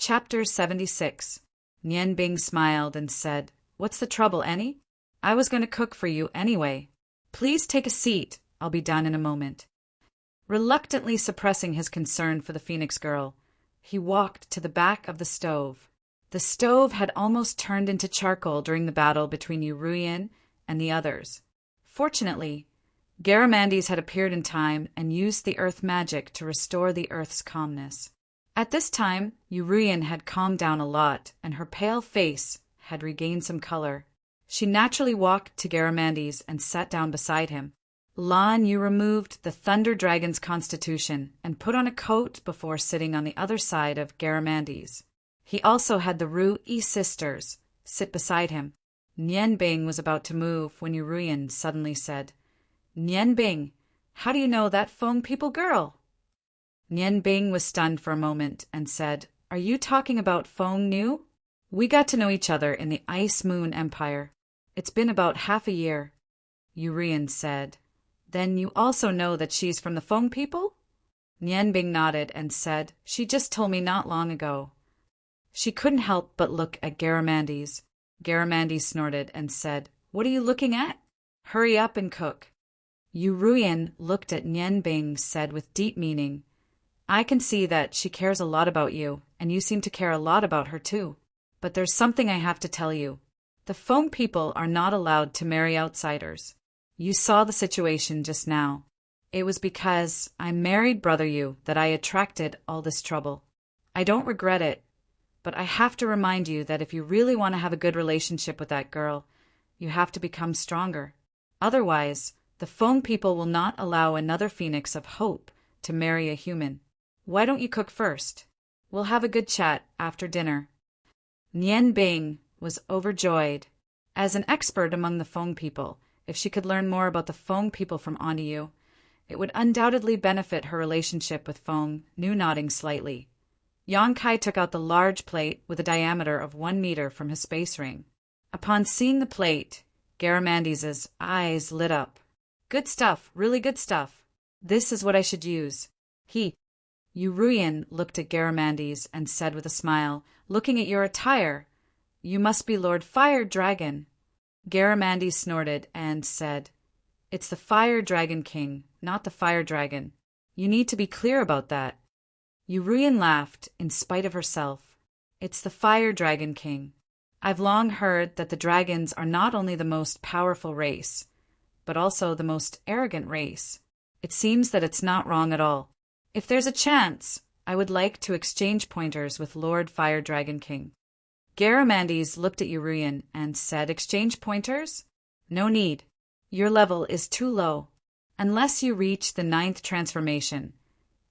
Chapter 76. Nian Bing smiled and said, "What's the trouble, Annie? I was going to cook for you anyway. Please take a seat. I'll be done in a moment." Reluctantly suppressing his concern for the Phoenix girl, he walked to the back of the stove. The stove had almost turned into charcoal during the battle between Yu Ruyan and the others. Fortunately, Garamandes had appeared in time and used the earth magic to restore the earth's calmness. At this time, Yu Ruyan had calmed down a lot, and her pale face had regained some color. She naturally walked to Garamandes and sat down beside him. Lan Yu removed the Thunder Dragon's constitution and put on a coat before sitting on the other side of Garamandes. He also had the Ru-Yi sisters sit beside him. Nian Bing was about to move when Yu Ruyan suddenly said, "Nian Bing, how do you know that Feng people girl?" Nian Bing was stunned for a moment and said, "Are you talking about Feng Nu? We got to know each other in the Ice Moon Empire. It's been about half a year." Yu Ruyan said, "Then you also know that she's from the Feng people?" Nian Bing nodded and said, "She just told me not long ago." She couldn't help but look at Garamandes. Garamandes snorted and said, "What are you looking at? Hurry up and cook." Yu Ruyan looked at Nian Bing, said with deep meaning, "I can see that she cares a lot about you, and you seem to care a lot about her too. But there's something I have to tell you. The Feng people are not allowed to marry outsiders. You saw the situation just now. It was because I married Brother Yu that I attracted all this trouble. I don't regret it, but I have to remind you that if you really want to have a good relationship with that girl, you have to become stronger. Otherwise, the Feng people will not allow another phoenix of hope to marry a human. Why don't you cook first? We'll have a good chat after dinner." Nian Bing was overjoyed. As an expert among the Feng people, if she could learn more about the Feng people from Auntie Yu, it would undoubtedly benefit her relationship with Feng Nu. Nodding slightly, Yang Kai took out the large plate with a diameter of 1 meter from his space ring. Upon seeing the plate, Garamandes's eyes lit up. "Good stuff, really good stuff. This is what I should use." Yu Ruyan looked at Garamandes and said with a smile, "Looking at your attire, you must be Lord Fire Dragon." Garamandes snorted and said, "It's the Fire Dragon King, not the Fire Dragon. You need to be clear about that." Yu Ruyan laughed in spite of herself. "It's the Fire Dragon King. I've long heard that the dragons are not only the most powerful race, but also the most arrogant race. It seems that it's not wrong at all. If there's a chance, I would like to exchange pointers with Lord Fire Dragon King." Garamandes looked at Yu Ruyan and said, "Exchange pointers? No need. Your level is too low. Unless you reach the 9th transformation,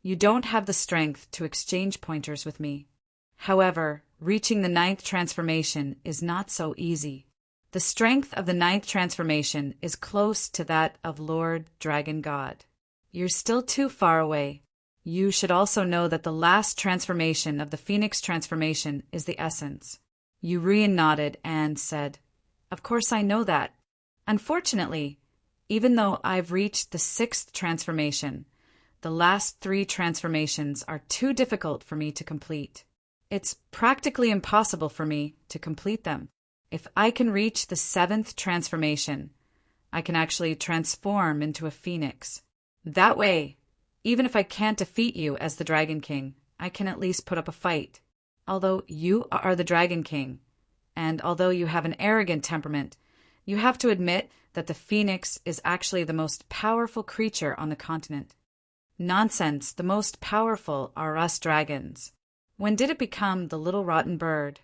you don't have the strength to exchange pointers with me. However, reaching the 9th transformation is not so easy. The strength of the 9th transformation is close to that of Lord Dragon God. You're still too far away. You should also know that the last transformation of the Phoenix transformation is the essence." Yu Ruyan nodded and said, "Of course I know that. Unfortunately, even though I've reached the 6th transformation, the last 3 transformations are too difficult for me to complete. It's practically impossible for me to complete them. If I can reach the 7th transformation, I can actually transform into a phoenix. That way, even if I can't defeat you as the Dragon King, I can at least put up a fight. Although you are the Dragon King, and although you have an arrogant temperament, you have to admit that the phoenix is actually the most powerful creature on the continent." "Nonsense, the most powerful are us dragons. When did it become the little rotten bird?"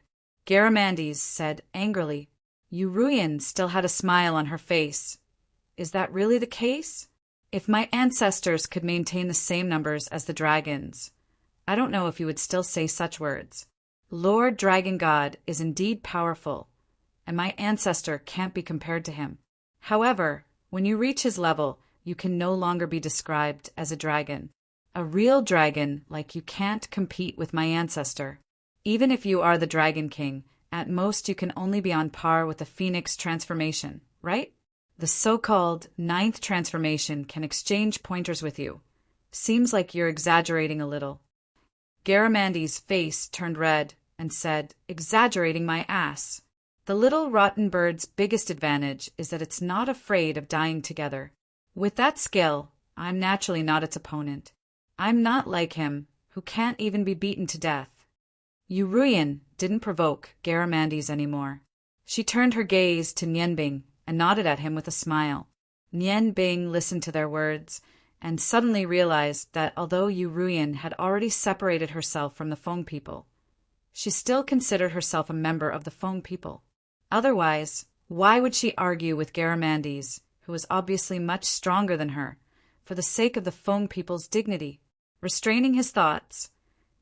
Garamandes said angrily. Yu Ruyan still had a smile on her face. "Is that really the case? If my ancestors could maintain the same numbers as the dragons, I don't know if you would still say such words. Lord Dragon God is indeed powerful, and my ancestor can't be compared to him. However, when you reach his level, you can no longer be described as a dragon. A real dragon like you can't compete with my ancestor. Even if you are the Dragon King, at most you can only be on par with the Phoenix transformation, right? The so-called 9th transformation can exchange pointers with you. Seems like you're exaggerating a little." Garamandes' face turned red, and said, exaggerating my ass. The little rotten bird's biggest advantage is that it's not afraid of dying together. With that skill, I'm naturally not its opponent. I'm not like him, who can't even be beaten to death. Yuruyan didn't provoke Garamandes anymore. She turned her gaze to Nianbing and nodded at him with a smile. Nianbing listened to their words and suddenly realized that although Yuruyan had already separated herself from the Feng people, she still considered herself a member of the Feng people. Otherwise, why would she argue with Garamandes, who was obviously much stronger than her, for the sake of the Feng people's dignity? Restraining his thoughts,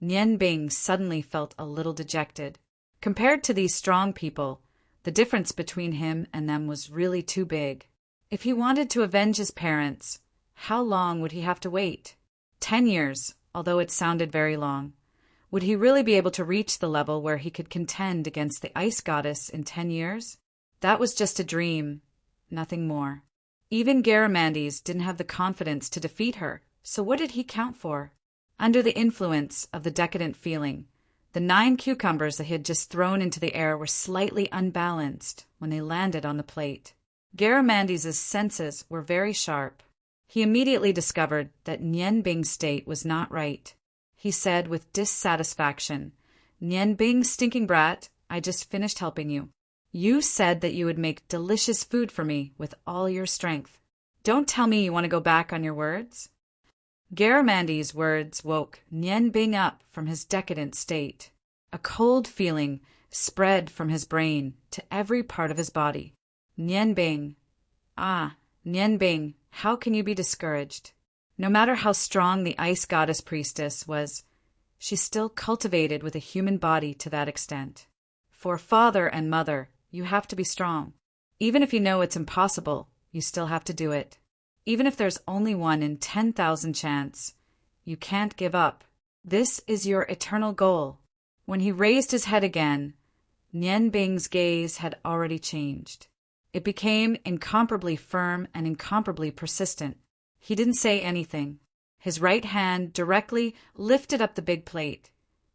Nianbing suddenly felt a little dejected. Compared to these strong people, the difference between him and them was really too big. If he wanted to avenge his parents, how long would he have to wait? 10 years, although it sounded very long. Would he really be able to reach the level where he could contend against the ice goddess in 10 years? That was just a dream, nothing more. Even Garamandes didn't have the confidence to defeat her, so what did he count for? Under the influence of the decadent feeling, the 9 cucumbers that he had just thrown into the air were slightly unbalanced when they landed on the plate. Garamandes's senses were very sharp. He immediately discovered that Nianbing's state was not right. He said with dissatisfaction, "Nianbing, stinking brat, I just finished helping you. You said that you would make delicious food for me with all your strength. Don't tell me you want to go back on your words?" Garamandes' words woke Nianbing up from his decadent state. A cold feeling spread from his brain to every part of his body. Nianbing. Ah, Nianbing, how can you be discouraged? No matter how strong the ice goddess priestess was, she still cultivated with a human body to that extent. For father and mother, you have to be strong. Even if you know it's impossible, you still have to do it. Even if there's only 1 in 10,000 chance, you can't give up. This is your eternal goal. When he raised his head again, Nianbing's gaze had already changed. It became incomparably firm and incomparably persistent. He didn't say anything. His right hand directly lifted up the big plate,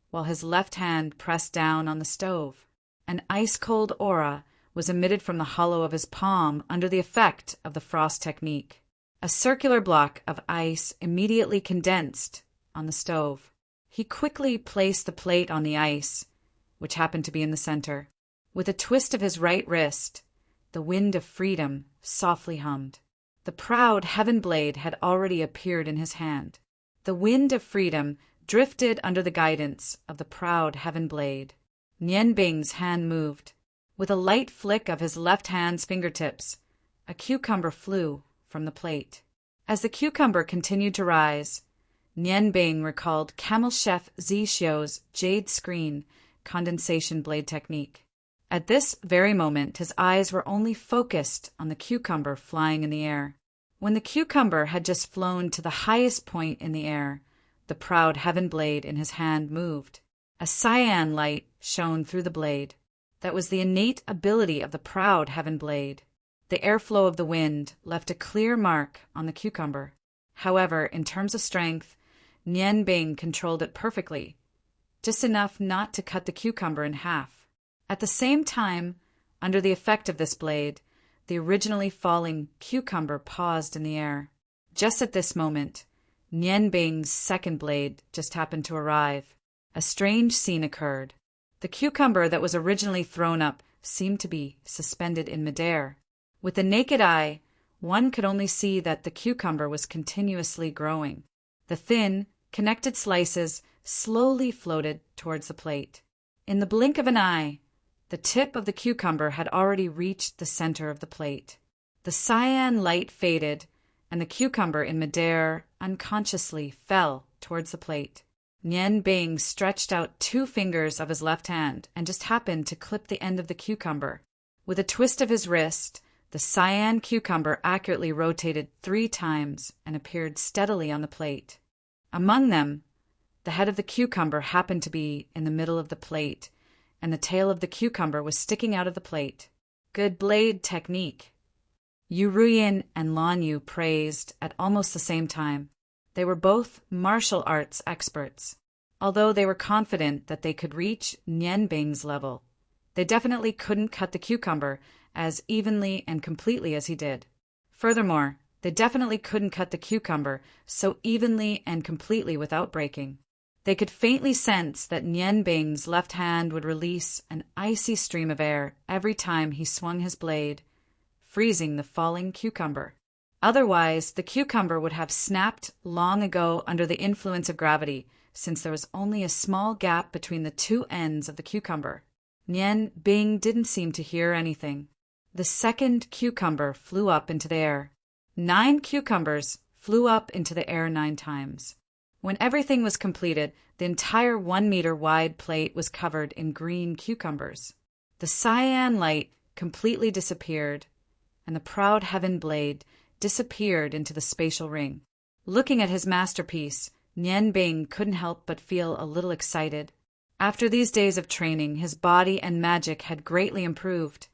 while his left hand pressed down on the stove. An ice-cold aura was emitted from the hollow of his palm under the effect of the frost technique. A circular block of ice immediately condensed on the stove. He quickly placed the plate on the ice, which happened to be in the center. With a twist of his right wrist, the wind of freedom softly hummed. The proud heaven blade had already appeared in his hand. The wind of freedom drifted under the guidance of the proud heaven blade. Nianbing's hand moved. With a light flick of his left hand's fingertips, a cucumber flew from the plate. As the cucumber continued to rise, Nianbing recalled Camel Chef Zhishou's jade screen condensation blade technique. At this very moment, his eyes were only focused on the cucumber flying in the air. When the cucumber had just flown to the highest point in the air, the proud heaven blade in his hand moved. A cyan light shone through the blade. That was the innate ability of the proud heaven blade. The airflow of the wind left a clear mark on the cucumber. However, in terms of strength, Nianbing controlled it perfectly, just enough not to cut the cucumber in half. At the same time, under the effect of this blade, the originally falling cucumber paused in the air. Just at this moment, Nianbing's second blade just happened to arrive. A strange scene occurred. The cucumber that was originally thrown up seemed to be suspended in midair. With the naked eye, one could only see that the cucumber was continuously growing. The thin, connected slices slowly floated towards the plate. In the blink of an eye, the tip of the cucumber had already reached the center of the plate. The cyan light faded, and the cucumber in midair unconsciously fell towards the plate. Nianbing stretched out 2 fingers of his left hand and just happened to clip the end of the cucumber. With a twist of his wrist, the cyan cucumber accurately rotated 3 times and appeared steadily on the plate. Among them, the head of the cucumber happened to be in the middle of the plate, and the tail of the cucumber was sticking out of the plate. Good blade technique. Yuruyan and Lanyu praised at almost the same time. They were both martial arts experts. Although they were confident that they could reach Nian Bing's level, they definitely couldn't cut the cucumber as evenly and completely as he did. Furthermore, they definitely couldn't cut the cucumber so evenly and completely without breaking. They could faintly sense that Nian Bing's left hand would release an icy stream of air every time he swung his blade, freezing the falling cucumber. Otherwise, the cucumber would have snapped long ago under the influence of gravity, since there was only a small gap between the two ends of the cucumber. Nian Bing didn't seem to hear anything. The second cucumber flew up into the air. 9 cucumbers flew up into the air 9 times. When everything was completed, the entire 1-meter wide plate was covered in green cucumbers. The cyan light completely disappeared, and the proud heaven blade disappeared into the spatial ring. Looking at his masterpiece, Nian Bing couldn't help but feel a little excited. After these days of training, his body and magic had greatly improved,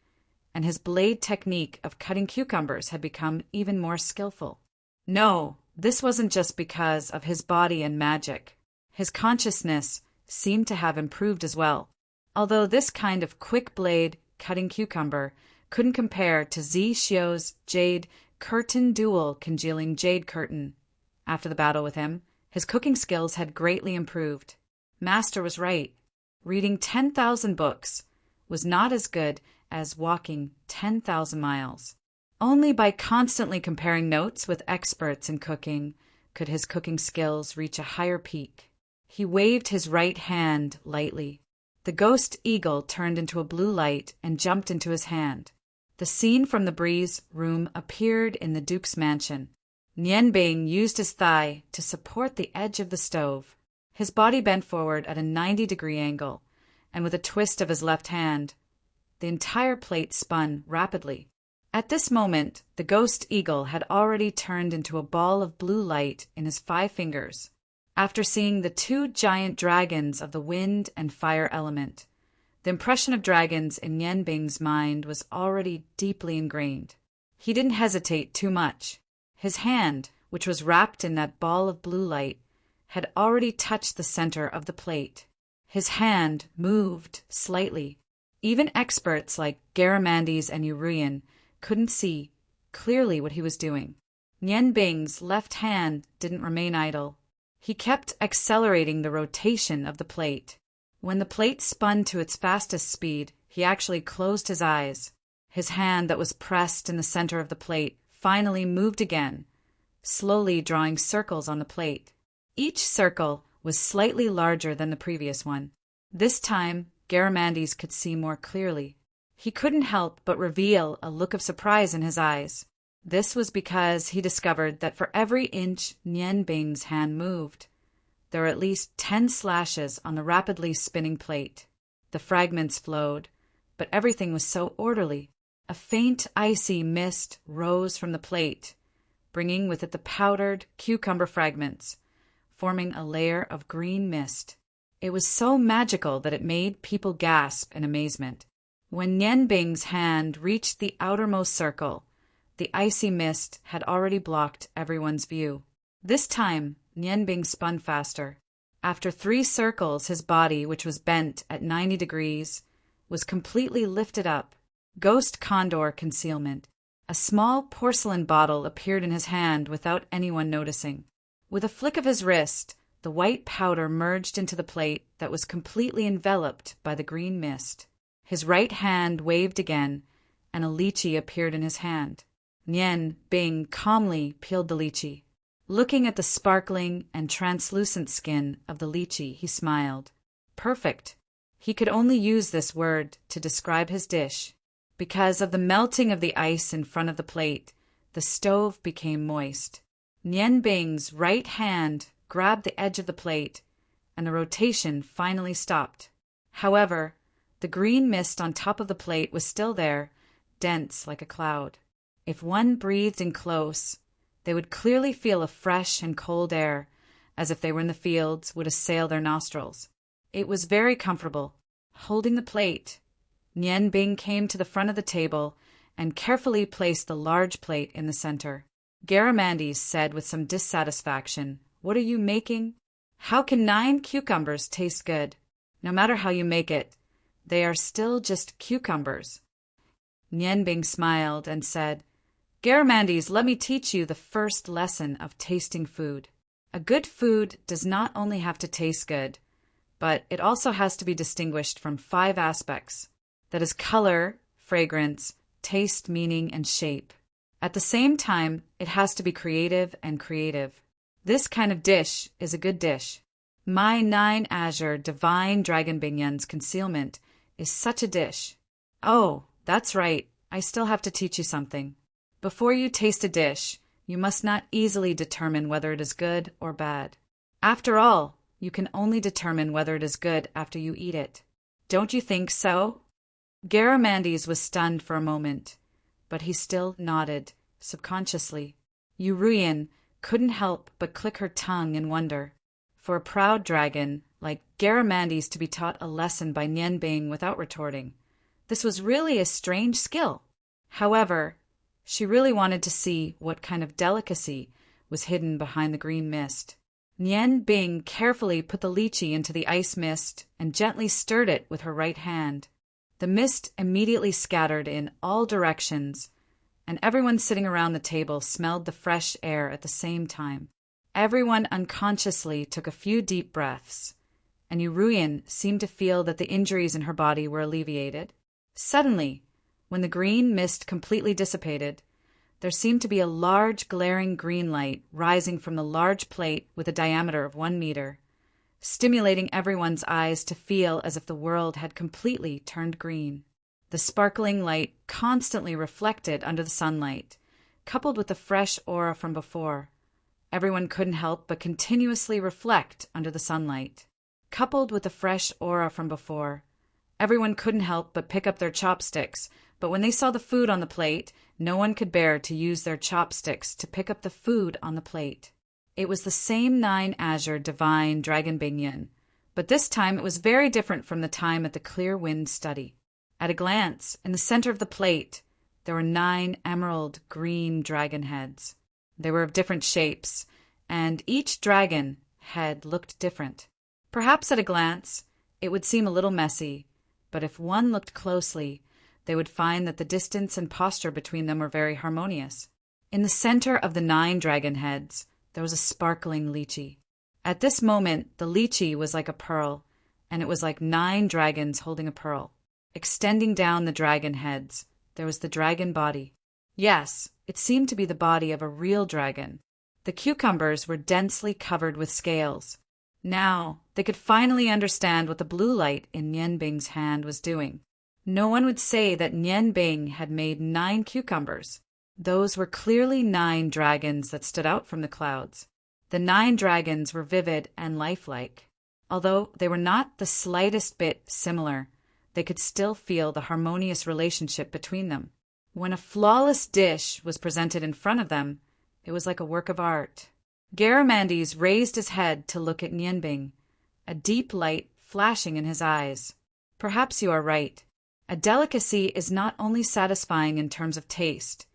and his blade technique of cutting cucumbers had become even more skillful. No, this wasn't just because of his body and magic. His consciousness seemed to have improved as well. Although this kind of quick blade cutting cucumber couldn't compare to Zi Xiu's jade curtain duel congealing jade curtain. After the battle with him, his cooking skills had greatly improved. Master was right. Reading 10,000 books was not as good as walking 10,000 miles. Only by constantly comparing notes with experts in cooking could his cooking skills reach a higher peak. He waved his right hand lightly. The ghost eagle turned into a blue light and jumped into his hand. The scene from the breeze room appeared in the Duke's mansion. Nian Bing used his thigh to support the edge of the stove. His body bent forward at a 90-degree angle, and with a twist of his left hand, the entire plate spun rapidly. At this moment, the ghost eagle had already turned into a ball of blue light in his 5 fingers. After seeing the 2 giant dragons of the wind and fire element, the impression of dragons in Nian Bing's mind was already deeply ingrained. He didn't hesitate too much. His hand, which was wrapped in that ball of blue light, had already touched the center of the plate. His hand moved slightly. Even experts like Garamandes and Urian couldn't see clearly what he was doing. Nian Bing's left hand didn't remain idle. He kept accelerating the rotation of the plate. When the plate spun to its fastest speed, he actually closed his eyes. His hand that was pressed in the center of the plate finally moved again, slowly drawing circles on the plate. Each circle was slightly larger than the previous one. This time, Garamandes could see more clearly. He couldn't help but reveal a look of surprise in his eyes. This was because he discovered that for every inch Nian Bing's hand moved, there were at least 10 slashes on the rapidly spinning plate. The fragments flowed, but everything was so orderly. A faint icy mist rose from the plate, bringing with it the powdered cucumber fragments, forming a layer of green mist. It was so magical that it made people gasp in amazement. When Nian Bing's hand reached the outermost circle, the icy mist had already blocked everyone's view. This time, Nian Bing spun faster. After 3 circles, his body, which was bent at 90 degrees, was completely lifted up. Ghost condor concealment. A small porcelain bottle appeared in his hand without anyone noticing. With a flick of his wrist, the white powder merged into the plate that was completely enveloped by the green mist. His right hand waved again, and a lychee appeared in his hand. Nian Bing calmly peeled the lychee. Looking at the sparkling and translucent skin of the lychee, he smiled. Perfect. He could only use this word to describe his dish. Because of the melting of the ice in front of the plate, the stove became moist. Nian Bing's right hand grabbed the edge of the plate, and the rotation finally stopped. However, the green mist on top of the plate was still there, dense like a cloud. If one breathed in close, they would clearly feel a fresh and cold air, as if they were in the fields, would assail their nostrils. It was very comfortable. Holding the plate, Nian Bing came to the front of the table and carefully placed the large plate in the center. Garamandes said with some dissatisfaction, "What are you making?" How can 9 cucumbers taste good? No matter how you make it, they are still just cucumbers. Nianbing smiled and said, Garamandes, let me teach you the first lesson of tasting food. A good food does not only have to taste good, but it also has to be distinguished from 5 aspects. That is color, fragrance, taste, meaning, and shape. At the same time, it has to be creative and creative. This kind of dish is a good dish. My 9 azure divine dragon binyan's concealment is such a dish. Oh, that's right, I still have to teach you something. Before you taste a dish, you must not easily determine whether it is good or bad. After all, you can only determine whether it is good after you eat it. Don't you think so? Garamandes was stunned for a moment, but he still nodded, subconsciously. Yuruyan couldn't help but click her tongue in wonder. For a proud dragon like Garamandes to be taught a lesson by Nianbing without retorting, this was really a strange skill. However, she really wanted to see what kind of delicacy was hidden behind the green mist. Nianbing carefully put the lychee into the ice mist and gently stirred it with her right hand. The mist immediately scattered in all directions, and everyone sitting around the table smelled the fresh air at the same time. Everyone unconsciously took a few deep breaths, and Yuruyan seemed to feel that the injuries in her body were alleviated. Suddenly, when the green mist completely dissipated, there seemed to be a large glaring green light rising from the large plate with a diameter of 1 meter, stimulating everyone's eyes to feel as if the world had completely turned green. The sparkling light constantly reflected under the sunlight, coupled with the fresh aura from before. Everyone couldn't help but continuously reflect under the sunlight. Coupled with the fresh aura from before, everyone couldn't help but pick up their chopsticks, but when they saw the food on the plate, no one could bear to use their chopsticks to pick up the food on the plate. It was the same 9 azure divine dragon binyan, but this time it was very different from the time at the Clear Wind study. At a glance, in the center of the plate, there were 9 emerald green dragon heads. They were of different shapes, and each dragon head looked different. Perhaps at a glance, it would seem a little messy, but if one looked closely, they would find that the distance and posture between them were very harmonious. In the center of the 9 dragon heads, there was a sparkling lychee. At this moment, the lychee was like a pearl, and it was like 9 dragons holding a pearl. Extending down the dragon heads, there was the dragon body. Yes, it seemed to be the body of a real dragon. The cucumbers were densely covered with scales. Now, they could finally understand what the blue light in Nianbing's hand was doing. No one would say that Nianbing had made 9 cucumbers. Those were clearly 9 dragons that stood out from the clouds. The 9 dragons were vivid and lifelike. Although they were not the slightest bit similar, they could still feel the harmonious relationship between them. When a flawless dish was presented in front of them, it was like a work of art. Garamandes raised his head to look at Nianbing, a deep light flashing in his eyes. Perhaps you are right. A delicacy is not only satisfying in terms of taste,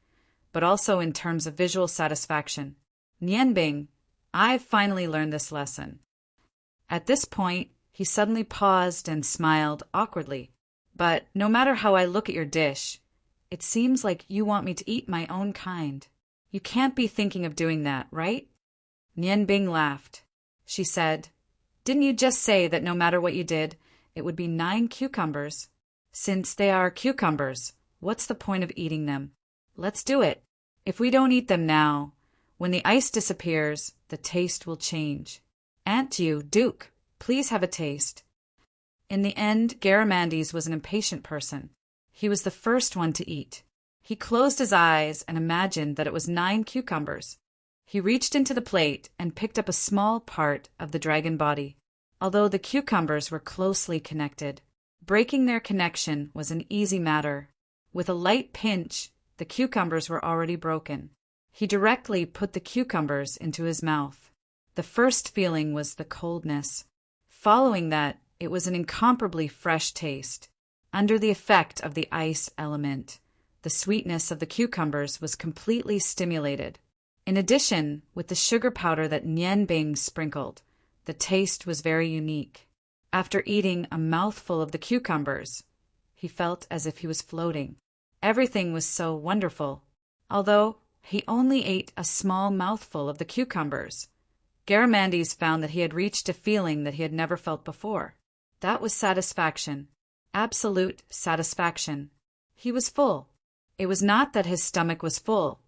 but also in terms of visual satisfaction. Nianbing, I've finally learned this lesson. At this point, he suddenly paused and smiled awkwardly. But no matter how I look at your dish, it seems like you want me to eat my own kind. You can't be thinking of doing that, right? Nianbing laughed. She said, Didn't you just say that no matter what you did, it would be 9 cucumbers? Since they are cucumbers, what's the point of eating them? Let's do it. If we don't eat them now, when the ice disappears, the taste will change. Aunt you, Duke, please have a taste. In the end, Garamandes was an impatient person. He was the first one to eat. He closed his eyes and imagined that it was 9 cucumbers. He reached into the plate and picked up a small part of the dragon body. Although the cucumbers were closely connected, breaking their connection was an easy matter. With a light pinch, the cucumbers were already broken. He directly put the cucumbers into his mouth. The first feeling was the coldness. Following that, it was an incomparably fresh taste. Under the effect of the ice element, the sweetness of the cucumbers was completely stimulated. In addition, with the sugar powder that Nianbing sprinkled, The taste was very unique. After eating a mouthful of the cucumbers, he felt as if he was floating. Everything was so wonderful. Although he only ate a small mouthful of the cucumbers, Garamandes found that he had reached a feeling that he had never felt before. That was satisfaction. Absolute satisfaction. He was full. It was not that his stomach was full,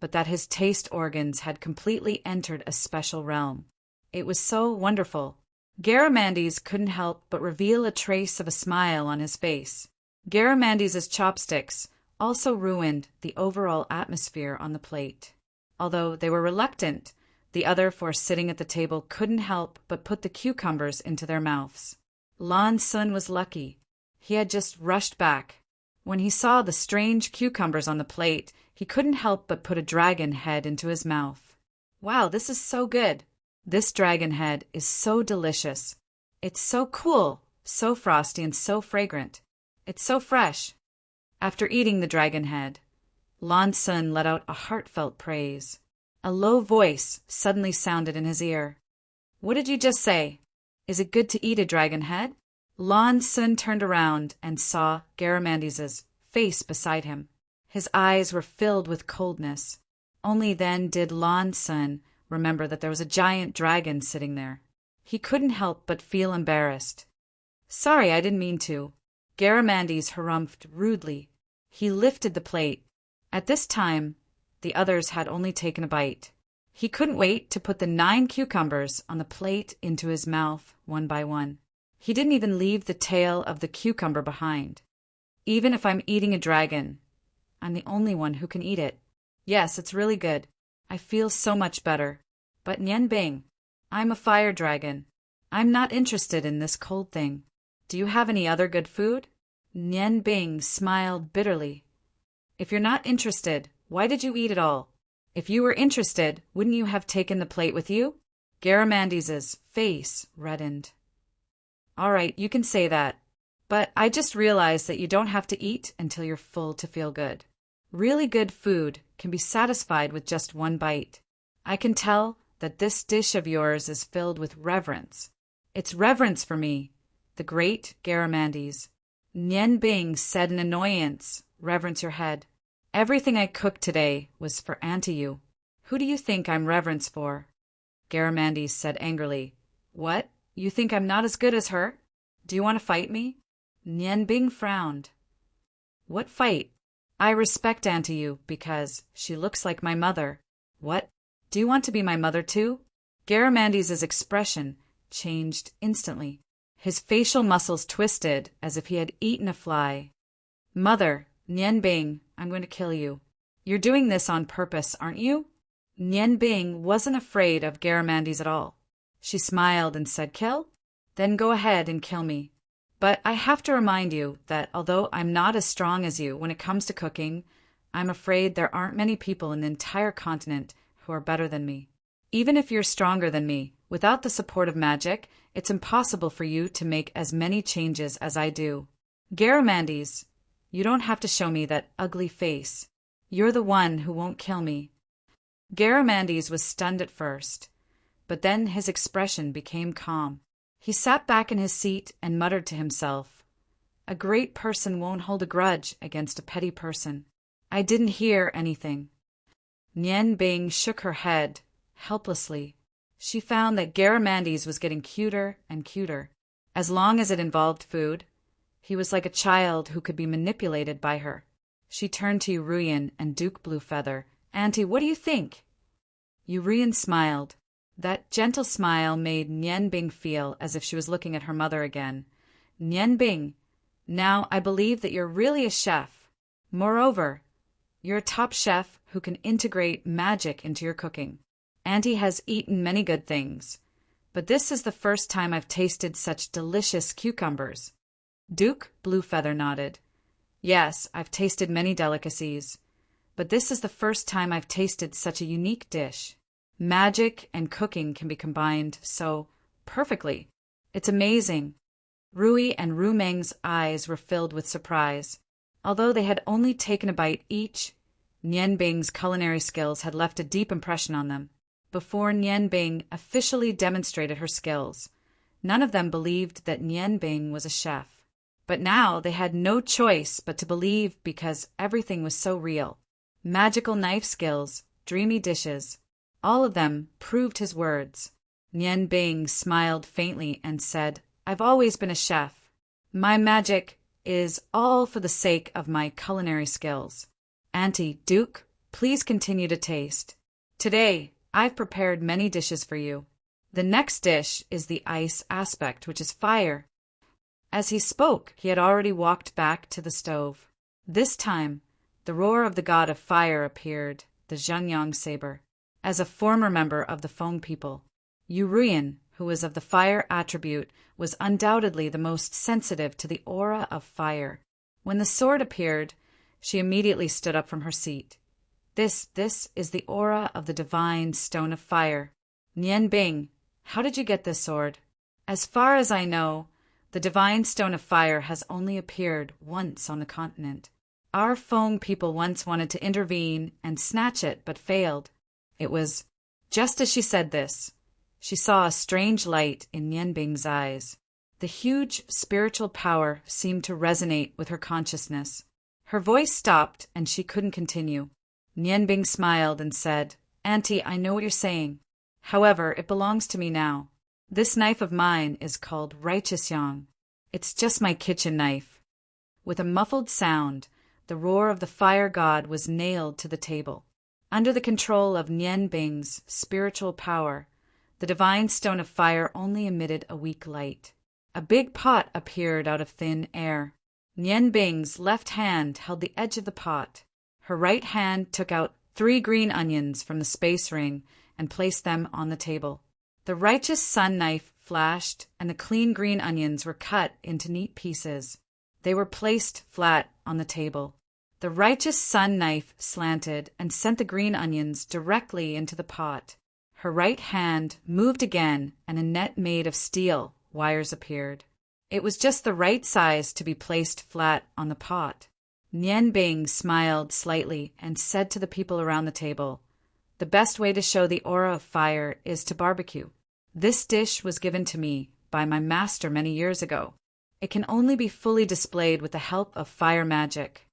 but that his taste organs had completely entered a special realm. It was so wonderful. Garamandes couldn't help but reveal a trace of a smile on his face. Garamandes's chopsticks also ruined the overall atmosphere on the plate. Although they were reluctant, the other four sitting at the table couldn't help but put the cucumbers into their mouths. Lan Sun was lucky. He had just rushed back. When he saw the strange cucumbers on the plate, he couldn't help but put a dragon head into his mouth. Wow, this is so good. This dragon head is so delicious. It's so cool, so frosty, and so fragrant. It's so fresh. After eating the dragon head, Lan Sun let out a heartfelt praise. A low voice suddenly sounded in his ear. What did you just say? Is it good to eat a dragon head? Lan Sun turned around and saw Garamandes's face beside him. His eyes were filled with coldness. Only then did Lan Sun remember that there was a giant dragon sitting there. He couldn't help but feel embarrassed. Sorry, I didn't mean to. Garamandes harumphed rudely. He lifted the plate. At this time, the others had only taken a bite. He couldn't wait to put the 9 cucumbers on the plate into his mouth one by one. He didn't even leave the tail of the cucumber behind. Even if I'm eating a dragon, I'm the only one who can eat it. Yes, it's really good. I feel so much better. But Nian Bing, I'm a fire dragon. I'm not interested in this cold thing. Do you have any other good food? Nian Bing smiled bitterly. If you're not interested, why did you eat it all? If you were interested, wouldn't you have taken the plate with you? Garamandes's face reddened. All right, you can say that. But I just realized that you don't have to eat until you're full to feel good. Really good food can be satisfied with just one bite. I can tell that this dish of yours is filled with reverence. It's reverence for me, the great Garamandes. Nian Bing said in annoyance, reverence your head. Everything I cooked today was for Auntie you. Who do you think I'm reverence for? Garamandes said angrily. What? You think I'm not as good as her? Do you want to fight me? Nian Bing frowned. What fight? I respect Auntie you because she looks like my mother. What? Do you want to be my mother too? Garamandes's expression changed instantly. His facial muscles twisted as if he had eaten a fly. Mother, Nian Bing, I'm going to kill you. You're doing this on purpose, aren't you? Nian Bing wasn't afraid of Garamandes at all. She smiled and said, Kill? Then go ahead and kill me. But I have to remind you that although I'm not as strong as you when it comes to cooking, I'm afraid there aren't many people in the entire continent who are better than me. Even if you're stronger than me, without the support of magic, it's impossible for you to make as many changes as I do. Garamandes, you don't have to show me that ugly face. You're the one who won't kill me. Garamandes was stunned at first, but then his expression became calm. He sat back in his seat and muttered to himself, A great person won't hold a grudge against a petty person. I didn't hear anything. Nian Bing shook her head, helplessly. She found that Garamandes was getting cuter and cuter. As long as it involved food, he was like a child who could be manipulated by her. She turned to Yurian and Duke Bluefeather. Auntie, what do you think? Yurian smiled. That gentle smile made Nian Bing feel as if she was looking at her mother again. Nian Bing, now I believe that you're really a chef. Moreover, you're a top chef who can integrate magic into your cooking. Auntie has eaten many good things, but this is the first time I've tasted such delicious cucumbers. Duke Bluefeather nodded. Yes, I've tasted many delicacies, but this is the first time I've tasted such a unique dish. Magic and cooking can be combined so perfectly. It's amazing. Rui and Rumeng's eyes were filled with surprise. Although they had only taken a bite each, Nian Bing's culinary skills had left a deep impression on them. before Nian Bing officially demonstrated her skills. None of them believed that Nian Bing was a chef. But now they had no choice but to believe because everything was so real. Magical knife skills, dreamy dishes, all of them proved his words. Nian Bing smiled faintly and said, "I've always been a chef. My magic is all for the sake of my culinary skills. Auntie Duke, please continue to taste. Today, I've prepared many dishes for you. The next dish is the ice aspect, which is fire." As he spoke, he had already walked back to the stove. This time, the roar of the god of fire appeared, the Zhengyang saber. As a former member of the Feng people, Yu Ruyan, who was of the fire attribute, was undoubtedly the most sensitive to the aura of fire. When the sword appeared, she immediately stood up from her seat. This is the aura of the divine stone of fire. Nian Bing, how did you get this sword? As far as I know, the divine stone of fire has only appeared once on the continent. Our Feng people once wanted to intervene and snatch it, but failed. It was just as she said this. She saw a strange light in Nian Bing's eyes. The huge spiritual power seemed to resonate with her consciousness. Her voice stopped and she couldn't continue. Nian Bing smiled and said, "Auntie, I know what you're saying. However, it belongs to me now. This knife of mine is called Righteous Yang. It's just my kitchen knife." With a muffled sound, the roar of the fire god was nailed to the table. Under the control of Nian Bing's spiritual power, the divine stone of fire only emitted a weak light. A big pot appeared out of thin air. Nian Bing's left hand held the edge of the pot. Her right hand took out 3 green onions from the space ring and placed them on the table. The righteous sun knife flashed, and the clean green onions were cut into neat pieces. They were placed flat on the table. The righteous sun knife slanted and sent the green onions directly into the pot. Her right hand moved again, and a net made of steel wires appeared. It was just the right size to be placed flat on the pot. Nian Bing smiled slightly and said to the people around the table, "The best way to show the aura of fire is to barbecue. This dish was given to me by my master many years ago. It can only be fully displayed with the help of fire magic."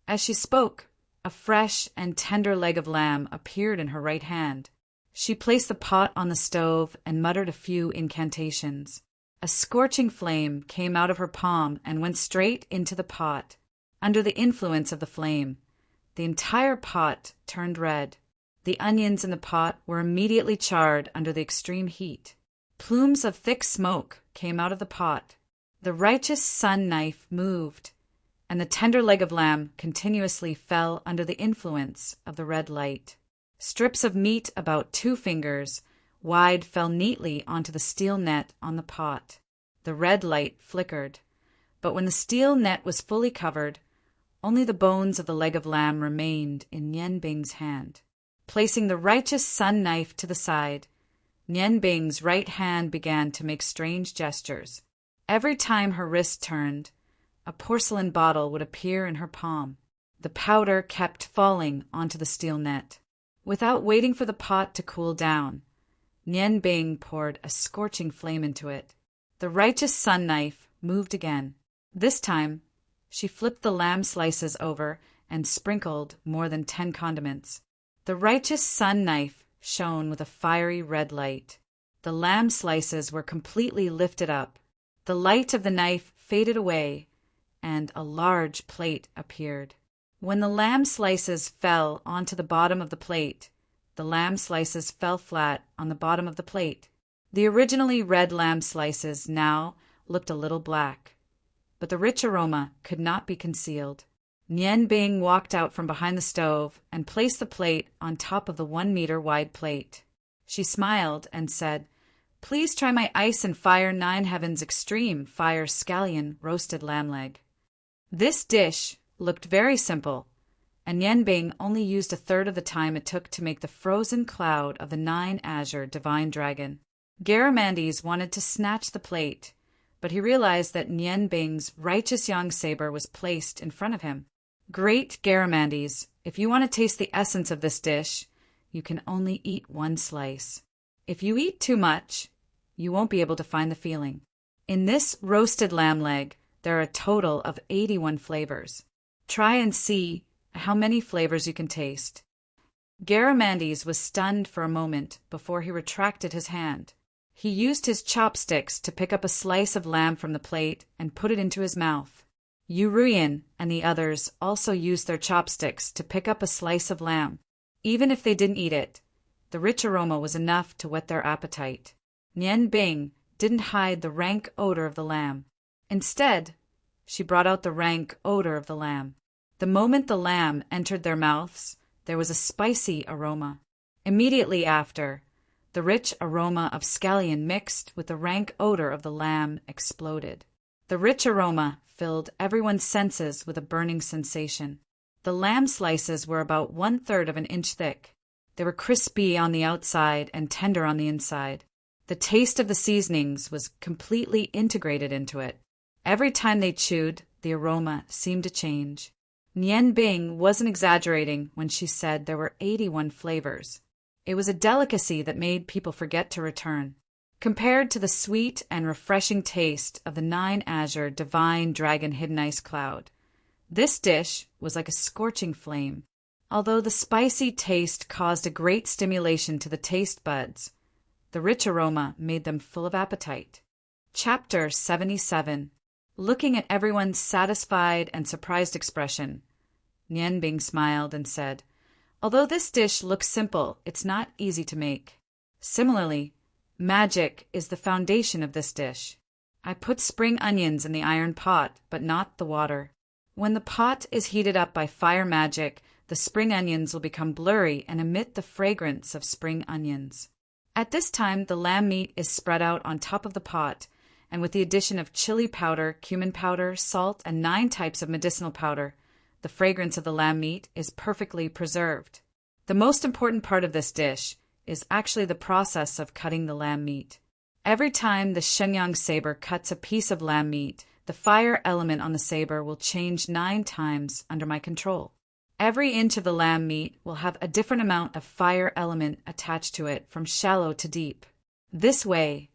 As she spoke, a fresh and tender leg of lamb appeared in her right hand. She placed the pot on the stove and muttered a few incantations. A scorching flame came out of her palm and went straight into the pot. Under the influence of the flame, the entire pot turned red. The onions in the pot were immediately charred under the extreme heat. Plumes of thick smoke came out of the pot. The righteous sun knife moved, and the tender leg of lamb continuously fell under the influence of the red light. Strips of meat about 2 fingers wide fell neatly onto the steel net on the pot. The red light flickered, but when the steel net was fully covered, only the bones of the leg of lamb remained in Nian Bing's hand. Placing the righteous sun knife to the side, Nian Bing's right hand began to make strange gestures. Every time her wrist turned, a porcelain bottle would appear in her palm. The powder kept falling onto the steel net. Without waiting for the pot to cool down, Nian Bing poured a scorching flame into it. The righteous sun knife moved again. This time, she flipped the lamb slices over and sprinkled more than 10 condiments. The righteous sun knife shone with a fiery red light. The lamb slices were completely lifted up. The light of the knife faded away, and a large plate appeared. When the lamb slices fell onto the bottom of the plate, the lamb slices fell flat on the bottom of the plate. The originally red lamb slices now looked a little black, but the rich aroma could not be concealed. Nian Bing walked out from behind the stove and placed the plate on top of the 1-meter wide plate. She smiled and said, "Please try my Ice and Fire 9 Heavens Extreme Fire Scallion Roasted Lamb Leg." This dish looked very simple, and Nian Bing only used 1/3 of the time it took to make the frozen cloud of the 9 Azure Divine Dragon. Garamandes wanted to snatch the plate, but he realized that Nian Bing's righteous Yang saber was placed in front of him. "Great Garamandes, if you want to taste the essence of this dish, you can only eat one slice. If you eat too much, you won't be able to find the feeling. In this roasted lamb leg, there are a total of 81 flavors. Try and see how many flavors you can taste. Garamandes was stunned for a moment before he retracted his hand. He used his chopsticks to pick up a slice of lamb from the plate and put it into his mouth. Uruyan and the others also used their chopsticks to pick up a slice of lamb. Even if they didn't eat it, the rich aroma was enough to whet their appetite. Nian Bing didn't hide the rank odor of the lamb. Instead, she brought out the rank odor of the lamb. The moment the lamb entered their mouths, there was a spicy aroma. Immediately after, the rich aroma of scallion mixed with the rank odor of the lamb exploded. The rich aroma filled everyone's senses with a burning sensation. The lamb slices were about 1/3 of an inch thick. They were crispy on the outside and tender on the inside. The taste of the seasonings was completely integrated into it. Every time they chewed, the aroma seemed to change. Nian Bing wasn't exaggerating when she said there were 81 flavors. It was a delicacy that made people forget to return. Compared to the sweet and refreshing taste of the 9 Azure Divine Dragon Hidden Ice Cloud, this dish was like a scorching flame. Although the spicy taste caused a great stimulation to the taste buds, the rich aroma made them full of appetite. Chapter 77. Looking at everyone's satisfied and surprised expression, Nian Bing smiled and said, "Although this dish looks simple, it's not easy to make. Similarly, magic is the foundation of this dish. I put spring onions in the iron pot, but not the water. When the pot is heated up by fire magic, the spring onions will become blurry and emit the fragrance of spring onions. At this time, the lamb meat is spread out on top of the pot, and with the addition of chili powder, cumin powder, salt, and 9 types of medicinal powder, the fragrance of the lamb meat is perfectly preserved. The most important part of this dish is actually the process of cutting the lamb meat. Every time the Shenyang saber cuts a piece of lamb meat, the fire element on the saber will change 9 times under my control. Every inch of the lamb meat will have a different amount of fire element attached to it from shallow to deep. This way,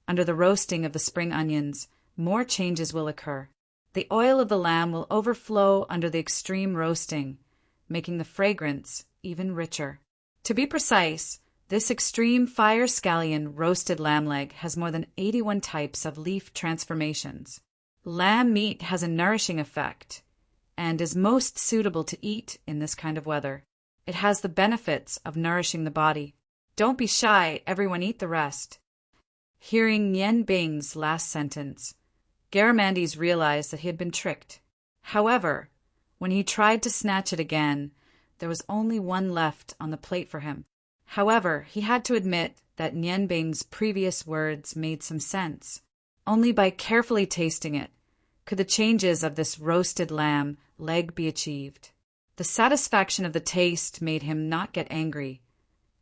under the roasting of the spring onions, more changes will occur. The oil of the lamb will overflow under the extreme roasting, making the fragrance even richer. To be precise, this extreme fire scallion roasted lamb leg has more than 81 types of leaf transformations. Lamb meat has a nourishing effect and is most suitable to eat in this kind of weather. It has the benefits of nourishing the body. Don't be shy, everyone eat the rest." Hearing Nian Bing's last sentence, Garamandes realized that he had been tricked. However, when he tried to snatch it again, there was only one left on the plate for him. However, he had to admit that Nian Bing's previous words made some sense. Only by carefully tasting it could the changes of this roasted lamb leg be achieved. The satisfaction of the taste made him not get angry,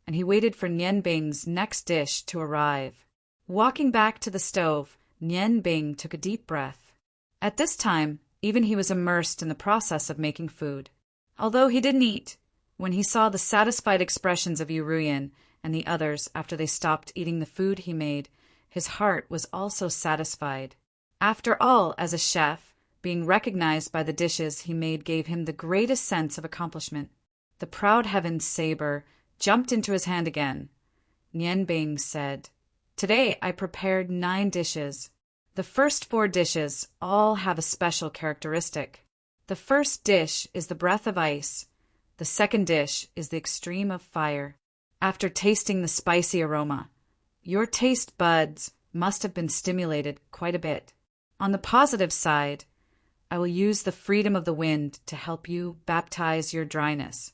and he waited for Nian Bing's next dish to arrive. Walking back to the stove, Nian Bing took a deep breath. At this time, even he was immersed in the process of making food. Although he didn't eat, when he saw the satisfied expressions of Uruyan and the others after they stopped eating the food he made, his heart was also satisfied. After all, as a chef, being recognized by the dishes he made gave him the greatest sense of accomplishment. The proud heaven's saber jumped into his hand again. Nian Bing said, "Today I prepared 9 dishes. The first 4 dishes all have a special characteristic. The first dish is the breath of ice. The second dish is the extreme of fire. After tasting the spicy aroma, your taste buds must have been stimulated quite a bit. On the positive side, I will use the freedom of the wind to help you baptize your dryness."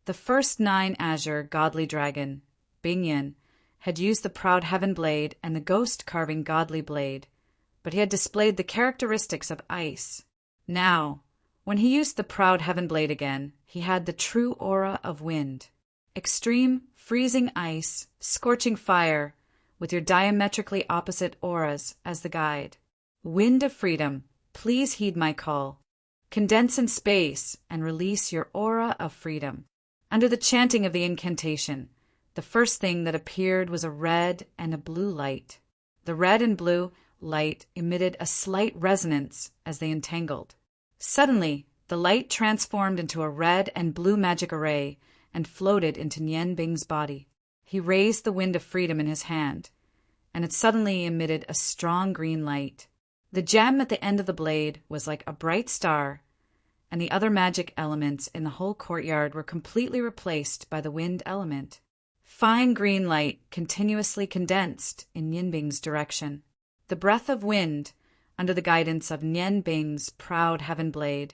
The first 9 Azure godly dragon, Bingyan, had used the proud heaven blade and the ghost carving godly blade, but he had displayed the characteristics of ice. Now, when he used the proud heaven blade again, he had the true aura of wind. Extreme, freezing ice, scorching fire, with your diametrically opposite auras as the guide. Wind of freedom, please heed my call. Condense in space and release your aura of freedom. Under the chanting of the incantation, the first thing that appeared was a red and a blue light. The red and blue light emitted a slight resonance as they entangled. Suddenly, the light transformed into a red and blue magic array and floated into Nian Bing's body. He raised the wind of freedom in his hand, and it suddenly emitted a strong green light. The gem at the end of the blade was like a bright star, and the other magic elements in the whole courtyard were completely replaced by the wind element. Fine green light continuously condensed in Nian Bing's direction. The breath of wind, under the guidance of Nian Bing's proud heaven blade,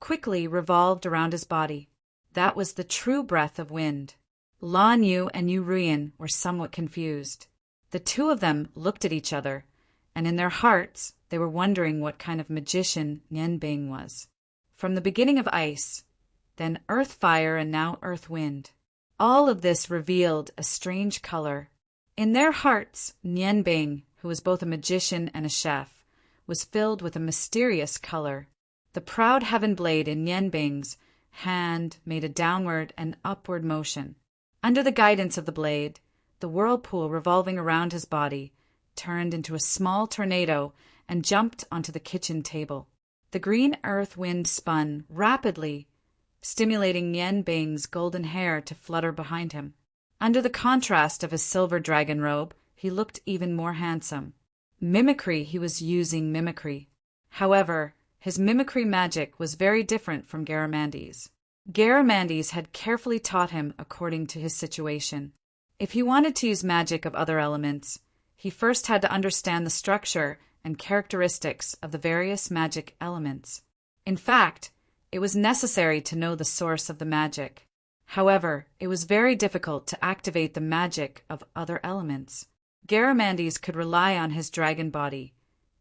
quickly revolved around his body. That was the true breath of wind. Lan Yu and Yu Ruyan were somewhat confused. The two of them looked at each other, and in their hearts they were wondering what kind of magician Nian Bing was. From the beginning of ice, then earth fire, and now earth wind. All of this revealed a strange color. In their hearts, Nian Bing, who was both a magician and a chef, was filled with a mysterious color. The proud heaven blade in Nian Bing's hand made a downward and upward motion. Under the guidance of the blade, the whirlpool revolving around his body turned into a small tornado and jumped onto the kitchen table. The green earth wind spun rapidly, stimulating Nian Bing's golden hair to flutter behind him. Under the contrast of his silver dragon robe, he looked even more handsome. Mimicry, he was using mimicry. However, his mimicry magic was very different from Garamandy's. Garamandy's had carefully taught him according to his situation. If he wanted to use magic of other elements, he first had to understand the structure and characteristics of the various magic elements. In fact, it was necessary to know the source of the magic. However, it was very difficult to activate the magic of other elements. Garamandy's could rely on his dragon body,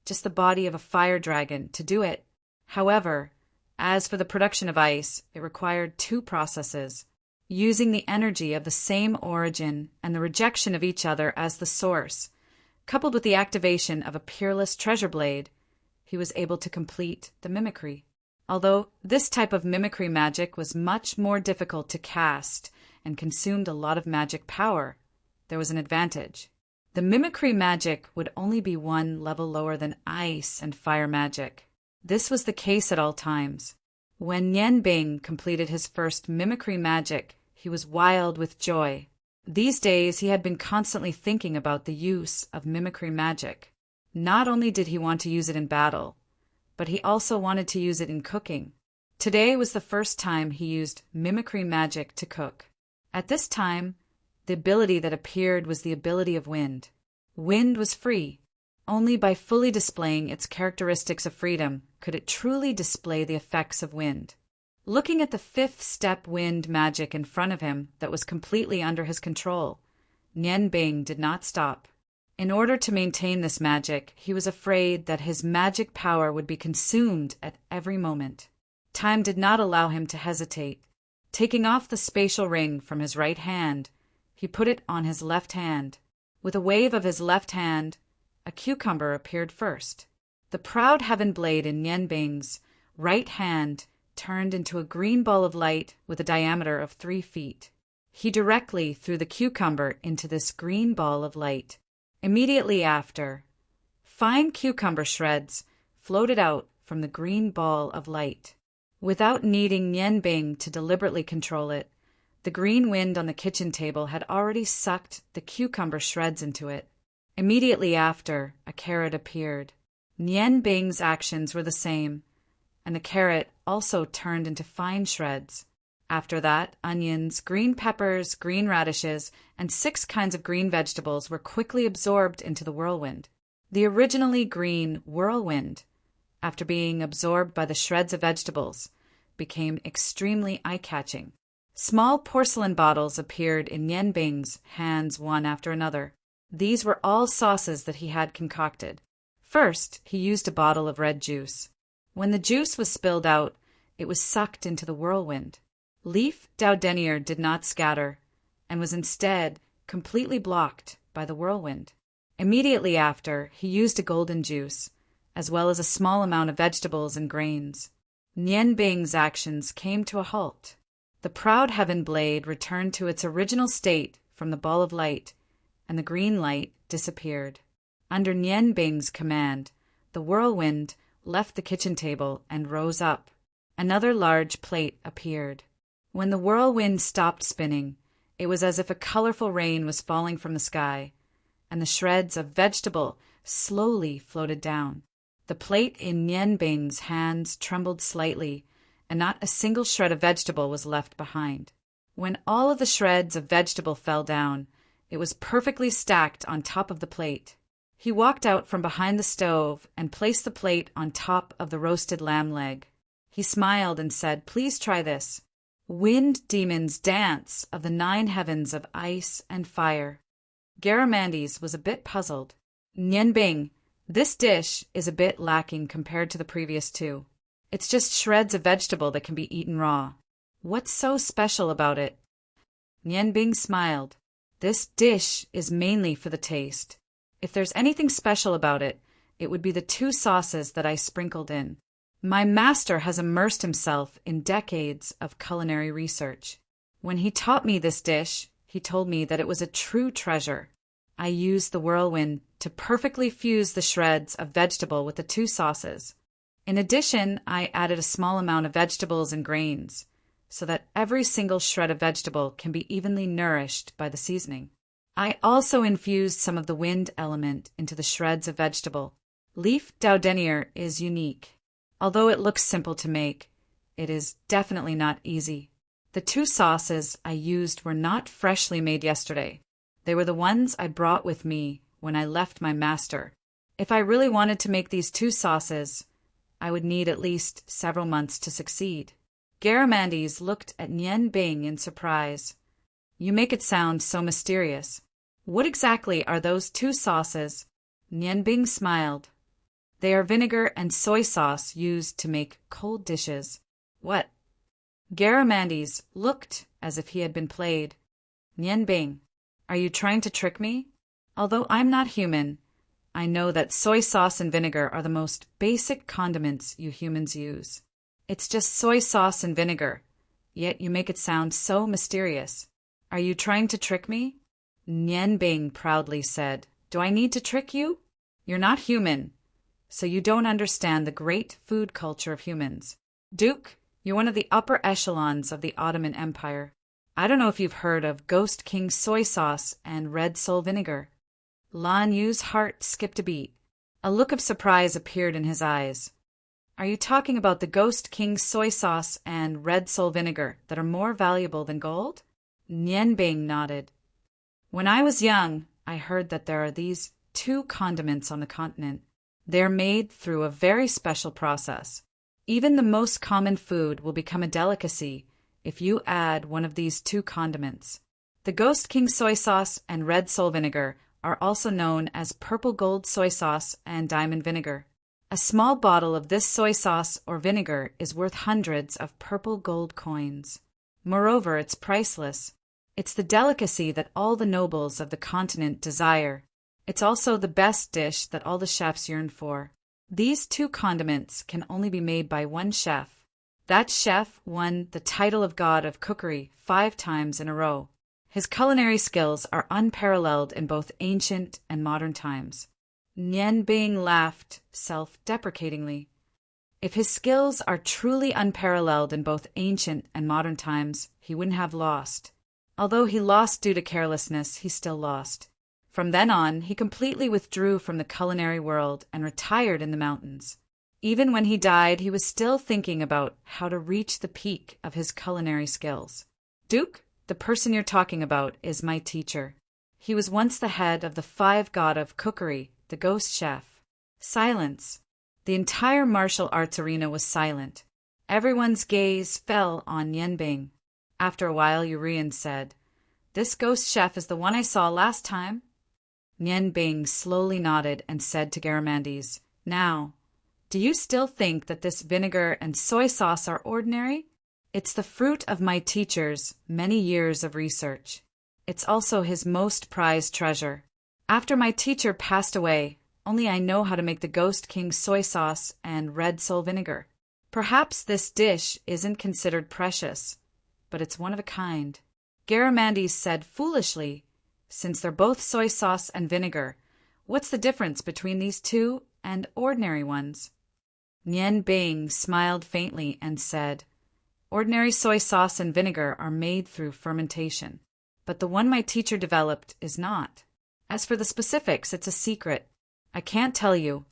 just the body of a fire dragon, to do it. However, as for the production of ice, it required two processes. Using the energy of the same origin and the rejection of each other as the source, coupled with the activation of a peerless treasure blade, he was able to complete the mimicry. Although this type of mimicry magic was much more difficult to cast and consumed a lot of magic power, there was an advantage. The mimicry magic would only be one level lower than ice and fire magic. This was the case at all times. When Nian Bing completed his first mimicry magic, he was wild with joy. These days he had been constantly thinking about the use of mimicry magic. Not only did he want to use it in battle, but he also wanted to use it in cooking. Today was the first time he used mimicry magic to cook. At this time, the ability that appeared was the ability of wind. Wind was free. Only by fully displaying its characteristics of freedom could it truly display the effects of wind. Looking at the fifth step wind magic in front of him that was completely under his control, Nian Bing did not stop. In order to maintain this magic, he was afraid that his magic power would be consumed at every moment. Time did not allow him to hesitate. Taking off the spatial ring from his right hand, he put it on his left hand. With a wave of his left hand, a cucumber appeared first. The proud heaven blade in Nian Bing's right hand turned into a green ball of light with a diameter of 3 feet. He directly threw the cucumber into this green ball of light. Immediately after, fine cucumber shreds floated out from the green ball of light. Without needing Nian Bing to deliberately control it, the green wind on the kitchen table had already sucked the cucumber shreds into it. Immediately after, a carrot appeared. Nian Bing's actions were the same, and the carrot also turned into fine shreds. After that, onions, green peppers, green radishes, and 6 kinds of green vegetables were quickly absorbed into the whirlwind. The originally green whirlwind, after being absorbed by the shreds of vegetables, became extremely eye-catching. Small porcelain bottles appeared in Nian Bing's hands one after another. These were all sauces that he had concocted. First, he used a bottle of red juice. When the juice was spilled out, it was sucked into the whirlwind. Leaf Dowdenier did not scatter, and was instead completely blocked by the whirlwind. Immediately after, he used a golden juice, as well as a small amount of vegetables and grains. Nian Bing's actions came to a halt. The proud heaven blade returned to its original state from the ball of light, and the green light disappeared. Under Nian Bing's command, the whirlwind left the kitchen table and rose up. Another large plate appeared. When the whirlwind stopped spinning, it was as if a colorful rain was falling from the sky, and the shreds of vegetable slowly floated down. The plate in Nian Bing's hands trembled slightly, and not a single shred of vegetable was left behind. When all of the shreds of vegetable fell down, it was perfectly stacked on top of the plate. He walked out from behind the stove and placed the plate on top of the roasted lamb leg. He smiled and said, "Please try this. Wind demons dance of the 9 heavens of ice and fire." Garamandes was a bit puzzled. "Nian Bing, this dish is a bit lacking compared to the previous 2. It's just shreds of vegetable that can be eaten raw. What's so special about it?" Nian Bing smiled. "This dish is mainly for the taste. If there's anything special about it, it would be the 2 sauces that I sprinkled in. My master has immersed himself in decades of culinary research. When he taught me this dish, he told me that it was a true treasure. I used the whirlwind to perfectly fuse the shreds of vegetable with the 2 sauces. In addition, I added a small amount of vegetables and grains, so that every single shred of vegetable can be evenly nourished by the seasoning. I also infused some of the wind element into the shreds of vegetable. Leaf daudenier is unique. Although it looks simple to make, it is definitely not easy. The 2 sauces I used were not freshly made yesterday. They were the ones I brought with me when I left my master. If I really wanted to make these 2 sauces, I would need at least several months to succeed." Garamandes looked at Nian Bing in surprise. "You make it sound so mysterious. What exactly are those 2 sauces?" Nian Bing smiled. "They are vinegar and soy sauce used to make cold dishes." "What?" Garamandes looked as if he had been played. "Nian Bing, are you trying to trick me? Although I'm not human, I know that soy sauce and vinegar are the most basic condiments you humans use. It's just soy sauce and vinegar, yet you make it sound so mysterious. Are you trying to trick me?" Nian Bing proudly said, "Do I need to trick you? You're not human, so you don't understand the great food culture of humans. Duke, you're one of the upper echelons of the Ottoman Empire. I don't know if you've heard of Ghost King soy sauce and red soul vinegar." Lan Yu's heart skipped a beat. A look of surprise appeared in his eyes. "Are you talking about the Ghost King soy sauce and red soul vinegar that are more valuable than gold?" Nian Bing nodded. "When I was young, I heard that there are these 2 condiments on the continent. They're made through a very special process. Even the most common food will become a delicacy if you add one of these 2 condiments. The Ghost King soy sauce and red soul vinegar are also known as purple gold soy sauce and diamond vinegar. A small bottle of this soy sauce or vinegar is worth hundreds of purple gold coins. Moreover, it's priceless. It's the delicacy that all the nobles of the continent desire. It's also the best dish that all the chefs yearn for. These 2 condiments can only be made by one chef. That chef won the title of God of cookery 5 times in a row. His culinary skills are unparalleled in both ancient and modern times." Nian Bing laughed self-deprecatingly. If his skills are truly unparalleled in both ancient and modern times, he wouldn't have lost. Although he lost due to carelessness, he still lost. From then on, he completely withdrew from the culinary world and retired in the mountains. Even when he died, he was still thinking about how to reach the peak of his culinary skills. "Duke, the person you're talking about is my teacher. He was once the head of the 5 god of cookery, the ghost chef." Silence. The entire martial arts arena was silent. Everyone's gaze fell on Nian Bing. After a while, Urian said, "This ghost chef is the one I saw last time." Nian Bing slowly nodded and said to Garamandes, "Now, do you still think that this vinegar and soy sauce are ordinary? It's the fruit of my teacher's many years of research. It's also his most prized treasure. After my teacher passed away, only I know how to make the Ghost King soy sauce and red soul vinegar. Perhaps this dish isn't considered precious, but it's one of a kind. Garamandes said foolishly, since they're both soy sauce and vinegar, what's the difference between these two and ordinary ones? Nian Bing smiled faintly and said, ordinary soy sauce and vinegar are made through fermentation, but the one my teacher developed is not. As for the specifics, it's a secret. I can't tell you.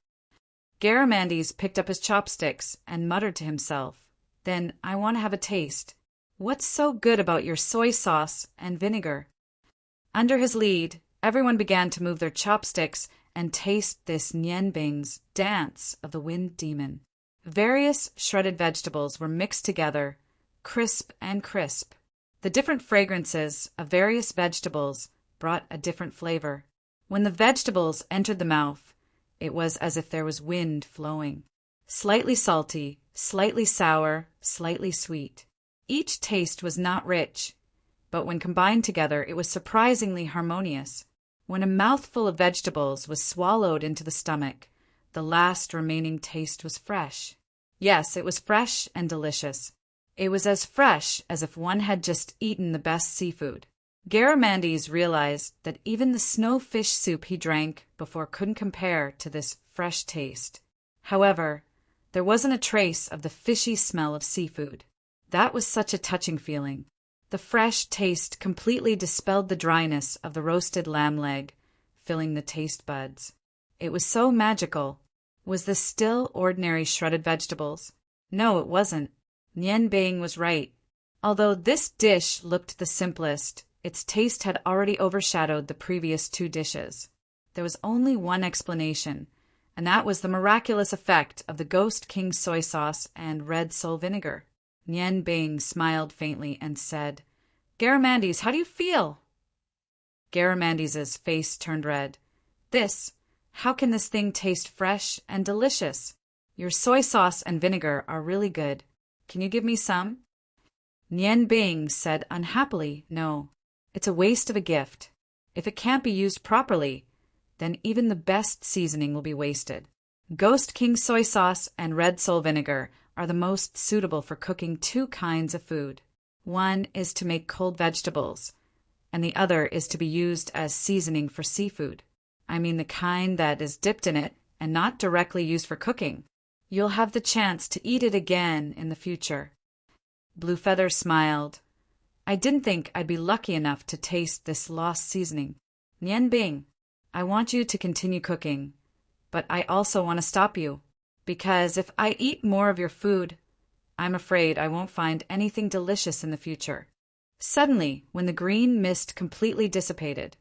Garamandes picked up his chopsticks and muttered to himself, then I want to have a taste. What's so good about your soy sauce and vinegar? Under his lead, everyone began to move their chopsticks and taste this Nian Bing's dance of the wind demon. Various shredded vegetables were mixed together, crisp and crisp. The different fragrances of various vegetables brought a different flavor. When the vegetables entered the mouth, it was as if there was wind flowing. Slightly salty, slightly sour, slightly sweet. Each taste was not rich, but when combined together, it was surprisingly harmonious. When a mouthful of vegetables was swallowed into the stomach, the last remaining taste was fresh. Yes, it was fresh and delicious. It was as fresh as if one had just eaten the best seafood. Garamandes realized that even the snowfish soup he drank before couldn't compare to this fresh taste. However, there wasn't a trace of the fishy smell of seafood. That was such a touching feeling. The fresh taste completely dispelled the dryness of the roasted lamb leg, filling the taste buds. It was so magical. Was this still ordinary shredded vegetables? No, it wasn't. Nian Bing was right. Although this dish looked the simplest, its taste had already overshadowed the previous two dishes. There was only one explanation, and that was the miraculous effect of the Ghost King soy sauce and red soul vinegar. Nian Bing smiled faintly and said, Garamandes, how do you feel? Garamandes's face turned red. How can this thing taste fresh and delicious? Your soy sauce and vinegar are really good. Can you give me some? Nian Bing said unhappily, no. It's a waste of a gift. If it can't be used properly, then even the best seasoning will be wasted. Ghost King soy sauce and red soul vinegar are the most suitable for cooking two kinds of food. One is to make cold vegetables, and the other is to be used as seasoning for seafood. I mean the kind that is dipped in it and not directly used for cooking. You'll have the chance to eat it again in the future. Bluefeather smiled. I didn't think I'd be lucky enough to taste this lost seasoning. Nian Bing, I want you to continue cooking, but I also want to stop you. Because if I eat more of your food, I'm afraid I won't find anything delicious in the future. Suddenly, when the green mist completely dissipated,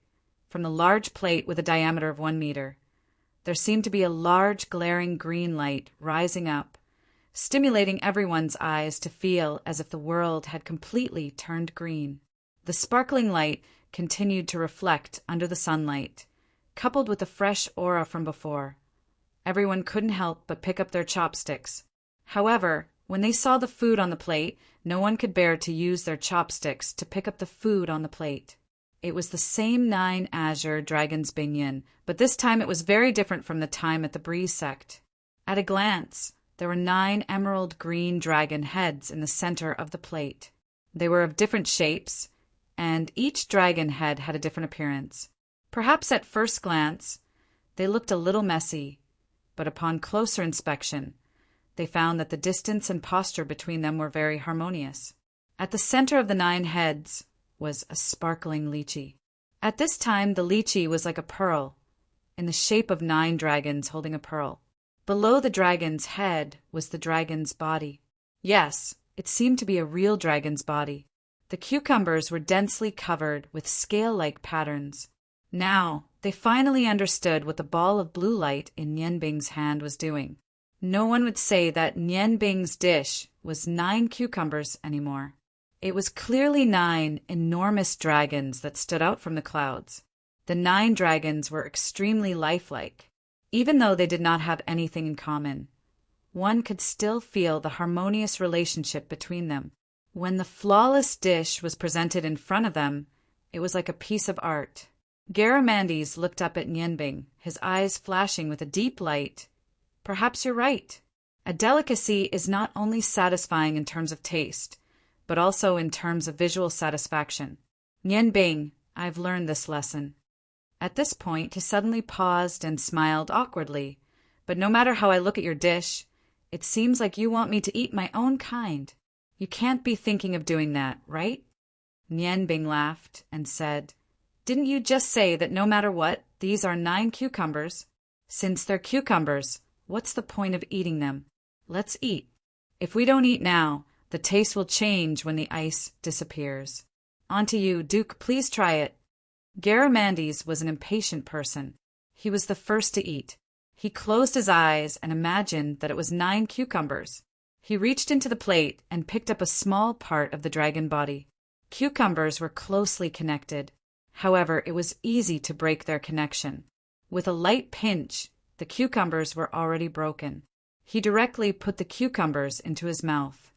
from the large plate with a diameter of 1 meter, there seemed to be a large glaring green light rising up, stimulating everyone's eyes to feel as if the world had completely turned green. The sparkling light continued to reflect under the sunlight, coupled with the fresh aura from before. Everyone couldn't help but pick up their chopsticks. However, when they saw the food on the plate, no one could bear to use their chopsticks to pick up the food on the plate. It was the same 9 azure dragon's binyan, but this time it was very different from the time at the Breeze sect. At a glance, there were 9 emerald green dragon heads in the center of the plate. They were of different shapes, and each dragon head had a different appearance. Perhaps at first glance, they looked a little messy, but upon closer inspection, they found that the distance and posture between them were very harmonious. At the center of the 9 heads was a sparkling lychee. At this time, the lychee was like a pearl, in the shape of 9 dragons holding a pearl. Below the dragon's head was the dragon's body. Yes, it seemed to be a real dragon's body. The cucumbers were densely covered with scale-like patterns. Now, they finally understood what the ball of blue light in Nian Bing's hand was doing. No one would say that Nian Bing's dish was 9 cucumbers anymore. It was clearly 9 enormous dragons that stood out from the clouds. The 9 dragons were extremely lifelike. Even though they did not have anything in common, one could still feel the harmonious relationship between them. When the flawless dish was presented in front of them, it was like a piece of art. Garamandes looked up at Nian Bing, his eyes flashing with a deep light. Perhaps you're right. A delicacy is not only satisfying in terms of taste, but also in terms of visual satisfaction. Nian Bing, I've learned this lesson. At this point, he suddenly paused and smiled awkwardly. But no matter how I look at your dish, it seems like you want me to eat my own kind. You can't be thinking of doing that, right? Nian Bing laughed and said, Didn't you just say that no matter what, these are 9 cucumbers? Since they're cucumbers, what's the point of eating them? Let's eat. If we don't eat now, the taste will change when the ice disappears. On to you, Duke, please try it. Garamandes was an impatient person. He was the first to eat. He closed his eyes and imagined that it was 9 cucumbers. He reached into the plate and picked up a small part of the dragon body. Cucumbers were closely connected. However, it was easy to break their connection. With a light pinch, the cucumbers were already broken. He directly put the cucumbers into his mouth.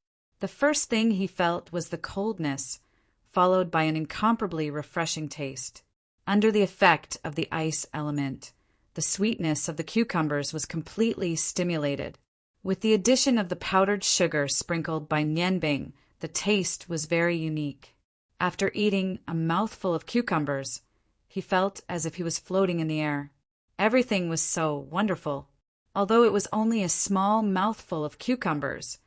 The first thing he felt was the coldness, followed by an incomparably refreshing taste. Under the effect of the ice element, the sweetness of the cucumbers was completely stimulated. With the addition of the powdered sugar sprinkled by Nian Bing, the taste was very unique. After eating a mouthful of cucumbers, he felt as if he was floating in the air. Everything was so wonderful. Although it was only a small mouthful of cucumbers,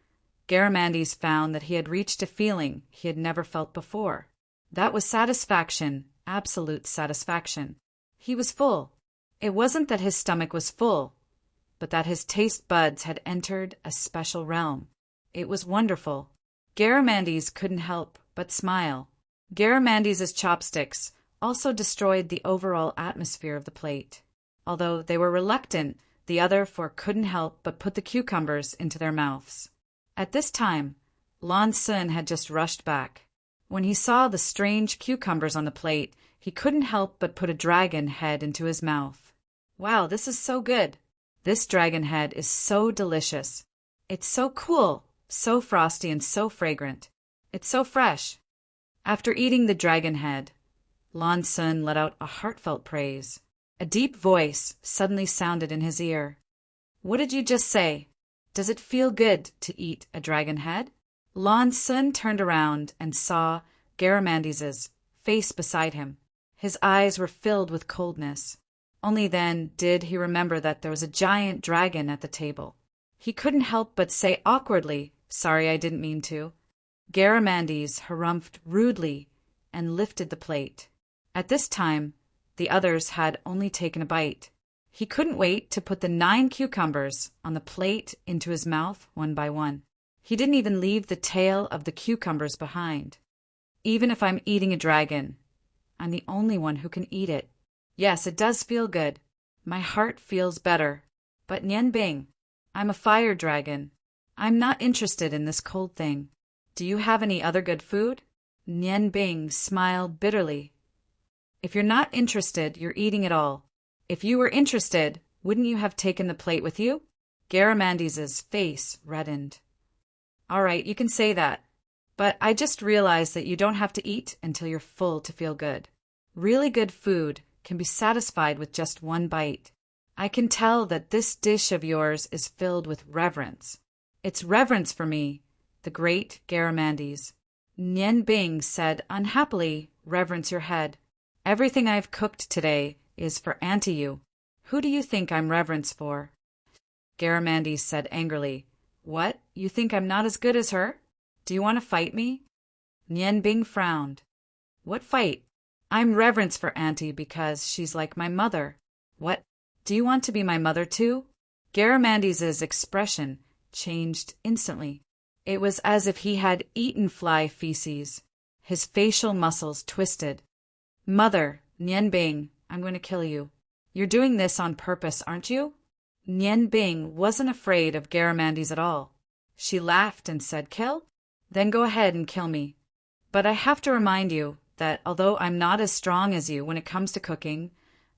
Garamandes found that he had reached a feeling he had never felt before. That was satisfaction, absolute satisfaction. He was full. It wasn't that his stomach was full, but that his taste buds had entered a special realm. It was wonderful. Garamandes couldn't help but smile. Garamandes's chopsticks also destroyed the overall atmosphere of the plate. Although they were reluctant, the other four couldn't help but put the cucumbers into their mouths. At this time, Lan Sun had just rushed back. When he saw the strange cucumbers on the plate, he couldn't help but put a dragon head into his mouth. Wow, this is so good. This dragon head is so delicious. It's so cool, so frosty and so fragrant. It's so fresh. After eating the dragon head, Lan Sun let out a heartfelt praise. A deep voice suddenly sounded in his ear. What did you just say? Does it feel good to eat a dragon head? Lan Sun turned around and saw Garamandes's face beside him. His eyes were filled with coldness. Only then did he remember that there was a giant dragon at the table. He couldn't help but say awkwardly, Sorry, I didn't mean to. Garamandes harumphed rudely and lifted the plate. At this time, the others had only taken a bite. He couldn't wait to put the 9 cucumbers on the plate into his mouth one by one. He didn't even leave the tail of the cucumbers behind. Even if I'm eating a dragon, I'm the only one who can eat it. Yes, it does feel good. My heart feels better. But Nian Bing, I'm a fire dragon. I'm not interested in this cold thing. Do you have any other good food? Nian Bing smiled bitterly. If you're not interested, you're eating it all. If you were interested, wouldn't you have taken the plate with you? Garamandes's face reddened. All right, you can say that. But I just realized that you don't have to eat until you're full to feel good. Really good food can be satisfied with just one bite. I can tell that this dish of yours is filled with reverence. It's reverence for me, the great Garamandes. Nian Bing said unhappily, Reverence your head. Everything I've cooked today is for Auntie You. Who do you think I'm reverence for? Garamandes said angrily, What? You think I'm not as good as her? Do you want to fight me? Nian Bing frowned. What fight? I'm reverence for Auntie because she's like my mother. What? Do you want to be my mother too? Garamandes's expression changed instantly. It was as if he had eaten fly feces. His facial muscles twisted. Mother, Nian Bing, I'm going to kill you. You're doing this on purpose, aren't you? Nian Bing wasn't afraid of Garamandes at all. She laughed and said, Kill? Then go ahead and kill me. But I have to remind you that although I'm not as strong as you when it comes to cooking,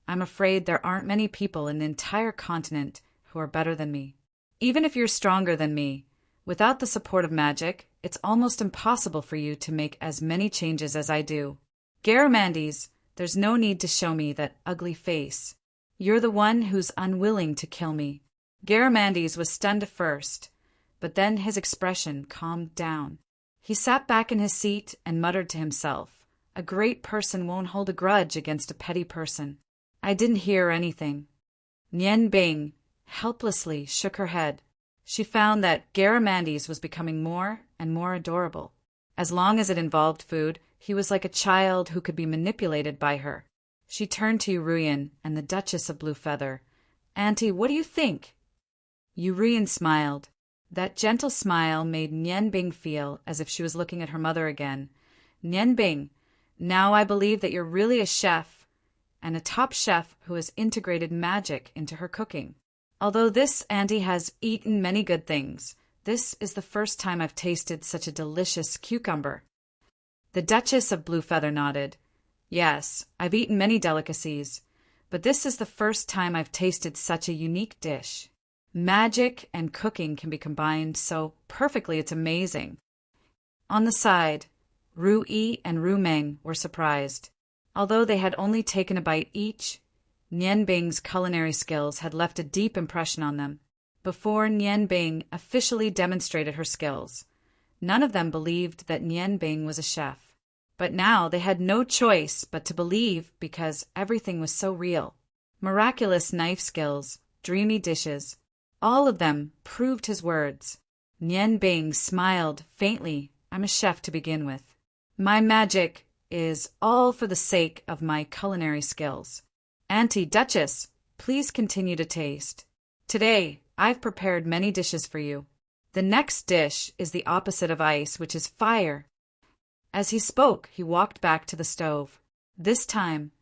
I'm afraid there aren't many people in the entire continent who are better than me. Even if you're stronger than me, without the support of magic, it's almost impossible for you to make as many changes as I do. Garamandes, there's no need to show me that ugly face. You're the one who's unwilling to kill me. Garamandes was stunned at first, but then his expression calmed down. He sat back in his seat and muttered to himself, "A great person won't hold a grudge against a petty person." I didn't hear anything. Nian Bing helplessly shook her head. She found that Garamendi's was becoming more and more adorable. As long as it involved food, he was like a child who could be manipulated by her. She turned to Yuruyan and the Duchess of Blue Feather. "Auntie, what do you think?" Yuruyan smiled. That gentle smile made Nian Bing feel as if she was looking at her mother again. "Nian Bing, now I believe that you're really a chef, and a top chef who has integrated magic into her cooking. Although this auntie has eaten many good things, this is the first time I've tasted such a delicious cucumber." The Duchess of Blue Feather nodded. "Yes, I've eaten many delicacies, but this is the first time I've tasted such a unique dish. Magic and cooking can be combined so perfectly, it's amazing." On the side, Ru Yi and Ru Meng were surprised. Although they had only taken a bite each, Nian Bing's culinary skills had left a deep impression on them. Before Nian Bing officially demonstrated her skills, none of them believed that Nian Bing was a chef. But now they had no choice but to believe because everything was so real. Miraculous knife skills, dreamy dishes, all of them proved his words. Nian Bing smiled faintly. "I'm a chef to begin with. My magic is all for the sake of my culinary skills. Auntie Duchess, please continue to taste. Today, I've prepared many dishes for you. The next dish is the opposite of ice, which is fire." As he spoke, he walked back to the stove. This time,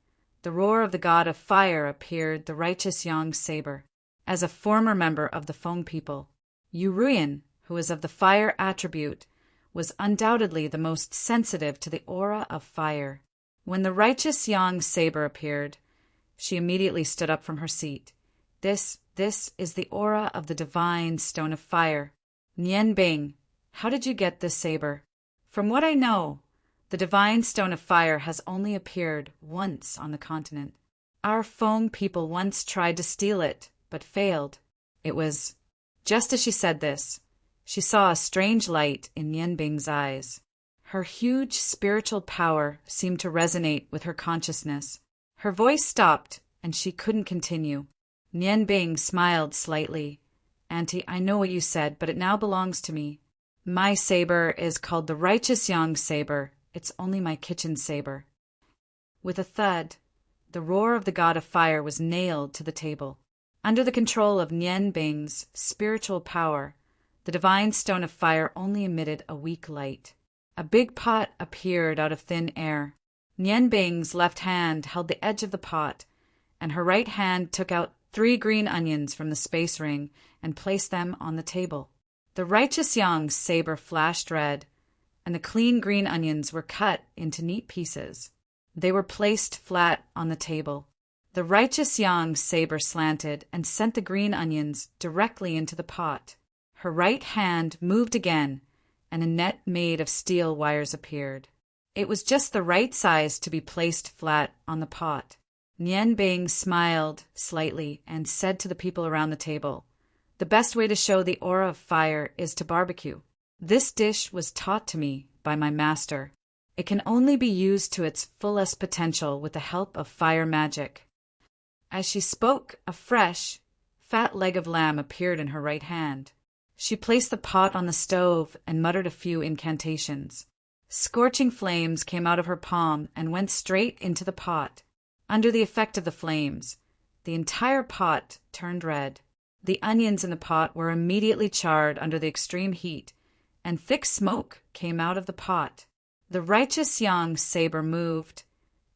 the roar of the god of fire appeared, the righteous Yang Saber. As a former member of the Feng people, Yuruyan, who is of the fire attribute, was undoubtedly the most sensitive to the aura of fire. When the righteous Yang Saber appeared, she immediately stood up from her seat. This is the aura of the divine stone of fire. "Nian Bing, how did you get this saber?" "From what I know, the divine stone of fire has only appeared once on the continent. Our Feng people once tried to steal it, but failed." It was just as she said this, she saw a strange light in Nian Bing's eyes. Her huge spiritual power seemed to resonate with her consciousness. Her voice stopped, and she couldn't continue. Nian Bing smiled slightly. "Auntie, I know what you said, but it now belongs to me. My saber is called the Righteous Yang Saber. It's only my kitchen saber." With a thud, the roar of the god of fire was nailed to the table. Under the control of Nian Bing's spiritual power, the divine stone of fire only emitted a weak light. A big pot appeared out of thin air. Nian Bing's left hand held the edge of the pot, and her right hand took out 3 green onions from the space ring and placed them on the table. The righteous Yang's saber flashed red, and the clean green onions were cut into neat pieces. They were placed flat on the table. The righteous Yang's saber slanted and sent the green onions directly into the pot. Her right hand moved again, and a net made of steel wires appeared. It was just the right size to be placed flat on the pot. Nian Bing smiled slightly and said to the people around the table, "The best way to show the aura of fire is to barbecue. This dish was taught to me by my master. It can only be used to its fullest potential with the help of fire magic." As she spoke, a fresh, fat leg of lamb appeared in her right hand. She placed the pot on the stove and muttered a few incantations. Scorching flames came out of her palm and went straight into the pot. Under the effect of the flames, the entire pot turned red. The onions in the pot were immediately charred under the extreme heat, and thick smoke came out of the pot. The righteous Yang saber moved,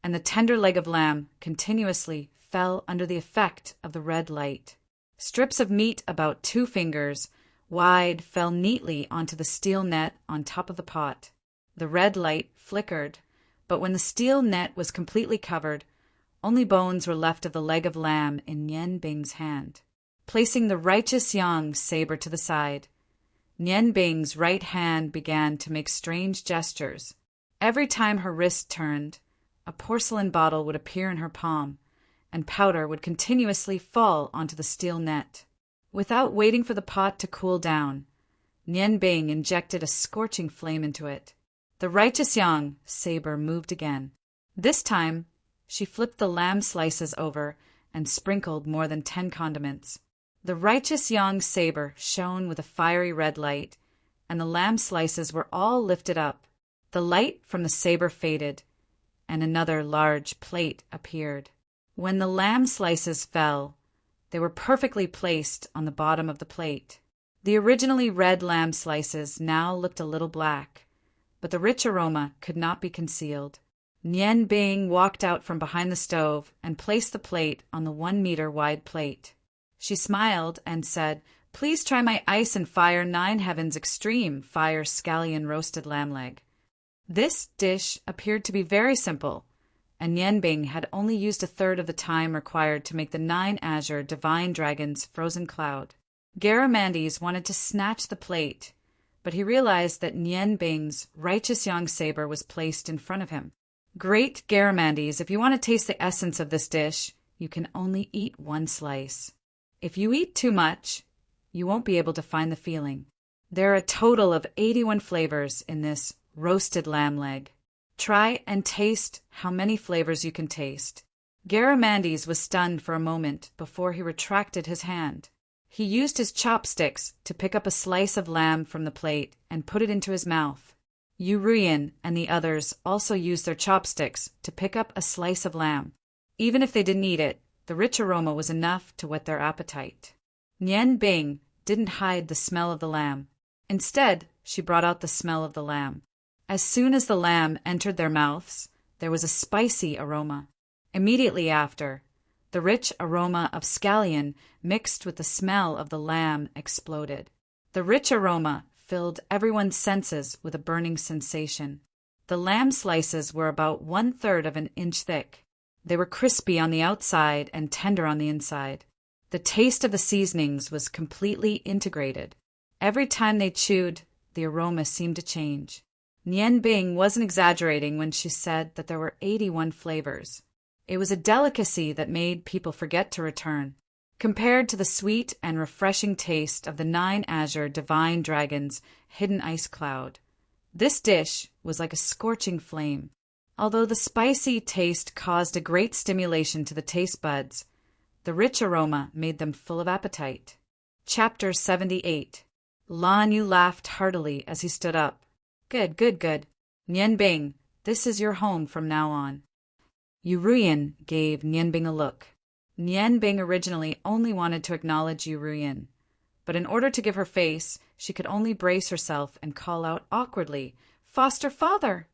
and the tender leg of lamb continuously fell under the effect of the red light. Strips of meat about 2 fingers wide fell neatly onto the steel net on top of the pot. The red light flickered, but when the steel net was completely covered, only bones were left of the leg of lamb in Nian Bing's hand. Placing the righteous Yang saber to the side, Nian Bing's right hand began to make strange gestures. Every time her wrist turned, a porcelain bottle would appear in her palm, and powder would continuously fall onto the steel net. Without waiting for the pot to cool down, Nian Bing injected a scorching flame into it. The righteous young saber moved again. This time, she flipped the lamb slices over and sprinkled more than 10 condiments. The righteous young saber shone with a fiery red light, and the lamb slices were all lifted up. The light from the saber faded, and another large plate appeared. When the lamb slices fell, they were perfectly placed on the bottom of the plate. The originally red lamb slices now looked a little black, but the rich aroma could not be concealed. Nian Bing walked out from behind the stove and placed the plate on the 1-meter wide plate. She smiled and said, "Please try my Ice and Fire 9 Heavens Extreme Fire Scallion Roasted Lamb Leg." This dish appeared to be very simple, and Nian Bing had only used a third of the time required to make the 9 Azure Divine Dragon's Frozen Cloud. Garamandes wanted to snatch the plate, but he realized that Nian Bing's righteous young saber was placed in front of him. "Great Garamandes, if you want to taste the essence of this dish, you can only eat 1 slice. If you eat too much, you won't be able to find the feeling. There are a total of 81 flavors in this roasted lamb leg. Try and taste how many flavors you can taste." Garamandes was stunned for a moment before he retracted his hand. He used his chopsticks to pick up a slice of lamb from the plate and put it into his mouth. Yu Ruyan and the others also used their chopsticks to pick up a slice of lamb. Even if they didn't eat it, the rich aroma was enough to whet their appetite. Nian Bing didn't hide the smell of the lamb. Instead, she brought out the smell of the lamb. As soon as the lamb entered their mouths, there was a spicy aroma. Immediately after, the rich aroma of scallion mixed with the smell of the lamb exploded. The rich aroma filled everyone's senses with a burning sensation. The lamb slices were about 1/3 of an inch thick. They were crispy on the outside and tender on the inside. The taste of the seasonings was completely integrated. Every time they chewed, the aroma seemed to change. Nian Bing wasn't exaggerating when she said that there were 81 flavors. It was a delicacy that made people forget to return. Compared to the sweet and refreshing taste of the 9 Azure Divine Dragon's Hidden Ice Cloud, this dish was like a scorching flame. Although the spicy taste caused a great stimulation to the taste buds, the rich aroma made them full of appetite. Chapter 78. Lan Yu laughed heartily as he stood up. "Good, good, good. Nian Bing, this is your home from now on." Yu Ruyan gave Nian Bing a look. Nian Bing originally only wanted to acknowledge Yu Ruyan, but in order to give her face, she could only brace herself and call out awkwardly, "Foster father!"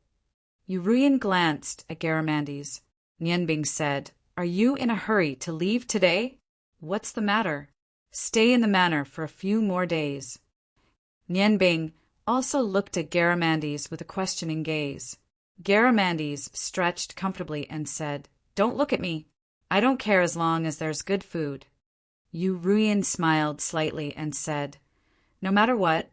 Yu Ruyan glanced at Garamandes. Nian Bing said, "Are you in a hurry to leave today? What's the matter? Stay in the manor for a few more days." Nian Bing also looked at Garamandes with a questioning gaze. Garamandes stretched comfortably and said, "Don't look at me. I don't care as long as there's good food." Yu Ruyan smiled slightly and said, "No matter what,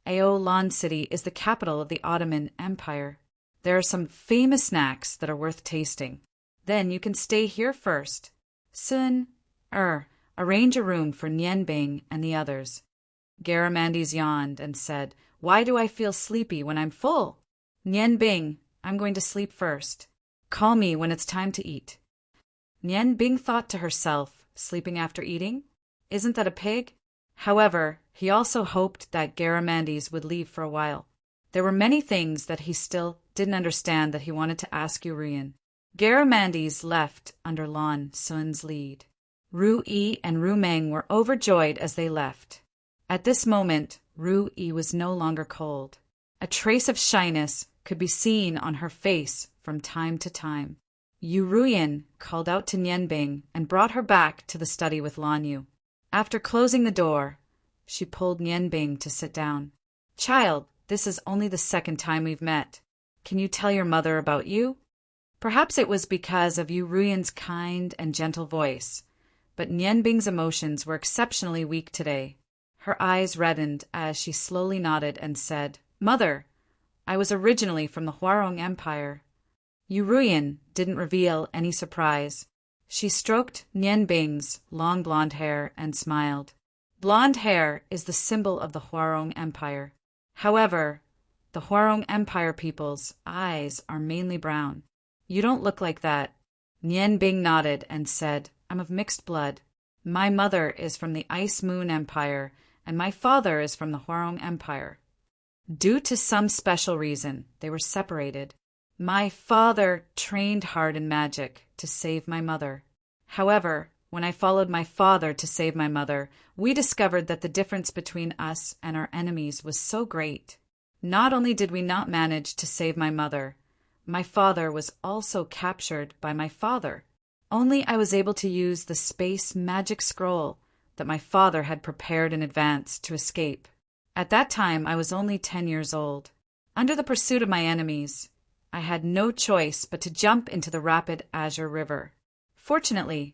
Aolan City is the capital of the Ottoman Empire. There are some famous snacks that are worth tasting. Then you can stay here first. Soon, arrange a room for Nian Bing and the others." Garamandes yawned and said, "Why do I feel sleepy when I'm full? Nian Bing, I'm going to sleep first. Call me when it's time to eat." Nian Bing thought to herself, sleeping after eating? Isn't that a pig? However, he also hoped that Garamandes would leave for a while. There were many things that he still didn't understand that he wanted to ask Yu Ruyan. Garamandes left under Lan Sun's lead. Ru Yi and Ru Meng were overjoyed as they left. At this moment, Ru Yi was no longer cold. A trace of shyness could be seen on her face from time to time. Yu Ruyan called out to Nian Bing and brought her back to the study with Lan Yu. After closing the door, she pulled Nian Bing to sit down. "Child, this is only the second time we've met. Can you tell your mother about you?" Perhaps it was because of Yu Ruyan's kind and gentle voice, but Nian Bing's emotions were exceptionally weak today. Her eyes reddened as she slowly nodded and said, "Mother, I was originally from the Huarong Empire." Yu Ruyan didn't reveal any surprise. She stroked Nian Bing's long blonde hair and smiled. Blonde hair is the symbol of the Huarong Empire. However, the Huarong Empire people's eyes are mainly brown. You don't look like that. Nian Bing nodded and said, I'm of mixed blood. My mother is from the Ice Moon Empire, and my father is from the Huarong Empire. Due to some special reason, they were separated. My father trained hard in magic to save my mother. However, when I followed my father to save my mother, we discovered that the difference between us and our enemies was so great. Not only did we not manage to save my father was also captured by my father. Only I was able to use the space magic scroll that my father had prepared in advance to escape. At that time, I was only 10 years old. Under the pursuit of my enemies, I had no choice but to jump into the rapid Azure River. Fortunately,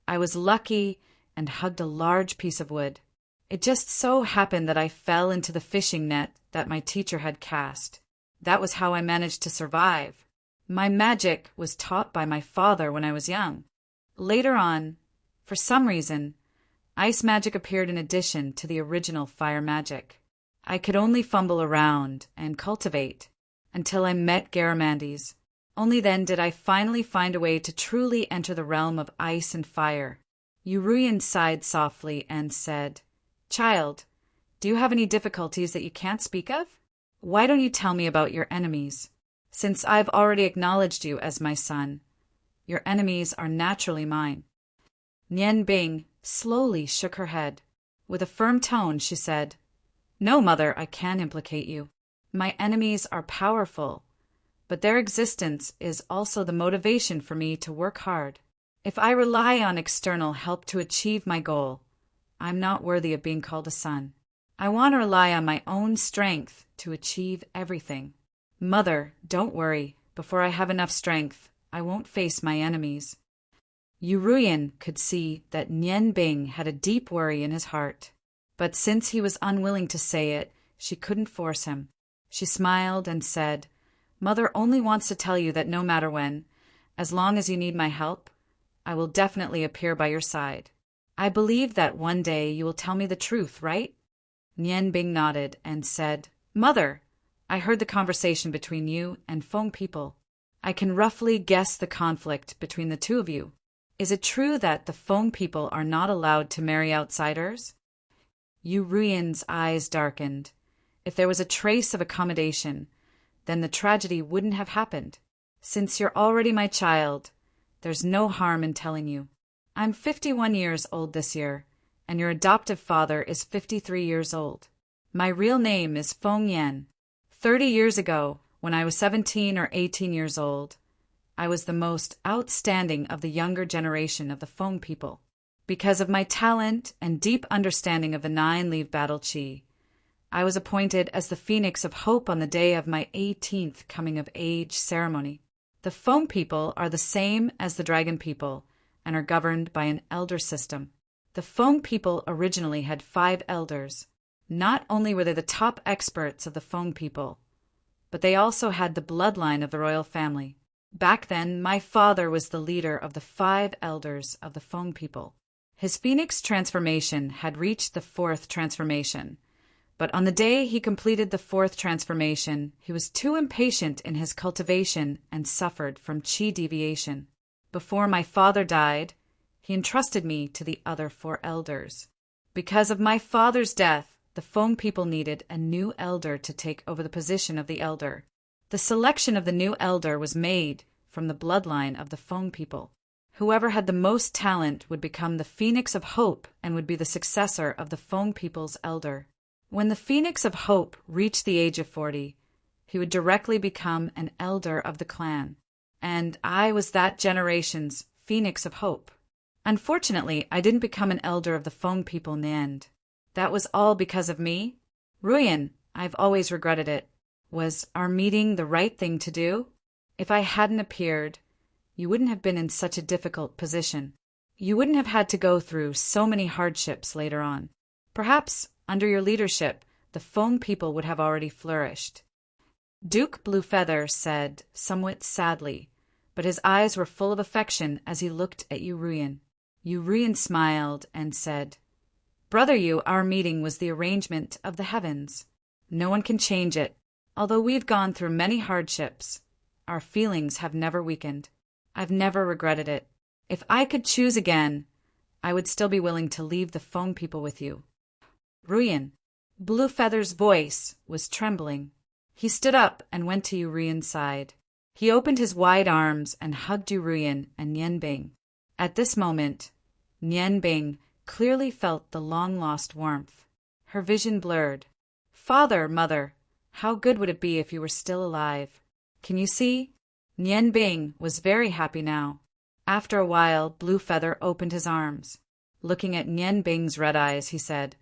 I was lucky and hugged a large piece of wood. It just so happened that I fell into the fishing net that my teacher had cast. That was how I managed to survive. My magic was taught by my father when I was young. Later on, for some reason, ice magic appeared in addition to the original fire magic. I could only fumble around and cultivate until I met Garamandes. Only then did I finally find a way to truly enter the realm of ice and fire. Yuruyan sighed softly and said, Child, do you have any difficulties that you can't speak of? Why don't you tell me about your enemies? Since I've already acknowledged you as my son, your enemies are naturally mine. Nian Bing slowly shook her head. With a firm tone, she said, No, mother, I can't implicate you. My enemies are powerful, but their existence is also the motivation for me to work hard. If I rely on external help to achieve my goal, I'm not worthy of being called a son. I want to rely on my own strength to achieve everything. Mother, don't worry. Before I have enough strength, I won't face my enemies. Yuruyan could see that Nian Bing had a deep worry in his heart, but since he was unwilling to say it, she couldn't force him. She smiled and said, Mother only wants to tell you that no matter when, as long as you need my help, I will definitely appear by your side. I believe that one day you will tell me the truth, right? Nian Bing nodded and said, Mother, I heard the conversation between you and Feng people. I can roughly guess the conflict between the two of you. Is it true that the Feng people are not allowed to marry outsiders? Yuruyan's eyes darkened. If there was a trace of accommodation, then the tragedy wouldn't have happened. Since you're already my child, there's no harm in telling you. I'm 51 years old this year, and your adoptive father is 53 years old. My real name is Feng Yan. 30 years ago, when I was 17 or 18 years old, I was the most outstanding of the younger generation of the Feng people. Because of my talent and deep understanding of the 9-leaf battle chi, I was appointed as the Phoenix of Hope on the day of my 18th coming-of-age ceremony. The Feng people are the same as the Dragon people and are governed by an elder system. The Feng people originally had 5 elders. Not only were they the top experts of the Feng people, but they also had the bloodline of the royal family. Back then, my father was the leader of the 5 elders of the Feng people. His phoenix transformation had reached the 4th transformation, but on the day he completed the 4th transformation, he was too impatient in his cultivation and suffered from chi deviation. Before my father died, he entrusted me to the other 4 elders. Because of my father's death, the Feng people needed a new elder to take over the position of the elder. The selection of the new elder was made from the bloodline of the Feng people. Whoever had the most talent would become the Phoenix of Hope and would be the successor of the Feng people's elder. When the Phoenix of Hope reached the age of 40, he would directly become an elder of the clan, and I was that generation's Phoenix of Hope. Unfortunately, I didn't become an elder of the Feng people in the end. That was all because of me? Ruyan, I've always regretted it. Was our meeting the right thing to do? If I hadn't appeared, you wouldn't have been in such a difficult position. You wouldn't have had to go through so many hardships later on. Perhaps, under your leadership, the Feng people would have already flourished. Duke Bluefeather said, somewhat sadly, but his eyes were full of affection as he looked at Yuruyan. Yuruyan smiled and said, Brother Yu, our meeting was the arrangement of the heavens. No one can change it. Although we've gone through many hardships, our feelings have never weakened. I've never regretted it. If I could choose again, I would still be willing to leave the Feng people with you. Ruyan. Blue Feather's voice was trembling. He stood up and went to Ruyan's side. He opened his wide arms and hugged Ruyan and Nianbing. At this moment, Nianbing clearly felt the long-lost warmth. Her vision blurred. Father, mother, how good would it be if you were still alive? Can you see? Nianbing was very happy now. After a while, Blue Feather opened his arms. Looking at Nianbing's red eyes, he said,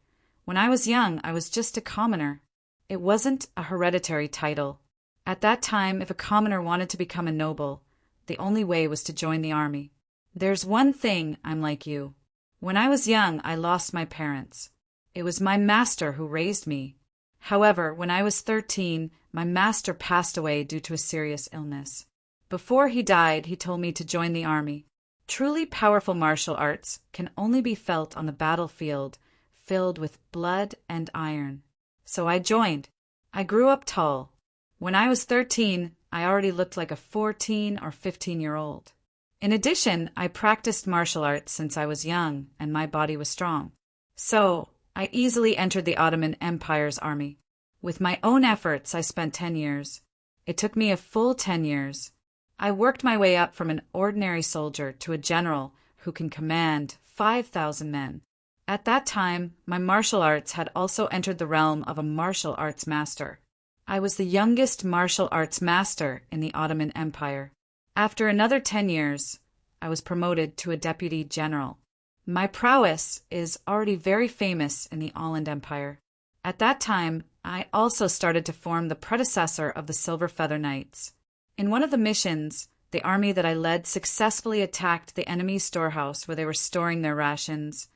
"When I was young, I was just a commoner. It wasn't a hereditary title. At that time, if a commoner wanted to become a noble, the only way was to join the army. There's one thing I'm like you. When I was young, I lost my parents. It was my master who raised me. However, when I was 13, my master passed away due to a serious illness. Before he died, he told me to join the army. Truly powerful martial arts can only be felt on the battlefield, filled with blood and iron. So I joined. I grew up tall. When I was 13, I already looked like a 14 or 15-year-old. In addition, I practiced martial arts since I was young, and my body was strong. So I easily entered the Ottoman Empire's army. With my own efforts, I spent 10 years. It took me a full 10 years. I worked my way up from an ordinary soldier to a general who can command 5,000 men. At that time, my martial arts had also entered the realm of a martial arts master. I was the youngest martial arts master in the Ottoman Empire. After another 10 years, I was promoted to a deputy general. My prowess is already very famous in the Åland Empire. At that time, I also started to form the predecessor of the Silver Feather Knights. In one of the missions, the army that I led successfully attacked the enemy's storehouse where they were storing their rations,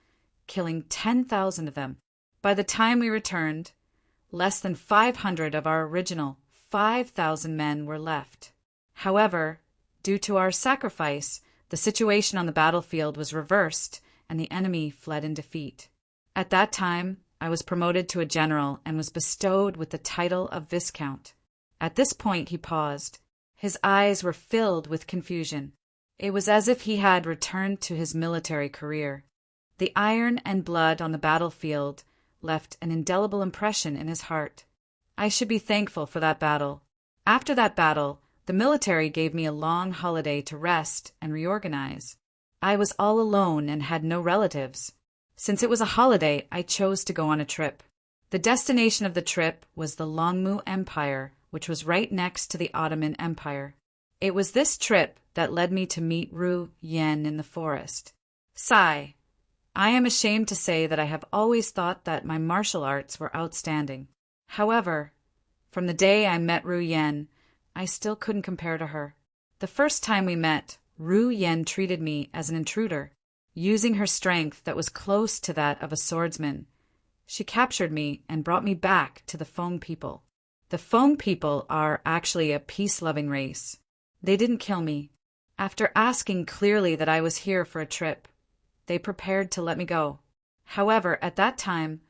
killing 10,000 of them. By the time we returned, less than 500 of our original 5,000 men were left. However, due to our sacrifice, the situation on the battlefield was reversed and the enemy fled in defeat. At that time, I was promoted to a general and was bestowed with the title of Viscount. At this point, he paused. His eyes were filled with confusion. It was as if he had returned to his military career. The iron and blood on the battlefield left an indelible impression in his heart. I should be thankful for that battle. After that battle, the military gave me a long holiday to rest and reorganize. I was all alone and had no relatives. Since it was a holiday, I chose to go on a trip. The destination of the trip was the Longmu Empire, which was right next to the Ottoman Empire. It was this trip that led me to meet Ru Yen in the forest. Sigh. I am ashamed to say that I have always thought that my martial arts were outstanding. However, from the day I met Ru Yen, I still couldn't compare to her. The first time we met, Ru Yen treated me as an intruder. Using her strength that was close to that of a swordsman, she captured me and brought me back to the Feng people. The Feng people are actually a peace-loving race. They didn't kill me. After asking clearly that I was here for a trip, they prepared to let me go. However, at that time,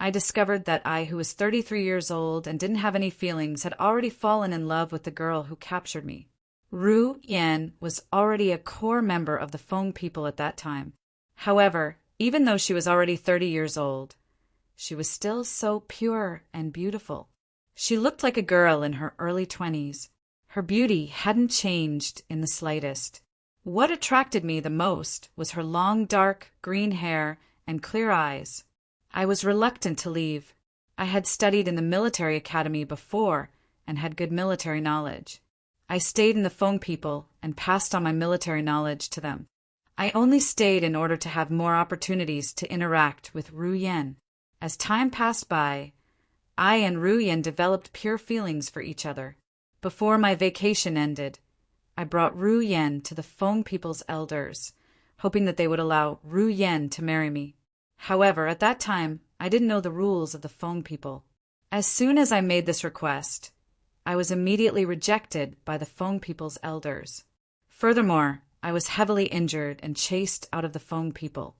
I discovered that I, who was 33 years old and didn't have any feelings, had already fallen in love with the girl who captured me. Ru Yen was already a core member of the Feng people at that time. However, even though she was already 30 years old, she was still so pure and beautiful. She looked like a girl in her early 20s. Her beauty hadn't changed in the slightest. What attracted me the most was her long, dark, green hair and clear eyes. I was reluctant to leave. I had studied in the military academy before and had good military knowledge. I stayed in the Feng people and passed on my military knowledge to them. I only stayed in order to have more opportunities to interact with Ru Yen. As time passed by, I and Ru Yen developed pure feelings for each other. Before my vacation ended, I brought Ru Yen to the Feng people's elders, hoping that they would allow Ru Yen to marry me. However, at that time, I didn't know the rules of the Feng people. As soon as I made this request, I was immediately rejected by the Feng people's elders. Furthermore, I was heavily injured and chased out of the Feng people.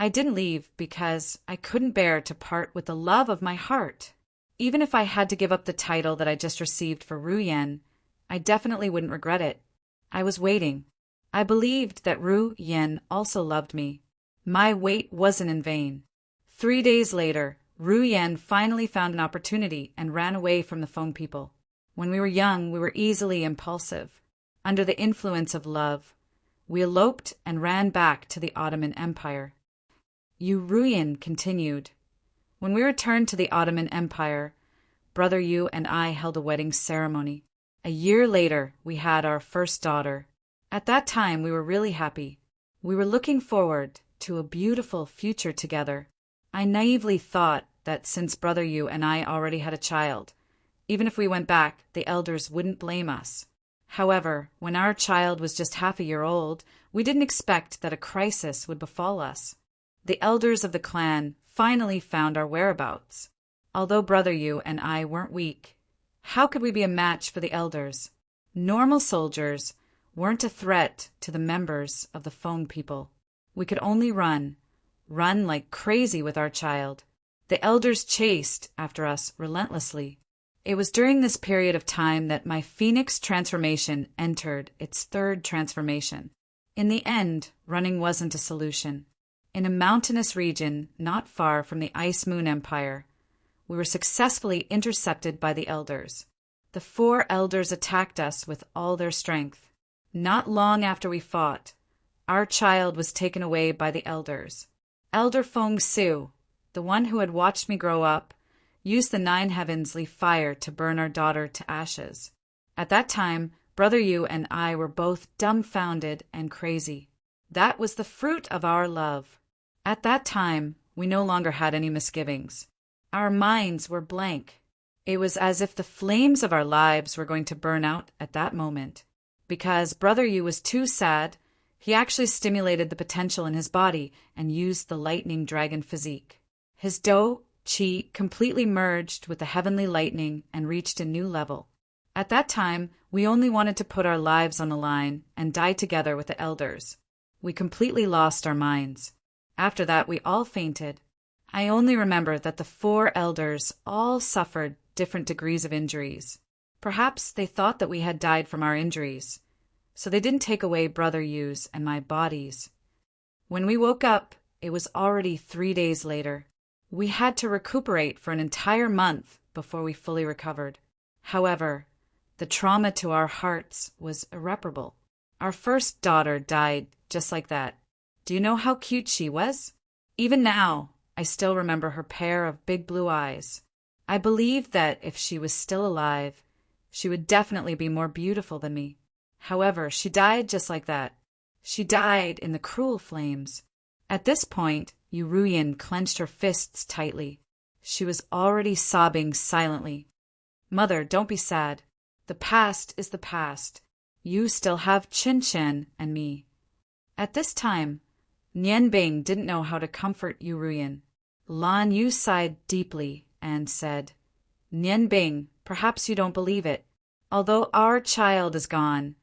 I didn't leave because I couldn't bear to part with the love of my heart. Even if I had to give up the title that I just received for Ru Yen, I definitely wouldn't regret it. I was waiting. I believed that Ru Yen also loved me. My wait wasn't in vain. 3 days later, Ru Yen finally found an opportunity and ran away from the Feng people. When we were young, we were easily impulsive. Under the influence of love, we eloped and ran back to the Ottoman Empire. Yu Ruyan continued. When we returned to the Ottoman Empire, Brother Yu and I held a wedding ceremony. A year later, we had our first daughter. At that time, we were really happy. We were looking forward to a beautiful future together. I naively thought that since Brother Yu and I already had a child, even if we went back, the elders wouldn't blame us. However, when our child was just half a year old, we didn't expect that a crisis would befall us. The elders of the clan finally found our whereabouts. Although Brother Yu and I weren't weak, how could we be a match for the elders? Normal soldiers weren't a threat to the members of the Feng people. We could only run like crazy with our child. The elders chased after us relentlessly. It was during this period of time that my phoenix transformation entered its third transformation. In the end, running wasn't a solution. In a mountainous region not far from the Ice Moon Empire, we were successfully intercepted by the elders. The 4 elders attacked us with all their strength. Not long after we fought, our child was taken away by the elders. Elder Feng Su, the one who had watched me grow up, used the 9 heavenly fire to burn our daughter to ashes. At that time, Brother Yu and I were both dumbfounded and crazy. That was the fruit of our love. At that time, we no longer had any misgivings. Our minds were blank. It was as if the flames of our lives were going to burn out at that moment. Because Brother Yu was too sad, he actually stimulated the potential in his body and used the lightning dragon physique. His Do Qi completely merged with the heavenly lightning and reached a new level. At that time, we only wanted to put our lives on the line and die together with the elders. We completely lost our minds. After that, we all fainted. I only remember that the 4 elders all suffered different degrees of injuries. Perhaps they thought that we had died from our injuries, so they didn't take away Brother Yu's and my bodies. When we woke up, it was already 3 days later. We had to recuperate for an entire month before we fully recovered. However, the trauma to our hearts was irreparable. Our first daughter died just like that. Do you know how cute she was? Even now, I still remember her pair of big blue eyes. I believe that if she was still alive, she would definitely be more beautiful than me. However, she died just like that. She died in the cruel flames. At this point, Yu Ruyan clenched her fists tightly. She was already sobbing silently. Mother, don't be sad. The past is the past. You still have Chen Chen and me. At this time, Nian Bing didn't know how to comfort Yu Ruyan. Lan Yu sighed deeply and said, Nian Bing, perhaps you don't believe it. Although our child is gone,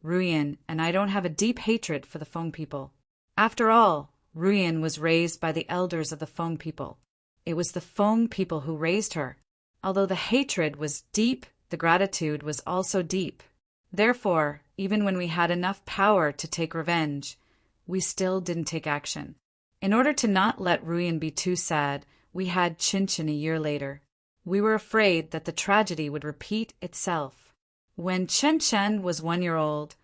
Ruyan and I don't have a deep hatred for the Feng people. After all, Ruyan was raised by the elders of the Feng people. It was the Feng people who raised her. Although the hatred was deep, the gratitude was also deep. Therefore, even when we had enough power to take revenge, we still didn't take action. In order to not let Ruyan be too sad, we had Chin Chin a year later. We were afraid that the tragedy would repeat itself. When Chen Chen was 1 year old,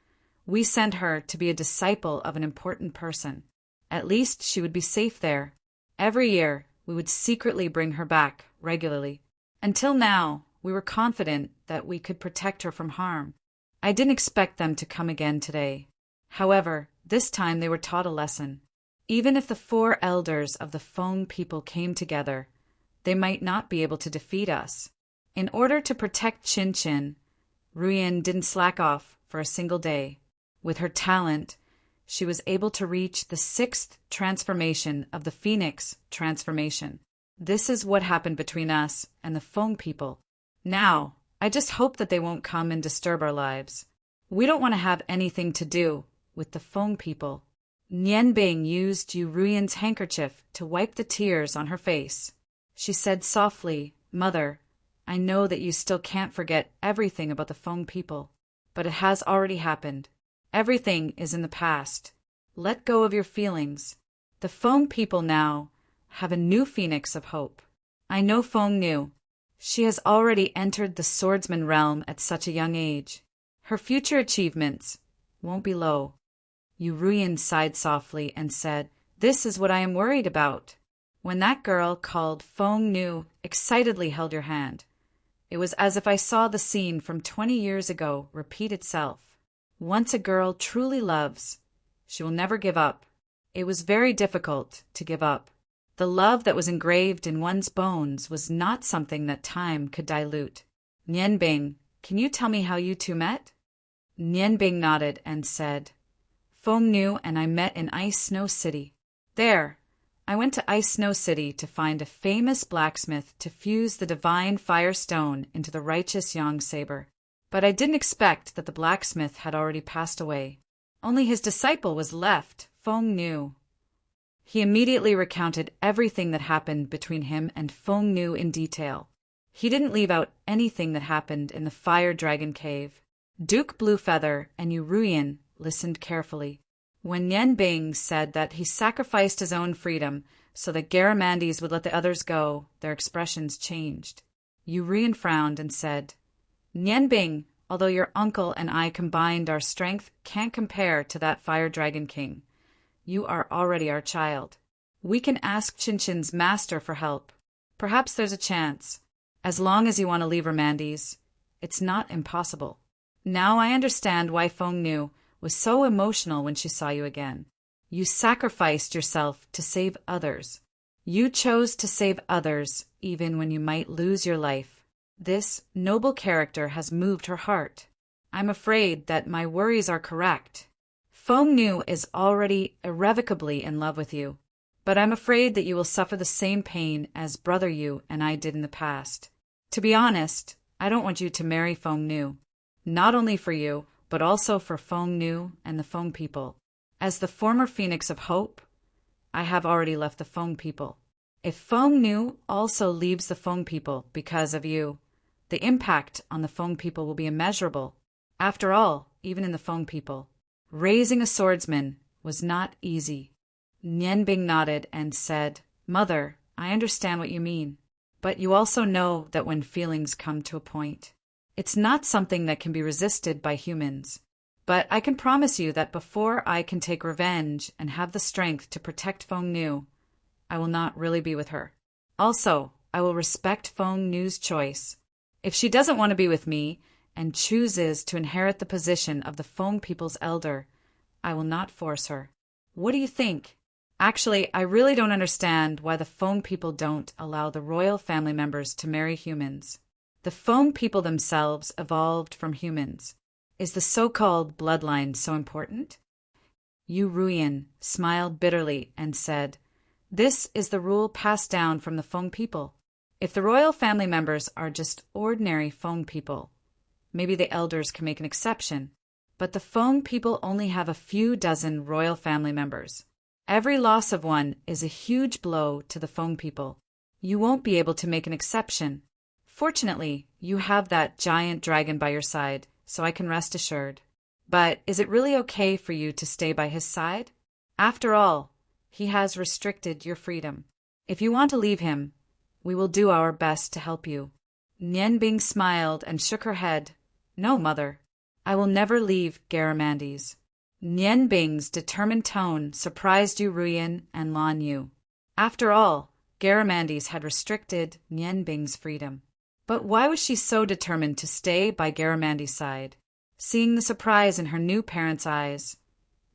we sent her to be a disciple of an important person. At least she would be safe there. Every year, we would secretly bring her back regularly. Until now, we were confident that we could protect her from harm. I didn't expect them to come again today. However, this time they were taught a lesson. Even if the 4 elders of the Feng people came together, they might not be able to defeat us. In order to protect Chin Chin, Ruyan didn't slack off for a single day. With her talent, she was able to reach the 6th transformation of the Phoenix transformation. This is what happened between us and the Feng people. Now, I just hope that they won't come and disturb our lives. We don't want to have anything to do with the Feng people. Nianbing used Yu Ruyan's handkerchief to wipe the tears on her face. She said softly, "Mother, I know that you still can't forget everything about the Feng people, but it has already happened. Everything is in the past. Let go of your feelings. The Feng people now have a new phoenix of hope. I know Feng Nu. She has already entered the swordsman realm at such a young age. Her future achievements won't be low." Yu Ruyan sighed softly and said, "This is what I am worried about." When that girl called Feng Nu excitedly held your hand, it was as if I saw the scene from 20 years ago repeat itself. Once a girl truly loves, she will never give up. It was very difficult to give up. The love that was engraved in one's bones was not something that time could dilute. "Nianbing, can you tell me how you two met?" Nianbing nodded and said, "Feng Nu and I met in Ice Snow City. There, I went to Ice Snow City to find a famous blacksmith to fuse the divine fire stone into the righteous Yang saber. But I didn't expect that the blacksmith had already passed away. Only his disciple was left, Feng Nu." He immediately recounted everything that happened between him and Feng Nu in detail. He didn't leave out anything that happened in the Fire Dragon Cave. Duke Bluefeather and Yu Ruyan listened carefully. When Nianbing said that he sacrificed his own freedom so that Garamandes would let the others go, their expressions changed. Yu Ruyan frowned and said, "Nianbing, although your uncle and I combined our strength, can't compare to that Fire Dragon King. You are already our child. We can ask Chinchin's master for help. Perhaps there's a chance. As long as you want to leave Ramandes, it's not impossible." Now I understand why Feng Nu was so emotional when she saw you again. You sacrificed yourself to save others. You chose to save others even when you might lose your life. This noble character has moved her heart. I'm afraid that my worries are correct. Feng Nu is already irrevocably in love with you, but I'm afraid that you will suffer the same pain as Brother Yu and I did in the past. To be honest, I don't want you to marry Feng Nu. Not only for you, but also for Feng Nu and the Feng people. As the former Phoenix of Hope, I have already left the Feng people. If Feng Nu also leaves the Feng people because of you, the impact on the Feng people will be immeasurable. After all, even in the Feng people, raising a swordsman was not easy. Nianbing nodded and said, "Mother, I understand what you mean, but you also know that when feelings come to a point, it's not something that can be resisted by humans. But I can promise you that before I can take revenge and have the strength to protect Feng Nu, I will not really be with her. Also, I will respect Feng Nu's choice. If she doesn't want to be with me and chooses to inherit the position of the Feng people's elder, I will not force her. What do you think? Actually, I really don't understand why the Feng people don't allow the royal family members to marry humans. The Feng people themselves evolved from humans. Is the so-called bloodline so important?" Yu Ruyan smiled bitterly and said, "This is the rule passed down from the Feng people. If the royal family members are just ordinary Feng people, maybe the elders can make an exception. But the Feng people only have a few dozen royal family members. Every loss of one is a huge blow to the Feng people. You won't be able to make an exception. Fortunately, you have that giant dragon by your side, so I can rest assured. But is it really okay for you to stay by his side? After all, he has restricted your freedom. If you want to leave him, we will do our best to help you." Nianbing smiled and shook her head. "No, mother. I will never leave Garamandes." Nianbing's determined tone surprised Yu Ruyan and Lan Yu. After all, Garamandes had restricted Nianbing's freedom. But why was she so determined to stay by Garamandes' side? Seeing the surprise in her new parents' eyes,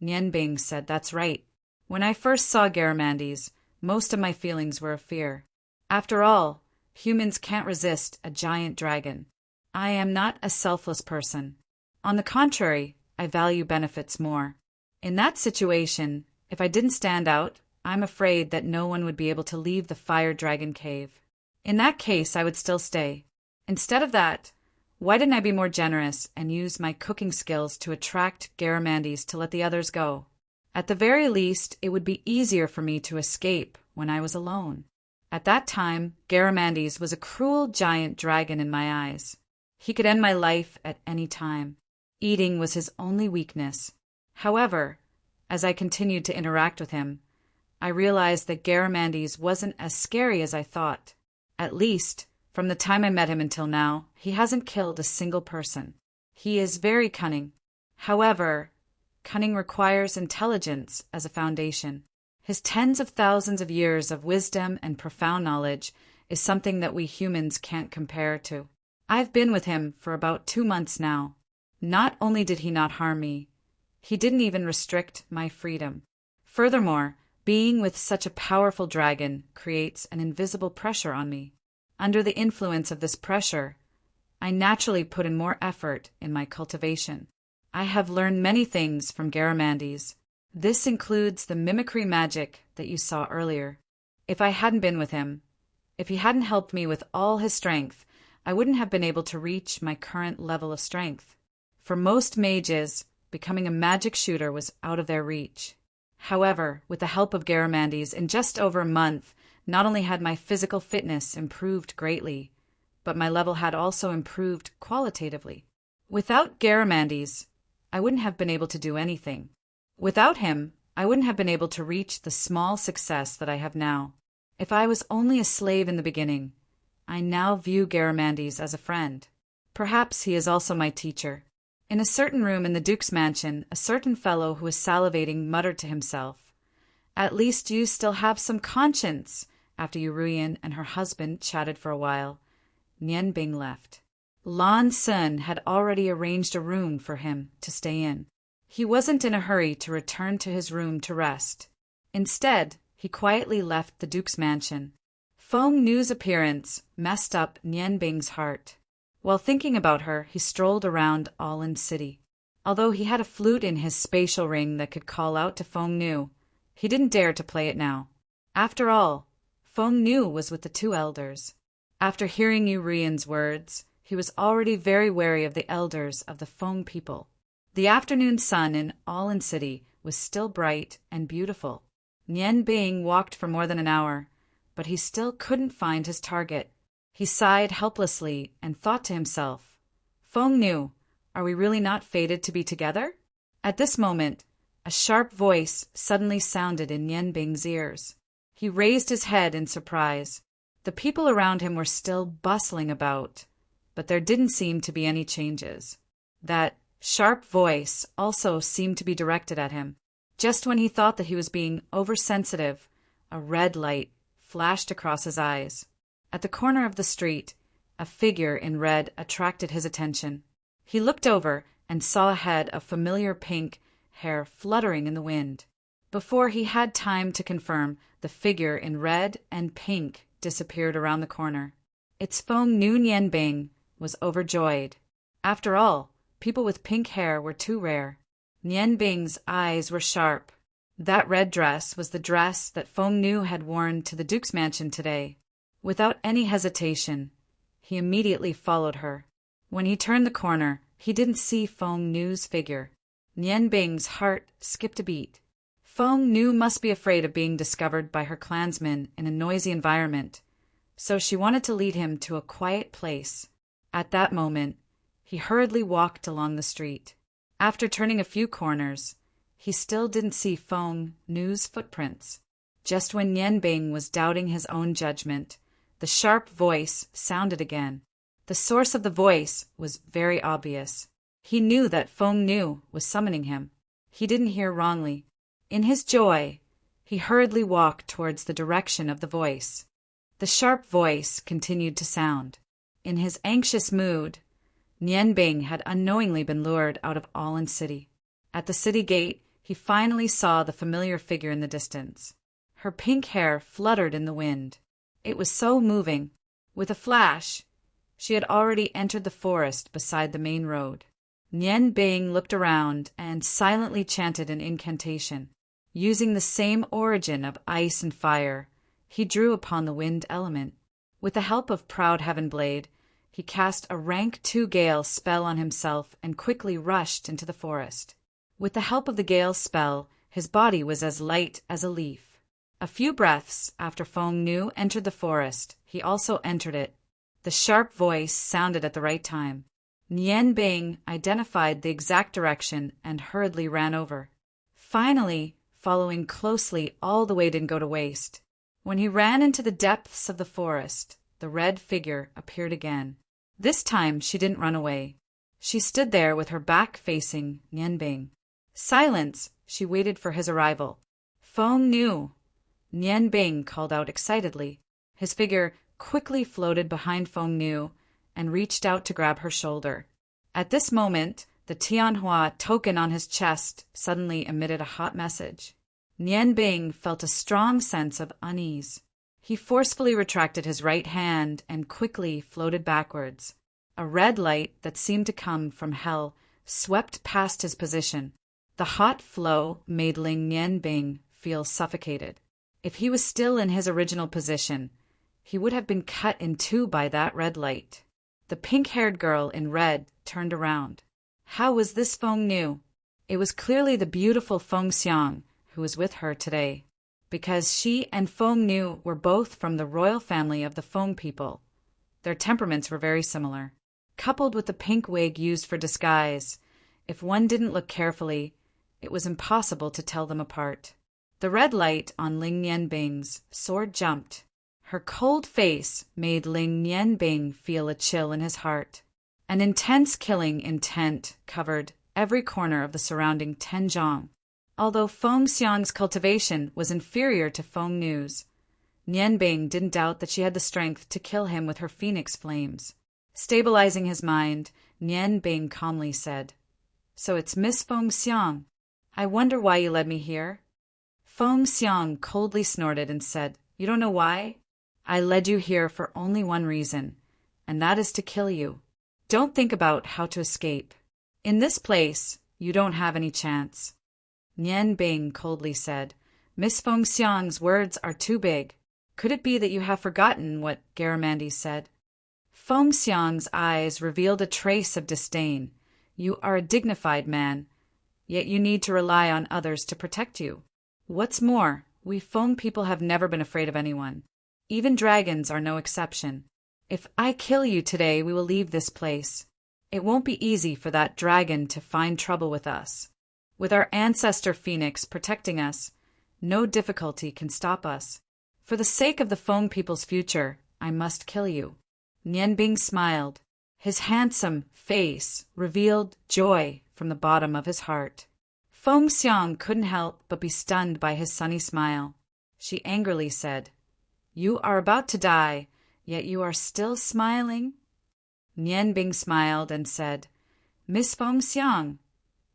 Nianbing said, "That's right. When I first saw Garamandes, most of my feelings were of fear. After all, humans can't resist a giant dragon. I am not a selfless person. On the contrary, I value benefits more. In that situation, if I didn't stand out, I'm afraid that no one would be able to leave the Fire Dragon Cave. In that case, I would still stay. Instead of that, why didn't I be more generous and use my cooking skills to attract Garamandes to let the others go? At the very least, it would be easier for me to escape when I was alone. At that time, Garamandes was a cruel giant dragon in my eyes. He could end my life at any time. Eating was his only weakness. However, as I continued to interact with him, I realized that Garamandes wasn't as scary as I thought. At least, from the time I met him until now, he hasn't killed a single person. He is very cunning. However, cunning requires intelligence as a foundation. His tens of thousands of years of wisdom and profound knowledge is something that we humans can't compare to. I've been with him for about 2 months now. Not only did he not harm me, he didn't even restrict my freedom. Furthermore, being with such a powerful dragon creates an invisible pressure on me. Under the influence of this pressure, I naturally put in more effort in my cultivation. I have learned many things from Garamandes. This includes the mimicry magic that you saw earlier. If I hadn't been with him, if he hadn't helped me with all his strength, I wouldn't have been able to reach my current level of strength. For most mages, becoming a magic shooter was out of their reach. However, with the help of Garamandes, in just over a month, not only had my physical fitness improved greatly, but my level had also improved qualitatively. Without Garamandes, I wouldn't have been able to do anything. Without him, I wouldn't have been able to reach the small success that I have now. If I was only a slave in the beginning, I now view Garamandes as a friend. Perhaps he is also my teacher. In a certain room in the Duke's mansion, a certain fellow who was salivating muttered to himself, "At least you still have some conscience." After Yuruyan and her husband chatted for a while, Nian Bing left. Lan Sun had already arranged a room for him to stay in. He wasn't in a hurry to return to his room to rest. Instead, he quietly left the Duke's mansion. Feng Nu's appearance messed up Nian Bing's heart. While thinking about her, he strolled around All-In City. Although he had a flute in his spatial ring that could call out to Feng Nu, he didn't dare to play it now. After all, Feng Nu was with the 2 elders. After hearing Yuruyan's words, he was already very wary of the elders of the Feng people. The afternoon sun in All-In City was still bright and beautiful. Nian Bing walked for more than an hour, but he still couldn't find his target. He sighed helplessly and thought to himself, "Feng Nu, are we really not fated to be together?" At this moment, a sharp voice suddenly sounded in Nian Bing's ears. He raised his head in surprise. The people around him were still bustling about, but there didn't seem to be any changes. That sharp voice also seemed to be directed at him. Just when he thought that he was being oversensitive, a red light flashed across his eyes. At the corner of the street, a figure in red attracted his attention. He looked over and saw a head of familiar pink hair fluttering in the wind. Before he had time to confirm, the figure in red and pink disappeared around the corner. Its Feng Nu. Nian Bing was overjoyed. After all, people with pink hair were too rare. Nian Bing's eyes were sharp. That red dress was the dress that Feng Nu had worn to the Duke's mansion today. Without any hesitation, he immediately followed her. When he turned the corner, he didn't see Feng Nu's figure. Nian Bing's heart skipped a beat. Feng Nu must be afraid of being discovered by her clansmen in a noisy environment, so she wanted to lead him to a quiet place. At that moment, he hurriedly walked along the street. After turning a few corners, he still didn't see Feng Nu's footprints. Just when Nian Bing was doubting his own judgment, the sharp voice sounded again. The source of the voice was very obvious. He knew that Feng Nu was summoning him. He didn't hear wrongly. In his joy, he hurriedly walked towards the direction of the voice. The sharp voice continued to sound. In his anxious mood, Nian Bing had unknowingly been lured out of All-In City. At the city gate, he finally saw the familiar figure in the distance. Her pink hair fluttered in the wind. It was so moving. With a flash, she had already entered the forest beside the main road. Nian Bing looked around and silently chanted an incantation. Using the same origin of ice and fire, he drew upon the wind element. With the help of Proud Heaven Blade, he cast a rank 2 Gale spell on himself and quickly rushed into the forest. With the help of the Gale spell, His body was as light as a leaf. A few breaths after Feng Nu entered the forest, he also entered it. The sharp voice sounded at the right time. Nian Bing identified the exact direction and hurriedly ran over. Finally, following closely all the way didn't go to waste. When he ran into the depths of the forest, the red figure appeared again. This time she didn't run away. She stood there with her back facing Nian Bing. Silence, she waited for his arrival. Feng Nu! Nian Bing called out excitedly. His figure quickly floated behind Feng Nu and reached out to grab her shoulder. At this moment, the Tianhua token on his chest suddenly emitted a hot message. Nian Bing felt a strong sense of unease. He forcefully retracted his right hand and quickly floated backwards. A red light that seemed to come from hell swept past his position. The hot flow made Ling Nian Bing feel suffocated. If he was still in his original position, he would have been cut in two by that red light. The pink-haired girl in red turned around. How was this Feng Nu? It was clearly the beautiful Feng Xiang who was with her today, because she and Feng Nu were both from the royal family of the Feng people. Their temperaments were very similar. Coupled with the pink wig used for disguise, if one didn't look carefully, it was impossible to tell them apart. The red light on Ling Nian Bing's sword jumped. Her cold face made Ling Nian Bing feel a chill in his heart. An intense killing intent covered every corner of the surrounding Tenjiang. Although Feng Xiang's cultivation was inferior to Feng Nu's, Nian Bing didn't doubt that she had the strength to kill him with her phoenix flames. Stabilizing his mind, Nian Bing calmly said, "So it's Miss Feng Xiang. I wonder why you led me here." Feng Xiang coldly snorted and said, "You don't know why? I led you here for only one reason, and that is to kill you. Don't think about how to escape. In this place, you don't have any chance." Nian Bing coldly said, "Miss Feng Xiang's words are too big. Could it be that you have forgotten what Garamendi said?" Feng Xiang's eyes revealed a trace of disdain. "You are a dignified man, yet you need to rely on others to protect you. What's more, we Feng people have never been afraid of anyone. Even dragons are no exception. If I kill you today, we will leave this place. It won't be easy for that dragon to find trouble with us. With our ancestor Phoenix protecting us, no difficulty can stop us. For the sake of the Feng people's future, I must kill you." Nian Bing smiled. His handsome face revealed joy from the bottom of his heart. Feng Xiang couldn't help but be stunned by his sunny smile. She angrily said, "You are about to die, yet you are still smiling?" Nian Bing smiled and said, "Miss Feng Xiang,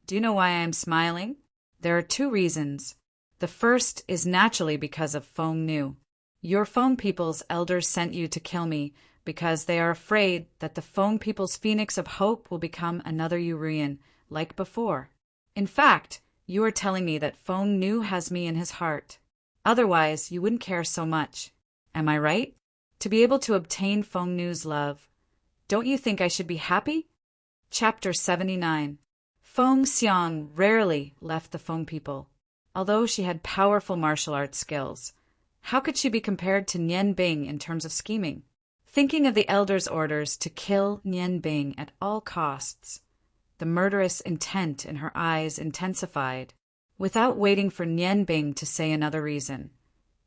do you know why I am smiling? There are two reasons. The first is naturally because of Feng Nu. Your Feng people's elders sent you to kill me because they are afraid that the Feng people's Phoenix of Hope will become another Urian, like before. In fact, you are telling me that Feng Nu has me in his heart. Otherwise, you wouldn't care so much. Am I right? To be able to obtain Feng Nu's love. Don't you think I should be happy?" Chapter 79. Feng Xiang rarely left the Feng people. Although she had powerful martial arts skills, how could she be compared to Nian Bing in terms of scheming? Thinking of the elders' orders to kill Nian Bing at all costs, the murderous intent in her eyes intensified. Without waiting for Nian Bing to say another reason,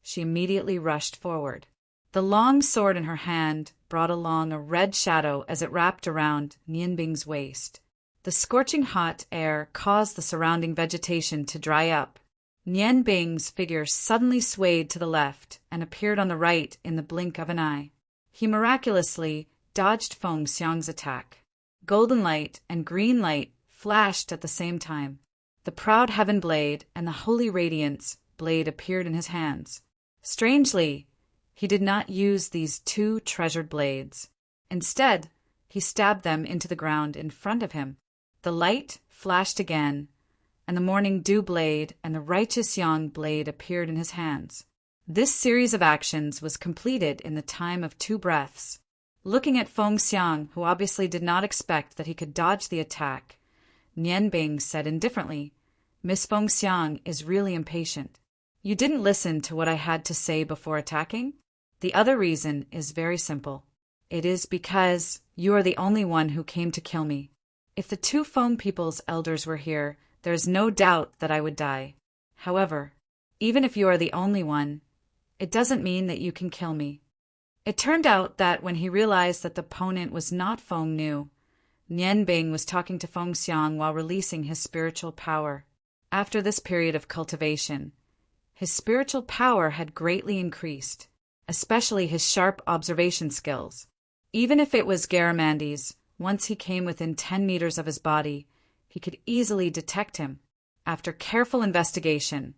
she immediately rushed forward. The long sword in her hand brought along a red shadow as it wrapped around Nian Bing's waist. The scorching hot air caused the surrounding vegetation to dry up. Nian Bing's figure suddenly swayed to the left and appeared on the right in the blink of an eye. He miraculously dodged Feng Xiang's attack. Golden light and green light flashed at the same time. The proud heaven blade and the holy radiance blade appeared in his hands. Strangely, he did not use these two treasured blades. Instead, he stabbed them into the ground in front of him. The light flashed again, and the morning dew blade and the righteous yang blade appeared in his hands. This series of actions was completed in the time of 2 breaths. Looking at Feng Xiang, who obviously did not expect that he could dodge the attack, Nian Bing said indifferently, Miss Feng Xiang is really impatient. You didn't listen to what I had to say before attacking? The other reason is very simple. It is because you are the only one who came to kill me. If the two Feng people's elders were here, there is no doubt that I would die. However, even if you are the only one, it doesn't mean that you can kill me. It turned out that when he realized that the opponent was not Feng Nu, Nian Bing was talking to Feng Xiang while releasing his spiritual power. After this period of cultivation, his spiritual power had greatly increased, especially his sharp observation skills. Even if it was Garamandi's, once he came within 10 meters of his body, he could easily detect him. After careful investigation,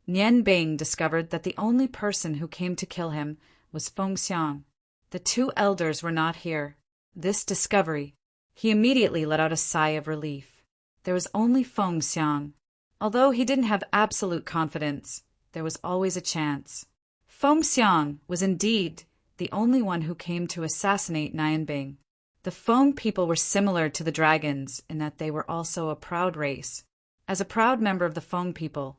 Nian Bing discovered that the only person who came to kill him was Feng Xiang. The two elders were not here. This discovery, he immediately let out a sigh of relief. There was only Feng Xiang. Although he didn't have absolute confidence, there was always a chance. Feng Xiang was indeed the only one who came to assassinate Nian Bing. The Feng people were similar to the dragons in that they were also a proud race. As a proud member of the Feng people,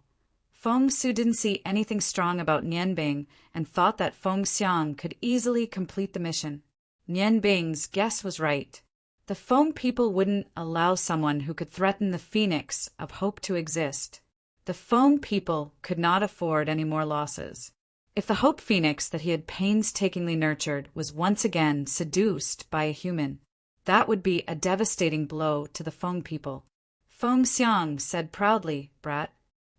Feng Su didn't see anything strong about Nian Bing and thought that Feng Xiang could easily complete the mission. Nian Bing's guess was right. The Feng people wouldn't allow someone who could threaten the phoenix of hope to exist. The Feng people could not afford any more losses. If the hope phoenix that he had painstakingly nurtured was once again seduced by a human, that would be a devastating blow to the Feng people. Feng Xiang said proudly, "Brat,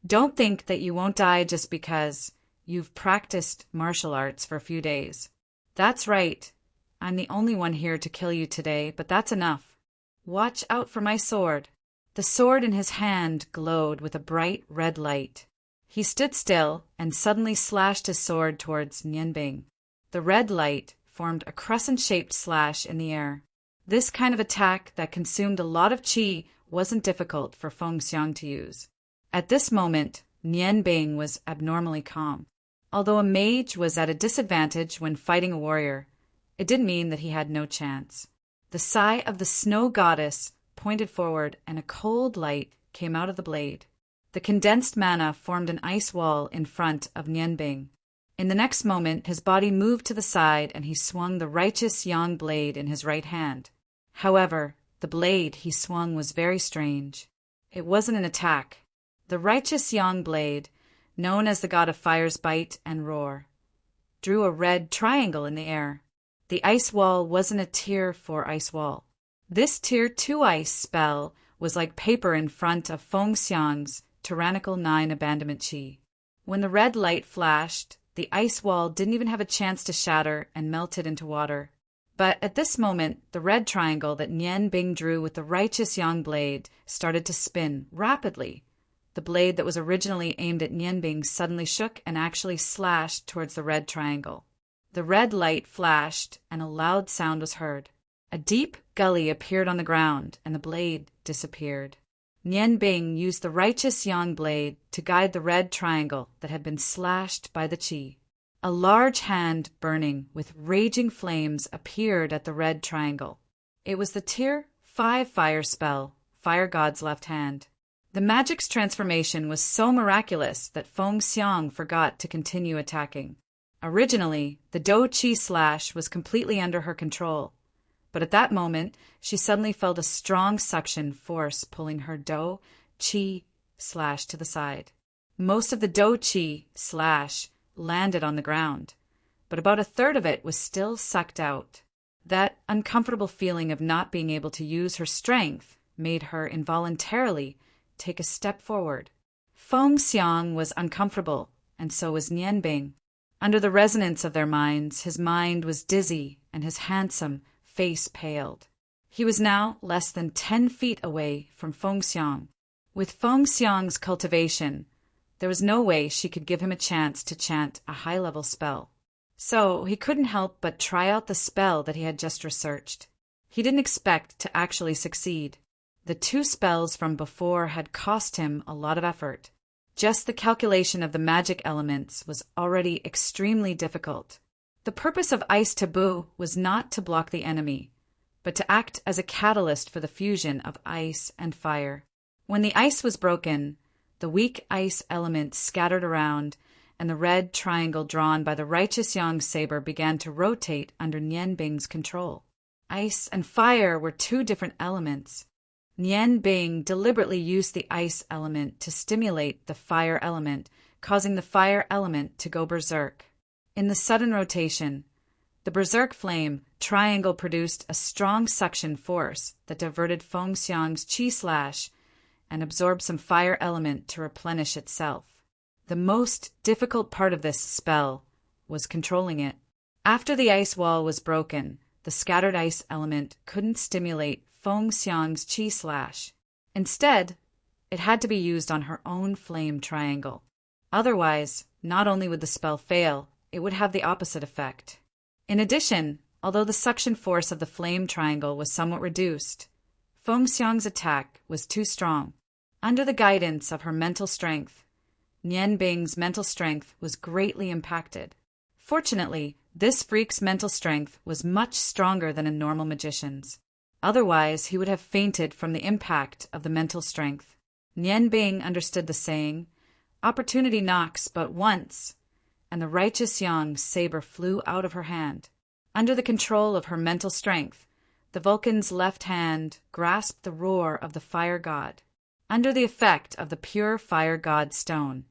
don't think that you won't die just because you've practiced martial arts for a few days. That's right. I'm the only one here to kill you today, but that's enough. Watch out for my sword." The sword in his hand glowed with a bright red light. He stood still and suddenly slashed his sword towards Nian Bing. The red light formed a crescent-shaped slash in the air. This kind of attack that consumed a lot of qi wasn't difficult for Feng Xiang to use. At this moment, Nian Bing was abnormally calm. Although a mage was at a disadvantage when fighting a warrior, it didn't mean that he had no chance. The sigh of the snow goddess pointed forward and a cold light came out of the blade. The condensed mana formed an ice wall in front of Nian Bing. In the next moment, his body moved to the side and he swung the righteous yang blade in his right hand. However, the blade he swung was very strange. It wasn't an attack. The righteous yang blade, known as the god of fire's bite and roar, drew a red triangle in the air. The ice wall wasn't a tier 4 ice wall. This tier 2 ice spell was like paper in front of Feng Xiang's tyrannical 9 abandonment chi. When the red light flashed, the ice wall didn't even have a chance to shatter and melted into water. But at this moment, the red triangle that Nian Bing drew with the righteous yang blade started to spin rapidly. The blade that was originally aimed at Nian Bing suddenly shook and actually slashed towards the red triangle. The red light flashed and a loud sound was heard. A deep gully appeared on the ground and the blade disappeared. Nian Bing used the righteous yang blade to guide the red triangle that had been slashed by the qi. A large hand burning with raging flames appeared at the red triangle. It was the tier 5 fire spell, Fire God's left hand. The magic's transformation was so miraculous that Feng Xiang forgot to continue attacking. Originally, the Do Qi slash was completely under her control, but at that moment, she suddenly felt a strong suction force pulling her Do Qi slash to the side. Most of the Do Qi slash landed on the ground, but about a third of it was still sucked out. That uncomfortable feeling of not being able to use her strength made her involuntarily take a step forward. Feng Xiang was uncomfortable, and so was Nian Bing. Under the resonance of their minds, his mind was dizzy and his handsome face paled. He was now less than 10 feet away from Feng Xiang. With Feng Xiang's cultivation, there was no way she could give him a chance to chant a high-level spell. So he couldn't help but try out the spell that he had just researched. He didn't expect to actually succeed. The 2 spells from before had cost him a lot of effort. Just the calculation of the magic elements was already extremely difficult. The purpose of Ice Taboo was not to block the enemy, but to act as a catalyst for the fusion of ice and fire. When the ice was broken, The weak ice element scattered around, and the red triangle drawn by the righteous young saber began to rotate under Nian Bing's control. Ice and fire were two different elements. Nian Bing deliberately used the ice element to stimulate the fire element, causing the fire element to go berserk. In the sudden rotation, the berserk flame triangle produced a strong suction force that diverted Feng Xiang's chi slash and absorbed some fire element to replenish itself. The most difficult part of this spell was controlling it. After the ice wall was broken, the scattered ice element couldn't stimulate Feng Xiang's chi slash. Instead, it had to be used on her own flame triangle. Otherwise, not only would the spell fail, it would have the opposite effect. In addition, although the suction force of the flame triangle was somewhat reduced, Feng Xiang's attack was too strong. Under the guidance of her mental strength, Nian Bing's mental strength was greatly impacted. Fortunately, this freak's mental strength was much stronger than a normal magician's. Otherwise, he would have fainted from the impact of the mental strength. Nian Bing understood the saying, "Opportunity knocks but once," and the righteous young saber flew out of her hand. Under the control of her mental strength, the Vulcan's left hand grasped the roar of the fire god. Under the effect of the pure fire god stone,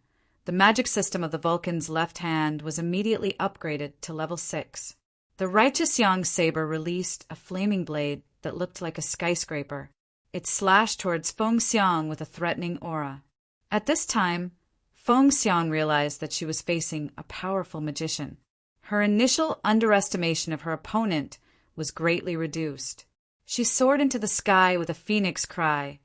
the magic system of the Vulcan's left hand was immediately upgraded to level 6. The righteous young saber released a flaming blade that looked like a skyscraper. It slashed towards Feng Xiang with a threatening aura. At this time, Feng Xiang realized that she was facing a powerful magician. Her initial underestimation of her opponent was greatly reduced. She soared into the sky with a phoenix cry,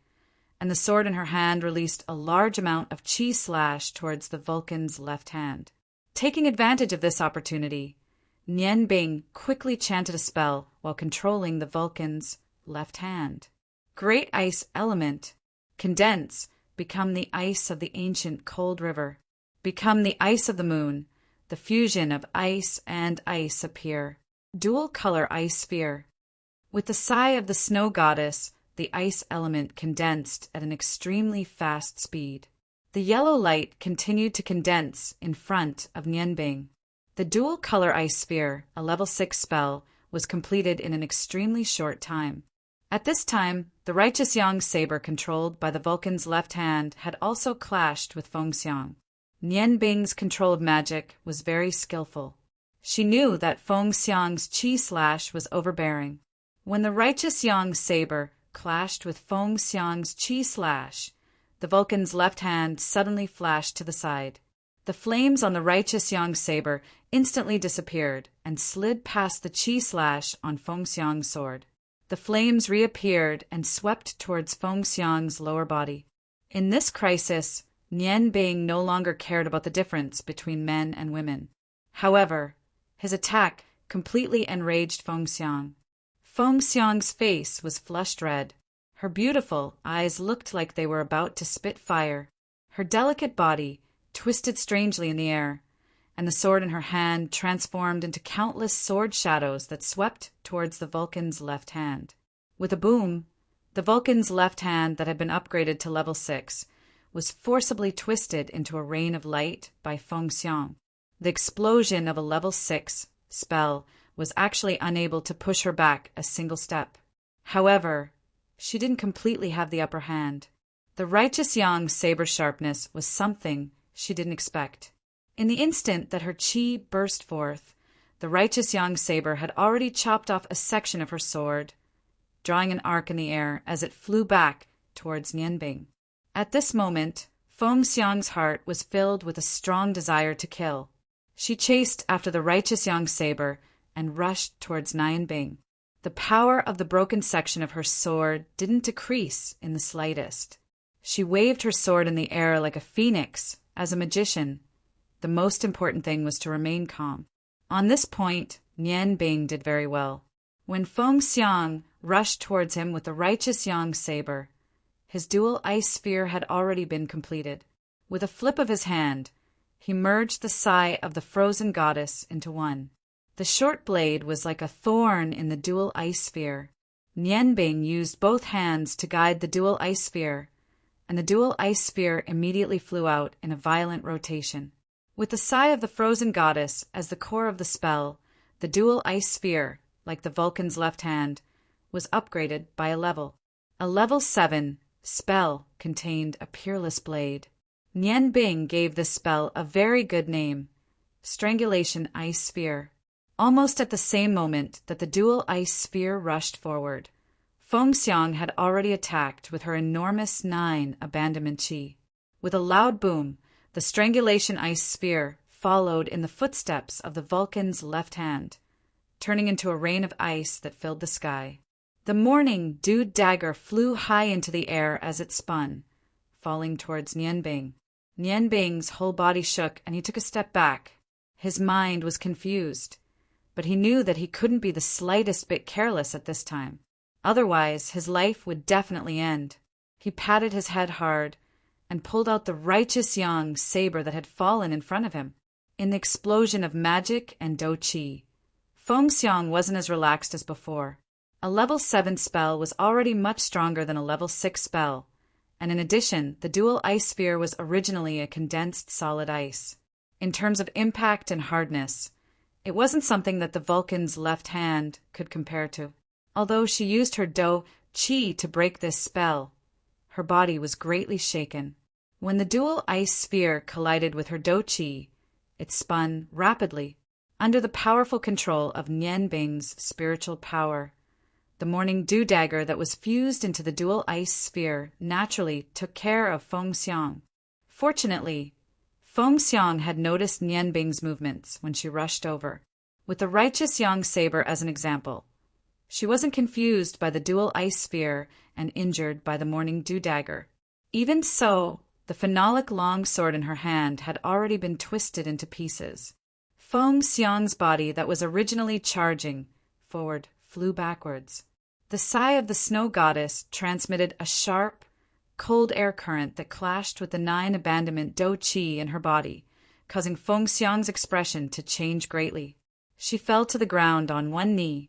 and the sword in her hand released a large amount of chi slash towards the Vulcan's left hand. Taking advantage of this opportunity, Nian Bing quickly chanted a spell while controlling the Vulcan's left hand. Great ice element, condense, become the ice of the ancient cold river. Become the ice of the moon, the fusion of ice and ice appear. Dual color ice sphere. With the sigh of the snow goddess, the ice element condensed at an extremely fast speed. The yellow light continued to condense in front of Nian Bing. The dual color ice sphere, a level 6 spell, was completed in an extremely short time. At this time, the righteous young saber controlled by the Vulcan's left hand had also clashed with Feng Xiang. Nian Bing's control of magic was very skillful. She knew that Feng Xiang's chi slash was overbearing. When the righteous young saber clashed with Feng Xiang's chi slash, the Vulcan's left hand suddenly flashed to the side. The flames on the righteous young saber instantly disappeared and slid past the chi slash on Feng Xiang's sword. The flames reappeared and swept towards Feng Xiang's lower body. In this crisis, Nian Bing no longer cared about the difference between men and women. However, his attack completely enraged Feng Xiang. Feng Xiang's face was flushed red. Her beautiful eyes looked like they were about to spit fire. Her delicate body twisted strangely in the air, and the sword in her hand transformed into countless sword shadows that swept towards the Vulcan's left hand. With a boom, the Vulcan's left hand that had been upgraded to level 6 was forcibly twisted into a rain of light by Feng Xiang. The explosion of a level 6 spell was actually unable to push her back a single step. However, she didn't completely have the upper hand. The righteous young saber sharpness was something she didn't expect. In the instant that her chi burst forth, the righteous young saber had already chopped off a section of her sword, drawing an arc in the air as it flew back towards Nian Bing. At this moment, Feng Xiang's heart was filled with a strong desire to kill. She chased after the righteous young saber and rushed towards Nian Bing. The power of the broken section of her sword didn't decrease in the slightest. She waved her sword in the air like a phoenix. As a magician, the most important thing was to remain calm. On this point, Nian Bing did very well. When Feng Xiang rushed towards him with the righteous young saber, his dual ice sphere had already been completed. With a flip of his hand, he merged the sigh of the frozen goddess into one. The short blade was like a thorn in the dual ice sphere. Nian Bing used both hands to guide the dual ice sphere, and the dual ice sphere immediately flew out in a violent rotation. With the sigh of the frozen goddess as the core of the spell, the dual ice sphere, like the Vulcan's left hand, was upgraded by a level. A level 7 spell contained a peerless blade. Nian Bing gave this spell a very good name, Strangulation Ice Sphere. Almost at the same moment that the dual ice sphere rushed forward, Feng Xiang had already attacked with her enormous 9 abandonment chi. With a loud boom, the Strangulation Ice Sphere followed in the footsteps of the Vulcan's left hand, turning into a rain of ice that filled the sky. The morning dew dagger flew high into the air as it spun, falling towards Nian Bing. Nian Bing's whole body shook and he took a step back. His mind was confused, but he knew that he couldn't be the slightest bit careless at this time. Otherwise, his life would definitely end. He patted his head hard and pulled out the righteous yang saber that had fallen in front of him. In the explosion of magic and dou qi, Feng Xiang wasn't as relaxed as before. A level 7 spell was already much stronger than a level 6 spell, and in addition, the dual ice sphere was originally a condensed solid ice. In terms of impact and hardness, it wasn't something that the Vulcan's left hand could compare to. Although she used her dou qi to break this spell, her body was greatly shaken. When the dual ice sphere collided with her dou qi, it spun rapidly. Under the powerful control of Nian Bing's spiritual power, the morning dew dagger that was fused into the dual ice sphere naturally took care of Feng Xiang. Fortunately, Feng Xiang had noticed Nian Bing's movements when she rushed over. With the righteous yang saber as an example, she wasn't confused by the dual ice sphere and injured by the morning dew dagger. Even so, the phenolic long sword in her hand had already been twisted into pieces. Feng Xiang's body that was originally charging forward flew backwards. The sigh of the snow goddess transmitted a sharp, cold air current that clashed with the 9 abandonment dou qi in her body, causing Feng Xiang's expression to change greatly. She fell to the ground on one knee,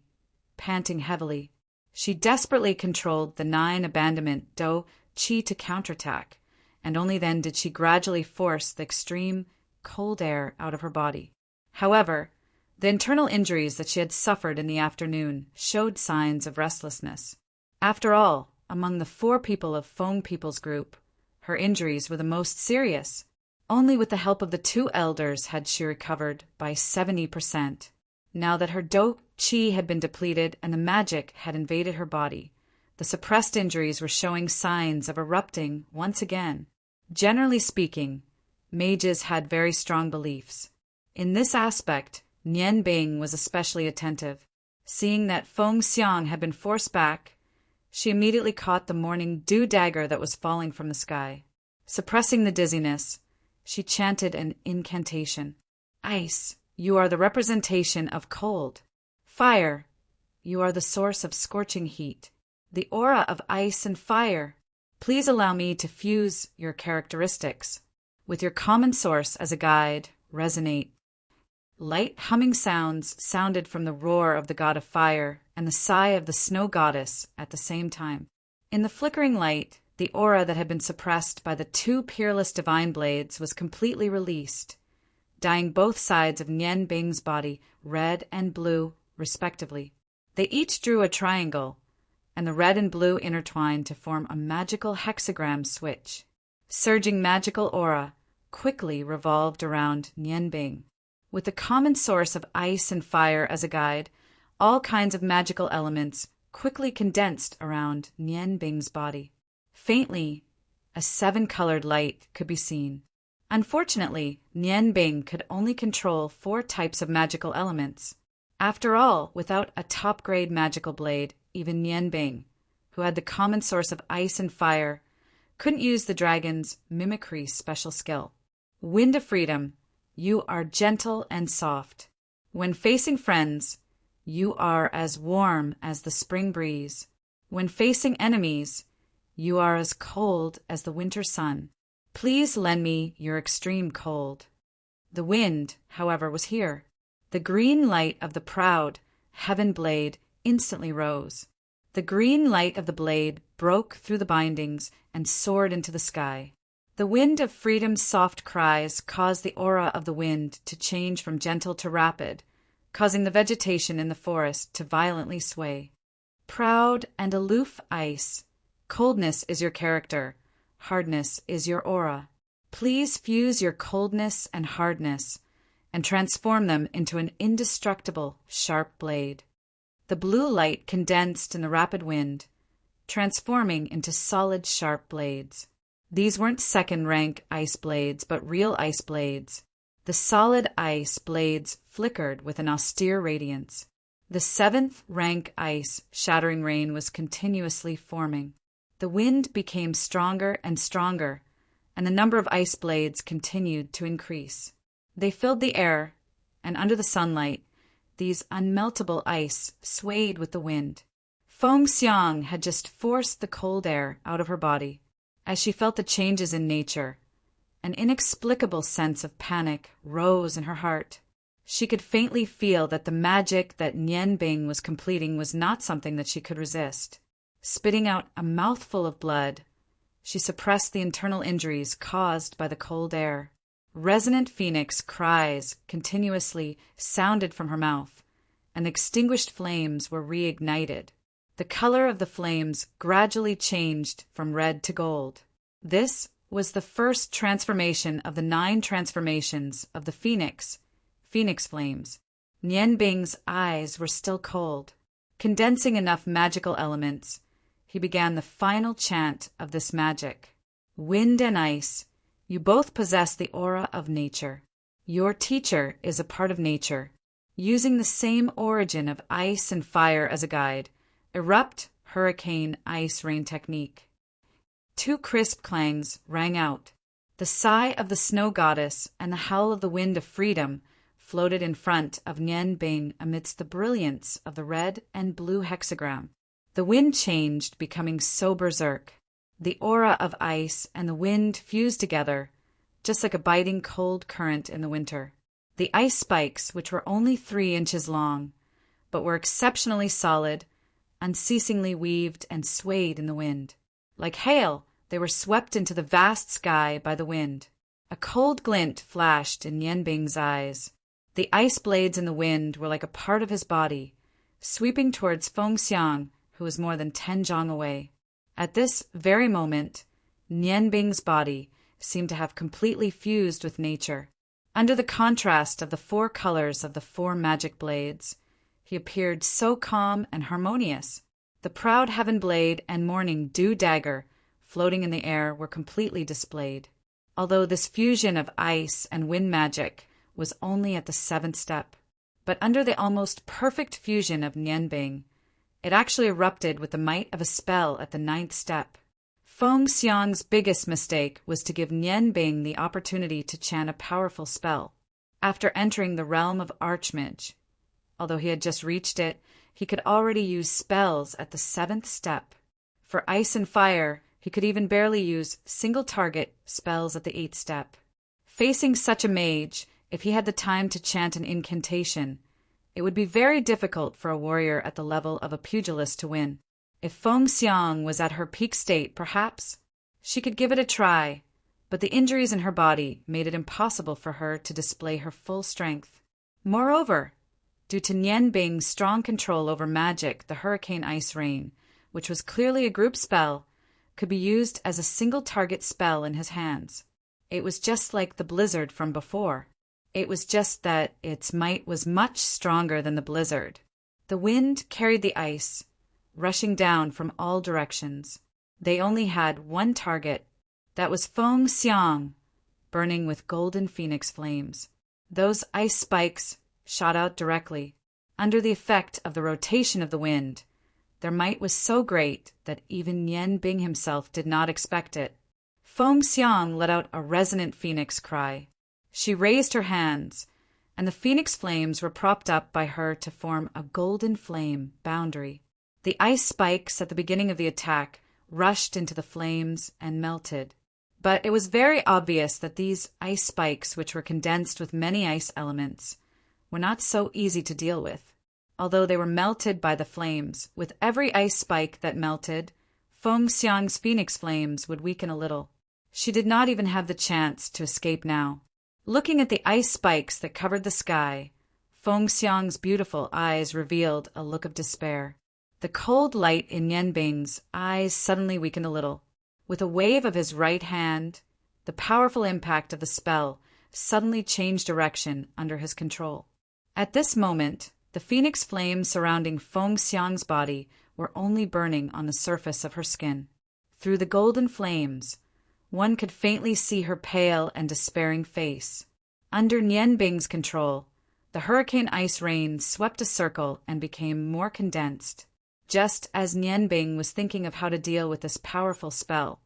panting heavily. She desperately controlled the 9 abandonment dou qi to counterattack, and only then did she gradually force the extreme, cold air out of her body. However, the internal injuries that she had suffered in the afternoon showed signs of restlessness. After all, among the 4 people of Feng People's group, her injuries were the most serious. Only with the help of the 2 elders had she recovered by 70%. Now that her dou qi had been depleted and the magic had invaded her body, the suppressed injuries were showing signs of erupting once again. Generally speaking, mages had very strong beliefs. In this aspect, Nian Bing was especially attentive. Seeing that Feng Xiang had been forced back, she immediately caught the morning dew dagger that was falling from the sky. Suppressing the dizziness, she chanted an incantation. Ice, you are the representation of cold. Fire, you are the source of scorching heat. The aura of ice and fire. Please allow me to fuse your characteristics. With your common source as a guide, resonate. Light humming sounds sounded from the roar of the god of fire and the sigh of the snow goddess at the same time. In the flickering light, the aura that had been suppressed by the 2 peerless divine blades was completely released, dyeing both sides of Nian Bing's body red and blue, respectively. They each drew a triangle, and the red and blue intertwined to form a magical hexagram switch. Surging magical aura quickly revolved around Nian Bing. With the common source of ice and fire as a guide, all kinds of magical elements quickly condensed around Nian Bing's body. Faintly, a 7-colored light could be seen. Unfortunately, Nian Bing could only control 4 types of magical elements. After all, without a top-grade magical blade, even Nian Bing, who had the common source of ice and fire, couldn't use the dragon's mimicry special skill. Wind of freedom, you are gentle and soft. When facing friends, you are as warm as the spring breeze. When facing enemies, you are as cold as the winter sun. Please lend me your extreme cold. The wind, however, was here. The green light of the proud heaven blade instantly rose. The green light of the blade broke through the bindings and soared into the sky. The wind of freedom's soft cries caused the aura of the wind to change from gentle to rapid, causing the vegetation in the forest to violently sway. Proud and aloof ice, coldness is your character, hardness is your aura. Please fuse your coldness and hardness and transform them into an indestructible, sharp blade. The blue light condensed in the rapid wind, transforming into solid, sharp blades. These weren't second-rank ice blades, but real ice blades. The solid ice blades flickered with an austere radiance. The seventh-rank ice shattering rain was continuously forming. The wind became stronger and stronger, and the number of ice blades continued to increase. They filled the air, and under the sunlight, these unmeltable ice swayed with the wind. Feng Xiang had just forced the cold air out of her body. As she felt the changes in nature, an inexplicable sense of panic rose in her heart. She could faintly feel that the magic that Nian Bing was completing was not something that she could resist. Spitting out a mouthful of blood, she suppressed the internal injuries caused by the cold air. Resonant phoenix cries continuously sounded from her mouth, and extinguished flames were reignited. The color of the flames gradually changed from red to gold. This was the first transformation of the 9 transformations of the phoenix flames. Nian Bing's eyes were still cold. Condensing enough magical elements, he began the final chant of this magic. Wind and ice, you both possess the aura of nature. Your teacher is a part of nature. Using the same origin of ice and fire as a guide, erupt, hurricane, ice, rain technique. 2 crisp clangs rang out. The sigh of the snow goddess and the howl of the wind of freedom floated in front of Nian Bing amidst the brilliance of the red and blue hexagram. The wind changed, becoming so berserk. The aura of ice and the wind fused together, just like a biting cold current in the winter. The ice spikes, which were only 3 inches long, but were exceptionally solid, unceasingly weaved and swayed in the wind. Like hail, they were swept into the vast sky by the wind. A cold glint flashed in Nian Bing's eyes. The ice blades in the wind were like a part of his body, sweeping towards Feng Xiang, who was more than 10 zhang away. At this very moment, Nian Bing's body seemed to have completely fused with nature. Under the contrast of the 4 colors of the 4 magic blades, he appeared so calm and harmonious. The proud heaven blade and morning dew dagger floating in the air were completely displayed. Although this fusion of ice and wind magic was only at the 7th step, but under the almost perfect fusion of Nian Bing, it actually erupted with the might of a spell at the 9th step. Feng Xiang's biggest mistake was to give Nian Bing the opportunity to chant a powerful spell. After entering the realm of Archmage, although he had just reached it, he could already use spells at the 7th step. For ice and fire, he could even barely use single-target spells at the 8th step. Facing such a mage, if he had the time to chant an incantation, it would be very difficult for a warrior at the level of a pugilist to win. If Feng Xiang was at her peak state, perhaps she could give it a try, but the injuries in her body made it impossible for her to display her full strength. Moreover, due to Nian Bing's strong control over magic, the Hurricane Ice Rain, which was clearly a group spell, could be used as a single-target spell in his hands. It was just like the blizzard from before. It was just that its might was much stronger than the blizzard. The wind carried the ice, rushing down from all directions. They only had one target. That was Feng Xiang, burning with golden phoenix flames. Those ice spikes shot out directly. Under the effect of the rotation of the wind, their might was so great that even Nian Bing himself did not expect it. Feng Xiang let out a resonant phoenix cry. She raised her hands, and the phoenix flames were propped up by her to form a golden flame boundary. The ice spikes at the beginning of the attack rushed into the flames and melted. But it was very obvious that these ice spikes, which were condensed with many ice elements, were not so easy to deal with. although they were melted by the flames. With every ice spike that melted, Feng Xiang's phoenix flames would weaken a little. She did not even have the chance to escape now. Looking at the ice spikes that covered the sky, Feng Xiang's beautiful eyes revealed a look of despair. The cold light in Nianbing's eyes suddenly weakened a little. With a wave of his right hand, the powerful impact of the spell suddenly changed direction under his control. At this moment, the phoenix flames surrounding Feng Xiang's body were only burning on the surface of her skin. Through the golden flames, one could faintly see her pale and despairing face. Under Nianbing's control, the hurricane ice rain swept a circle and became more condensed. Just as Nianbing was thinking of how to deal with this powerful spell,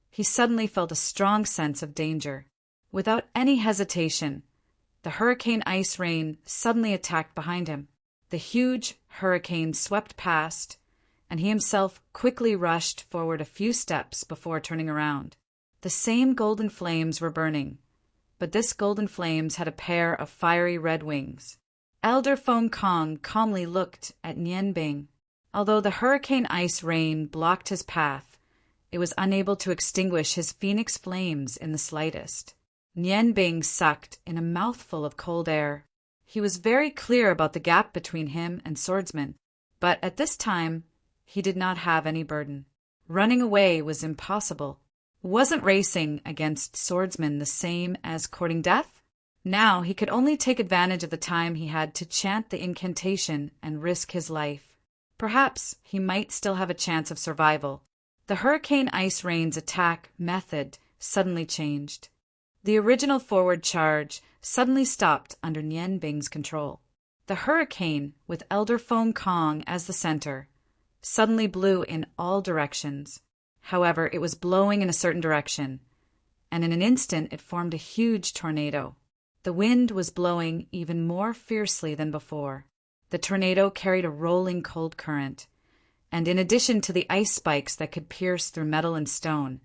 he suddenly felt a strong sense of danger. Without any hesitation, the hurricane ice rain suddenly attacked behind him. The huge hurricane swept past, and he himself quickly rushed forward a few steps before turning around. The same golden flames were burning, but this golden flames had a pair of fiery red wings. Elder Feng Kong calmly looked at Nianbing. Although the hurricane ice rain blocked his path, it was unable to extinguish his phoenix flames in the slightest. Nianbing sucked in a mouthful of cold air. He was very clear about the gap between him and swordsman, but at this time he did not have any burden. Running away was impossible. Wasn't racing against swordsmen the same as courting death? Now he could only take advantage of the time he had to chant the incantation and risk his life. Perhaps he might still have a chance of survival. The hurricane ice rain's attack method suddenly changed. The original forward charge suddenly stopped under Nianbing's control. The hurricane, with Elder Feng Kong as the center, suddenly blew in all directions. However, it was blowing in a certain direction, and in an instant it formed a huge tornado. The wind was blowing even more fiercely than before. The tornado carried a rolling cold current, and in addition to the ice spikes that could pierce through metal and stone,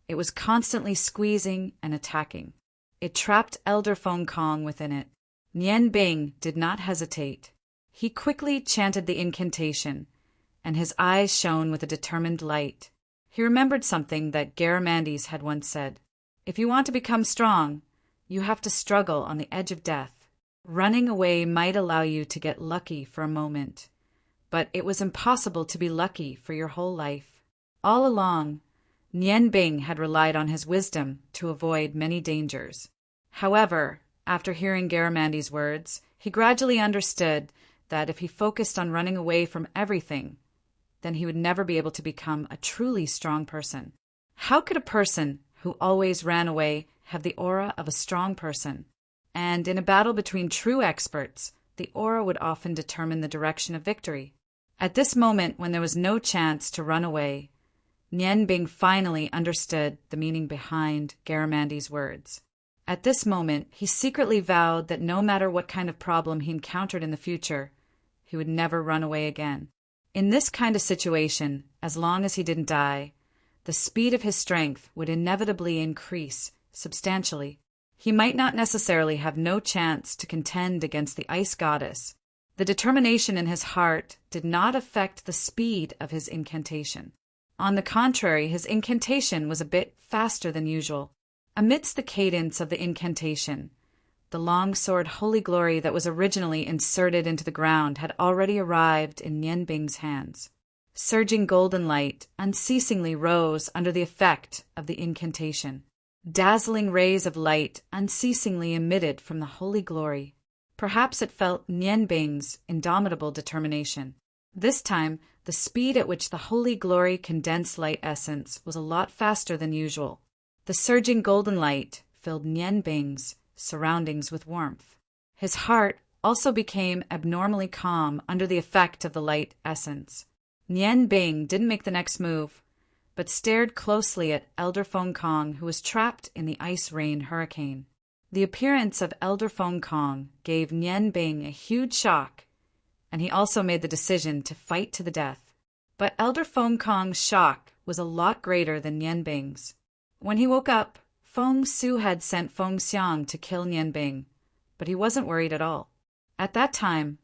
it was constantly squeezing and attacking. It trapped Elder Feng Kong within it. Nianbing did not hesitate. He quickly chanted the incantation, and his eyes shone with a determined light. He remembered something that Garamandes had once said. If you want to become strong, you have to struggle on the edge of death. Running away might allow you to get lucky for a moment, but it was impossible to be lucky for your whole life. All along, Nianbing had relied on his wisdom to avoid many dangers. However, after hearing Garamandes' words, he gradually understood that if he focused on running away from everything, then he would never be able to become a truly strong person. How could a person who always ran away have the aura of a strong person? And in a battle between true experts, the aura would often determine the direction of victory. At this moment, when there was no chance to run away, Nianbing finally understood the meaning behind Garamandes' words. At this moment, he secretly vowed that no matter what kind of problem he encountered in the future, he would never run away again. In this kind of situation, as long as he didn't die, the speed of his strength would inevitably increase substantially. He might not necessarily have no chance to contend against the ice goddess. The determination in his heart did not affect the speed of his incantation. On the contrary, his incantation was a bit faster than usual. Amidst the cadence of the incantation, the long sword Holy Glory that was originally inserted into the ground had already arrived in Nianbing's hands. Surging golden light unceasingly rose under the effect of the incantation. Dazzling rays of light unceasingly emitted from the Holy Glory. Perhaps it felt Nianbing's indomitable determination. This time, the speed at which the Holy Glory condensed light essence was a lot faster than usual. The surging golden light filled Nianbing's surroundings with warmth. His heart also became abnormally calm under the effect of the light essence. Nianbing didn't make the next move, but stared closely at Elder Feng Kong, who was trapped in the ice rain hurricane. The appearance of Elder Feng Kong gave Nianbing a huge shock, and he also made the decision to fight to the death. But Elder Feng Kong's shock was a lot greater than Nianbing's. When he woke up, Feng Su had sent Feng Xiang to kill Nianbing, but he wasn't worried at all. At that time,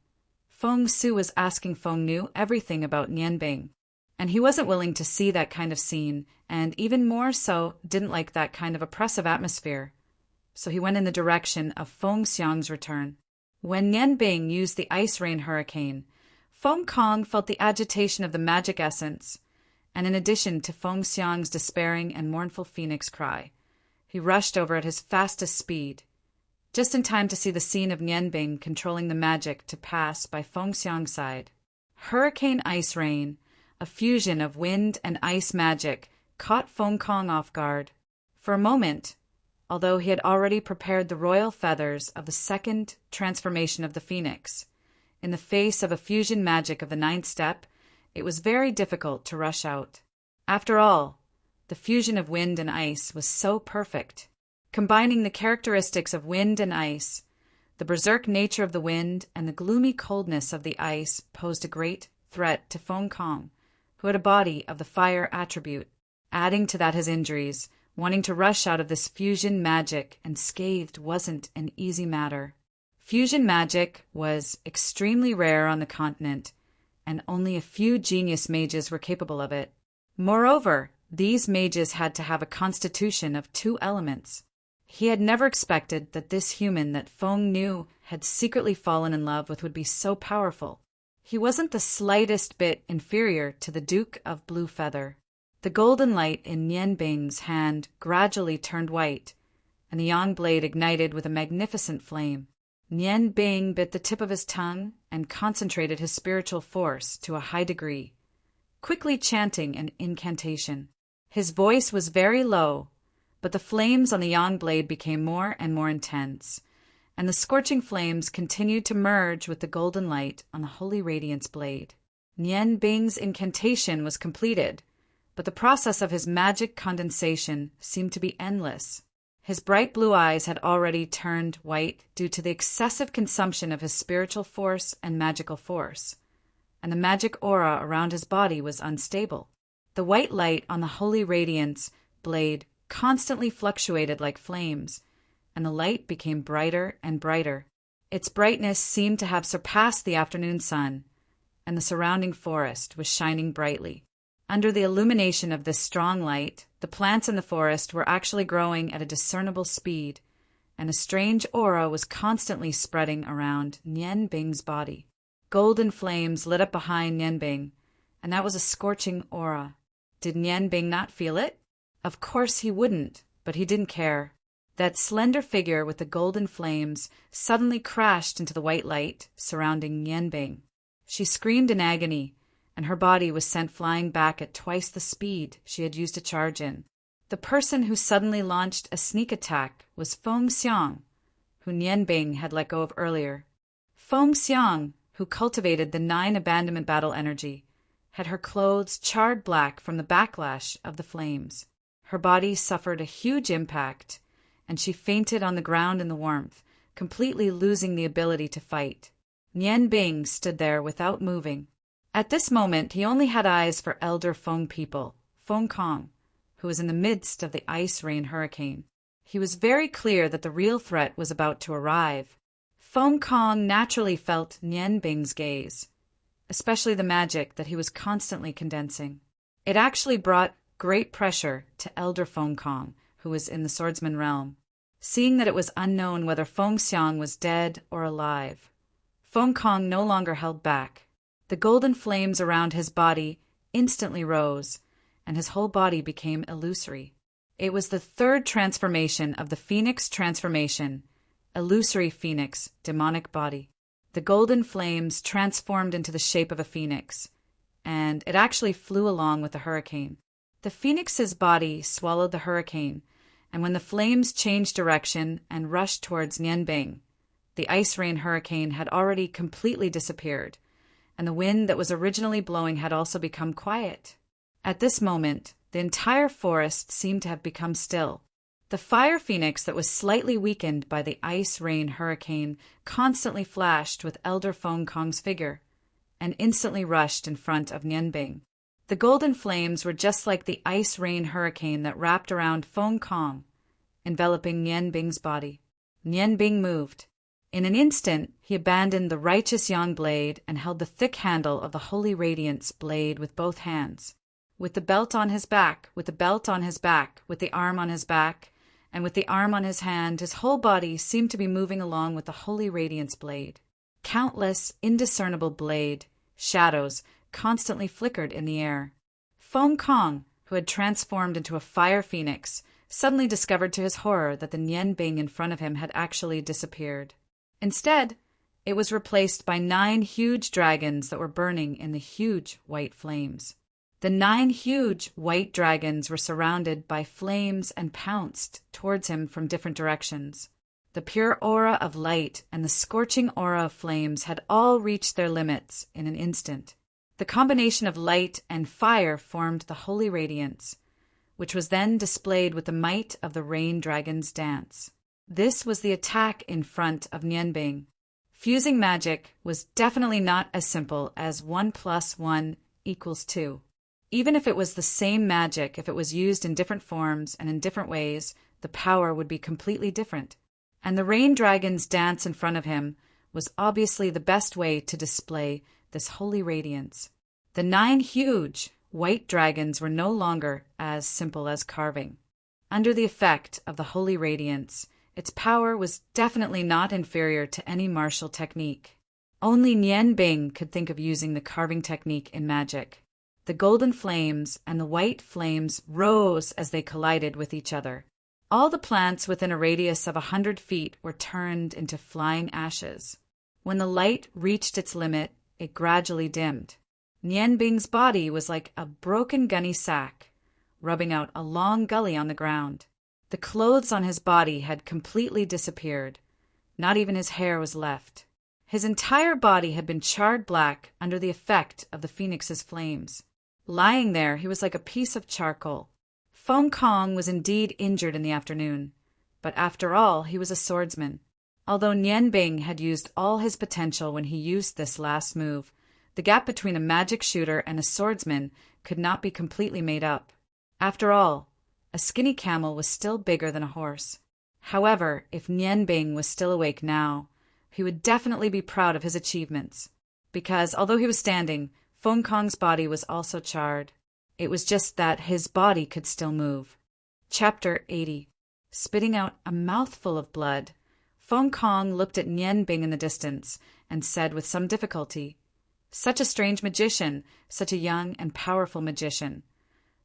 Feng Su was asking Feng Nu everything about Nian Bing, and he wasn't willing to see that kind of scene, and even more so, didn't like that kind of oppressive atmosphere. So he went in the direction of Feng Xiang's return. When Nian Bing used the ice rain hurricane, Feng Kong felt the agitation of the magic essence, and in addition to Feng Xiang's despairing and mournful phoenix cry, he rushed over at his fastest speed, just in time to see the scene of Nian Bing controlling the magic to pass by Feng Xiang's side. Hurricane ice rain, a fusion of wind and ice magic, caught Feng Kong off guard. For a moment, although he had already prepared the royal feathers of the second transformation of the phoenix, in the face of a fusion magic of the ninth step, it was very difficult to rush out. After all, the fusion of wind and ice was so perfect. Combining the characteristics of wind and ice, the berserk nature of the wind and the gloomy coldness of the ice posed a great threat to Feng Kong, who had a body of the fire attribute. Adding to that his injuries, wanting to rush out of this fusion magic and scathed wasn't an easy matter. Fusion magic was extremely rare on the continent, and only a few genius mages were capable of it. Moreover, these mages had to have a constitution of 2 elements. He had never expected that this human that Feng Nu had secretly fallen in love with would be so powerful. He wasn't the slightest bit inferior to the Duke of Blue Feather. The golden light in Nian Bing's hand gradually turned white, and the yang blade ignited with a magnificent flame. Nian Bing bit the tip of his tongue and concentrated his spiritual force to a high degree, quickly chanting an incantation. His voice was very low, but the flames on the yang blade became more and more intense, and the scorching flames continued to merge with the golden light on the holy radiance blade. Nian Bing's incantation was completed, but the process of his magic condensation seemed to be endless. His bright blue eyes had already turned white due to the excessive consumption of his spiritual force and magical force, and the magic aura around his body was unstable. The white light on the holy radiance blade constantly fluctuated like flames, and the light became brighter and brighter. Its brightness seemed to have surpassed the afternoon sun, and the surrounding forest was shining brightly. Under the illumination of this strong light, the plants in the forest were actually growing at a discernible speed, and a strange aura was constantly spreading around Nian Bing's body. Golden flames lit up behind Nian Bing, and that was a scorching aura. Did Nian Bing not feel it? Of course he wouldn't, but he didn't care. That slender figure with the golden flames suddenly crashed into the white light surrounding Nian Bing. She screamed in agony, and her body was sent flying back at twice the speed she had used to charge in. The person who suddenly launched a sneak attack was Feng Xiang, who Nian Bing had let go of earlier. Feng Xiang, who cultivated the 9 abandonment battle energy, had her clothes charred black from the backlash of the flames. Her body suffered a huge impact, and she fainted on the ground in the warmth, completely losing the ability to fight. Nian Bing stood there without moving. At this moment, he only had eyes for elder Feng people, Feng Kong, who was in the midst of the ice rain hurricane. He was very clear that the real threat was about to arrive. Feng Kong naturally felt Nian Bing's gaze, especially the magic that he was constantly condensing. It actually brought great pressure to elder Feng Kong, who was in the swordsman realm, seeing that it was unknown whether Feng Xiang was dead or alive. Feng Kong no longer held back. The golden flames around his body instantly rose, and his whole body became illusory. It was the 3rd transformation of the Phoenix transformation, illusory phoenix, demonic body. The golden flames transformed into the shape of a phoenix, and it actually flew along with the hurricane. The phoenix's body swallowed the hurricane, and when the flames changed direction and rushed towards Nian Bing, the ice rain hurricane had already completely disappeared, and the wind that was originally blowing had also become quiet. At this moment, the entire forest seemed to have become still. The fire phoenix that was slightly weakened by the ice rain hurricane constantly flashed with elder Feng Kong's figure, and instantly rushed in front of Nian Bing. The golden flames were just like the ice rain hurricane that wrapped around Feng Kong, enveloping Nian Bing's body. Nian Bing moved. In an instant, he abandoned the righteous yang blade and held the thick handle of the holy radiance blade with both hands. With the belt on his back, with the belt on his back, with the arm on his back, and with the arm on his hand, his whole body seemed to be moving along with the holy radiance blade. Countless, indiscernible blade shadows constantly flickered in the air. Feng Kong, who had transformed into a fire phoenix, suddenly discovered to his horror that the Nian Bing in front of him had actually disappeared. Instead, it was replaced by 9 huge dragons that were burning in the huge white flames. The 9 huge white dragons were surrounded by flames and pounced towards him from different directions. The pure aura of light and the scorching aura of flames had all reached their limits in an instant. The combination of light and fire formed the holy radiance, which was then displayed with the might of the rain dragon's dance. This was the attack in front of Nianbing. Fusing magic was definitely not as simple as 1 + 1 = 2. Even if it was the same magic, if it was used in different forms and in different ways, the power would be completely different. And the rain dragon's dance in front of him was obviously the best way to display this holy radiance. The 9 huge white dragons were no longer as simple as carving. Under the effect of the holy radiance, its power was definitely not inferior to any martial technique. Only Nian Bing could think of using the carving technique in magic. The golden flames and the white flames rose as they collided with each other. All the plants within a radius of 100 feet were turned into flying ashes. When the light reached its limit, it gradually dimmed. Nian Bing's body was like a broken gunny sack, rubbing out a long gully on the ground. The clothes on his body had completely disappeared. Not even his hair was left. His entire body had been charred black under the effect of the phoenix's flames. Lying there, he was like a piece of charcoal. Feng Kong was indeed injured in the afternoon, but after all, he was a swordsman. Although Nian Bing had used all his potential when he used this last move, the gap between a magic shooter and a swordsman could not be completely made up. After all, a skinny camel was still bigger than a horse. However, if Nian Bing was still awake now, he would definitely be proud of his achievements, because although he was standing, Feng Kong's body was also charred. It was just that his body could still move. Chapter 80. Spitting out a mouthful of blood, Feng Kong looked at Nian Bing in the distance and said with some difficulty, "Such a strange magician, such a young and powerful magician.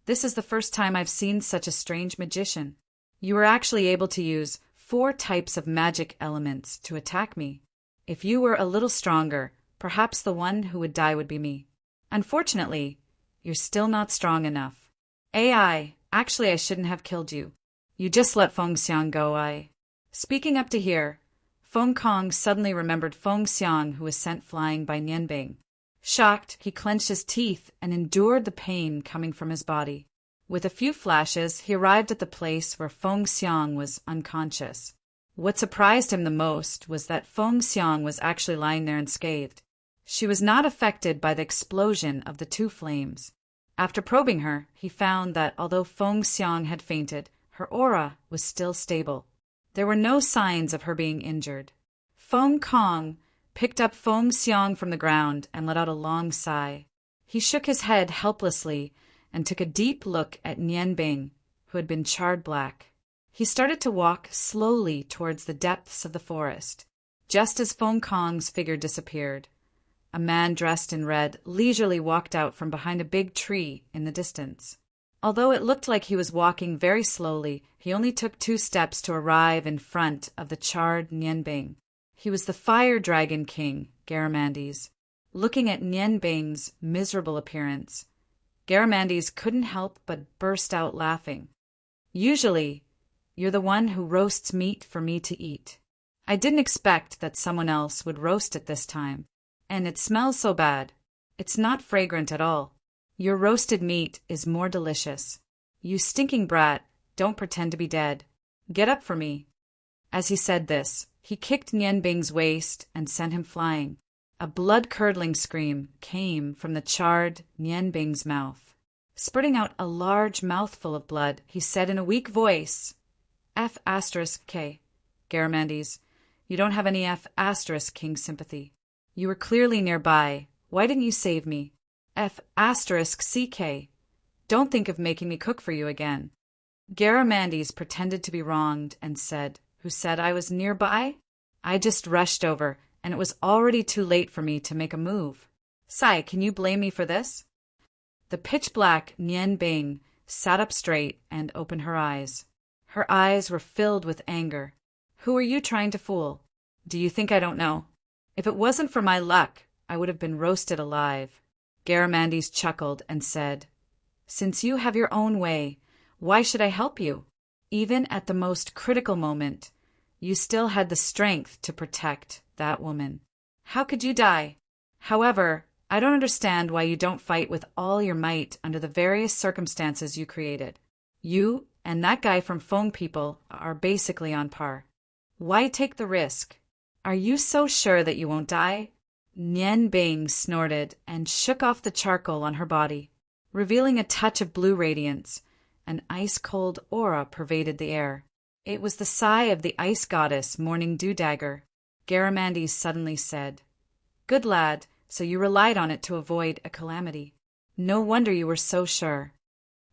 This is the first time I've seen such a strange magician. You were actually able to use 4 types of magic elements to attack me. If you were a little stronger, perhaps the one who would die would be me. Unfortunately, you're still not strong enough. Actually I shouldn't have killed you. You just let Feng Xiang go, Speaking up to here, Feng Kong suddenly remembered Feng Xiang, who was sent flying by Nian Bing. Shocked, he clenched his teeth and endured the pain coming from his body. With a few flashes, he arrived at the place where Feng Xiang was unconscious. What surprised him the most was that Feng Xiang was actually lying there unscathed. She was not affected by the explosion of the 2 flames. After probing her, he found that although Feng Xiang had fainted, her aura was still stable. There were no signs of her being injured. Feng Kong picked up Feng Xiang from the ground and let out a long sigh. He shook his head helplessly and took a deep look at Nian Bing, who had been charred black. He started to walk slowly towards the depths of the forest. Just as Feng Kong's figure disappeared, a man dressed in red leisurely walked out from behind a big tree in the distance. Although it looked like he was walking very slowly, he only took 2 steps to arrive in front of the charred Nian Bing. He was the Fire Dragon King, Garamandes. Looking at Nian Bing's miserable appearance, Garamandes couldn't help but burst out laughing. "Usually, you're the one who roasts meat for me to eat. I didn't expect that someone else would roast it this time. And it smells so bad. It's not fragrant at all. Your roasted meat is more delicious. You stinking brat, don't pretend to be dead. Get up for me." As he said this, he kicked Nian Bing's waist and sent him flying. A blood-curdling scream came from the charred Nian Bing's mouth. Spurting out a large mouthful of blood, he said in a weak voice, "F*K, Garamandes, You don't have any F asterisk king sympathy. You were clearly nearby. Why didn't you save me? F asterisk CK. Don't think of making me cook for you again. Garamandes pretended to be wronged and said, Who said I was nearby? I just rushed over, and it was already too late for me to make a move. Sai, can you blame me for this? The pitch-black Nian Bing sat up straight and opened her eyes. Her eyes were filled with anger. Who are you trying to fool? Do you think I don't know? If it wasn't for my luck, I would have been roasted alive. Garamandes chuckled and said, Since you have your own way, why should I help you? Even at the most critical moment, you still had the strength to protect that woman. How could you die? However, I don't understand why you don't fight with all your might under the various circumstances you created. You and that guy from Phone People are basically on par. Why take the risk? Are you so sure that you won't die? Nian Bing snorted and shook off the charcoal on her body, revealing a touch of blue radiance. An ice-cold aura pervaded the air. It was the sigh of the ice goddess Morning Dew Dagger. Garamandes suddenly said, Good lad, so you relied on it to avoid a calamity. No wonder you were so sure.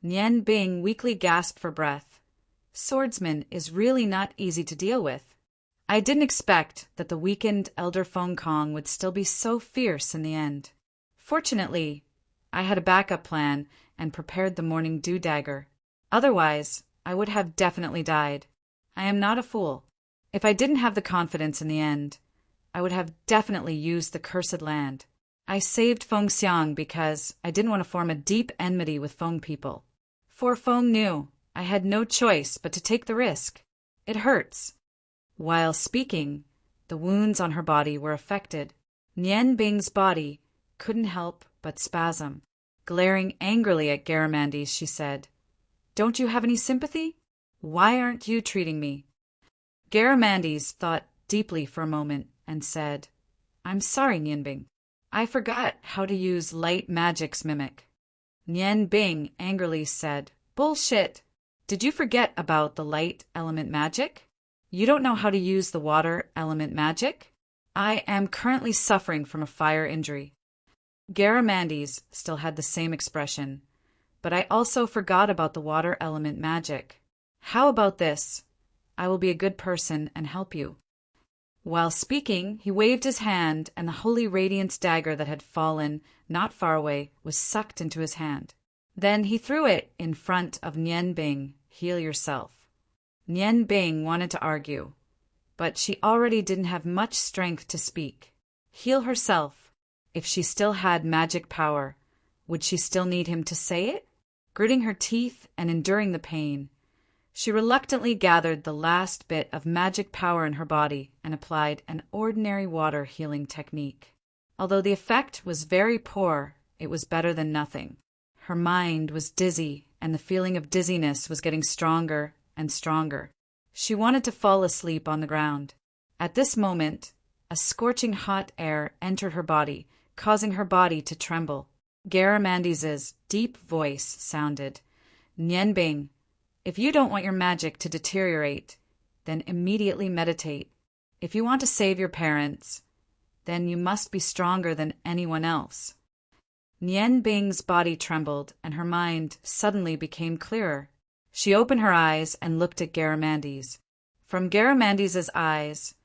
Nian Bing weakly gasped for breath. Swordsman is really not easy to deal with. I didn't expect that the weakened Elder Feng Kong would still be so fierce in the end. Fortunately, I had a backup plan and prepared the Morning Dew Dagger. Otherwise, I would have definitely died. I am not a fool. If I didn't have the confidence in the end, I would have definitely used the cursed land. I saved Feng Xiang because I didn't want to form a deep enmity with Feng People. For Feng knew I had no choice but to take the risk. It hurts. While speaking, the wounds on her body were affected. Nian Bing's body couldn't help but spasm. Glaring angrily at Garamandes, she said, Don't you have any sympathy? Why aren't you treating me? Garamandes thought deeply for a moment and said, I'm sorry, Nian Bing. I forgot how to use light magic's mimic. Nian Bing angrily said, Bullshit! Did you forget about the light element magic? You don't know how to use the water element magic? I am currently suffering from a fire injury. Garamandes still had the same expression, but I also forgot about the water element magic. How about this? I will be a good person and help you. While speaking, he waved his hand, and the holy radiance dagger that had fallen not far away was sucked into his hand. Then he threw it in front of Nian Bing. Heal yourself. Nian Bing wanted to argue, but she already didn't have much strength to speak. Heal herself. If she still had magic power, would she still need him to say it? Gritting her teeth and enduring the pain, she reluctantly gathered the last bit of magic power in her body and applied an ordinary water healing technique. Although the effect was very poor, it was better than nothing. Her mind was dizzy, and the feeling of dizziness was getting stronger and stronger. She wanted to fall asleep on the ground. At this moment, a scorching hot air entered her body, causing her body to tremble. Garamandes's deep voice sounded, Nian Bing, if you don't want your magic to deteriorate, then immediately meditate. If you want to save your parents, then you must be stronger than anyone else. Nian Bing's body trembled, and her mind suddenly became clearer. She opened her eyes and looked at Garamandes. From Garamandes's eyes,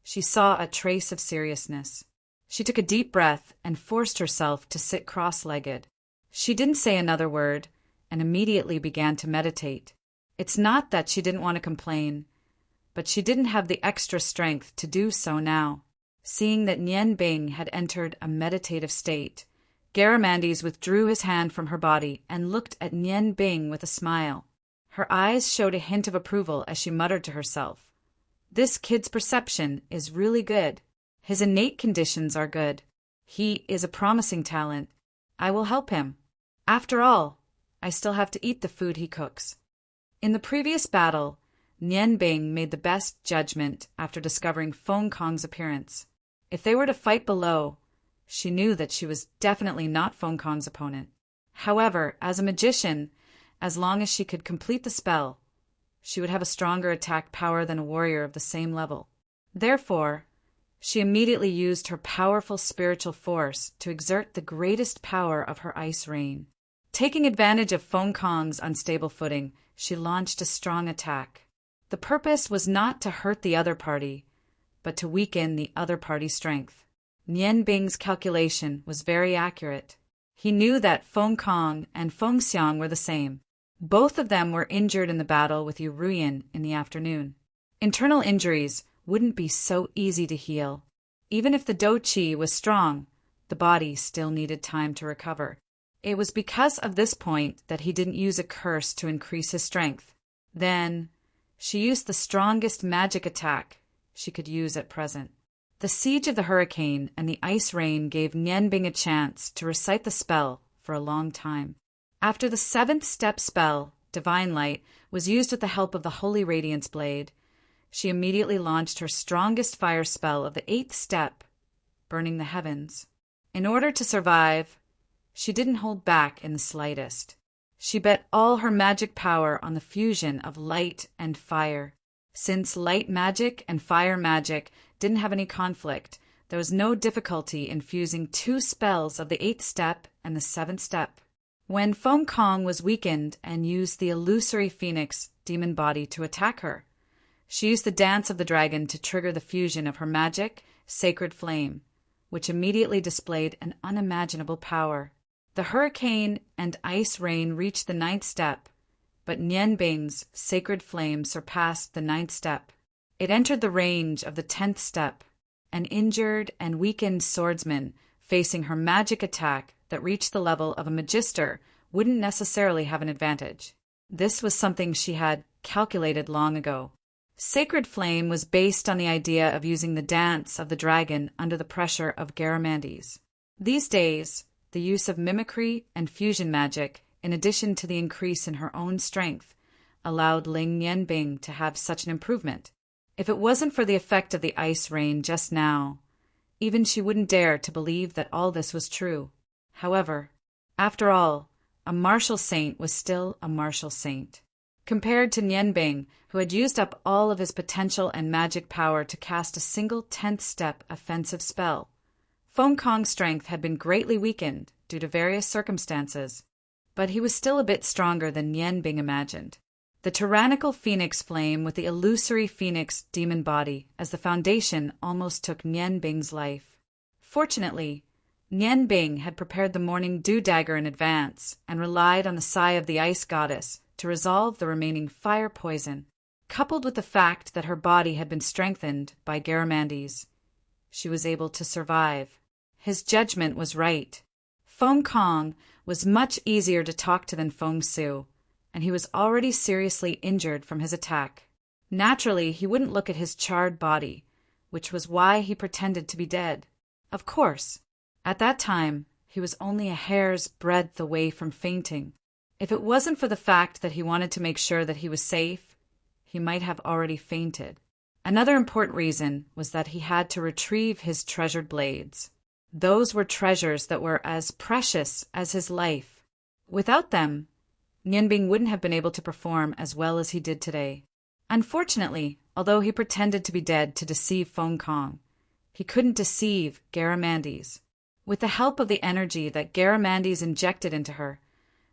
she saw a trace of seriousness. She took a deep breath and forced herself to sit cross-legged. She didn't say another word and immediately began to meditate. It's not that she didn't want to complain, but she didn't have the extra strength to do so now. Seeing that Nian Bing had entered a meditative state, Garamandes withdrew his hand from her body and looked at Nian Bing with a smile. Her eyes showed a hint of approval as she muttered to herself, This kid's perception is really good. His innate conditions are good. He is a promising talent. I will help him. After all, I still have to eat the food he cooks. In the previous battle, Nian Bing made the best judgment after discovering Feng Kong's appearance. If they were to fight below, she knew that she was definitely not Feng Kong's opponent. However, as a magician, as long as she could complete the spell, she would have a stronger attack power than a warrior of the same level. Therefore, she immediately used her powerful spiritual force to exert the greatest power of her ice rain. Taking advantage of Feng Kong's unstable footing, she launched a strong attack. The purpose was not to hurt the other party, but to weaken the other party's strength. Nian Bing's calculation was very accurate. He knew that Feng Kong and Feng Xiang were the same. Both of them were injured in the battle with Yu Ruyan in the afternoon. Internal injuries wouldn't be so easy to heal. Even if the dou qi was strong, the body still needed time to recover. It was because of this point that he didn't use a curse to increase his strength. Then, she used the strongest magic attack she could use at present. The siege of the hurricane and the ice rain gave Nian Bing a chance to recite the spell for a long time. After the 7th step spell, Divine Light, was used with the help of the Holy Radiance Blade, she immediately launched her strongest fire spell of the 8th step, Burning the Heavens. In order to survive, she didn't hold back in the slightest. She bet all her magic power on the fusion of light and fire. Since light magic and fire magic didn't have any conflict, there was no difficulty in fusing 2 spells of the 8th step and the 7th step. When Feng Kong was weakened and used the illusory phoenix demon body to attack her, she used the Dance of the Dragon to trigger the fusion of her magic, Sacred Flame, which immediately displayed an unimaginable power. The hurricane and ice rain reached the 9th step, but Nian Bing's Sacred Flame surpassed the 9th step. It entered the range of the 10th step. An injured and weakened swordsman facing her magic attack that reached the level of a magister wouldn't necessarily have an advantage. This was something she had calculated long ago. Sacred Flame was based on the idea of using the Dance of the Dragon under the pressure of Garamandes. These days, the use of mimicry and fusion magic, in addition to the increase in her own strength, allowed Ling Nianbing to have such an improvement. If it wasn't for the effect of the ice rain just now, even she wouldn't dare to believe that all this was true. However, after all, a martial saint was still a martial saint. Compared to Nianbing, who had used up all of his potential and magic power to cast a single 10th step offensive spell, Feng Kong's strength had been greatly weakened due to various circumstances, but he was still a bit stronger than Nianbing imagined. The tyrannical phoenix flame with the illusory phoenix demon body as the foundation almost took Nianbing's life. Fortunately, Nianbing had prepared the morning dew dagger in advance and relied on the sigh of the ice goddess to resolve the remaining fire poison. Coupled with the fact that her body had been strengthened by Garamandes, she was able to survive. His judgment was right. Feng Kong was much easier to talk to than Feng Su, and he was already seriously injured from his attack. Naturally, he wouldn't look at his charred body, which was why he pretended to be dead. Of course, at that time, he was only a hair's breadth away from fainting. If it wasn't for the fact that he wanted to make sure that he was safe, he might have already fainted. Another important reason was that he had to retrieve his treasured blades. Those were treasures that were as precious as his life. Without them, Nianbing wouldn't have been able to perform as well as he did today. Unfortunately, although he pretended to be dead to deceive Feng Kong, he couldn't deceive Garamandes. With the help of the energy that Garamandes injected into her,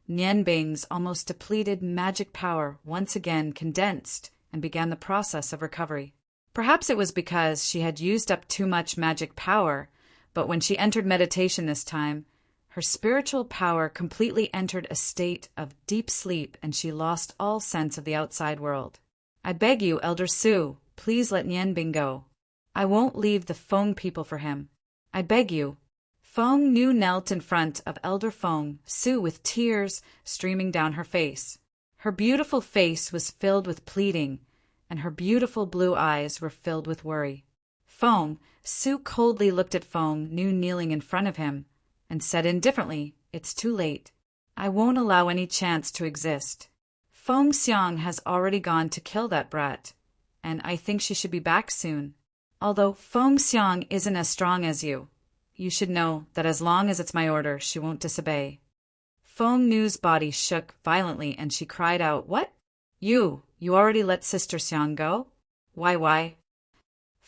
Nianbing's almost depleted magic power once again condensed and began the process of recovery. Perhaps it was because she had used up too much magic power, but when she entered meditation this time, her spiritual power completely entered a state of deep sleep and she lost all sense of the outside world. I beg you, Elder Su, please let Nianbing go. I won't leave the Feng people for him. I beg you. Feng Nu knelt in front of Elder Feng Su with tears streaming down her face. Her beautiful face was filled with pleading, and her beautiful blue eyes were filled with worry. Feng Su coldly looked at Feng Nu kneeling in front of him, and said indifferently, "It's too late. I won't allow any chance to exist. Feng Xiang has already gone to kill that brat, and I think she should be back soon. Although Feng Xiang isn't as strong as you, you should know that as long as it's my order, she won't disobey." Feng Nu's body shook violently and she cried out, "What? You already let Sister Xiang go? Why?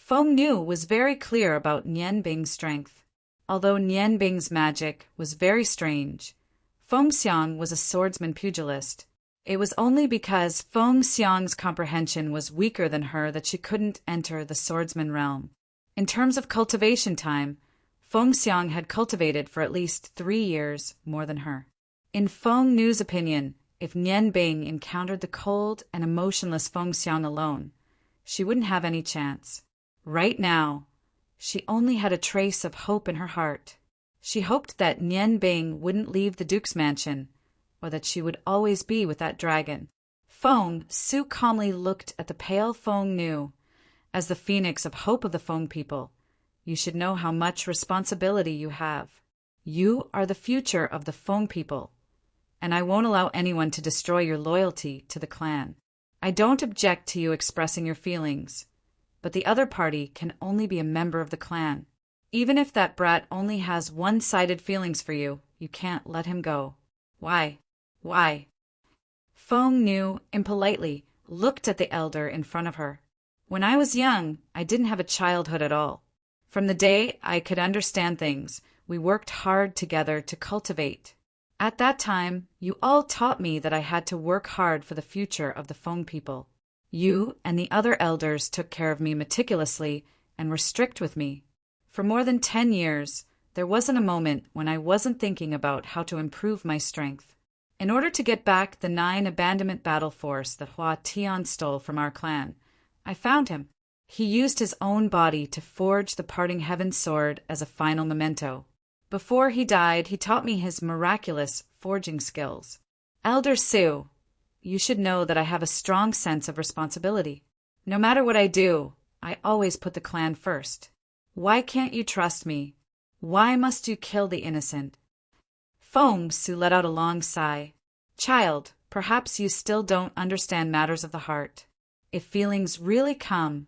Feng Nu was very clear about Nian Bing's strength. Although Nian Bing's magic was very strange, Feng Xiang was a swordsman pugilist. It was only because Feng Xiang's comprehension was weaker than her that she couldn't enter the swordsman realm. In terms of cultivation time, Feng Xiang had cultivated for at least 3 years more than her. In Feng Nu's opinion, if Nian Bing encountered the cold and emotionless Feng Xiang alone, she wouldn't have any chance. Right now, she only had a trace of hope in her heart. She hoped that Nian Bing wouldn't leave the Duke's mansion, or that she would always be with that dragon. Feng Su calmly looked at the pale Feng Nu. As the phoenix of hope of the Feng people, you should know how much responsibility you have. You are the future of the Feng people, and I won't allow anyone to destroy your loyalty to the clan. I don't object to you expressing your feelings, but the other party can only be a member of the clan. Even if that brat only has one-sided feelings for you, you can't let him go. Why? Why? Feng Nu impolitely looked at the elder in front of her. When I was young, I didn't have a childhood at all. From the day I could understand things, we worked hard together to cultivate. At that time, you all taught me that I had to work hard for the future of the Feng people. You and the other elders took care of me meticulously and were strict with me. For more than 10 years, there wasn't a moment when I wasn't thinking about how to improve my strength. In order to get back the 9 abandonment battle force that Hua Tian stole from our clan, I found him. He used his own body to forge the parting heaven sword as a final memento. Before he died, he taught me his miraculous forging skills. Elder Su, you should know that I have a strong sense of responsibility. No matter what I do, I always put the clan first. Why can't you trust me? Why must you kill the innocent? Feng Su let out a long sigh. Child, perhaps you still don't understand matters of the heart. If feelings really come,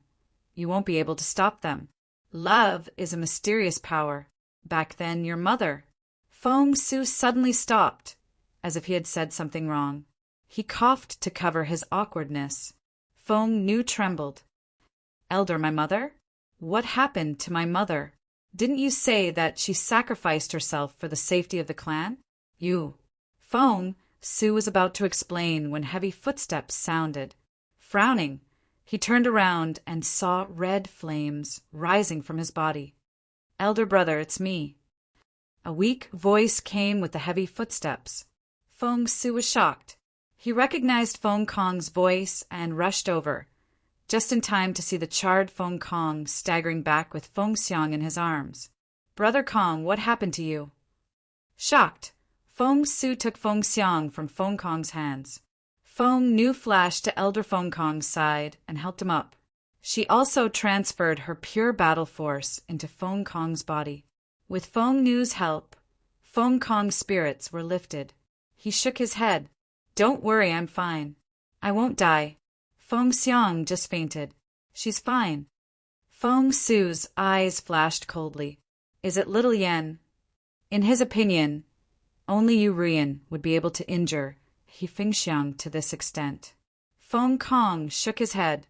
you won't be able to stop them. Love is a mysterious power. Back then, your mother. Feng Su suddenly stopped, as if he had said something wrong. He coughed to cover his awkwardness. Feng Nu trembled. Elder, my mother? What happened to my mother? Didn't you say that she sacrificed herself for the safety of the clan? You. Feng Su was about to explain when heavy footsteps sounded. Frowning, he turned around and saw red flames rising from his body. Elder brother, it's me. A weak voice came with the heavy footsteps. Feng Su was shocked. He recognized Feng Kong's voice and rushed over, just in time to see the charred Feng Kong staggering back with Feng Xiang in his arms. Brother Kong, what happened to you? Shocked, Feng Su took Feng Xiang from Feng Kong's hands. Feng Nu flashed to Elder Feng Kong's side and helped him up. She also transferred her pure battle force into Feng Kong's body. With Feng Nu's help, Feng Kong's spirits were lifted. He shook his head. Don't worry, I'm fine. I won't die. Feng Xiang just fainted. She's fine. Feng Su's eyes flashed coldly. Is it little Yan? In his opinion, only Yu Rian would be able to injure He Fengxiang to this extent. Feng Kong shook his head.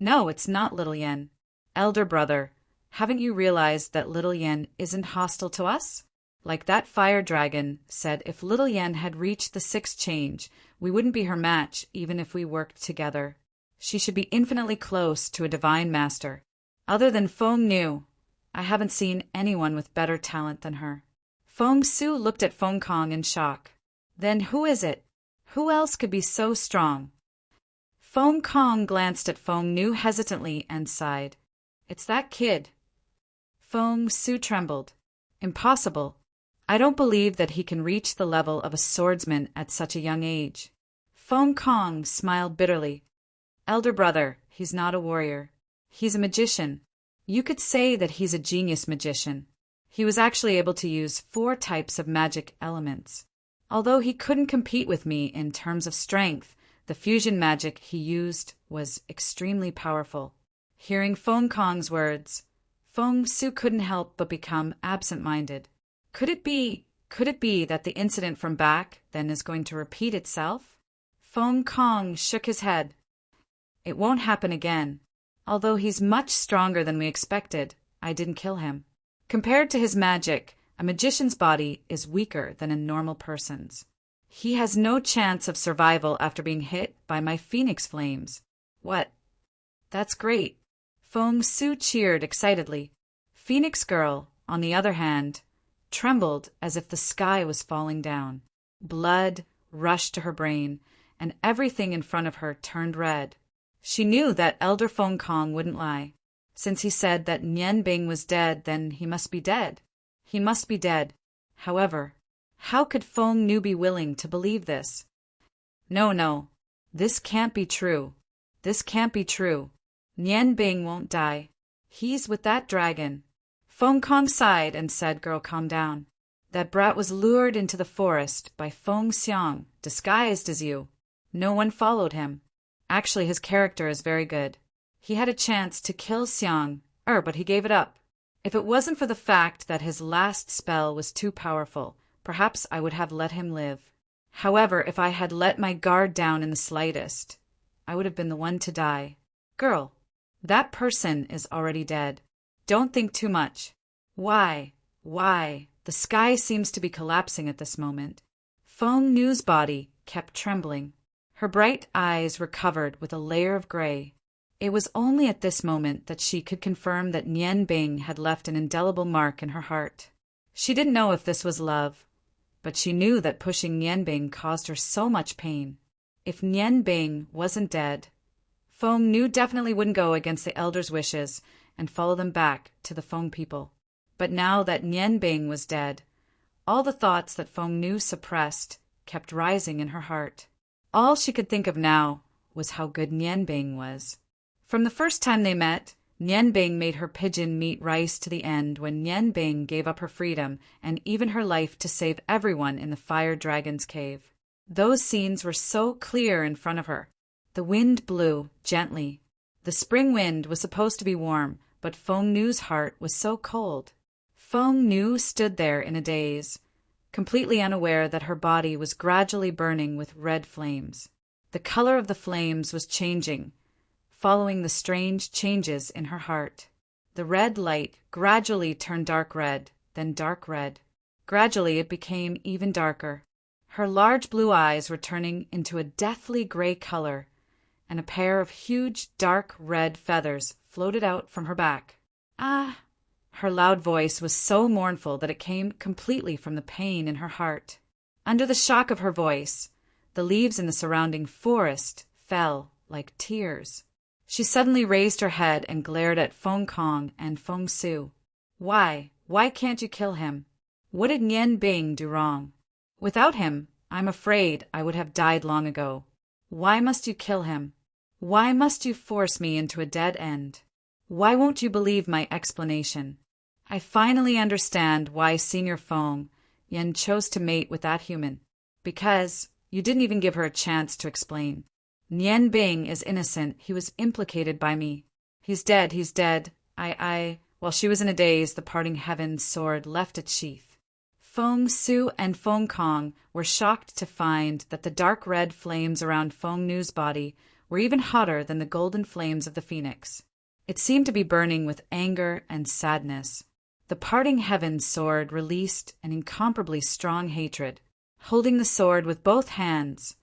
No, it's not little Yan. Elder brother, haven't you realized that little Yan isn't hostile to us? Like that fire dragon said, if little Yan had reached the 6th change, we wouldn't be her match even if we worked together. She should be infinitely close to a divine master. Other than Feng Nu, I haven't seen anyone with better talent than her. Feng Su looked at Feng Kong in shock. Then who is it? Who else could be so strong? Feng Kong glanced at Feng Nu hesitantly and sighed. It's that kid. Feng Su trembled. Impossible. I don't believe that he can reach the level of a swordsman at such a young age. Feng Kong smiled bitterly. Elder brother, he's not a warrior. He's a magician. You could say that he's a genius magician. He was actually able to use 4 types of magic elements. Although he couldn't compete with me in terms of strength, the fusion magic he used was extremely powerful. Hearing Feng Kong's words, Feng Su couldn't help but become absent-minded. Could it be that the incident from back then is going to repeat itself? Feng Kong shook his head. It won't happen again. Although he's much stronger than we expected, I didn't kill him. Compared to his magic, a magician's body is weaker than a normal person's. He has no chance of survival after being hit by my phoenix flames. What? That's great. Feng Su cheered excitedly. Phoenix Girl, on the other hand, trembled as if the sky was falling down. Blood rushed to her brain, and everything in front of her turned red. She knew that Elder Feng Kong wouldn't lie. Since he said that Nian Bing was dead, then he must be dead. He must be dead. However, how could Feng Nu be willing to believe this? No, this can't be true. This can't be true. Nian Bing won't die. He's with that dragon. Feng Kong sighed and said, "Girl, calm down. That brat was lured into the forest by Feng Xiang, disguised as you. No one followed him. Actually, his character is very good. He had a chance to kill Xiang, but he gave it up. If it wasn't for the fact that his last spell was too powerful, perhaps I would have let him live. However, if I had let my guard down in the slightest, I would have been the one to die. Girl, that person is already dead. Don't think too much." Why? The sky seems to be collapsing at this moment. Feng Nu's body kept trembling. Her bright eyes were covered with a layer of gray. It was only at this moment that she could confirm that Nian Bing had left an indelible mark in her heart. She didn't know if this was love, but she knew that pushing Nian Bing caused her so much pain. If Nian Bing wasn't dead, Feng Nu definitely wouldn't go against the elders' wishes and follow them back to the Feng people. But now that Nian Bing was dead, all the thoughts that Feng Nu suppressed kept rising in her heart. All she could think of now was how good Nian Bing was. From the first time they met, Nian Bing made her pigeon meat rice to the end when Nian Bing gave up her freedom and even her life to save everyone in the fire dragon's cave. Those scenes were so clear in front of her. The wind blew gently. The spring wind was supposed to be warm, but Feng Nu's heart was so cold. Feng Nu stood there in a daze, completely unaware that her body was gradually burning with red flames. The color of the flames was changing, following the strange changes in her heart. The red light gradually turned dark red, then dark red. Gradually it became even darker. Her large blue eyes were turning into a deathly gray color, and a pair of huge dark red feathers floated out from her back. Ah! Her loud voice was so mournful that it came completely from the pain in her heart. Under the shock of her voice, the leaves in the surrounding forest fell like tears. She suddenly raised her head and glared at Feng Kong and Feng Su. Why can't you kill him? What did Nian Bing do wrong? Without him, I'm afraid I would have died long ago. Why must you kill him? Why must you force me into a dead end? Why won't you believe my explanation? I finally understand why Senior Feng Yen chose to mate with that human. Because you didn't even give her a chance to explain. Nian Bing is innocent. He was implicated by me. He's dead. While she was in a daze, the parting heaven's sword left its sheath. Feng Su and Feng Kong were shocked to find that the dark red flames around Feng Nu's body were even hotter than the golden flames of the phoenix. It seemed to be burning with anger and sadness. The parting heaven's sword released an incomparably strong hatred. Holding the sword with both hands,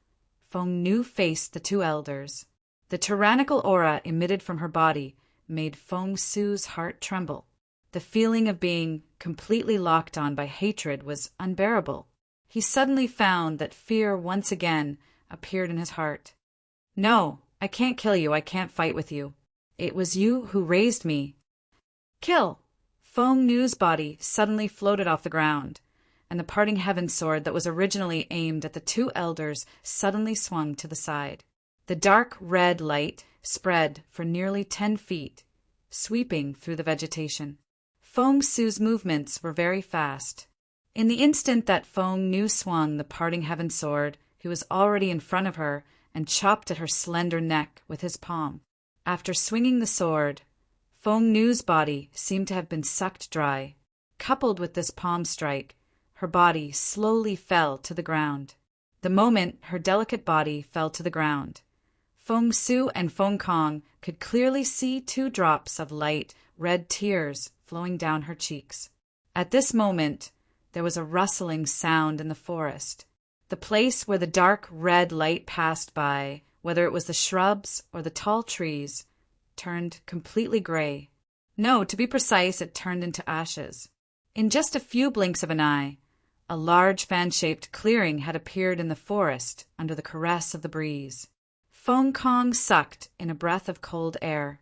Feng Nu faced the two elders. The tyrannical aura emitted from her body made Feng Su's heart tremble. The feeling of being completely locked on by hatred was unbearable. He suddenly found that fear once again appeared in his heart. No, I can't kill you. I can't fight with you. It was you who raised me. Kill! Feng Nu's body suddenly floated off the ground, and the parting heaven sword that was originally aimed at the two elders suddenly swung to the side. The dark red light spread for nearly 10 feet, sweeping through the vegetation. Feng Su's movements were very fast. In the instant that Feng Nu swung the parting heaven sword, he was already in front of her and chopped at her slender neck with his palm. After swinging the sword, Feng Nu's body seemed to have been sucked dry. Coupled with this palm strike, her body slowly fell to the ground. The moment her delicate body fell to the ground, Feng Su and Feng Kong could clearly see 2 drops of light red tears flowing down her cheeks. At this moment, there was a rustling sound in the forest. The place where the dark red light passed by, whether it was the shrubs or the tall trees, turned completely gray. No, to be precise, it turned into ashes. In just a few blinks of an eye, a large fan-shaped clearing had appeared in the forest under the caress of the breeze. Feng Kong sucked in a breath of cold air.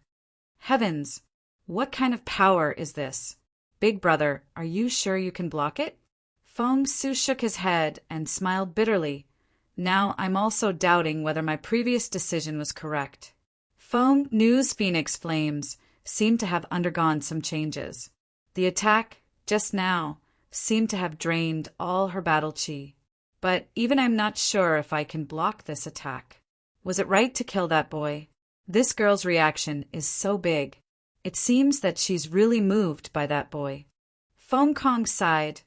Heavens, what kind of power is this? Big brother, are you sure you can block it? Feng Su shook his head and smiled bitterly. Now I'm also doubting whether my previous decision was correct. Feng Nu's phoenix flames seemed to have undergone some changes. The attack, just now, seemed to have drained all her battle chi. But even I'm not sure if I can block this attack. Was it right to kill that boy? This girl's reaction is so big. It seems that she's really moved by that boy. Feng Kong sighed.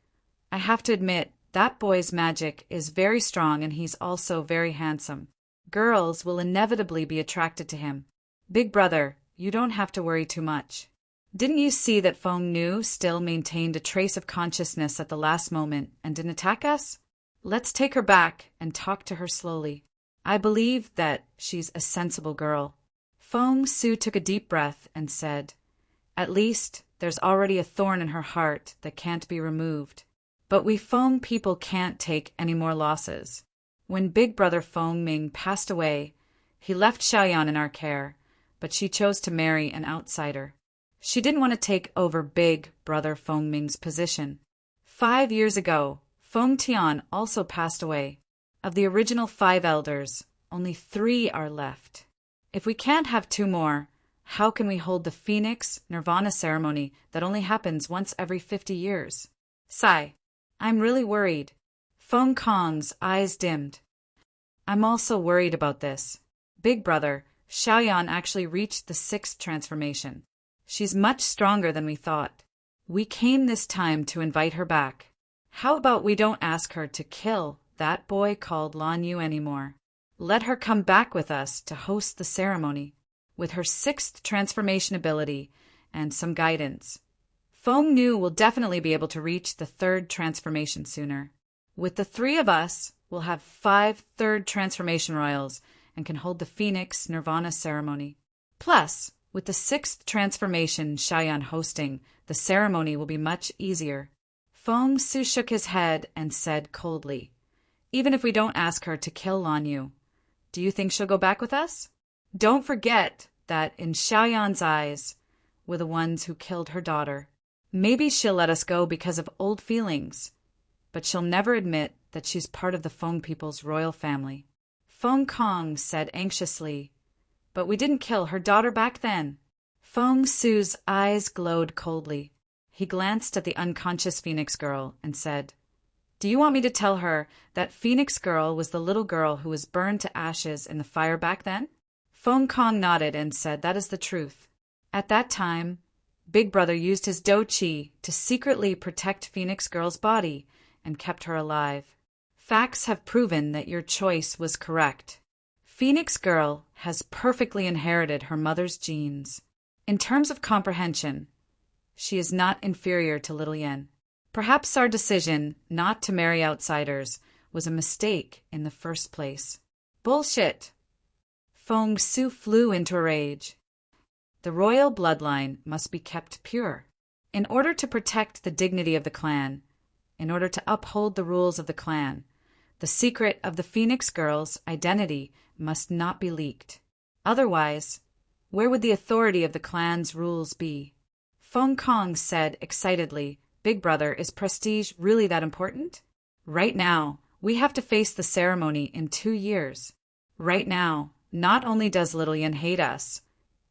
I have to admit, that boy's magic is very strong and he's also very handsome. Girls will inevitably be attracted to him. Big brother, you don't have to worry too much. Didn't you see that Feng Nu still maintained a trace of consciousness at the last moment and didn't attack us? Let's take her back and talk to her slowly. I believe that she's a sensible girl. Feng Su took a deep breath and said, At least there's already a thorn in her heart that can't be removed. But we Feng people can't take any more losses. When Big Brother Feng Ming passed away, he left Xiaoyan in our care, but she chose to marry an outsider. She didn't want to take over Big Brother Feng Ming's position. 5 years ago, Feng Tian also passed away. Of the original 5 elders, only 3 are left. If we can't have 2 more, how can we hold the Phoenix Nirvana ceremony that only happens once every 50 years? Sigh. I'm really worried. Feng Kong's eyes dimmed. I'm also worried about this. Big brother, Xiaoyan actually reached the 6th transformation. She's much stronger than we thought. We came this time to invite her back. How about we don't ask her to kill that boy called Lan Yu anymore? Let her come back with us to host the ceremony. With her 6th transformation ability and some guidance, Feng Nu will definitely be able to reach the 3rd transformation sooner. With the 3 of us, we'll have 5 3rd transformation royals and can hold the Phoenix Nirvana ceremony. Plus, with the 6th transformation Xiaoyan hosting, the ceremony will be much easier. Feng Su shook his head and said coldly, Even if we don't ask her to kill Lan Yu, do you think she'll go back with us? Don't forget that in Xiaoyan's eyes were the ones who killed her daughter. Maybe she'll let us go because of old feelings, but she'll never admit that she's part of the Feng people's royal family. Feng Kong said anxiously, But we didn't kill her daughter back then. Feng Su's eyes glowed coldly. He glanced at the unconscious Phoenix girl and said, Do you want me to tell her that Phoenix girl was the little girl who was burned to ashes in the fire back then? Feng Kong nodded and said, That is the truth. At that time, Big Brother used his Do Chi to secretly protect Phoenix girl's body and kept her alive. Facts have proven that your choice was correct. Phoenix girl has perfectly inherited her mother's genes. In terms of comprehension, she is not inferior to Little Yen. Perhaps our decision not to marry outsiders was a mistake in the first place. Bullshit! Feng Su flew into a rage. The royal bloodline must be kept pure. In order to protect the dignity of the clan, in order to uphold the rules of the clan, the secret of the Phoenix girl's identity must not be leaked. Otherwise, where would the authority of the clan's rules be? Feng Kong said excitedly, Big brother, is prestige really that important? Right now, we have to face the ceremony in 2 years. Right now, not only does Little Yen hate us,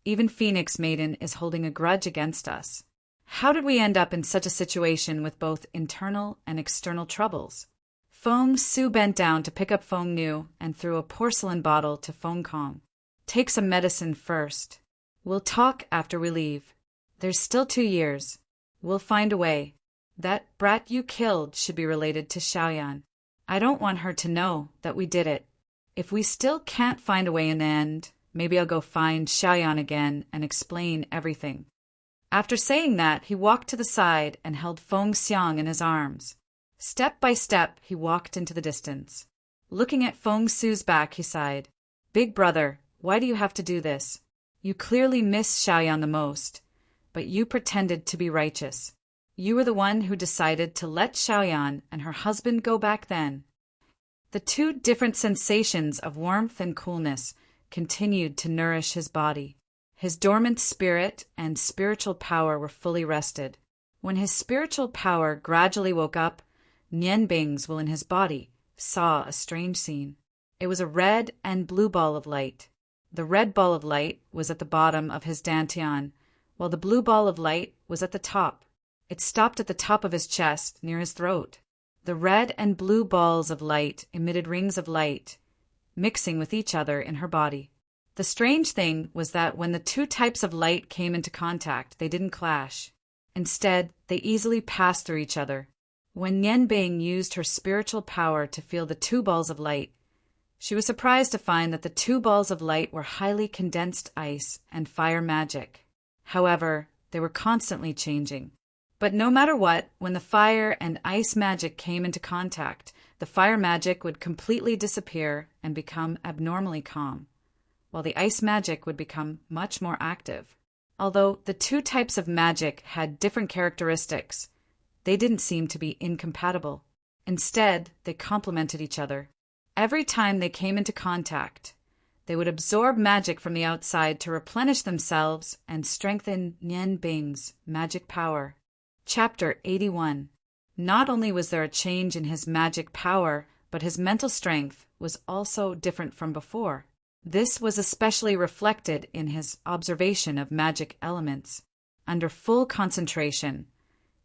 even Phoenix Maiden is holding a grudge against us. How did we end up in such a situation with both internal and external troubles? Feng Su bent down to pick up Feng Nu and threw a porcelain bottle to Feng Kong. Take some medicine first. We'll talk after we leave. There's still 2 years. We'll find a way. That brat you killed should be related to Xiaoyan. I don't want her to know that we did it. If we still can't find a way in the end, Maybe I'll go find Xiaoyan again and explain everything. After saying that, he walked to the side and held Feng Xiang in his arms. Step by step, he walked into the distance. Looking at Feng Su's back, he sighed. Big brother, why do you have to do this? You clearly miss Xiaoyan the most, but you pretended to be righteous. You were the one who decided to let Xiaoyan and her husband go back then. The two different sensations of warmth and coolness continued to nourish his body. His dormant spirit and spiritual power were fully rested. When his spiritual power gradually woke up, Nianbing's will in his body saw a strange scene. It was a red and blue ball of light. The red ball of light was at the bottom of his dantian, while the blue ball of light was at the top. It stopped at the top of his chest, near his throat. The red and blue balls of light emitted rings of light, mixing with each other in her body. The strange thing was that when the two types of light came into contact, they didn't clash. Instead, they easily passed through each other. When Nianbing used her spiritual power to feel the two balls of light, she was surprised to find that the two balls of light were highly condensed ice and fire magic. However, they were constantly changing. But no matter what, when the fire and ice magic came into contact, the fire magic would completely disappear and become abnormally calm, while the ice magic would become much more active. Although the two types of magic had different characteristics, they didn't seem to be incompatible. Instead, they complemented each other. Every time they came into contact, they would absorb magic from the outside to replenish themselves and strengthen Nianbing's magic power. Chapter 81. Not only was there a change in his magic power, but his mental strength was also different from before. This was especially reflected in his observation of magic elements. Under full concentration,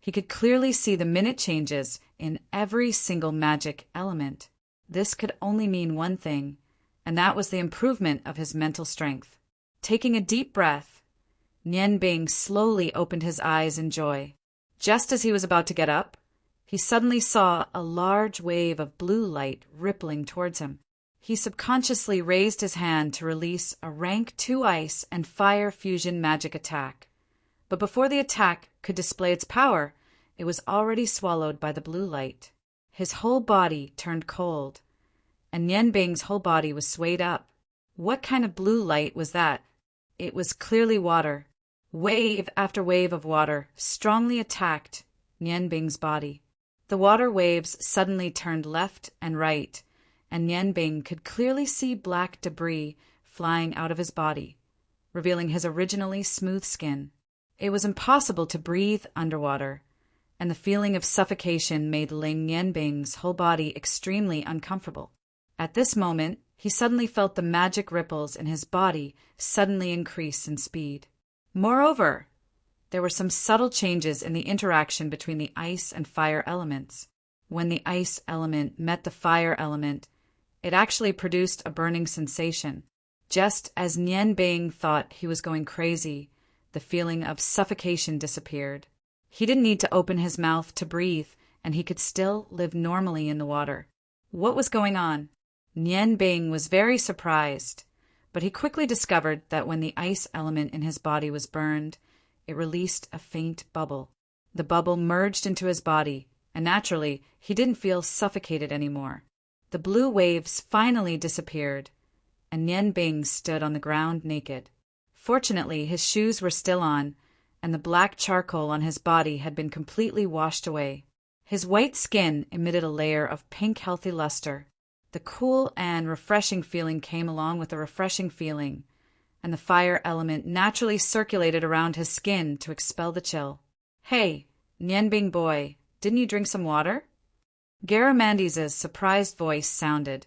he could clearly see the minute changes in every single magic element. This could only mean one thing, and that was the improvement of his mental strength. Taking a deep breath, Nianbing slowly opened his eyes in joy. Just as he was about to get up, he suddenly saw a large wave of blue light rippling towards him. He subconsciously raised his hand to release a rank 2 ice and fire fusion magic attack. But before the attack could display its power, it was already swallowed by the blue light. His whole body turned cold, and Nianbing's whole body was swayed up. What kind of blue light was that? It was clearly water. Wave after wave of water strongly attacked Nianbing's body. The water waves suddenly turned left and right, and Nianbing could clearly see black debris flying out of his body, revealing his originally smooth skin. It was impossible to breathe underwater, and the feeling of suffocation made Ling Nianbing's whole body extremely uncomfortable. At this moment, he suddenly felt the magic ripples in his body suddenly increase in speed. Moreover, there were some subtle changes in the interaction between the ice and fire elements. When the ice element met the fire element, it actually produced a burning sensation. Just as Nianbing thought he was going crazy, the feeling of suffocation disappeared. He didn't need to open his mouth to breathe, and he could still live normally in the water. What was going on? Nianbing was very surprised, but he quickly discovered that when the ice element in his body was burned, it released a faint bubble. The bubble merged into his body, and naturally, he didn't feel suffocated anymore. The blue waves finally disappeared, and Nianbing stood on the ground naked. Fortunately, his shoes were still on, and the black charcoal on his body had been completely washed away. His white skin emitted a layer of pink healthy luster. The cool and refreshing feeling came along with the refreshing feeling, and the fire element naturally circulated around his skin to expel the chill. "Hey, Nianbing boy, didn't you drink some water?" Garamandes' surprised voice sounded,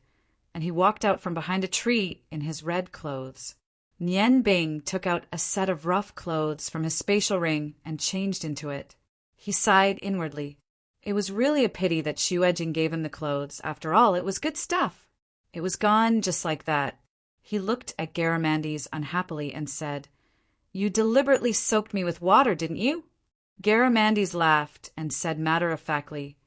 and he walked out from behind a tree in his red clothes. Nianbing took out a set of rough clothes from his spatial ring and changed into it. He sighed inwardly. It was really a pity that Shuejing gave him the clothes. After all, it was good stuff. It was gone just like that. He looked at Garamandes unhappily and said, "You deliberately soaked me with water, didn't you?" Garamandes laughed and said matter-of-factly,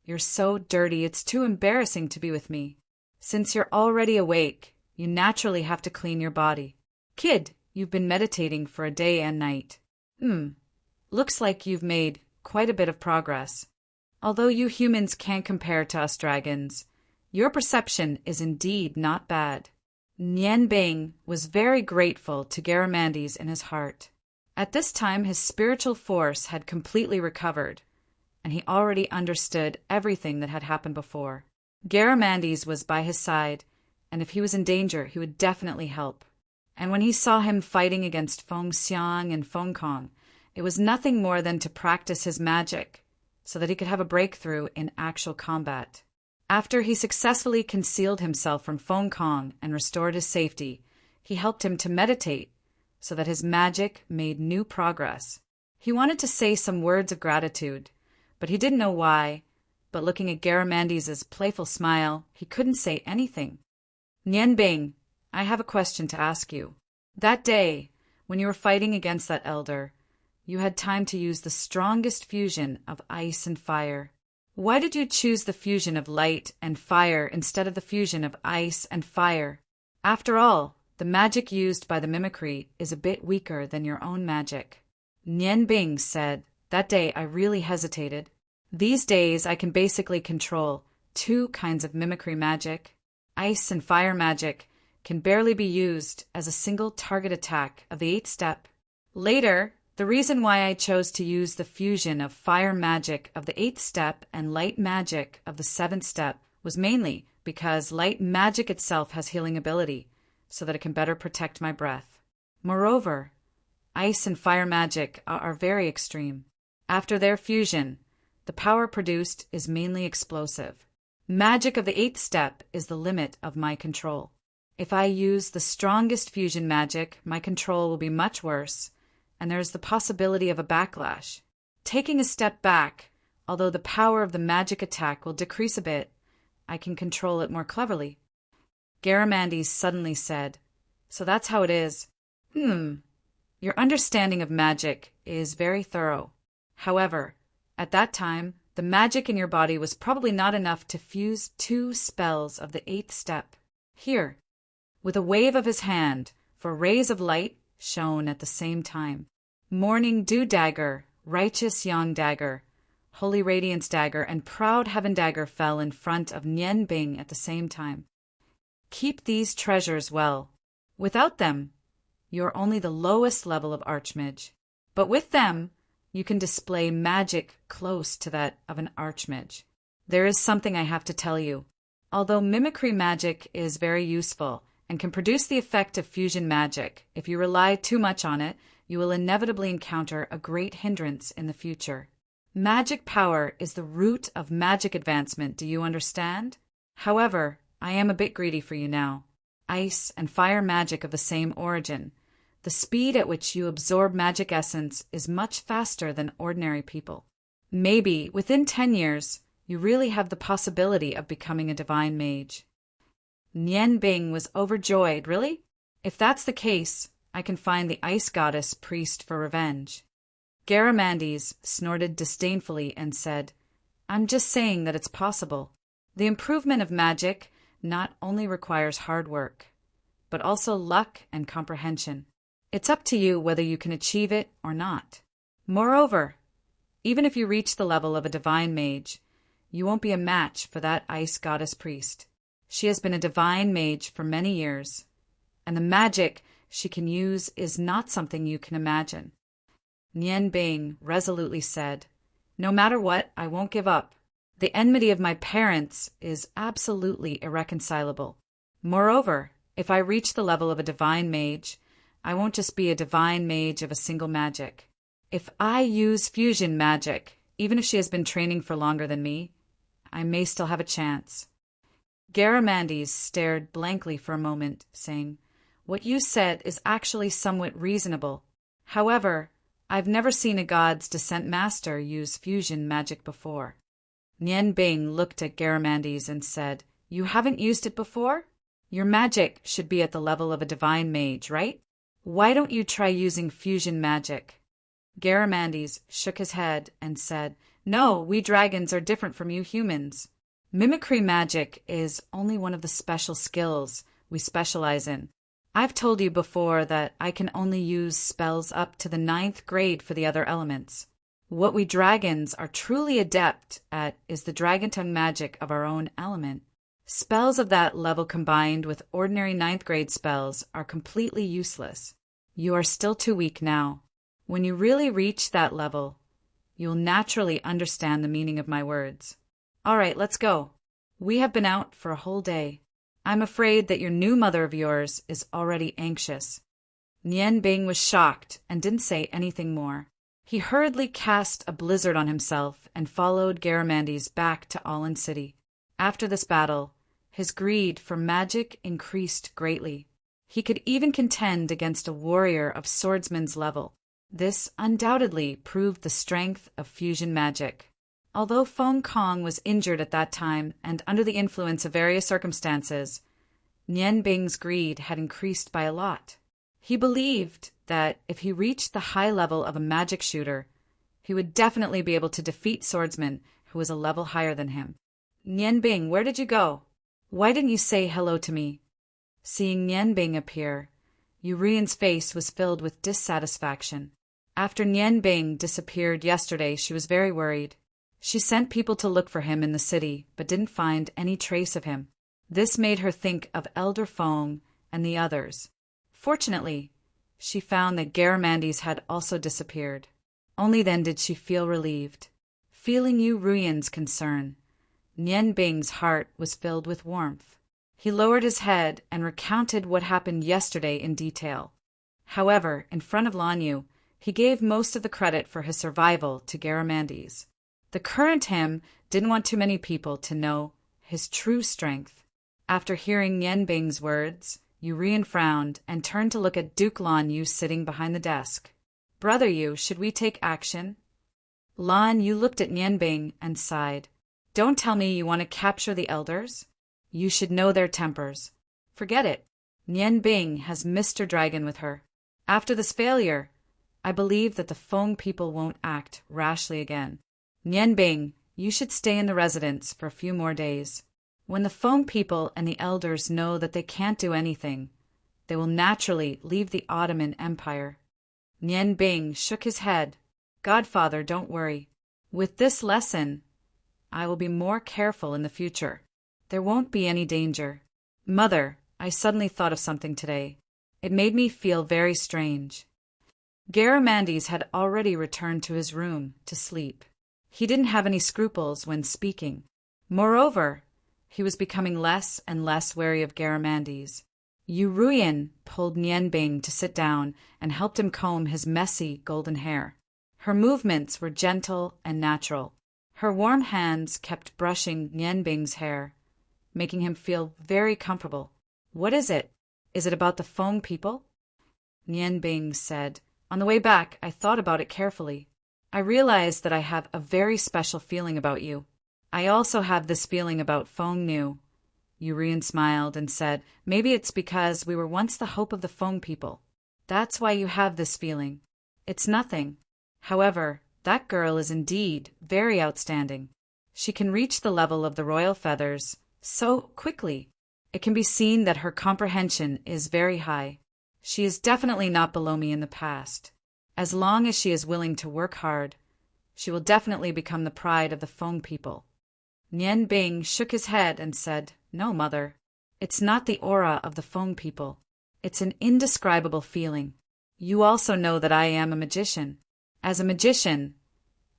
"You're so dirty, it's too embarrassing to be with me. Since you're already awake, you naturally have to clean your body. Kid, you've been meditating for a day and night. Looks like you've made quite a bit of progress. Although you humans can't compare to us dragons, your perception is indeed not bad. Nian Bing was very grateful to Garamandes in his heart. At this time his spiritual force had completely recovered, and he already understood everything that had happened before. Garamandes was by his side, and if he was in danger he would definitely help. And when he saw him fighting against Feng Xiang and Feng Kong, it was nothing more than to practice his magic, so that he could have a breakthrough in actual combat. After he successfully concealed himself from Feng Kong and restored his safety, he helped him to meditate, so that his magic made new progress. He wanted to say some words of gratitude, but he didn't know why. But looking at Garamandes's playful smile, he couldn't say anything. Nian Bing, I have a question to ask you. That day, when you were fighting against that elder, you had time to use the strongest fusion of ice and fire. Why did you choose the fusion of light and fire instead of the fusion of ice and fire? After all, the magic used by the mimicry is a bit weaker than your own magic. Nian Bing said, that day I really hesitated. These days I can basically control two kinds of mimicry magic. Ice and fire magic can barely be used as a single target attack of the 8th step. Later, the reason why I chose to use the fusion of fire magic of the 8th step and light magic of the 7th step was mainly because light magic itself has healing ability, so that it can better protect my breath. Moreover, ice and fire magic are very extreme. After their fusion, the power produced is mainly explosive. Magic of the 8th step is the limit of my control. If I use the strongest fusion magic, my control will be much worse, and there is the possibility of a backlash. Taking a step back, although the power of the magic attack will decrease a bit, I can control it more cleverly. Garamandes suddenly said, so that's how it is. Your understanding of magic is very thorough. However, at that time, the magic in your body was probably not enough to fuse 2 spells of the 8th step. Here, with a wave of his hand, for rays of light shone at the same time. Morning Dew Dagger, Righteous Yang Dagger, Holy Radiance Dagger, and Proud Heaven Dagger fell in front of Nian Bing at the same time. Keep these treasures well. Without them, you are only the lowest level of Archmage. But with them, you can display magic close to that of an Archmage. There is something I have to tell you. Although mimicry magic is very useful and can produce the effect of fusion magic, if you rely too much on it, you will inevitably encounter a great hindrance in the future. Magic power is the root of magic advancement, do you understand? However, I am a bit greedy for you now. Ice and fire magic of the same origin. The speed at which you absorb magic essence is much faster than ordinary people. Maybe, within 10 years, you really have the possibility of becoming a divine mage. Nian Bing was overjoyed. Really? If that's the case, I can find the ice goddess priest for revenge. Garamandes snorted disdainfully and said, I'm just saying that it's possible. The improvement of magic not only requires hard work, but also luck and comprehension. It's up to you whether you can achieve it or not. Moreover, even if you reach the level of a divine mage, you won't be a match for that ice goddess priest. She has been a divine mage for many years, and the magic she can use is not something you can imagine. Nian Bing resolutely said, no matter what, I won't give up. The enmity of my parents is absolutely irreconcilable. Moreover, if I reach the level of a divine mage, I won't just be a divine mage of a single magic. If I use fusion magic, even if she has been training for longer than me, I may still have a chance. Garamandes stared blankly for a moment, saying, what you said is actually somewhat reasonable. However, I've never seen a god's descent master use fusion magic before. Nian Bing looked at Garamandes and said, you haven't used it before? Your magic should be at the level of a divine mage, right? Why don't you try using fusion magic? Garamandes shook his head and said, no, we dragons are different from you humans. Mimicry magic is only one of the special skills we specialize in. I've told you before that I can only use spells up to the 9th grade for the other elements. What we dragons are truly adept at is the dragon tongue magic of our own element. Spells of that level combined with ordinary 9th grade spells are completely useless. You are still too weak now. When you really reach that level, you'll naturally understand the meaning of my words. All right, let's go. We have been out for a whole day. I'm afraid that your new mother of yours is already anxious. Nian Bing was shocked and didn't say anything more. He hurriedly cast a blizzard on himself and followed Garamandes back to Alin City. After this battle, his greed for magic increased greatly. He could even contend against a warrior of swordsman's level. This undoubtedly proved the strength of fusion magic. Although Feng Kong was injured at that time and under the influence of various circumstances, Nian Bing's greed had increased by a lot. He believed that if he reached the high level of a magic shooter, he would definitely be able to defeat swordsman who was a level higher than him. Nian Bing, where did you go? Why didn't you say hello to me? Seeing Nian Bing appear, Yurian's face was filled with dissatisfaction. After Nian Bing disappeared yesterday, she was very worried. She sent people to look for him in the city, but didn't find any trace of him. This made her think of Elder Feng and the others. Fortunately, she found that Garamandes had also disappeared. Only then did she feel relieved. Feeling Yu Ruyan's concern, Nian Bing's heart was filled with warmth. He lowered his head and recounted what happened yesterday in detail. However, in front of Lan Yu, he gave most of the credit for his survival to Garamandes. The current him didn't want too many people to know his true strength. After hearing Nian Bing's words, Yurian frowned and turned to look at Duke Lan Yu sitting behind the desk. Brother Yu, should we take action? Lan Yu looked at Nian Bing and sighed. Don't tell me you want to capture the elders. You should know their tempers. Forget it. Nian Bing has Mr. Dragon with her. After this failure, I believe that the Feng people won't act rashly again. Nian Bing, you should stay in the residence for a few more days. When the Feng people and the elders know that they can't do anything, they will naturally leave the Ottoman Empire. Nian Bing shook his head. Godfather, don't worry. With this lesson, I will be more careful in the future. There won't be any danger. Mother, I suddenly thought of something today. It made me feel very strange. Garamandes had already returned to his room to sleep. He didn't have any scruples when speaking. Moreover, he was becoming less and less wary of Garamandes. Yu Ruyan pulled Nian Bing to sit down and helped him comb his messy golden hair. Her movements were gentle and natural. Her warm hands kept brushing Nian Bing's hair, making him feel very comfortable. What is it? Is it about the Feng people? Nian Bing said. On the way back, I thought about it carefully. I realized that I have a very special feeling about you. I also have this feeling about Feng Nu. Yurian smiled and said, maybe it's because we were once the hope of the Feng people. That's why you have this feeling. It's nothing. However, that girl is indeed very outstanding. She can reach the level of the royal feathers so quickly. It can be seen that her comprehension is very high. She is definitely not below me in the past. As long as she is willing to work hard, she will definitely become the pride of the Feng people. Nian Bing shook his head and said, No, mother. It's not the aura of the Feng people. It's an indescribable feeling. You also know that I am a magician. As a magician,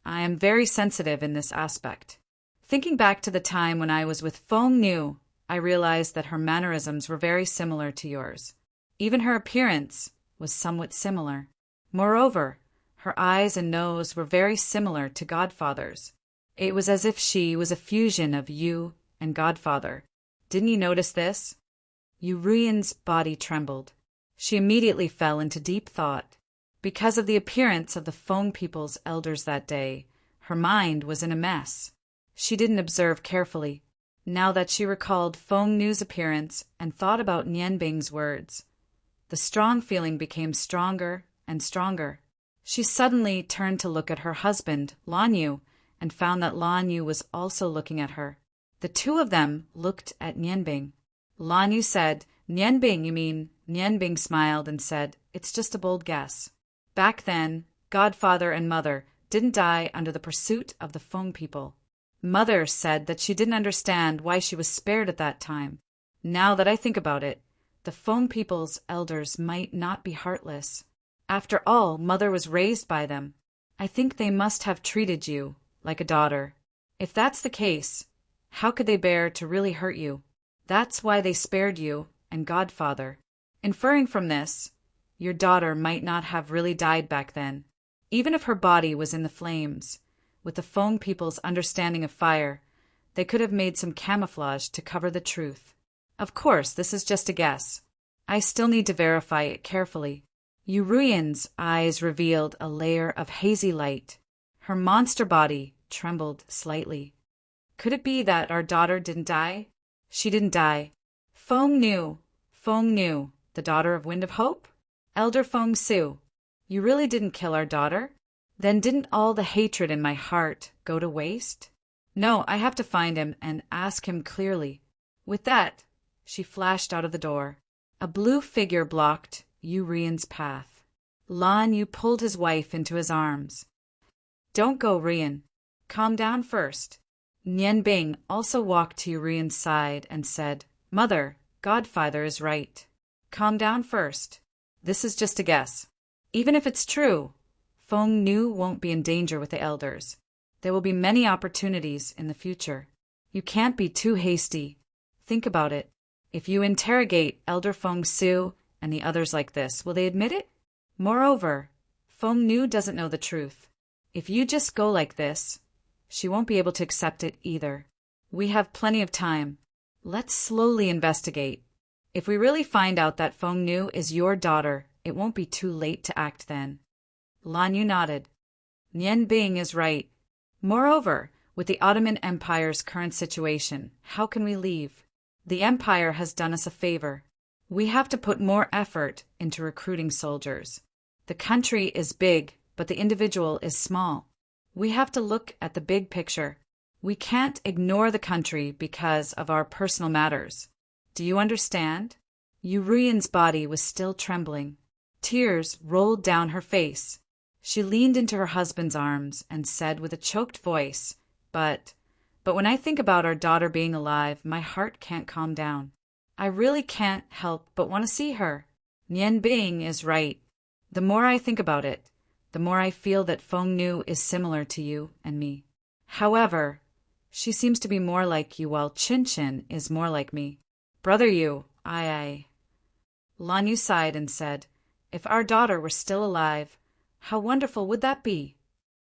I am very sensitive in this aspect. Thinking back to the time when I was with Feng Nu, I realized that her mannerisms were very similar to yours. Even her appearance was somewhat similar. Moreover, her eyes and nose were very similar to Godfather's. It was as if she was a fusion of you and Godfather. Didn't you notice this? Yu Ruyan's body trembled. She immediately fell into deep thought. Because of the appearance of the Feng people's elders that day, her mind was in a mess. She didn't observe carefully. Now that she recalled Feng Nu's appearance and thought about Nian Bing's words, the strong feeling became stronger and stronger. She suddenly turned to look at her husband, Lan Yu, and found that Lan Yu was also looking at her. The two of them looked at Nian Bing. Lan Yu said, Nianbing, you mean? Nianbing smiled and said, it's just a bold guess. Back then, godfather and mother didn't die under the pursuit of the Feng people. Mother said that she didn't understand why she was spared at that time. Now that I think about it, the Feng people's elders might not be heartless. After all, mother was raised by them. I think they must have treated you like a daughter. If that's the case, how could they bear to really hurt you? That's why they spared you and godfather. Inferring from this, your daughter might not have really died back then. Even if her body was in the flames, with the Feng people's understanding of fire, they could have made some camouflage to cover the truth. Of course, this is just a guess. I still need to verify it carefully. Yu Ruiyan's eyes revealed a layer of hazy light. Her monster body trembled slightly. Could it be that our daughter didn't die? She didn't die. Feng Nu, the daughter of Wind of Hope? Elder Feng Su, you really didn't kill our daughter? Then didn't all the hatred in my heart go to waste? No, I have to find him and ask him clearly. With that, she flashed out of the door. A blue figure blocked Yu Ruiyan's path. Lan Yu pulled his wife into his arms. Don't go, Ruiyan. Calm down first. Nianbing also walked to Yu Ruiyan's side and said, Mother, godfather is right. Calm down first. This is just a guess. Even if it's true, Feng Nu won't be in danger with the elders. There will be many opportunities in the future. You can't be too hasty. Think about it. If you interrogate Elder Feng Su and the others like this, will they admit it? Moreover, Feng Nu doesn't know the truth. If you just go like this, she won't be able to accept it either. We have plenty of time. Let's slowly investigate. If we really find out that Feng Nu is your daughter, it won't be too late to act then. Lan Yu nodded. Nianbing is right. Moreover, with the Ottoman Empire's current situation, how can we leave? The Empire has done us a favor. We have to put more effort into recruiting soldiers. The country is big, but the individual is small. We have to look at the big picture. We can't ignore the country because of our personal matters. Do you understand? Yu Ruiyan's body was still trembling. Tears rolled down her face. She leaned into her husband's arms and said with a choked voice, But when I think about our daughter being alive, my heart can't calm down. I really can't help but want to see her. Nianbing is right. The more I think about it, the more I feel that Feng Nu is similar to you and me. However, she seems to be more like you while Chin is more like me. Brother Yu, Lan Yu sighed and said, If our daughter were still alive, how wonderful would that be?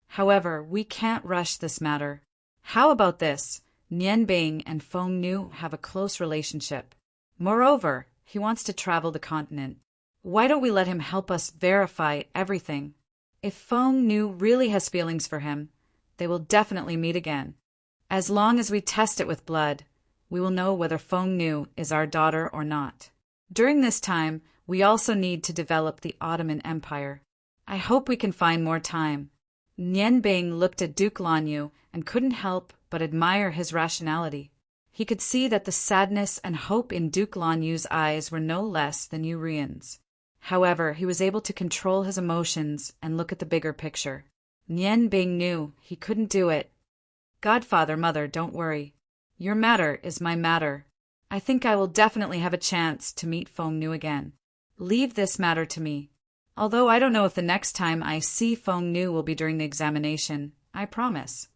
However, we can't rush this matter. How about this? Nianbing and Feng Nu have a close relationship. Moreover, he wants to travel the continent. Why don't we let him help us verify everything? If Feng Nu really has feelings for him, they will definitely meet again. As long as we test it with blood, we will know whether Feng Nu is our daughter or not. During this time, we also need to develop the Ottoman Empire. I hope we can find more time. Nianbing looked at Duke Lan Yu and couldn't help but admire his rationality. He could see that the sadness and hope in Duke Lan Yu's eyes were no less than Yu Ruiyan's. However, he was able to control his emotions and look at the bigger picture. Nianbing knew he couldn't do it. Godfather, mother, don't worry. Your matter is my matter. I think I will definitely have a chance to meet Feng Nu again. Leave this matter to me. Although I don't know if the next time I see Feng Nu will be during the examination, I promise.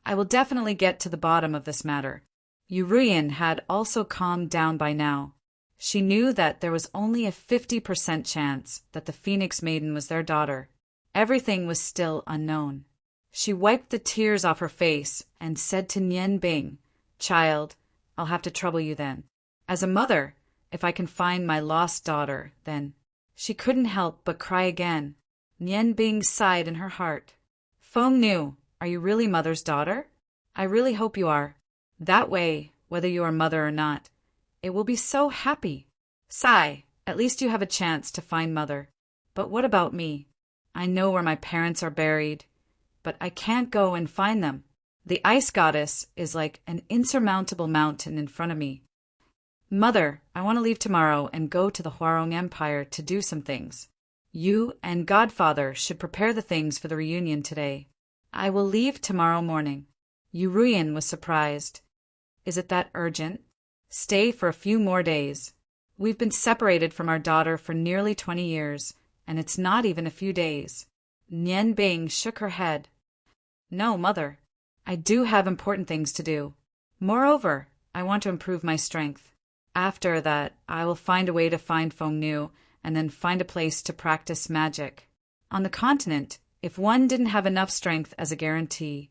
I will definitely get to the bottom of this matter. Yu Ruiyan had also calmed down by now. She knew that there was only a 50% chance that the Phoenix Maiden was their daughter. Everything was still unknown. She wiped the tears off her face and said to Nianbing, Child, I'll have to trouble you then. As a mother, if I can find my lost daughter, then... She couldn't help but cry again. Nianbing sighed in her heart. Feng Nu, are you really mother's daughter? I really hope you are. That way, whether you are mother or not, it will be so happy. Sigh, at least you have a chance to find mother. But what about me? I know where my parents are buried, but I can't go and find them. The ice goddess is like an insurmountable mountain in front of me. Mother, I want to leave tomorrow and go to the Huarong Empire to do some things. You and Godfather should prepare the things for the reunion today. I will leave tomorrow morning. Yu Ruyan was surprised. Is it that urgent? Stay for a few more days. We've been separated from our daughter for nearly 20 years, and it's not even a few days. Nian Bing shook her head. No, Mother. I do have important things to do. Moreover, I want to improve my strength. After that, I will find a way to find Feng Nu, and then find a place to practice magic. On the continent, if one didn't have enough strength as a guarantee,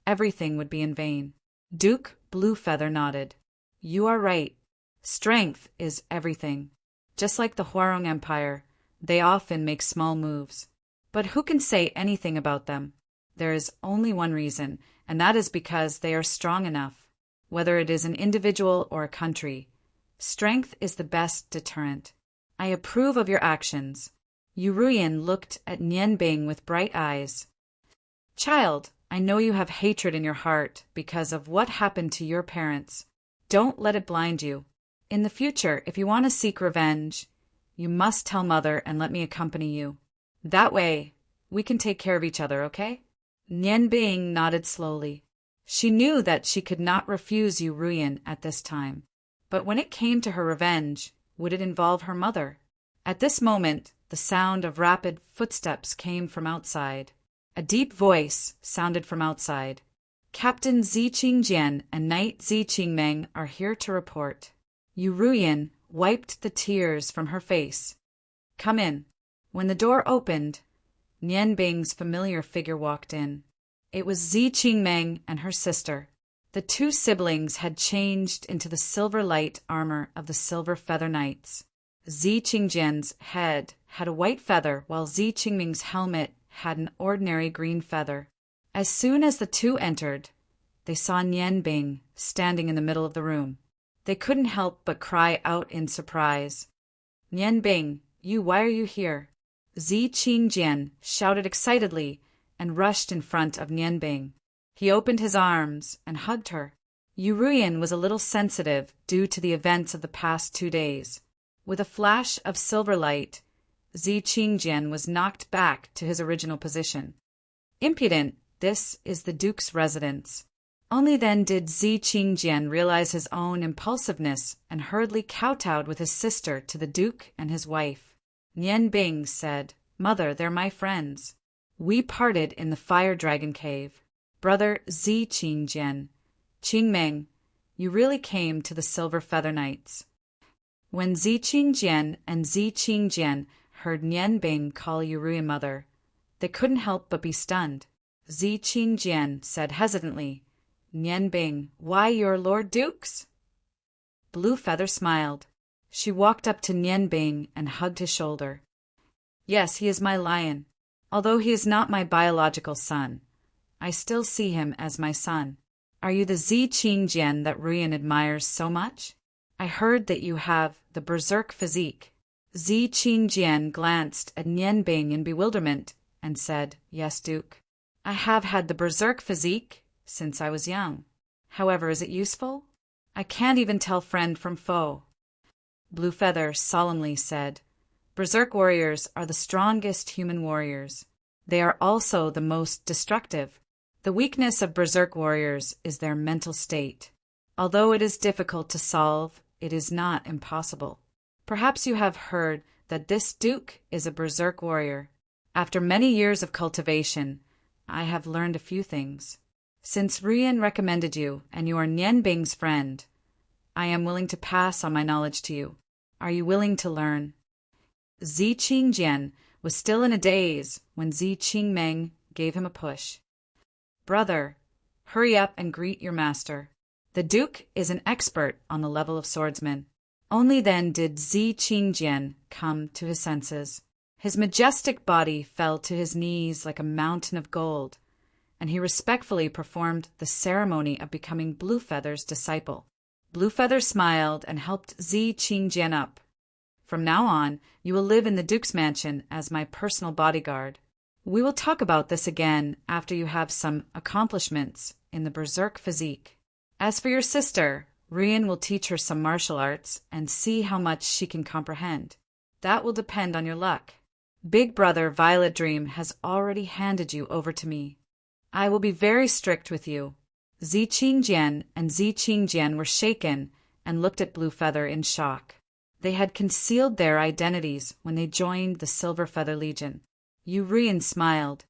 everything would be in vain. Duke Bluefeather nodded. You are right. Strength is everything. Just like the Huarong Empire, they often make small moves. But who can say anything about them? There is only one reason, and that is because they are strong enough. Whether it is an individual or a country, strength is the best deterrent. I approve of your actions. Yu Ruyan looked at Nian Bing with bright eyes. Child, I know you have hatred in your heart because of what happened to your parents. Don't let it blind you. In the future, if you want to seek revenge, you must tell Mother and let me accompany you. That way, we can take care of each other, okay? Nian Bing nodded slowly. She knew that she could not refuse Yu Ruyan at this time. But when it came to her revenge, would it involve her mother? At this moment, the sound of rapid footsteps came from outside. A deep voice sounded from outside. Captain Zi Qingjian and Knight Zi Qingmeng are here to report. Yu Ruyan wiped the tears from her face. Come in. When the door opened, Nian Bing's familiar figure walked in. It was Zi Qingmeng and her sister. The two siblings had changed into the silver light armor of the Silver Feather Knights. Zi Qingjian's head had a white feather, while Zi Qingming's helmet had an ordinary green feather. As soon as the two entered, they saw Nian Bing standing in the middle of the room. They couldn't help but cry out in surprise. Nian Bing, why are you here? Zi Qingjian shouted excitedly and rushed in front of Nian Bing. He opened his arms and hugged her. Yu Ruyan was a little sensitive due to the events of the past 2 days. With a flash of silver light, Zi Qingjian was knocked back to his original position. Impudent, this is the Duke's residence. Only then did Zi Qingjian realize his own impulsiveness and hurriedly kowtowed with his sister to the Duke and his wife. Nian Bing said, Mother, they're my friends. We parted in the Fire Dragon Cave. Brother Zi Qingjian, Qingmeng, you really came to the Silver Feather Knights. When Zi Qingjian and Zi Qingjian heard Nian Bing call Yu Ruyan mother, they couldn't help but be stunned. Zi Qingjian said hesitantly, Nian Bing, why your Lord Dukes? Bluefeather smiled. She walked up to Nian Bing and hugged his shoulder. Yes, he is my lion. Although he is not my biological son, I still see him as my son. Are you the Zi Qingjian that Ruyan admires so much? I heard that you have the berserk physique. Zi Qingjian glanced at Nian Bing in bewilderment and said, Yes, Duke. I have had the berserk physique since I was young. However, is it useful? I can't even tell friend from foe. Bluefeather solemnly said, Berserk warriors are the strongest human warriors. They are also the most destructive. The weakness of berserk warriors is their mental state. Although it is difficult to solve, it is not impossible. Perhaps you have heard that this Duke is a berserk warrior. After many years of cultivation, I have learned a few things. Since Ruyan recommended you and you are Nian Bing's friend, I am willing to pass on my knowledge to you. Are you willing to learn? Zi Qingjian was still in a daze when Zi Qingmeng gave him a push. Brother, hurry up and greet your master. The Duke is an expert on the level of swordsman. Only then did Zi Qingjian come to his senses. His majestic body fell to his knees like a mountain of gold, and he respectfully performed the ceremony of becoming Bluefeather's disciple. Bluefeather smiled and helped Zi Qingjian up. From now on, you will live in the Duke's mansion as my personal bodyguard. We will talk about this again after you have some accomplishments in the berserk physique. As for your sister, Ruyan will teach her some martial arts and see how much she can comprehend. That will depend on your luck. Big brother Violet Dream has already handed you over to me. I will be very strict with you." Zi Qingjian and Zi Qingjian were shaken and looked at Blue Feather in shock. They had concealed their identities when they joined the Silver Feather Legion. Yu Ruyan smiled.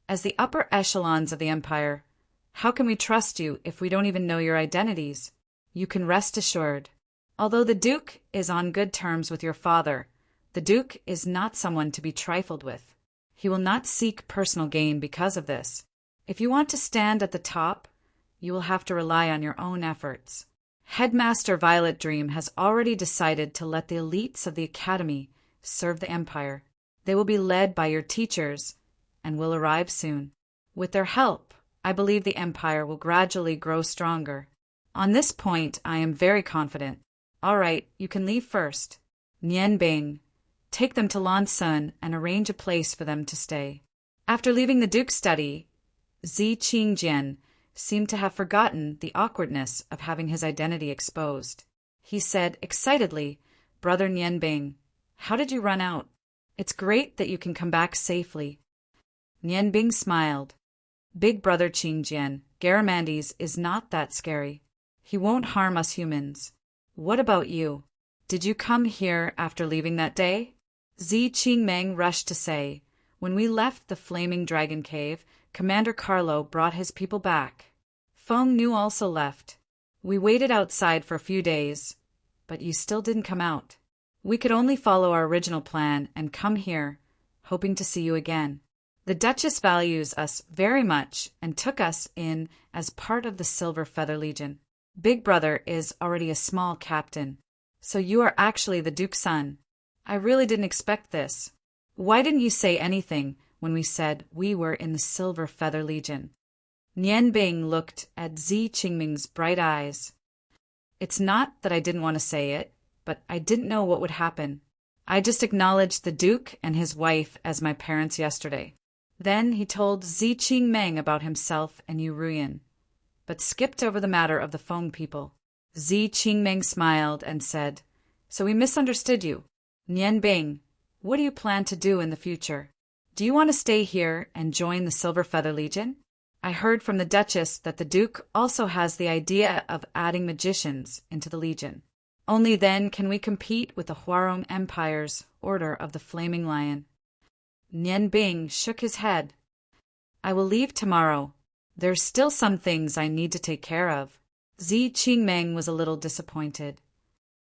"As the upper echelons of the Empire, how can we trust you if we don't even know your identities? You can rest assured. Although the Duke is on good terms with your father, the Duke is not someone to be trifled with. He will not seek personal gain because of this. If you want to stand at the top, you will have to rely on your own efforts. Headmaster Violet Dream has already decided to let the elites of the Academy serve the Empire. They will be led by your teachers and will arrive soon. With their help, I believe the Empire will gradually grow stronger. On this point, I am very confident. All right, you can leave first. Nian Bing, take them to Lan Sun and arrange a place for them to stay." After leaving the Duke's study, Zi Qingjian seemed to have forgotten the awkwardness of having his identity exposed. He said excitedly, "Brother Nian Bing, how did you run out? It's great that you can come back safely." Nian Bing smiled. "Big brother Qingjian, Garamandes is not that scary. He won't harm us humans. What about you? Did you come here after leaving that day?" Zi Qingmeng rushed to say, "When we left the Flaming Dragon Cave, Commander Carlo brought his people back. Feng Nu also left. We waited outside for a few days, but you still didn't come out. We could only follow our original plan and come here, hoping to see you again. The Duchess values us very much and took us in as part of the Silver Feather Legion. Big brother is already a small captain, so you are actually the Duke's son. I really didn't expect this. Why didn't you say anything when we said we were in the Silver Feather Legion?" Nian Bing looked at Zi Qingming's bright eyes. "It's not that I didn't want to say it, but I didn't know what would happen. I just acknowledged the Duke and his wife as my parents yesterday." Then he told Zi Qingmeng about himself and Yu Ruyan, but skipped over the matter of the Feng people. Zi Qingmeng smiled and said, "So we misunderstood you. Nian Bing, what do you plan to do in the future? Do you want to stay here and join the Silver Feather Legion? I heard from the Duchess that the Duke also has the idea of adding magicians into the Legion. Only then can we compete with the Huarong Empire's Order of the Flaming Lion." Nian Bing shook his head. "I will leave tomorrow. There's still some things I need to take care of." Zi Qingmeng was a little disappointed.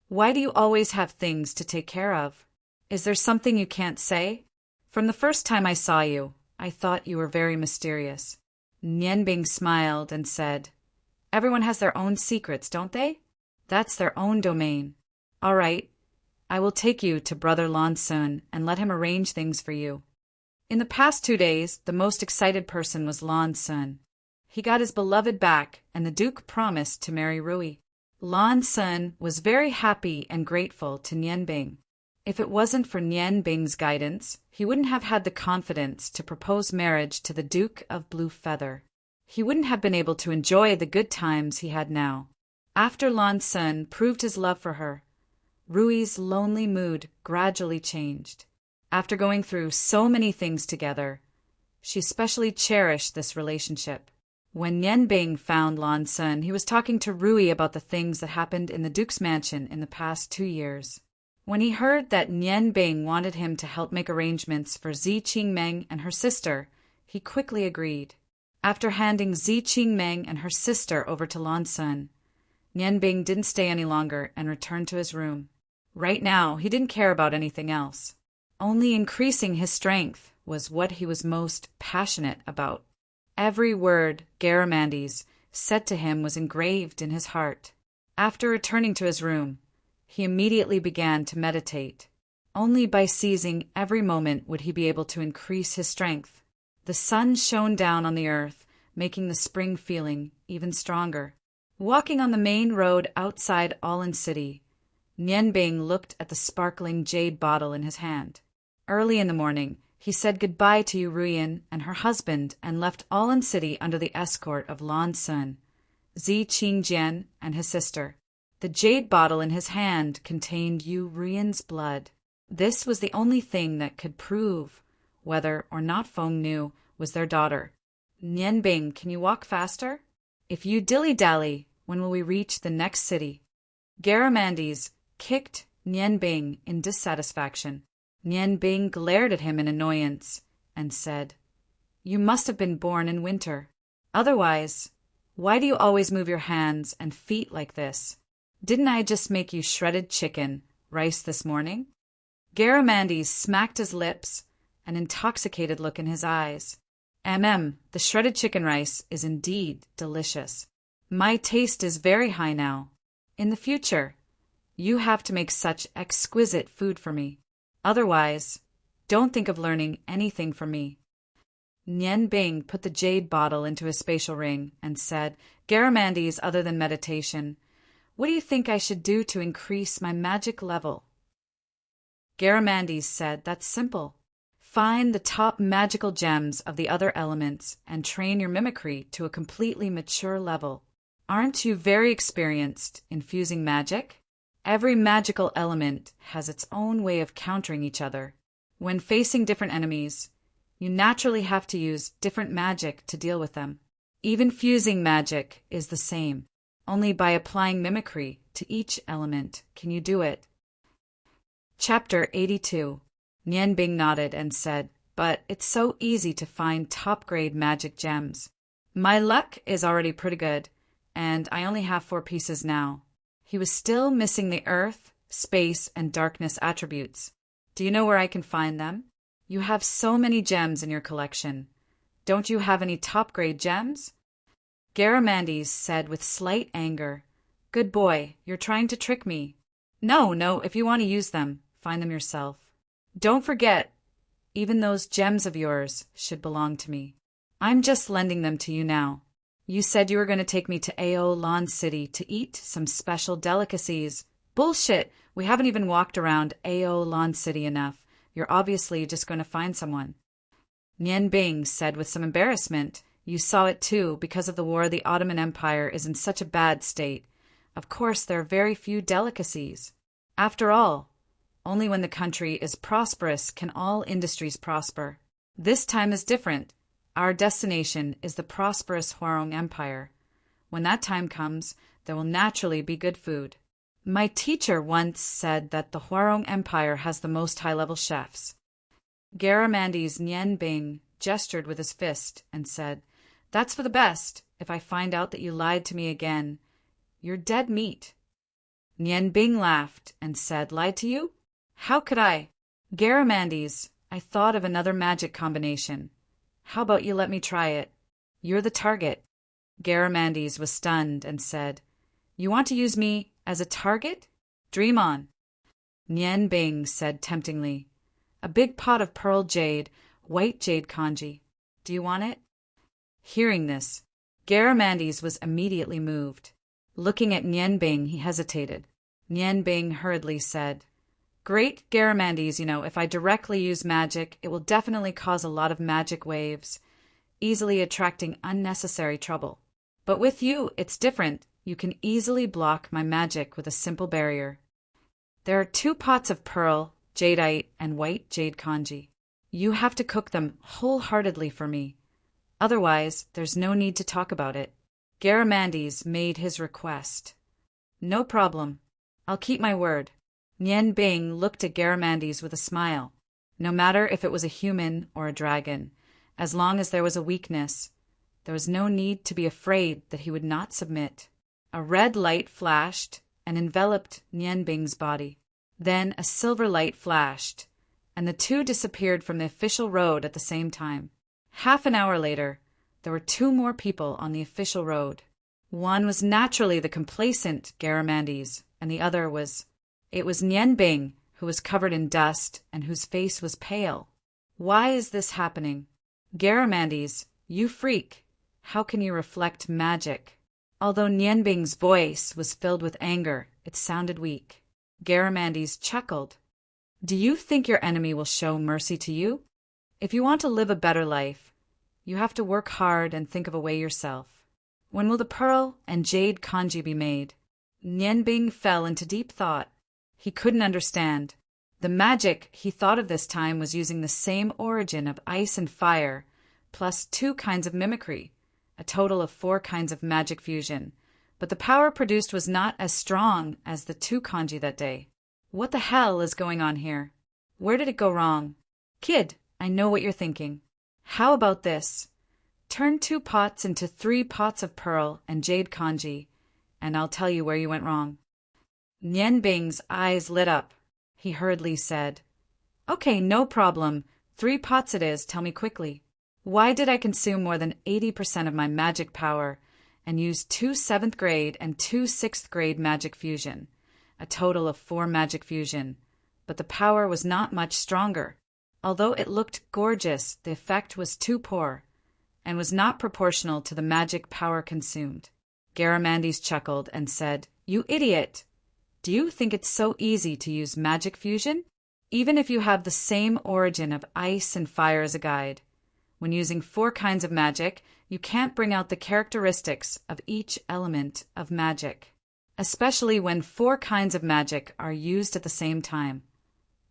"Why do you always have things to take care of? Is there something you can't say? From the first time I saw you, I thought you were very mysterious." Nian Bing smiled and said, "Everyone has their own secrets, don't they? That's their own domain. All right, I will take you to Brother Lan Sun and let him arrange things for you." In the past 2 days, the most excited person was Lan Sun. He got his beloved back, and the Duke promised to marry Rui. Lan Sun was very happy and grateful to Nian Bing. If it wasn't for Nian Bing's guidance, he wouldn't have had the confidence to propose marriage to the Duke of Blue Feather. He wouldn't have been able to enjoy the good times he had now. After Lan Sun proved his love for her, Rui's lonely mood gradually changed. After going through so many things together, she especially cherished this relationship. When Nian Bing found Lan Sun, he was talking to Rui about the things that happened in the Duke's mansion in the past 2 years. When he heard that Nian Bing wanted him to help make arrangements for Zi Qingmeng and her sister, he quickly agreed. After handing Zi Qingmeng and her sister over to Lan Sun, Nian Bing didn't stay any longer and returned to his room. Right now, he didn't care about anything else. Only increasing his strength was what he was most passionate about. Every word Garamandes said to him was engraved in his heart. After returning to his room, he immediately began to meditate. Only by seizing every moment would he be able to increase his strength. The sun shone down on the earth, making the spring feeling even stronger. Walking on the main road outside Alin City, Nian Bing looked at the sparkling jade bottle in his hand. Early in the morning, he said goodbye to Yu Ruyan and her husband and left Alin City under the escort of Lan Sun, Zi Qingjian, and his sister. The jade bottle in his hand contained Yu Rian's blood. This was the only thing that could prove whether or not Feng Nu was their daughter. Nianbing, can you walk faster? If you dilly-dally, when will we reach the next city? Garamandes kicked Nianbing in dissatisfaction. Nianbing glared at him in annoyance and said, You must have been born in winter. Otherwise, why do you always move your hands and feet like this? Didn't I just make you shredded chicken rice this morning? Garamandes smacked his lips, an intoxicated look in his eyes. The shredded chicken rice is indeed delicious. My taste is very high now. In the future, you have to make such exquisite food for me. Otherwise, don't think of learning anything from me. Nianbing put the jade bottle into his spatial ring and said, Garamandes, other than meditation, what do you think I should do to increase my magic level? Garamandes said, That's simple. Find the top magical gems of the other elements and train your mimicry to a completely mature level. Aren't you very experienced in fusing magic? Every magical element has its own way of countering each other. When facing different enemies, you naturally have to use different magic to deal with them. Even fusing magic is the same. Only by applying mimicry to each element can you do it. Chapter 82. Nianbing nodded and said, But it's so easy to find top-grade magic gems. My luck is already pretty good, and I only have 4 pieces now. He was still missing the earth, space, and darkness attributes. Do you know where I can find them? You have so many gems in your collection. Don't you have any top-grade gems? Garamandes said with slight anger, Good boy, you're trying to trick me. No, if you want to use them, find them yourself. Don't forget, even those gems of yours should belong to me. I'm just lending them to you now. You said you were going to take me to Aolon City to eat some special delicacies. Bullshit! We haven't even walked around Aolon City enough. You're obviously just going to find someone. Nianbing said with some embarrassment, You saw it too. Because of the war, the Ottoman Empire is in such a bad state. Of course, there are very few delicacies. After all, only when the country is prosperous can all industries prosper. This time is different. Our destination is the prosperous Huarong Empire. When that time comes, there will naturally be good food. My teacher once said that the Huarong Empire has the most high-level chefs. Garamandes Nianbing gestured with his fist and said, That's for the best. If I find out that you lied to me again, you're dead meat. Nianbing laughed and said, Lied to you? How could I? Garamandes, I thought of another magic combination. How about you let me try it? You're the target. Garamandes was stunned and said, You want to use me as a target? Dream on. Nianbing said temptingly, A big pot of pearl jade, white jade kanji. Do you want it? Hearing this, Garamandes was immediately moved. Looking at Nianbing, he hesitated. Nianbing hurriedly said, Great Garamandes, if I directly use magic, it will definitely cause a lot of magic waves, easily attracting unnecessary trouble. But with you, it's different. You can easily block my magic with a simple barrier. There are 2 pots of pearl, jadeite, and white jade kanji. You have to cook them wholeheartedly for me. Otherwise, there's no need to talk about it. Garamandes made his request. No problem. I'll keep my word. Nianbing looked at Garamandes with a smile. No matter if it was a human or a dragon, as long as there was a weakness, there was no need to be afraid that he would not submit. A red light flashed and enveloped Nianbing's body. Then a silver light flashed, and the 2 disappeared from the official road at the same time. Half an hour later, there were 2 more people on the official road. One was naturally the complacent Garamandes, and the other was Nianbing, who was covered in dust and whose face was pale. Why is this happening? Garamandes, you freak. How can you reflect magic? Although Nianbing's voice was filled with anger, it sounded weak. Garamandes chuckled. Do you think your enemy will show mercy to you? If you want to live a better life, you have to work hard and think of a way yourself. When will the pearl and jade kanji be made? Nianbing fell into deep thought. He couldn't understand. The magic he thought of this time was using the same origin of ice and fire, plus 2 kinds of mimicry, a total of 4 kinds of magic fusion. But the power produced was not as strong as the 2 kanji that day. What the hell is going on here? Where did it go wrong? Kid, I know what you're thinking. How about this? Turn 2 pots into 3 pots of pearl and jade kanji, and I'll tell you where you went wrong. Nianbing's eyes lit up. He hurriedly said, Okay, no problem. 3 pots it is, tell me quickly. Why did I consume more than 80% of my magic power and use 2 7th grade and 2 6th grade magic fusion, a total of 4 magic fusion, but the power was not much stronger. Although it looked gorgeous, the effect was too poor and was not proportional to the magic power consumed. Garamandes chuckled and said, You idiot! Do you think it's so easy to use magic fusion? Even if you have the same origin of ice and fire as a guide, when using 4 kinds of magic, you can't bring out the characteristics of each element of magic, especially when 4 kinds of magic are used at the same time.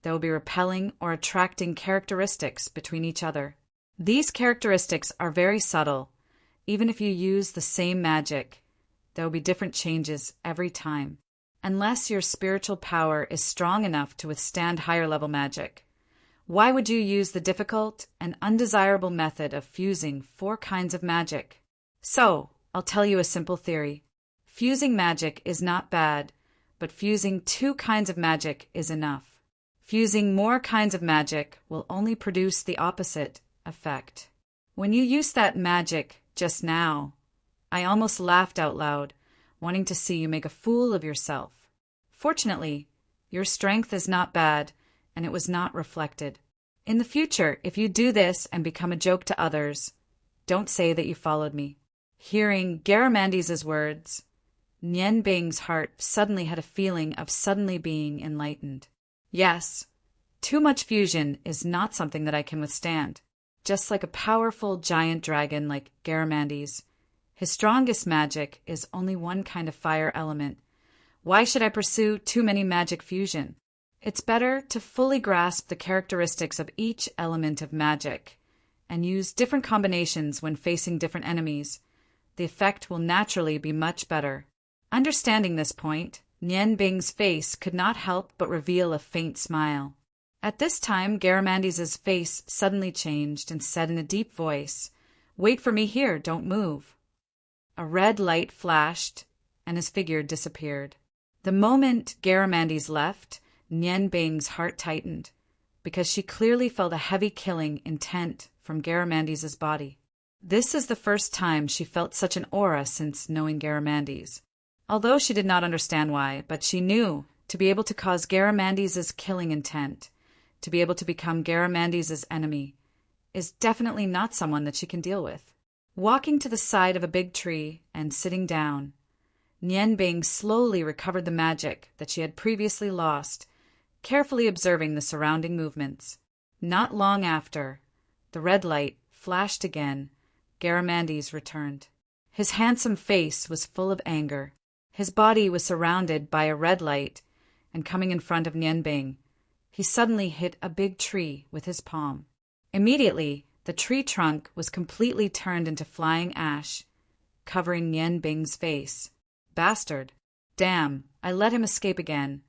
There will be repelling or attracting characteristics between each other. These characteristics are very subtle. Even if you use the same magic, there will be different changes every time, unless your spiritual power is strong enough to withstand higher level magic. Why would you use the difficult and undesirable method of fusing 4 kinds of magic? So, I'll tell you a simple theory. Fusing magic is not bad, but fusing 2 kinds of magic is enough. Fusing more kinds of magic will only produce the opposite effect. When you used that magic just now, I almost laughed out loud, wanting to see you make a fool of yourself. Fortunately, your strength is not bad, and it was not reflected. In the future, if you do this and become a joke to others, don't say that you followed me. Hearing Garamandes' words, Nianbing's heart suddenly had a feeling of suddenly being enlightened. Yes, too much fusion is not something that I can withstand. Just like a powerful giant dragon like Garamandes, his strongest magic is only 1 kind of fire element. Why should I pursue too many magic fusion? It's better to fully grasp the characteristics of each element of magic and use different combinations when facing different enemies. The effect will naturally be much better. Understanding this point, Nianbing's face could not help but reveal a faint smile. At this time, Garamandes' face suddenly changed and said in a deep voice, Wait for me here, don't move. A red light flashed, and his figure disappeared. The moment Garamandes left, Nianbing's heart tightened, because she clearly felt a heavy killing intent from Garamandes' body. This is the first time she felt such an aura since knowing Garamandes. Although she did not understand why, but she knew to be able to cause Garamandes' killing intent, to be able to become Garamandes' enemy, is definitely not someone that she can deal with. Walking to the side of a big tree and sitting down, Nianbing slowly recovered the magic that she had previously lost, carefully observing the surrounding movements. Not long after, the red light flashed again. Garamandes returned. His handsome face was full of anger. His body was surrounded by a red light, and coming in front of Nianbing, he suddenly hit a big tree with his palm. Immediately, the tree trunk was completely turned into flying ash, covering Nianbing's face. Bastard. Damn, I let him escape again.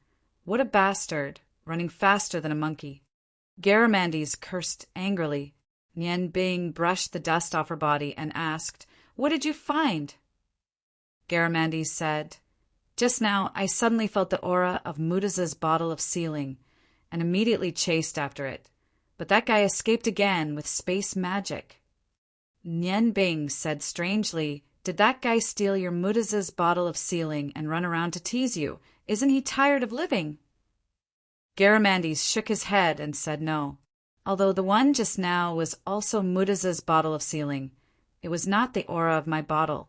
What a bastard, running faster than a monkey. Garamandes cursed angrily. Nianbing brushed the dust off her body and asked, What did you find? Garamandes said, Just now I suddenly felt the aura of Mudaz's bottle of sealing and immediately chased after it. But that guy escaped again with space magic. Nianbing said strangely, Did that guy steal your Mudaz's bottle of sealing and run around to tease you? Isn't he tired of living? Garamandes shook his head and said no. Although the one just now was also Mudaz's bottle of sealing, it was not the aura of my bottle.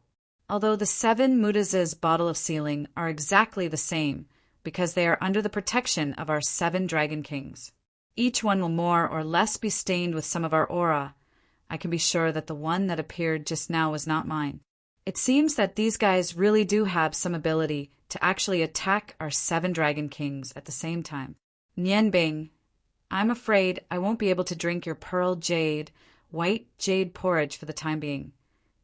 Although the 7 Mudaz's bottle of sealing are exactly the same, because they are under the protection of our 7 Dragon Kings. Each one will more or less be stained with some of our aura. I can be sure that the one that appeared just now was not mine. It seems that these guys really do have some ability to actually attack our 7 dragon kings at the same time. Nianbing, I'm afraid I won't be able to drink your white jade porridge for the time being.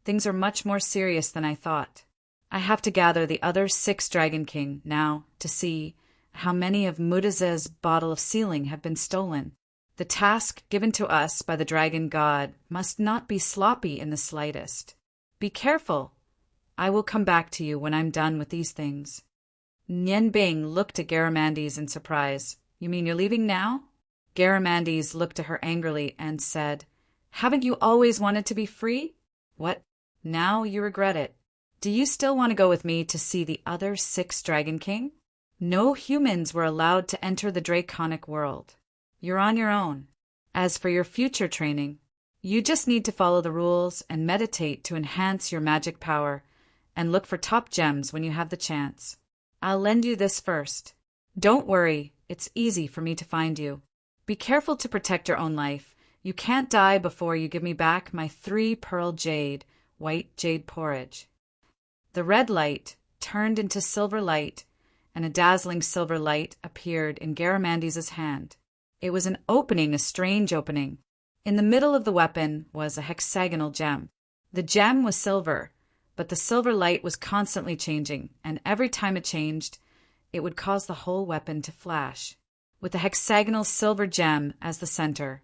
Things are much more serious than I thought. I have to gather the other 6 dragon king now to see how many of Mudaz's bottle of sealing have been stolen. The task given to us by the dragon god must not be sloppy in the slightest. Be careful. I will come back to you when I'm done with these things. Nianbing looked at Garamandes in surprise. You mean you're leaving now? Garamandes looked at her angrily and said, Haven't you always wanted to be free? What? Now you regret it. Do you still want to go with me to see the other 6 Dragon King? No humans were allowed to enter the draconic world. You're on your own. As for your future training, you just need to follow the rules and meditate to enhance your magic power and look for top gems when you have the chance. I'll lend you this first. Don't worry, it's easy for me to find you. Be careful to protect your own life. You can't die before you give me back my 3-pearl white jade porridge. The red light turned into silver light, and a dazzling silver light appeared in Garamandes's hand. It was a strange opening. In the middle of the weapon was a hexagonal gem. The gem was silver, but the silver light was constantly changing, and every time it changed, it would cause the whole weapon to flash. With the hexagonal silver gem as the center,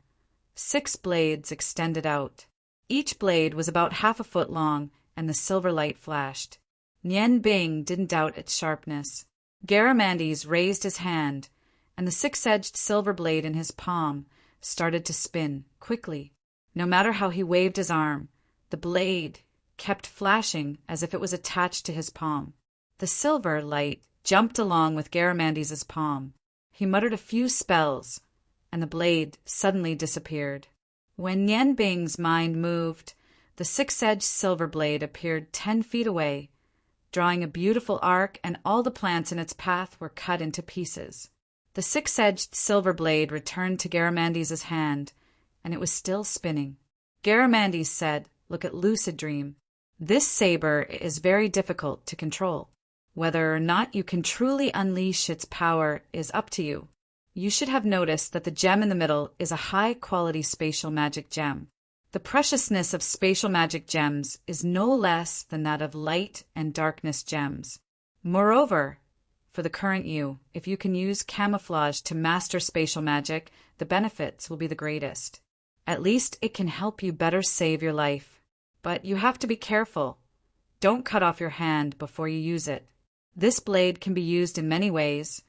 6 blades extended out. Each blade was about half a foot long, and the silver light flashed. Nianbing didn't doubt its sharpness. Garamandes raised his hand, and the 6-edged silver blade in his palm started to spin quickly. No matter how he waved his arm, the blade kept flashing as if it was attached to his palm. The silver light jumped along with Garamandes's palm. He muttered a few spells, and the blade suddenly disappeared. When Nianbing's mind moved, the 6-edged silver blade appeared 10 feet away, drawing a beautiful arc, and all the plants in its path were cut into pieces. The 6-edged silver blade returned to Garamandes's hand, and it was still spinning. Garamandes said, "Look at Lucid Dream. This saber is very difficult to control. Whether or not you can truly unleash its power is up to you. You should have noticed that the gem in the middle is a high-quality spatial magic gem. The preciousness of spatial magic gems is no less than that of light and darkness gems. Moreover, for the current you, if you can use camouflage to master spatial magic, the benefits will be the greatest. At least it can help you better save your life. But you have to be careful. Don't cut off your hand before you use it. This blade can be used in many ways.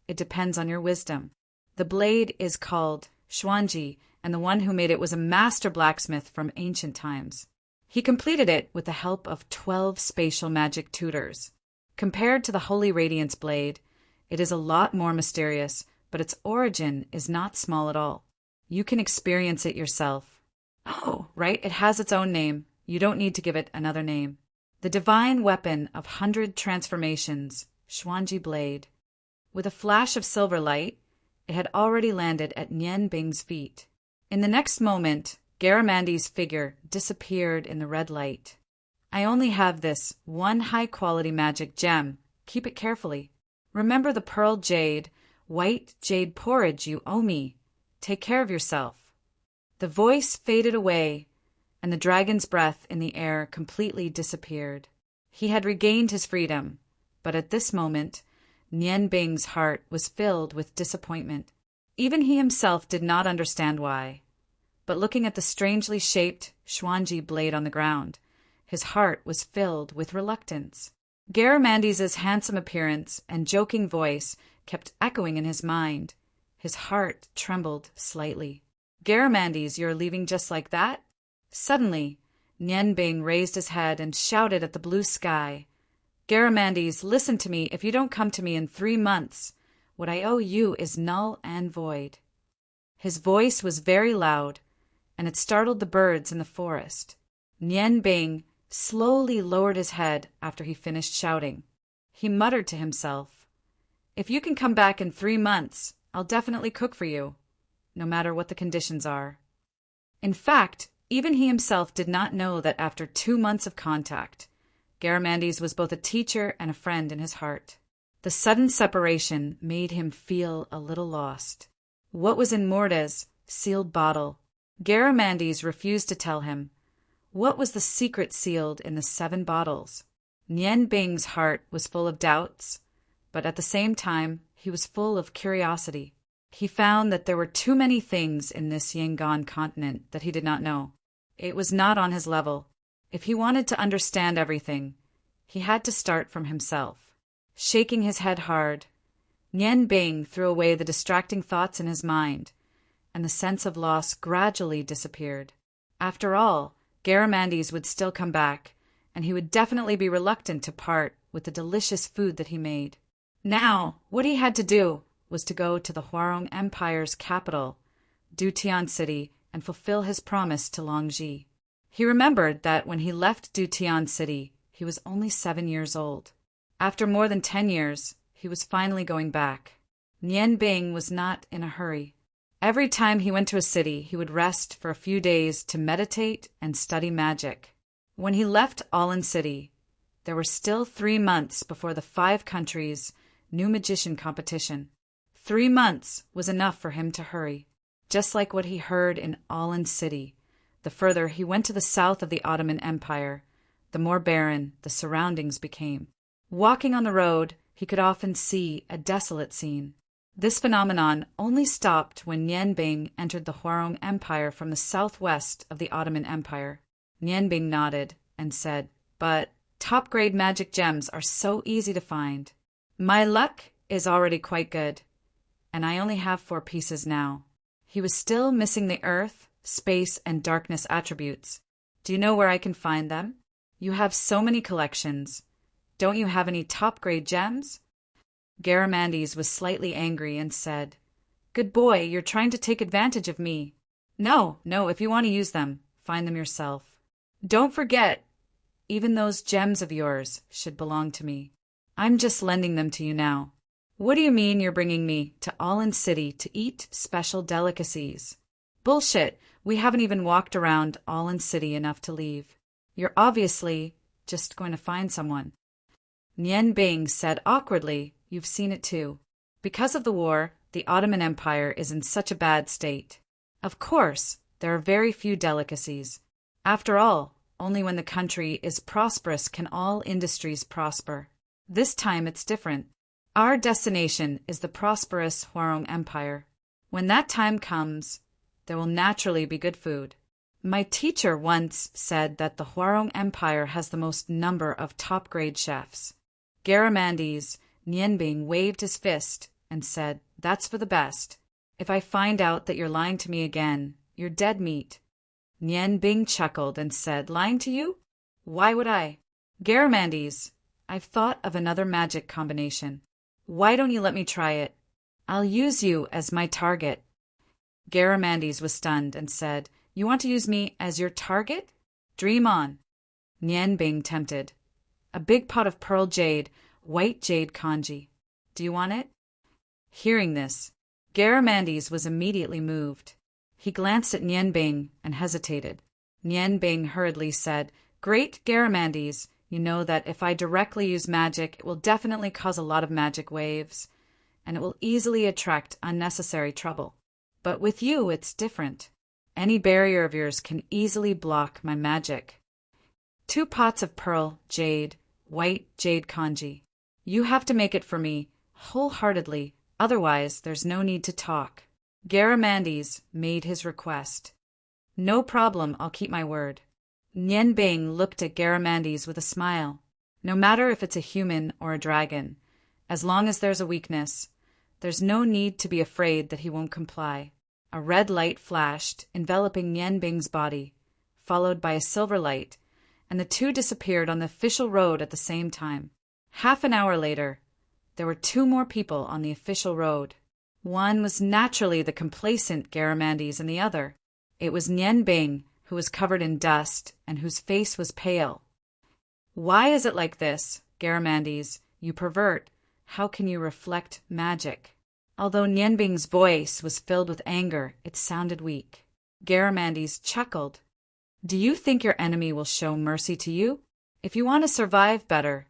It depends on your wisdom. The blade is called Xuanji, and the one who made it was a master blacksmith from ancient times. He completed it with the help of 12 spatial magic tutors. Compared to the Holy Radiance blade, it is a lot more mysterious, but its origin is not small at all. You can experience it yourself. Oh, right, it has its own name. You don't need to give it another name. The divine weapon of 100 transformations, Xuanji blade. With a flash of silver light, it had already landed at Nianbing's feet. In the next moment, Garamandes's figure disappeared in the red light. I only have this one high-quality magic gem. Keep it carefully. Remember the white jade porridge you owe me. Take care of yourself. The voice faded away, and the dragon's breath in the air completely disappeared. He had regained his freedom, but at this moment, Nianbing's heart was filled with disappointment. Even he himself did not understand why. But looking at the strangely shaped Xuanji blade on the ground, his heart was filled with reluctance. Garamandes's handsome appearance and joking voice kept echoing in his mind. His heart trembled slightly. Garamandes, you're leaving just like that? Suddenly, Nianbing raised his head and shouted at the blue sky. Garamandes, listen to me. If you don't come to me in 3 months, what I owe you is null and void. His voice was very loud, and it startled the birds in the forest. Nianbing slowly lowered his head after he finished shouting. He muttered to himself, "If you can come back in 3 months, I'll definitely cook for you, no matter what the conditions are." In fact, even he himself did not know that after 2 months of contact, Garamandes was both a teacher and a friend in his heart. The sudden separation made him feel a little lost. What was in Morda's sealed bottle? Garamandes refused to tell him. What was the secret sealed in the 7 bottles? Nian Bing's heart was full of doubts, but at the same time, he was full of curiosity. He found that there were too many things in this Yangon continent that he did not know. It was not on his level. If he wanted to understand everything, he had to start from himself. Shaking his head hard, Nian Bing threw away the distracting thoughts in his mind, and the sense of loss gradually disappeared. After all, Garamandes would still come back, and he would definitely be reluctant to part with the delicious food that he made. Now, what he had to do was to go to the Huarong Empire's capital, Dutian City, and fulfill his promise to Longji. He remembered that when he left Dutian City, he was only 7 years old. After more than 10 years, he was finally going back. Nian Bing was not in a hurry. Every time he went to a city, he would rest for a few days to meditate and study magic. When he left All City, there were still 3 months before the 5 countries' new magician competition. 3 months was enough for him to hurry, just like what he heard in All City. The further he went to the south of the Ottoman Empire, the more barren the surroundings became. Walking on the road, he could often see a desolate scene. This phenomenon only stopped when Nian Bing entered the Huarong Empire from the southwest of the Ottoman Empire. Nian Bing nodded and said, "But top-grade magic gems are so easy to find. My luck is already quite good, and I only have 4 pieces now." He was still missing the earth, space, and darkness attributes. "Do you know where I can find them? You have so many collections. Don't you have any top-grade gems?" Garamandes was slightly angry and said, "Good boy, you're trying to take advantage of me. No, if you want to use them, find them yourself. Don't forget, even those gems of yours should belong to me. I'm just lending them to you now." "What do you mean you're bringing me to All City to eat special delicacies?" "Bullshit, we haven't even walked around All City enough to leave. You're obviously just going to find someone." Nian Bing said awkwardly, "You've seen it too. Because of the war, the Ottoman Empire is in such a bad state. Of course, there are very few delicacies. After all, only when the country is prosperous can all industries prosper. This time it's different. Our destination is the prosperous Huarong Empire. When that time comes, there will naturally be good food. My teacher once said that the Huarong Empire has the most number of top-grade chefs." Garamandes, Nian Bing waved his fist and said, "That's for the best. If I find out that you're lying to me again, you're dead meat." Nian Bing chuckled and said, "Lying to you? Why would I?" "Garamandes, I've thought of another magic combination. Why don't you let me try it? I'll use you as my target." Garamandes was stunned and said, "You want to use me as your target? Dream on." Nian Bing tempted. "A big pot of pearl jade, white jade kanji. Do you want it?" Hearing this, Garamandes was immediately moved. He glanced at Nian Bing and hesitated. Nian Bing hurriedly said, "Great Garamandes, you know that if I directly use magic, it will definitely cause a lot of magic waves, and it will easily attract unnecessary trouble. But with you, it's different. Any barrier of yours can easily block my magic. 2 pots of pearl jade, white jade kanji. You have to make it for me wholeheartedly, otherwise there's no need to talk." Garamandes made his request. "No problem, I'll keep my word." Nian Bing looked at Garamandes with a smile. No matter if it's a human or a dragon, as long as there's a weakness, there's no need to be afraid that he won't comply. A red light flashed, enveloping Nian Bing's body, followed by a silver light, and the 2 disappeared on the official road at the same time. Half an hour later, there were 2 more people on the official road. One was naturally the complacent Garamandes, and the other, it was Nian Bing, who was covered in dust and whose face was pale. "Why is it like this, Garamandes? You pervert. How can you reflect magic?" Although Nian Bing's voice was filled with anger, it sounded weak. Garamandes chuckled. "Do you think your enemy will show mercy to you? If you want to survive better,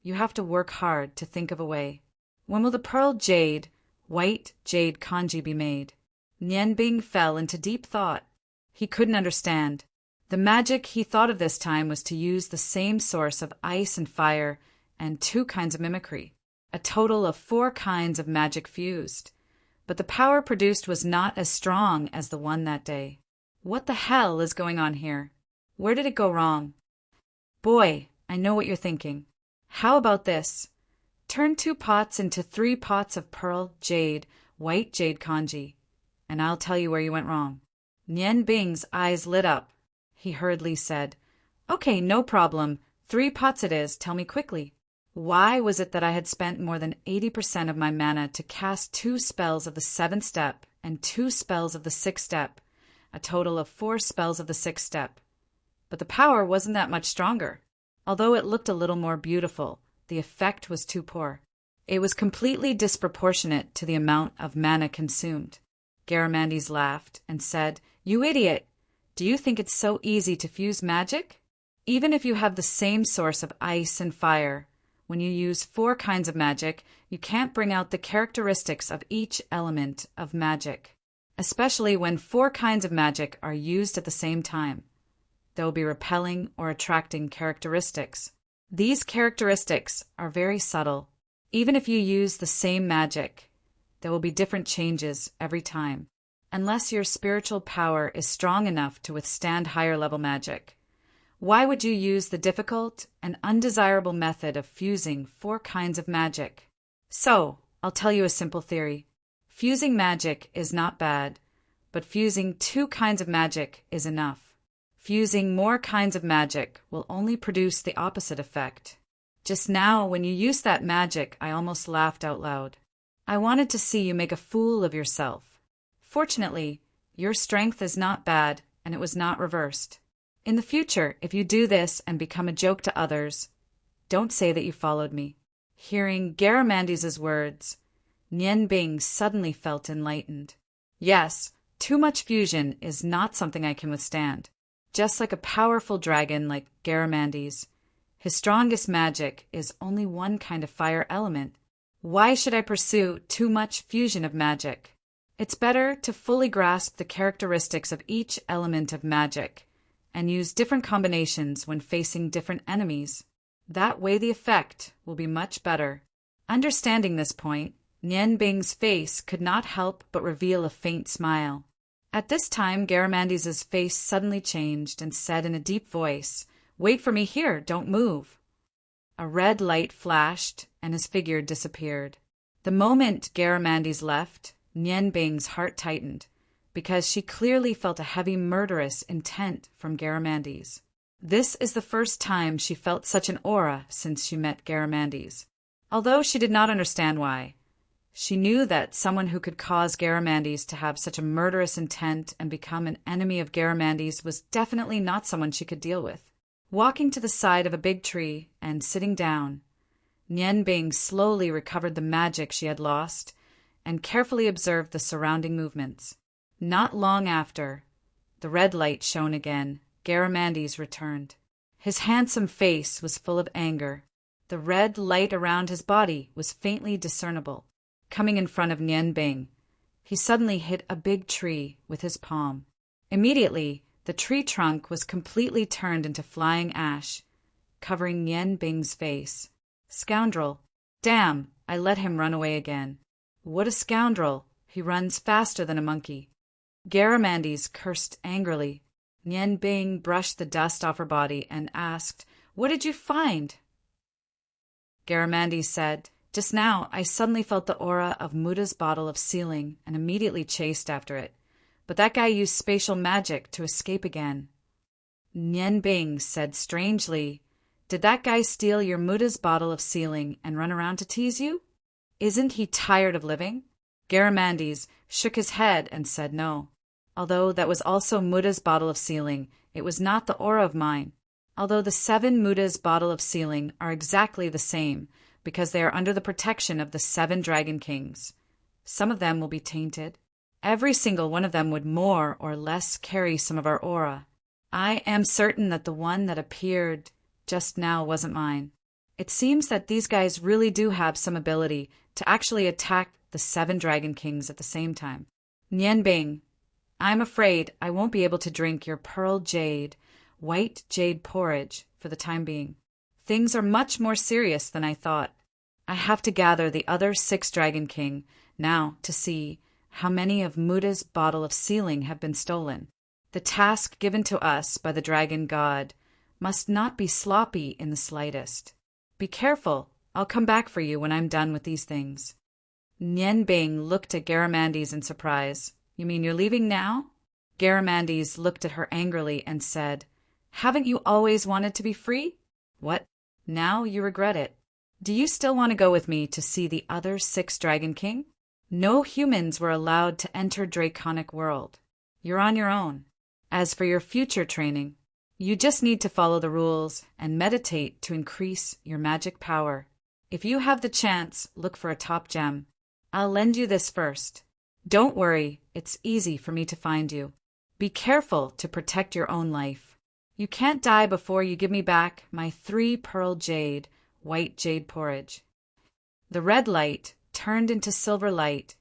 you have to work hard to think of a way. When will the pearl jade, white jade kanji be made? Nian Bing fell into deep thought. He couldn't understand. The magic he thought of this time was to use the same source of ice and fire and 2 kinds of mimicry, a total of 4 kinds of magic fused. But the power produced was not as strong as the one that day. What the hell is going on here? Where did it go wrong? Boy, I know what you're thinking. How about this? Turn 2 pots into 3 pots of pearl jade, white jade kanji, and I'll tell you where you went wrong. Nian Bing's eyes lit up. He hurriedly said, Okay, no problem. 3 pots it is. Tell me quickly. Why was it that I had spent more than 80% of my mana to cast 2 spells of the 7th step and 2 spells of the 6th step, a total of 4 spells of the 6th step? But the power wasn't that much stronger. Although it looked a little more beautiful, the effect was too poor. It was completely disproportionate to the amount of mana consumed. Garamandes laughed and said, You idiot! Do you think it's so easy to fuse magic? Even if you have the same source of ice and fire, when you use 4 kinds of magic, you can't bring out the characteristics of each element of magic, especially when 4 kinds of magic are used at the same time. There will be repelling or attracting characteristics. These characteristics are very subtle. Even if you use the same magic, there will be different changes every time, unless your spiritual power is strong enough to withstand higher level magic. Why would you use the difficult and undesirable method of fusing 4 kinds of magic? So, I'll tell you a simple theory. Fusing magic is not bad, but fusing 2 kinds of magic is enough. Fusing more kinds of magic will only produce the opposite effect. Just now, when you used that magic, I almost laughed out loud. I wanted to see you make a fool of yourself. Fortunately, your strength is not bad, and it was not reversed. In the future, if you do this and become a joke to others, don't say that you followed me. Hearing Garamandes' words, Nian Bing suddenly felt enlightened. Yes, too much fusion is not something I can withstand. Just like a powerful dragon like Garamandes, his strongest magic is only 1 kind of fire element. Why should I pursue too much fusion of magic? It's better to fully grasp the characteristics of each element of magic and use different combinations when facing different enemies. That way the effect will be much better. Understanding this point, Nian Bing's face could not help but reveal a faint smile. At this time, Garamandes' face suddenly changed and said in a deep voice, Wait for me here, don't move. A red light flashed and his figure disappeared. The moment Garamandes left, Nian Bing's heart tightened, because she clearly felt a heavy murderous intent from Garamandes. This is the first time she felt such an aura since she met Garamandes. Although she did not understand why, she knew that someone who could cause Garamandes to have such a murderous intent and become an enemy of Garamandes was definitely not someone she could deal with. Walking to the side of a big tree and sitting down, Nian Bing slowly recovered the magic she had lost and carefully observed the surrounding movements. Not long after, the red light shone again. Garamandes returned. His handsome face was full of anger. The red light around his body was faintly discernible. Coming in front of Nian Bing, he suddenly hit a big tree with his palm. Immediately, the tree trunk was completely turned into flying ash, covering Nian Bing's face. Scoundrel! Damn, I let him run away again. What a scoundrel! He runs faster than a monkey. Garamandes cursed angrily. Nian Bing brushed the dust off her body and asked, What did you find? Garamandes said, Just now, I suddenly felt the aura of Muda's bottle of sealing and immediately chased after it. But that guy used spatial magic to escape again. Nian Bing said strangely, Did that guy steal your Muda's bottle of sealing and run around to tease you? Isn't he tired of living? Garamandes shook his head and said no. Although that was also Muda's bottle of sealing, it was not the aura of mine. Although the 7 Muda's bottle of sealing are exactly the same, because they are under the protection of the 7 Dragon Kings. Some of them will be tainted. Every single one of them would more or less carry some of our aura. I am certain that the one that appeared just now wasn't mine. It seems that these guys really do have some ability to actually attack the 7 Dragon Kings at the same time. Nian Bing, I'm afraid I won't be able to drink your white jade porridge for the time being. Things are much more serious than I thought. I have to gather the other 6 Dragon King now to see how many of Muda's bottle of sealing have been stolen. The task given to us by the dragon god must not be sloppy in the slightest. Be careful. I'll come back for you when I'm done with these things. Nian Bing looked at Garamandes in surprise. You mean you're leaving now? Garamandes looked at her angrily and said, Haven't you always wanted to be free? What? Now you regret it. Do you still want to go with me to see the other 6 Dragon King? No humans were allowed to enter Draconic World. You're on your own. As for your future training, you just need to follow the rules and meditate to increase your magic power. If you have the chance, look for a top gem. I'll lend you this first. Don't worry, it's easy for me to find you. Be careful to protect your own life. You can't die before you give me back my 3-pearl white jade porridge. The red light turned into silver light,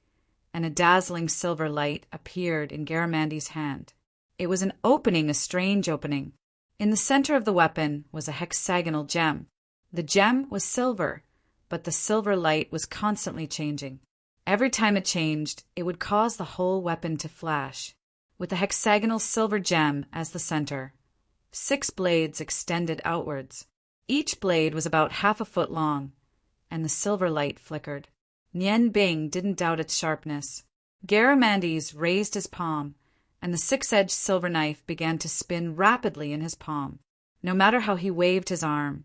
and a dazzling silver light appeared in Garamandes' hand. It was a strange opening. In the center of the weapon was a hexagonal gem. The gem was silver, but the silver light was constantly changing. Every time it changed, it would cause the whole weapon to flash, with the hexagonal silver gem as the center. 6 blades extended outwards. Each blade was about half a foot long, and the silver light flickered. Nian Bing didn't doubt its sharpness. Garamandes raised his palm, and the 6-edged silver knife began to spin rapidly in his palm. No matter how he waved his arm,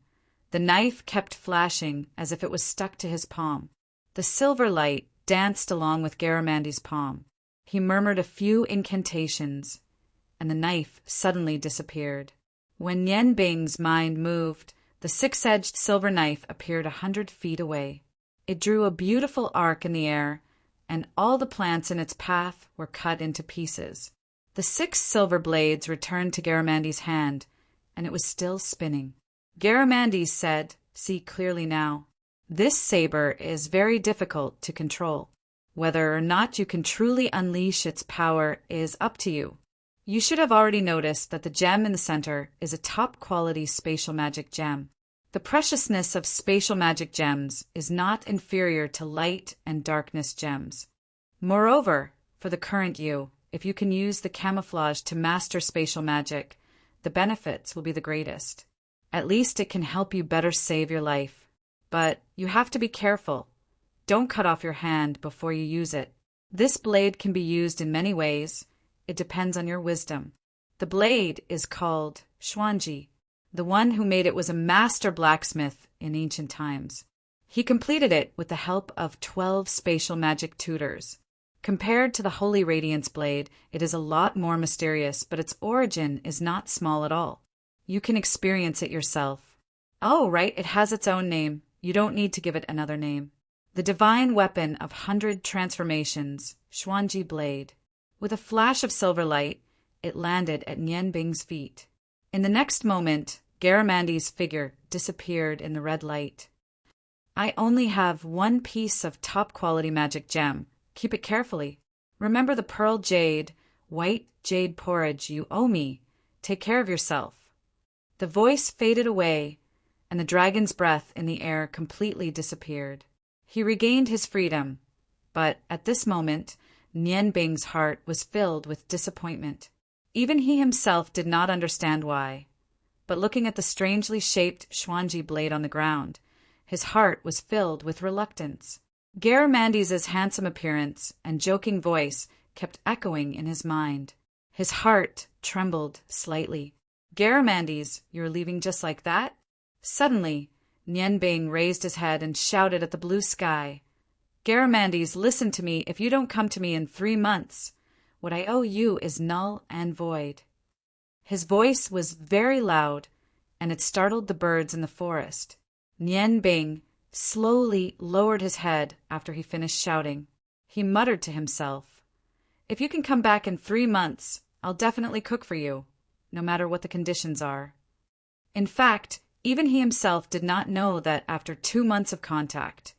the knife kept flashing as if it was stuck to his palm. The silver light danced along with Garamandes' palm. He murmured a few incantations, and the knife suddenly disappeared. When Nian Bing's mind moved, the 6-edged silver knife appeared 100 feet away. It drew a beautiful arc in the air, and all the plants in its path were cut into pieces. The 6 silver blades returned to Garamandes' hand, and it was still spinning. Garamandes said, See clearly now. This saber is very difficult to control. Whether or not you can truly unleash its power is up to you. You should have already noticed that the gem in the center is a top-quality spatial magic gem. The preciousness of spatial magic gems is not inferior to light and darkness gems. Moreover, for the current you, if you can use the camouflage to master spatial magic, the benefits will be the greatest. At least it can help you better save your life. But you have to be careful. Don't cut off your hand before you use it. This blade can be used in many ways. It depends on your wisdom. The blade is called Xuanji. The one who made it was a master blacksmith in ancient times. He completed it with the help of 12 spatial magic tutors. Compared to the Holy Radiance blade, it is a lot more mysterious, but its origin is not small at all. You can experience it yourself. Oh, right, it has its own name. You don't need to give it another name. The divine weapon of 100 transformations, Xuanji blade. With a flash of silver light, it landed at Nian Bing's feet. In the next moment, Garamandes' figure disappeared in the red light. I only have 1 piece of top-quality magic gem. Keep it carefully. Remember the pearl white jade porridge you owe me. Take care of yourself. The voice faded away, and the dragon's breath in the air completely disappeared. He regained his freedom, but at this moment, Nian Bing's heart was filled with disappointment. Even he himself did not understand why. But looking at the strangely shaped Xuanji blade on the ground, his heart was filled with reluctance. Garamandes's handsome appearance and joking voice kept echoing in his mind. His heart trembled slightly. Garamandes, you're leaving just like that? Suddenly, Nian Bing raised his head and shouted at the blue sky. Garamandes, listen to me. If you don't come to me in 3 months, what I owe you is null and void. His voice was very loud, and it startled the birds in the forest. Nian Bing slowly lowered his head after he finished shouting. He muttered to himself, If you can come back in 3 months, I'll definitely cook for you, no matter what the conditions are. In fact, Even he himself did not know that after 2 months of contact,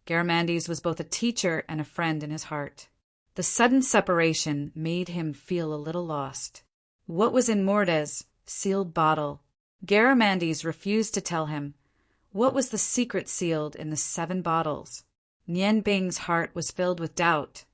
Garamandes was both a teacher and a friend in his heart. The sudden separation made him feel a little lost. What was in Morda's sealed bottle? Garamandes refused to tell him. What was the secret sealed in the 7 bottles? Nian Bing's heart was filled with doubt,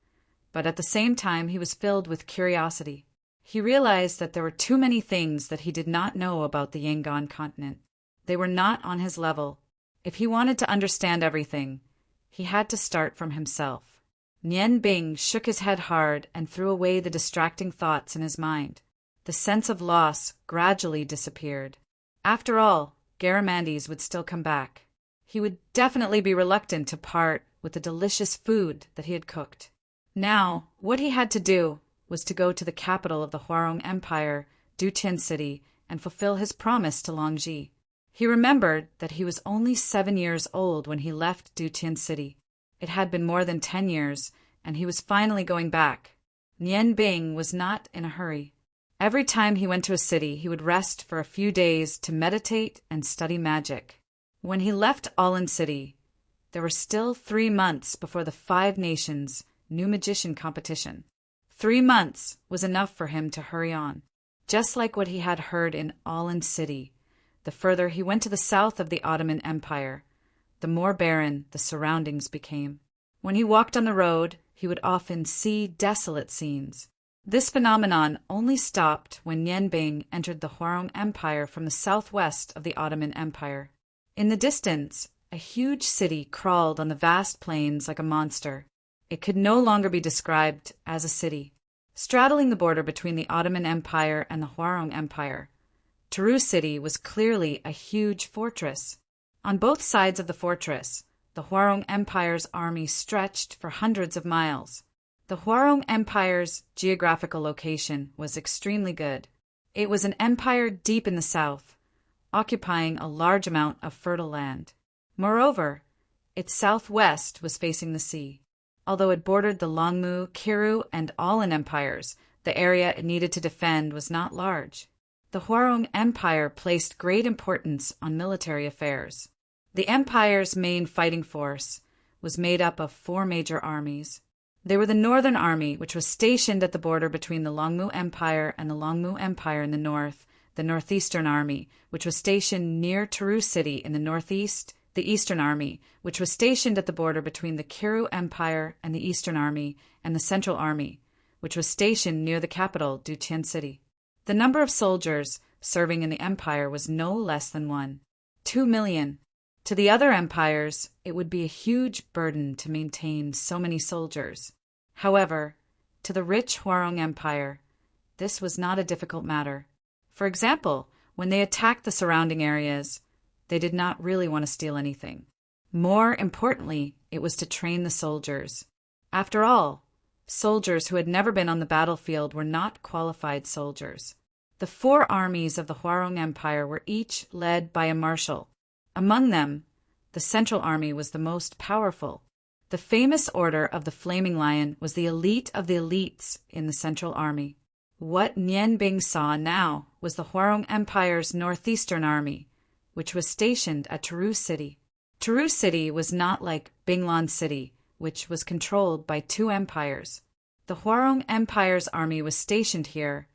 but at the same time he was filled with curiosity. He realized that there were too many things that he did not know about the Yangon continent. They were not on his level. If he wanted to understand everything, he had to start from himself. Nian Bing shook his head hard and threw away the distracting thoughts in his mind. The sense of loss gradually disappeared. After all, Garamandes would still come back. He would definitely be reluctant to part with the delicious food that he had cooked. Now, what he had to do was to go to the capital of the Huarong Empire, Dutian City, and fulfill his promise to Longji. He remembered that he was only 7 years old when he left Dutian City. It had been more than 10 years, and he was finally going back. Nian Bing was not in a hurry. Every time he went to a city, he would rest for a few days to meditate and study magic. When he left Aulin City, there were still 3 months before the 5 Nations New Magician competition. 3 months was enough for him to hurry on. Just like what he had heard in Aulin City, the further he went to the south of the Ottoman Empire, the more barren the surroundings became. When he walked on the road, he would often see desolate scenes. This phenomenon only stopped when Nian Bing entered the Huarong Empire from the southwest of the Ottoman Empire. In the distance, a huge city crawled on the vast plains like a monster. It could no longer be described as a city. Straddling the border between the Ottoman Empire and the Huarong Empire, Taru City was clearly a huge fortress. On both sides of the fortress, the Huarong Empire's army stretched for hundreds of miles. The Huarong Empire's geographical location was extremely good. It was an empire deep in the south, occupying a large amount of fertile land. Moreover, its southwest was facing the sea. Although it bordered the Longmu, Kiru, and Aulin empires, the area it needed to defend was not large. The Huarong Empire placed great importance on military affairs. The empire's main fighting force was made up of 4 major armies. They were the Northern Army, which was stationed at the border between the Longmu Empire and the Longmu Empire in the north, the Northeastern Army, which was stationed near Taru City in the northeast, the Eastern Army, which was stationed at the border between the Kiru Empire and the Eastern Army, and the Central Army, which was stationed near the capital, Dutian City. The number of soldiers serving in the empire was no less than 2 million. To the other empires, it would be a huge burden to maintain so many soldiers. However, to the rich Huarong Empire, this was not a difficult matter. For example, when they attacked the surrounding areas, they did not really want to steal anything. More importantly, it was to train the soldiers. After all, soldiers who had never been on the battlefield were not qualified soldiers. The 4 armies of the Huarong Empire were each led by a marshal. Among them, the Central Army was the most powerful. The famous Order of the Flaming Lion was the elite of the elites in the Central Army. What Nian Bing saw now was the Huarong Empire's Northeastern Army, which was stationed at Taru City. Taru City was not like Binglan City, which was controlled by 2 empires. The Huarong Empire's army was stationed here,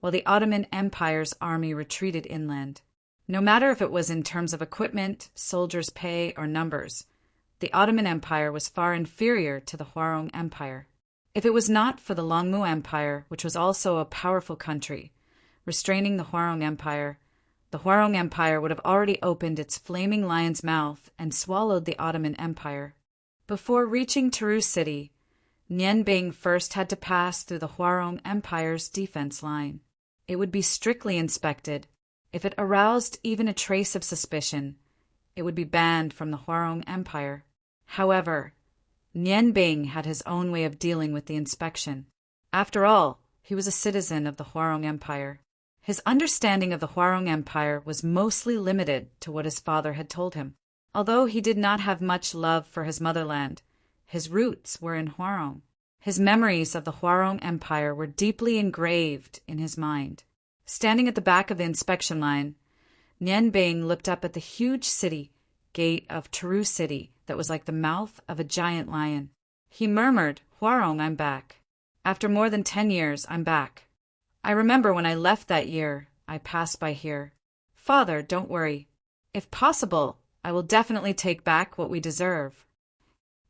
while the Ottoman Empire's army retreated inland. No matter if it was in terms of equipment, soldiers' pay, or numbers, the Ottoman Empire was far inferior to the Huarong Empire. If it was not for the Longmu Empire, which was also a powerful country, restraining the Huarong Empire would have already opened its flaming lion's mouth and swallowed the Ottoman Empire. Before reaching Taru City, Nian Bing first had to pass through the Huarong Empire's defense line. It would be strictly inspected. If it aroused even a trace of suspicion, it would be banned from the Huarong Empire. However, Nian Bing had his own way of dealing with the inspection. After all, he was a citizen of the Huarong Empire. His understanding of the Huarong Empire was mostly limited to what his father had told him. Although he did not have much love for his motherland, his roots were in Huarong. His memories of the Huarong Empire were deeply engraved in his mind. Standing at the back of the inspection line, Nian Bing looked up at the huge city gate of Taru City that was like the mouth of a giant lion. He murmured, "Huarong, I'm back. After more than 10 years, I'm back. I remember when I left that year, I passed by here. Father, don't worry. If possible, I will definitely take back what we deserve."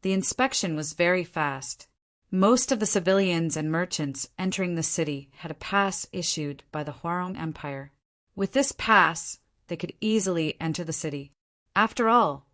The inspection was very fast. Most of the civilians and merchants entering the city had a pass issued by the Huarong Empire. With this pass, they could easily enter the city. After all,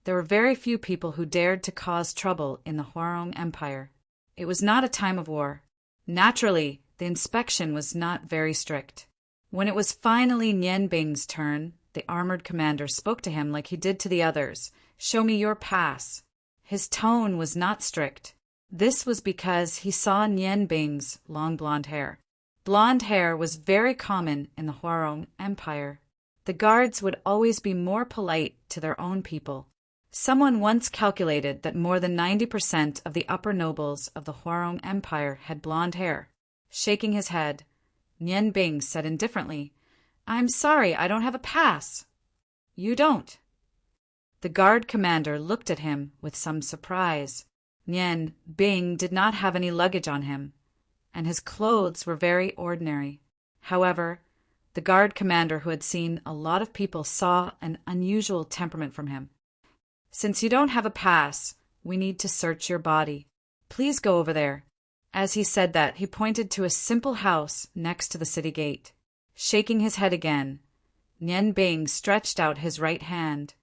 there were very few people who dared to cause trouble in the Huarong Empire. It was not a time of war. Naturally, the inspection was not very strict. When it was finally Nian Bing's turn, the armored commander spoke to him like he did to the others. "Show me your pass." His tone was not strict. This was because he saw Nian Bing's long blonde hair. Blonde hair was very common in the Huarong Empire. The guards would always be more polite to their own people. Someone once calculated that more than 90% of the upper nobles of the Huarong Empire had blonde hair. Shaking his head, Nian Bing said indifferently, "I'm sorry, I don't have a pass." "You don't?" The guard commander looked at him with some surprise. Nian Bing did not have any luggage on him, and his clothes were very ordinary. However, the guard commander, who had seen a lot of people, saw an unusual temperament from him. "Since you don't have a pass, we need to search your body. Please go over there." As he said that, he pointed to a simple house next to the city gate. Shaking his head again, Nian Bing stretched out his right hand.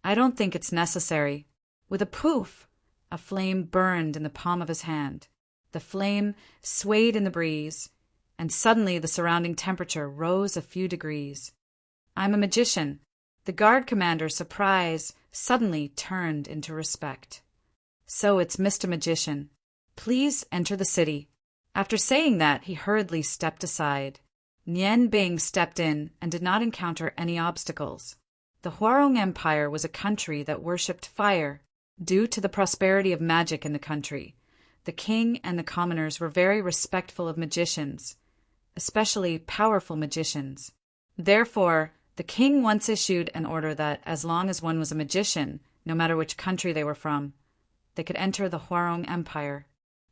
"I don't think it's necessary." With a poof, a flame burned in the palm of his hand. The flame swayed in the breeze, and suddenly the surrounding temperature rose a few degrees. "I'm a magician." The guard commander's surprise suddenly turned into respect. "So it's Mr. Magician. Please enter the city." After saying that, he hurriedly stepped aside. Nian Bing stepped in and did not encounter any obstacles. The Huarong Empire was a country that worshipped fire. Due to the prosperity of magic in the country, the king and the commoners were very respectful of magicians, especially powerful magicians. Therefore, the king once issued an order that as long as one was a magician, no matter which country they were from, they could enter the Huarong Empire.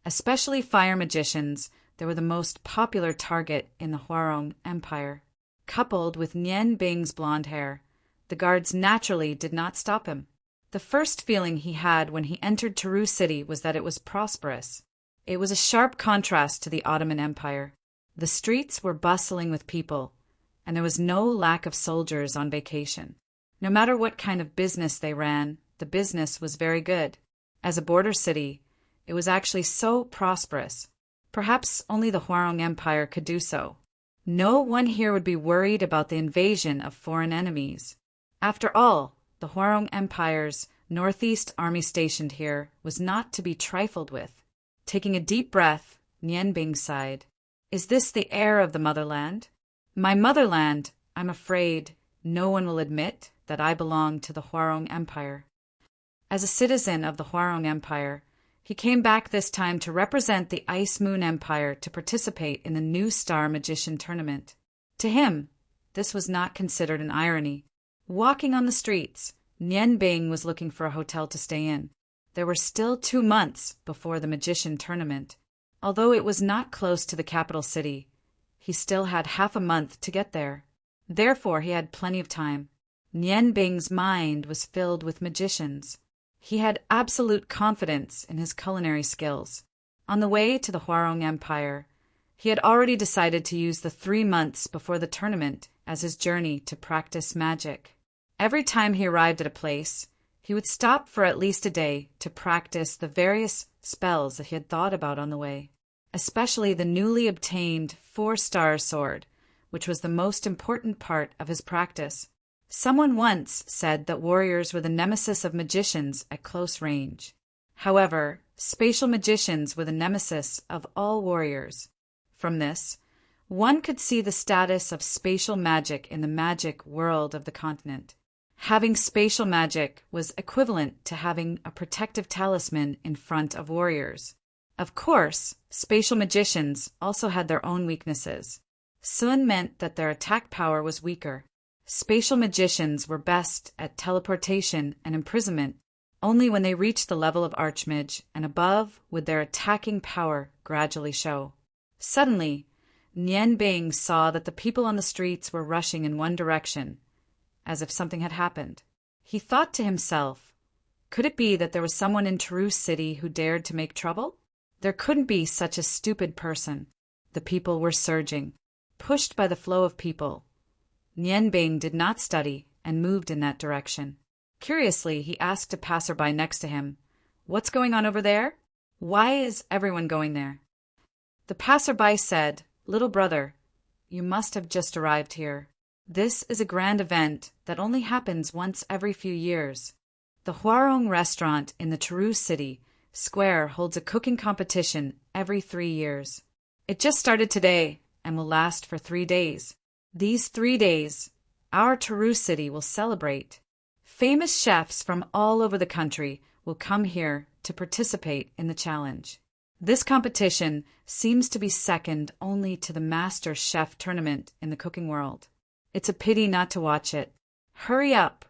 Especially fire magicians, they were the most popular target in the Huarong Empire. Coupled with Nian Bing's blonde hair, the guards naturally did not stop him. The first feeling he had when he entered Taru City was that it was prosperous. It was a sharp contrast to the Ottoman Empire. The streets were bustling with people, and there was no lack of soldiers on vacation. No matter what kind of business they ran, the business was very good. As a border city, it was actually so prosperous. Perhaps only the Huarong Empire could do so. No one here would be worried about the invasion of foreign enemies. After all, the Huarong Empire's northeast army stationed here was not to be trifled with. Taking a deep breath, Nian Bing sighed. "Is this the air of the motherland?" "My motherland, I'm afraid no one will admit that I belong to the Huarong Empire." As a citizen of the Huarong Empire, he came back this time to represent the Ice Moon Empire to participate in the New Star Magician Tournament. To him, this was not considered an irony. Walking on the streets, Nian Bing was looking for a hotel to stay in. There were still 2 months before the magician tournament. Although it was not close to the capital city, he still had half a month to get there. Therefore, he had plenty of time. Nian Bing's mind was filled with magicians. He had absolute confidence in his culinary skills. On the way to the Huarong Empire, he had already decided to use the 3 months before the tournament as his journey to practice magic. Every time he arrived at a place, he would stop for at least a day to practice the various spells that he had thought about on the way, especially the newly obtained 4-star sword, which was the most important part of his practice. Someone once said that warriors were the nemesis of magicians at close range. However, spatial magicians were the nemesis of all warriors. From this, one could see the status of spatial magic in the magic world of the continent. Having spatial magic was equivalent to having a protective talisman in front of warriors. Of course, spatial magicians also had their own weaknesses. Sun meant that their attack power was weaker. Spatial magicians were best at teleportation and imprisonment only when they reached the level of Archmage, and above would their attacking power gradually show. Suddenly, Nian Bing saw that the people on the streets were rushing in one direction, as if something had happened. He thought to himself, could it be that there was someone in Taru City who dared to make trouble? There couldn't be such a stupid person. The people were surging, pushed by the flow of people. Nian Bing did not study and moved in that direction. Curiously, he asked a passerby next to him, "What's going on over there? Why is everyone going there?" The passerby said, "Little brother, you must have just arrived here. This is a grand event that only happens once every few years. The Huarong restaurant in the Taru City Square holds a cooking competition every 3 years. It just started today and will last for 3 days. These 3 days, our Taru City will celebrate. Famous chefs from all over the country will come here to participate in the challenge. This competition seems to be second only to the Master Chef tournament in the cooking world. It's a pity not to watch it. Hurry up,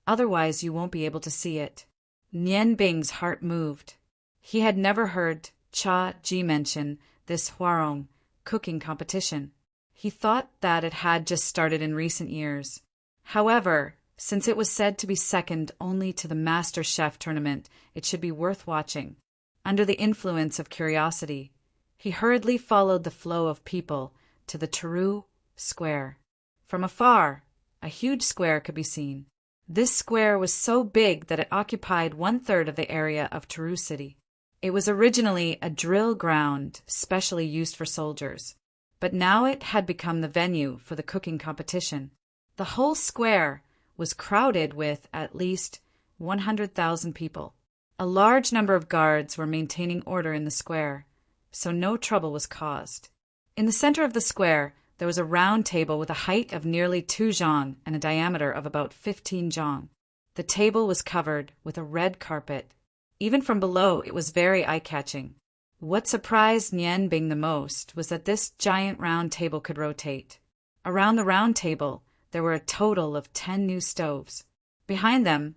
otherwise you won't be able to see it." Nian Bing's heart moved. He had never heard Cha Ji mention this Huarong cooking competition. He thought that it had just started in recent years. However, since it was said to be second only to the Master Chef tournament, it should be worth watching. Under the influence of curiosity, he hurriedly followed the flow of people to the Taru Square. From afar, a huge square could be seen. This square was so big that it occupied 1/3 of the area of Taru City. It was originally a drill ground specially used for soldiers, but now it had become the venue for the cooking competition. The whole square was crowded with at least 100,000 people. A large number of guards were maintaining order in the square, so no trouble was caused. In the center of the square, there was a round table with a height of nearly 2 zhang and a diameter of about 15 zhang. The table was covered with a red carpet. Even from below, it was very eye-catching. What surprised Nian Bing the most was that this giant round table could rotate. Around the round table, there were a total of 10 new stoves. Behind them,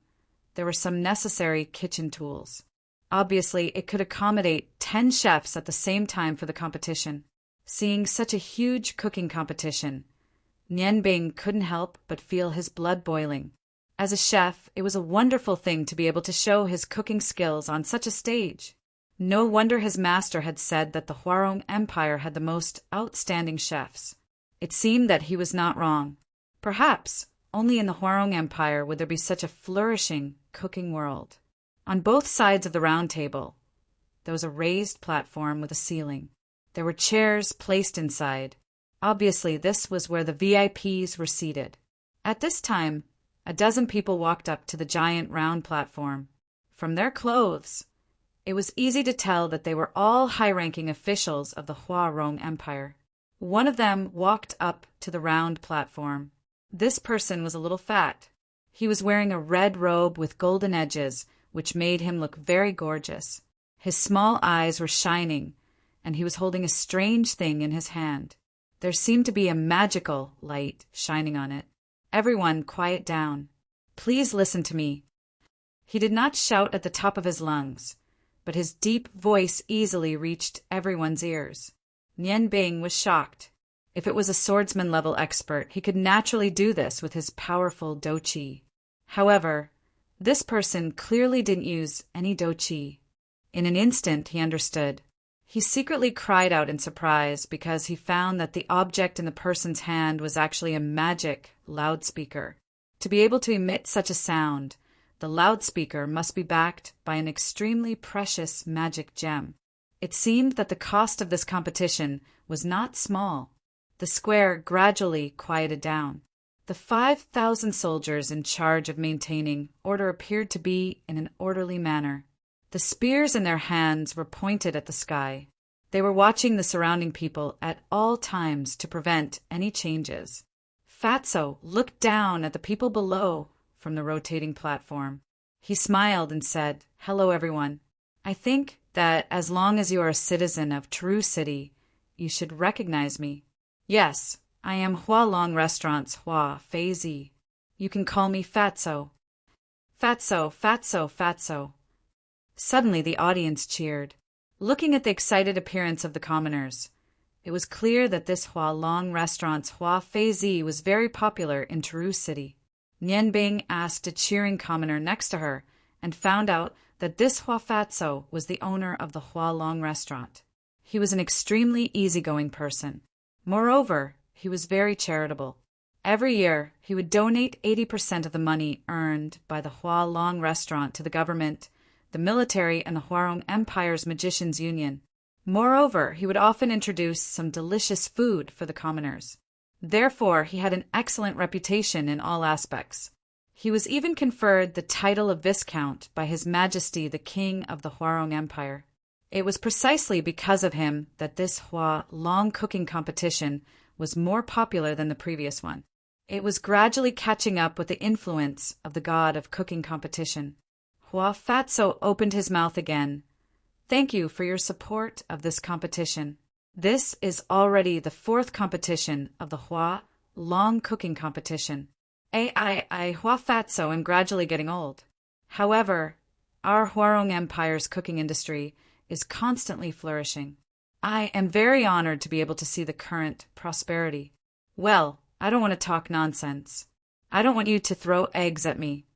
there were some necessary kitchen tools. Obviously, it could accommodate 10 chefs at the same time for the competition. Seeing such a huge cooking competition, Nian Bing couldn't help but feel his blood boiling. As a chef, it was a wonderful thing to be able to show his cooking skills on such a stage. No wonder his master had said that the Huarong Empire had the most outstanding chefs. It seemed that he was not wrong. Perhaps only in the Huarong Empire would there be such a flourishing cooking world. On both sides of the round table, there was a raised platform with a ceiling. There were chairs placed inside. Obviously, this was where the VIPs were seated. At this time, a dozen people walked up to the giant round platform. From their clothes, it was easy to tell that they were all high-ranking officials of the Huarong Empire. One of them walked up to the round platform. This person was a little fat. He was wearing a red robe with golden edges, which made him look very gorgeous. His small eyes were shining, and he was holding a strange thing in his hand. There seemed to be a magical light shining on it. "Everyone, quiet down. Please listen to me." He did not shout at the top of his lungs, but his deep voice easily reached everyone's ears. Nian Bing was shocked. If it was a swordsman-level expert, he could naturally do this with his powerful douqi. However, this person clearly didn't use any douqi. In an instant, he understood. He secretly cried out in surprise because he found that the object in the person's hand was actually a magic loudspeaker. To be able to emit such a sound, the loudspeaker must be backed by an extremely precious magic gem. It seemed that the cost of this competition was not small. The square gradually quieted down. The 5,000 soldiers in charge of maintaining order appeared to be in an orderly manner. The spears in their hands were pointed at the sky. They were watching the surrounding people at all times to prevent any changes. Fatso looked down at the people below from the rotating platform. He smiled and said, "Hello, everyone. I think that as long as you are a citizen of Taru City, you should recognize me. Yes, I am Hualong Restaurant's Hua Feizi. You can call me Fatso. Fatso, Fatso, Fatso. Suddenly the audience cheered, looking at the excited appearance of the commoners. It was clear that this Hualong Restaurant's Hua Feizi was very popular in Taru City. Nian Bing asked a cheering commoner next to her and found out that this Hua Fatso was the owner of the Hualong Restaurant. He was an extremely easygoing person. Moreover, he was very charitable. Every year, he would donate 80% of the money earned by the Hualong Restaurant to the government, the military, and the Huarong Empire's Magicians' Union. Moreover, he would often introduce some delicious food for the commoners. Therefore, he had an excellent reputation in all aspects. He was even conferred the title of Viscount by His Majesty the King of the Huarong Empire. It was precisely because of him that this Hualong cooking competition was more popular than the previous one. It was gradually catching up with the influence of the god of cooking competition. Hua Fatso opened his mouth again. Thank you for your support of this competition. This is already the 4th competition of the Hualong cooking competition. Hua Fatso am gradually getting old. However, our Huarong Empire's cooking industry is constantly flourishing. I am very honored to be able to see the current prosperity. Well, I don't want to talk nonsense. I don't want you to throw eggs at me.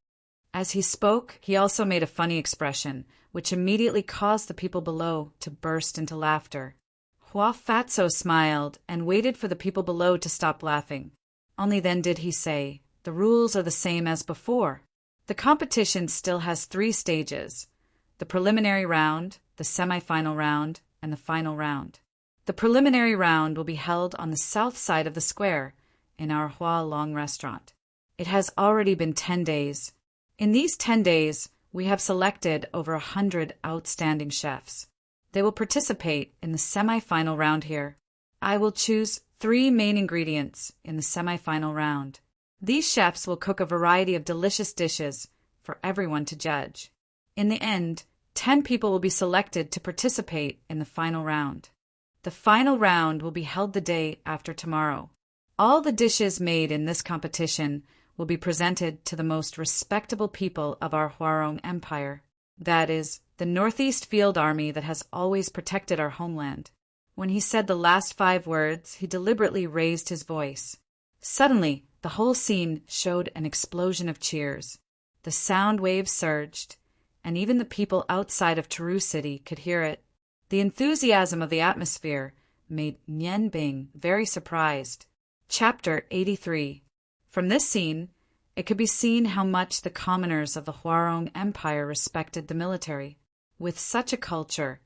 As he spoke, he also made a funny expression, which immediately caused the people below to burst into laughter. Hua Fatso smiled and waited for the people below to stop laughing. Only then did he say, "The rules are the same as before. The competition still has 3 stages: the preliminary round, the semi-final round, and the final round. The preliminary round will be held on the south side of the square in our Hualong Restaurant. It has already been 10 days. In these 10 days, we have selected over 100 outstanding chefs. They will participate in the semi-final round here. I will choose 3 main ingredients in the semi-final round. These chefs will cook a variety of delicious dishes for everyone to judge. In the end, 10 people will be selected to participate in the final round. The final round will be held the day after tomorrow. All the dishes made in this competition will be presented to the most respectable people of our Huarong Empire, that is, the Northeast Field Army that has always protected our homeland." When he said the last 5 words, he deliberately raised his voice. Suddenly, the whole scene showed an explosion of cheers. The sound waves surged, and even the people outside of Taru City could hear it. The enthusiasm of the atmosphere made Nian Bing very surprised. Chapter 83. From this scene, it could be seen how much the commoners of the Huarong Empire respected the military. With such a culture,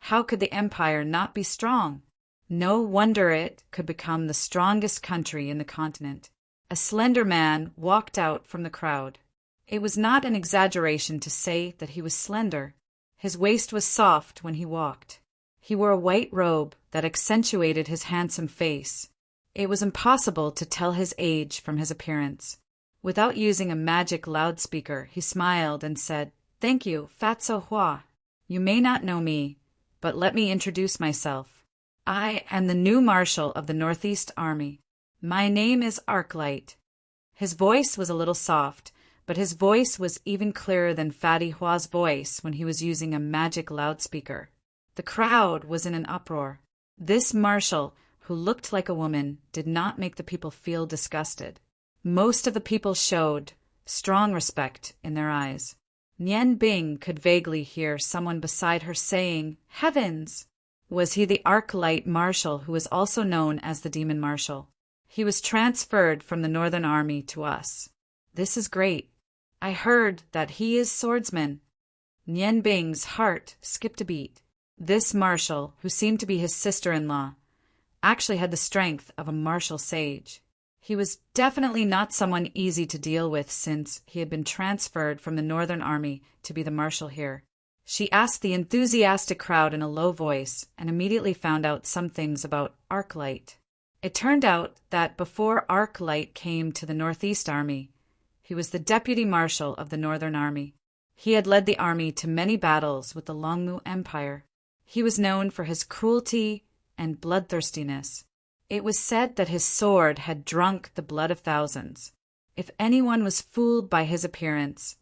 how could the empire not be strong? No wonder it could become the strongest country in the continent. A slender man walked out from the crowd. It was not an exaggeration to say that he was slender. His waist was soft when he walked. He wore a white robe that accentuated his handsome face. It was impossible to tell his age from his appearance. Without using a magic loudspeaker, he smiled and said, "Thank you, Fatso Hua. You may not know me, but let me introduce myself. I am the new marshal of the Northeast Army. My name is Arclight." His voice was a little soft, but his voice was even clearer than Fatty Hua's voice when he was using a magic loudspeaker. The crowd was in an uproar. This marshal, who looked like a woman, did not make the people feel disgusted. Most of the people showed strong respect in their eyes. Nian Bing could vaguely hear someone beside her saying, "Heavens!" Was he the Arclight Marshal who was also known as the Demon Marshal? He was transferred from the Northern Army to us. This is great. I heard that he is swordsman. Nian Bing's heart skipped a beat. This marshal, who seemed to be his sister-in-law, actually had the strength of a martial sage. He was definitely not someone easy to deal with since he had been transferred from the Northern Army to be the marshal here. She asked the enthusiastic crowd in a low voice and immediately found out some things about Arclight. It turned out that before Arclight came to the Northeast Army, he was the deputy marshal of the Northern Army. He had led the army to many battles with the Longmu Empire. He was known for his cruelty and bloodthirstiness. It was said that his sword had drunk the blood of thousands. If anyone was fooled by his appearance,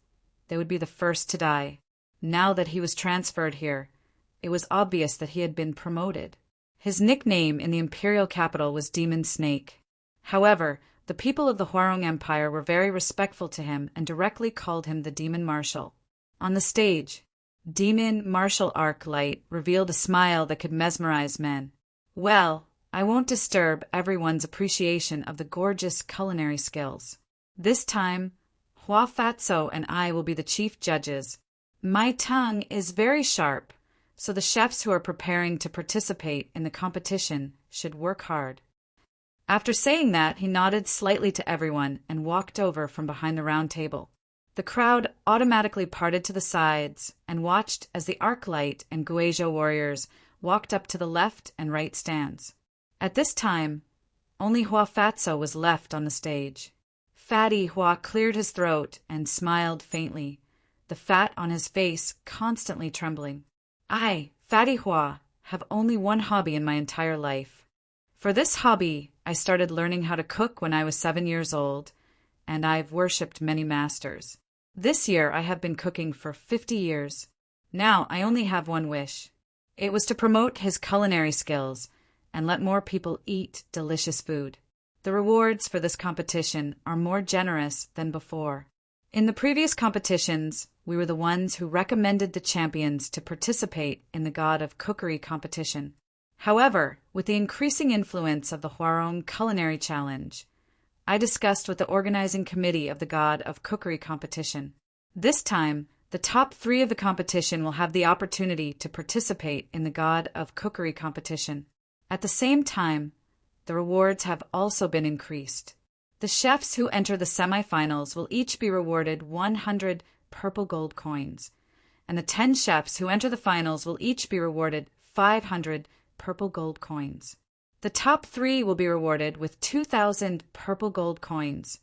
they would be the first to die. Now that he was transferred here, it was obvious that he had been promoted. His nickname in the imperial capital was Demon Snake. However, the people of the Huarong Empire were very respectful to him and directly called him the Demon Marshal. On the stage, Demon Martial Arc Light revealed a smile that could mesmerize men. Well, I won't disturb everyone's appreciation of the gorgeous culinary skills. This time, Hua Fatso and I will be the chief judges. My tongue is very sharp, so the chefs who are preparing to participate in the competition should work hard. After saying that, he nodded slightly to everyone and walked over from behind the round table. The crowd automatically parted to the sides and watched as the Arclight and Guizhou warriors walked up to the left and right stands. At this time, only Hua Fatso was left on the stage. Fatty Hua cleared his throat and smiled faintly, the fat on his face constantly trembling. I, Fatty Hua, have only one hobby in my entire life. For this hobby, I started learning how to cook when I was 7 years old, and I've worshipped many masters. This year I have been cooking for 50 years. Now I only have one wish. It was to promote his culinary skills and let more people eat delicious food. The rewards for this competition are more generous than before. In the previous competitions, we were the ones who recommended the champions to participate in the God of Cookery competition. However, with the increasing influence of the Huarong Culinary Challenge, I discussed with the organizing committee of the God of Cookery competition. This time, the top 3 of the competition will have the opportunity to participate in the God of Cookery competition. At the same time, the rewards have also been increased. The chefs who enter the semifinals will each be rewarded 100 purple gold coins, and the 10 chefs who enter the finals will each be rewarded 500 purple gold coins. The top 3 will be rewarded with 2,000 purple gold coins,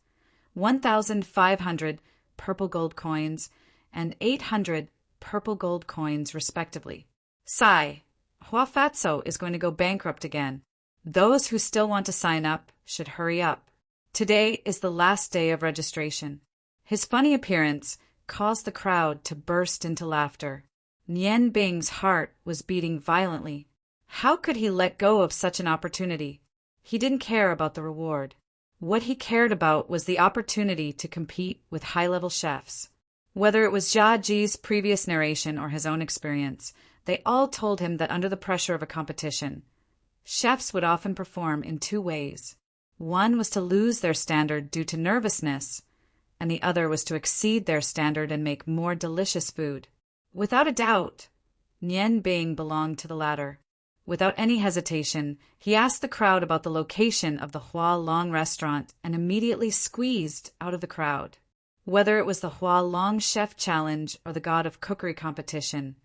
1,500 purple gold coins, and 800 purple gold coins, respectively. Sigh, Hua Fatso is going to go bankrupt again. Those who still want to sign up should hurry up. Today is the last day of registration. His funny appearance caused the crowd to burst into laughter. Nian Bing's heart was beating violently. How could he let go of such an opportunity? He didn't care about the reward. What he cared about was the opportunity to compete with high-level chefs. Whether it was Jia Ji's previous narration or his own experience, they all told him that under the pressure of a competition, chefs would often perform in 2 ways. One was to lose their standard due to nervousness, and the other was to exceed their standard and make more delicious food. Without a doubt, Nian Bing belonged to the latter. Without any hesitation, he asked the crowd about the location of the Hua Long restaurant and immediately squeezed out of the crowd. Whether it was the Hua Long Chef Challenge or the God of Cookery competition,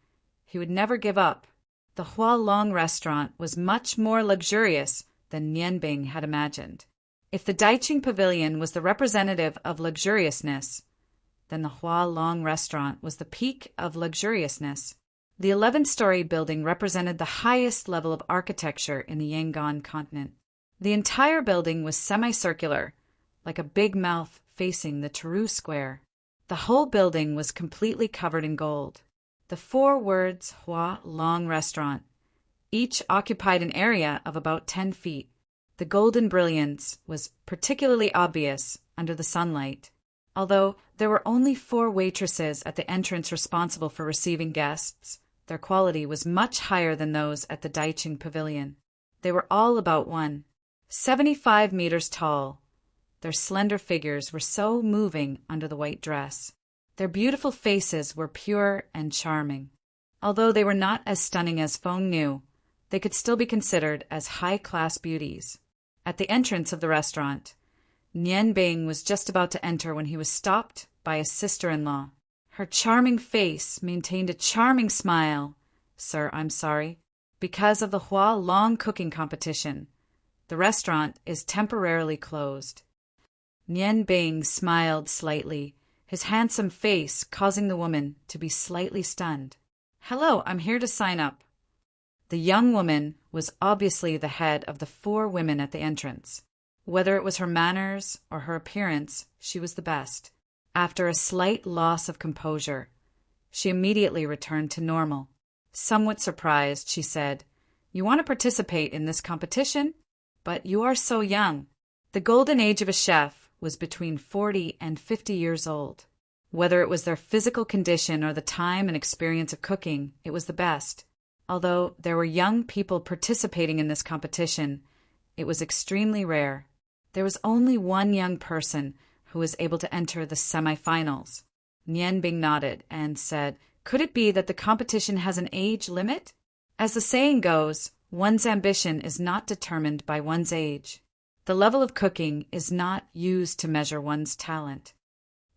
he would never give up. The Hua Long restaurant was much more luxurious than Nian Bing had imagined. If the Daiqing Pavilion was the representative of luxuriousness, then the Hua Long restaurant was the peak of luxuriousness. The 11-story building represented the highest level of architecture in the Yangon continent. The entire building was semicircular, like a big mouth facing the Taru Square. The whole building was completely covered in gold. The 4 words Hua Long Restaurant each occupied an area of about 10 feet. The golden brilliance was particularly obvious under the sunlight. Although there were only 4 waitresses at the entrance responsible for receiving guests, their quality was much higher than those at the Daiqing Pavilion. They were all about 1.75 meters tall. Their slender figures were so moving under the white dress. Their beautiful faces were pure and charming. Although they were not as stunning as Feng Niu, they could still be considered as high-class beauties. At the entrance of the restaurant, Nian Bing was just about to enter when he was stopped by his sister-in-law. Her charming face maintained a charming smile. Sir, I'm sorry. Because of the Hua Long cooking competition, the restaurant is temporarily closed. Nian Bing smiled slightly, his handsome face causing the woman to be slightly stunned. Hello, I'm here to sign up. The young woman was obviously the head of the 4 women at the entrance. Whether it was her manners or her appearance, she was the best. After a slight loss of composure, she immediately returned to normal. Somewhat surprised, she said, "You want to participate in this competition? But you are so young." The golden age of a chef was between 40 and 50 years old. Whether it was their physical condition or the time and experience of cooking, it was the best. Although there were young people participating in this competition, it was extremely rare. There was only one young person who was able to enter the semifinals. Nian Bing nodded and said, "Could it be that the competition has an age limit?" As the saying goes, one's ambition is not determined by one's age. The level of cooking is not used to measure one's talent.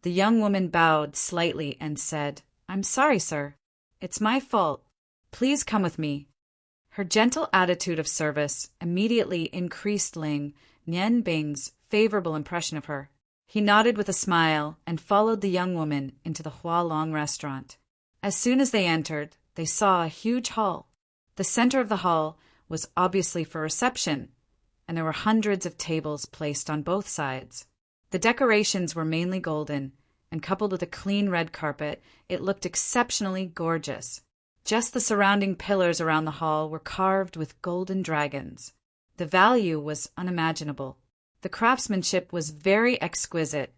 The young woman bowed slightly and said, "I'm sorry, sir. It's my fault. Please come with me." Her gentle attitude of service immediately increased Nian Bing's favorable impression of her. He nodded with a smile and followed the young woman into the Hualong restaurant. As soon as they entered, they saw a huge hall. The center of the hall was obviously for reception, and there were hundreds of tables placed on both sides. The decorations were mainly golden, and coupled with a clean red carpet, it looked exceptionally gorgeous. Just the surrounding pillars around the hall were carved with golden dragons. The value was unimaginable. The craftsmanship was very exquisite,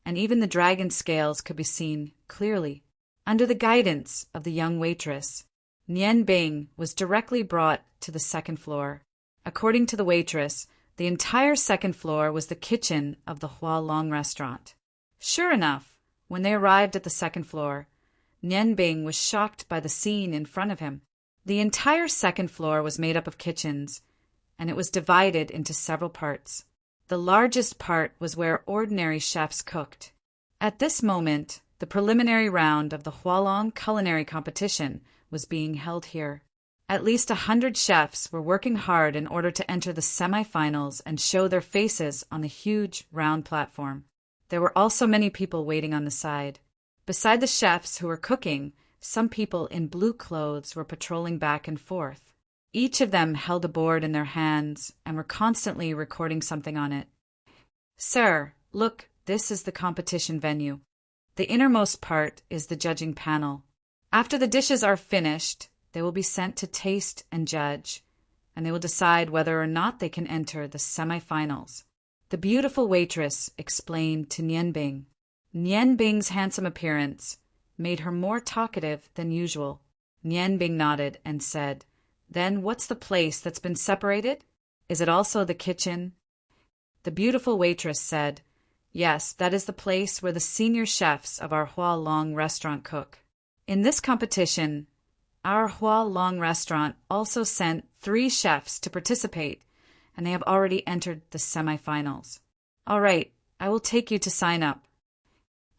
and even the dragon scales could be seen clearly. Under the guidance of the young waitress, Nian Bing was directly brought to the second floor. According to the waitress, the entire second floor was the kitchen of the Hualong restaurant. Sure enough, when they arrived at the second floor, Nian Bing was shocked by the scene in front of him. The entire second floor was made up of kitchens, and it was divided into several parts. The largest part was where ordinary chefs cooked. At this moment, the preliminary round of the Hualong culinary competition was being held here. At least 100 chefs were working hard in order to enter the semi-finals and show their faces on the huge round platform. There were also many people waiting on the side. Beside the chefs who were cooking, some people in blue clothes were patrolling back and forth. Each of them held a board in their hands and were constantly recording something on it. "Sir, look, this is the competition venue. The innermost part is the judging panel. After the dishes are finished, they will be sent to taste and judge, and they will decide whether or not they can enter the semi-finals." The beautiful waitress explained to Nian Bing. Nian Bing's handsome appearance made her more talkative than usual. Nian Bing nodded and said, "Then what's the place that's been separated? Is it also the kitchen?" The beautiful waitress said, "Yes, that is the place where the senior chefs of our Hualong restaurant cook. In this competition, our Hualong restaurant also sent 3 chefs to participate, and they have already entered the semi-finals. All right, I will take you to sign up."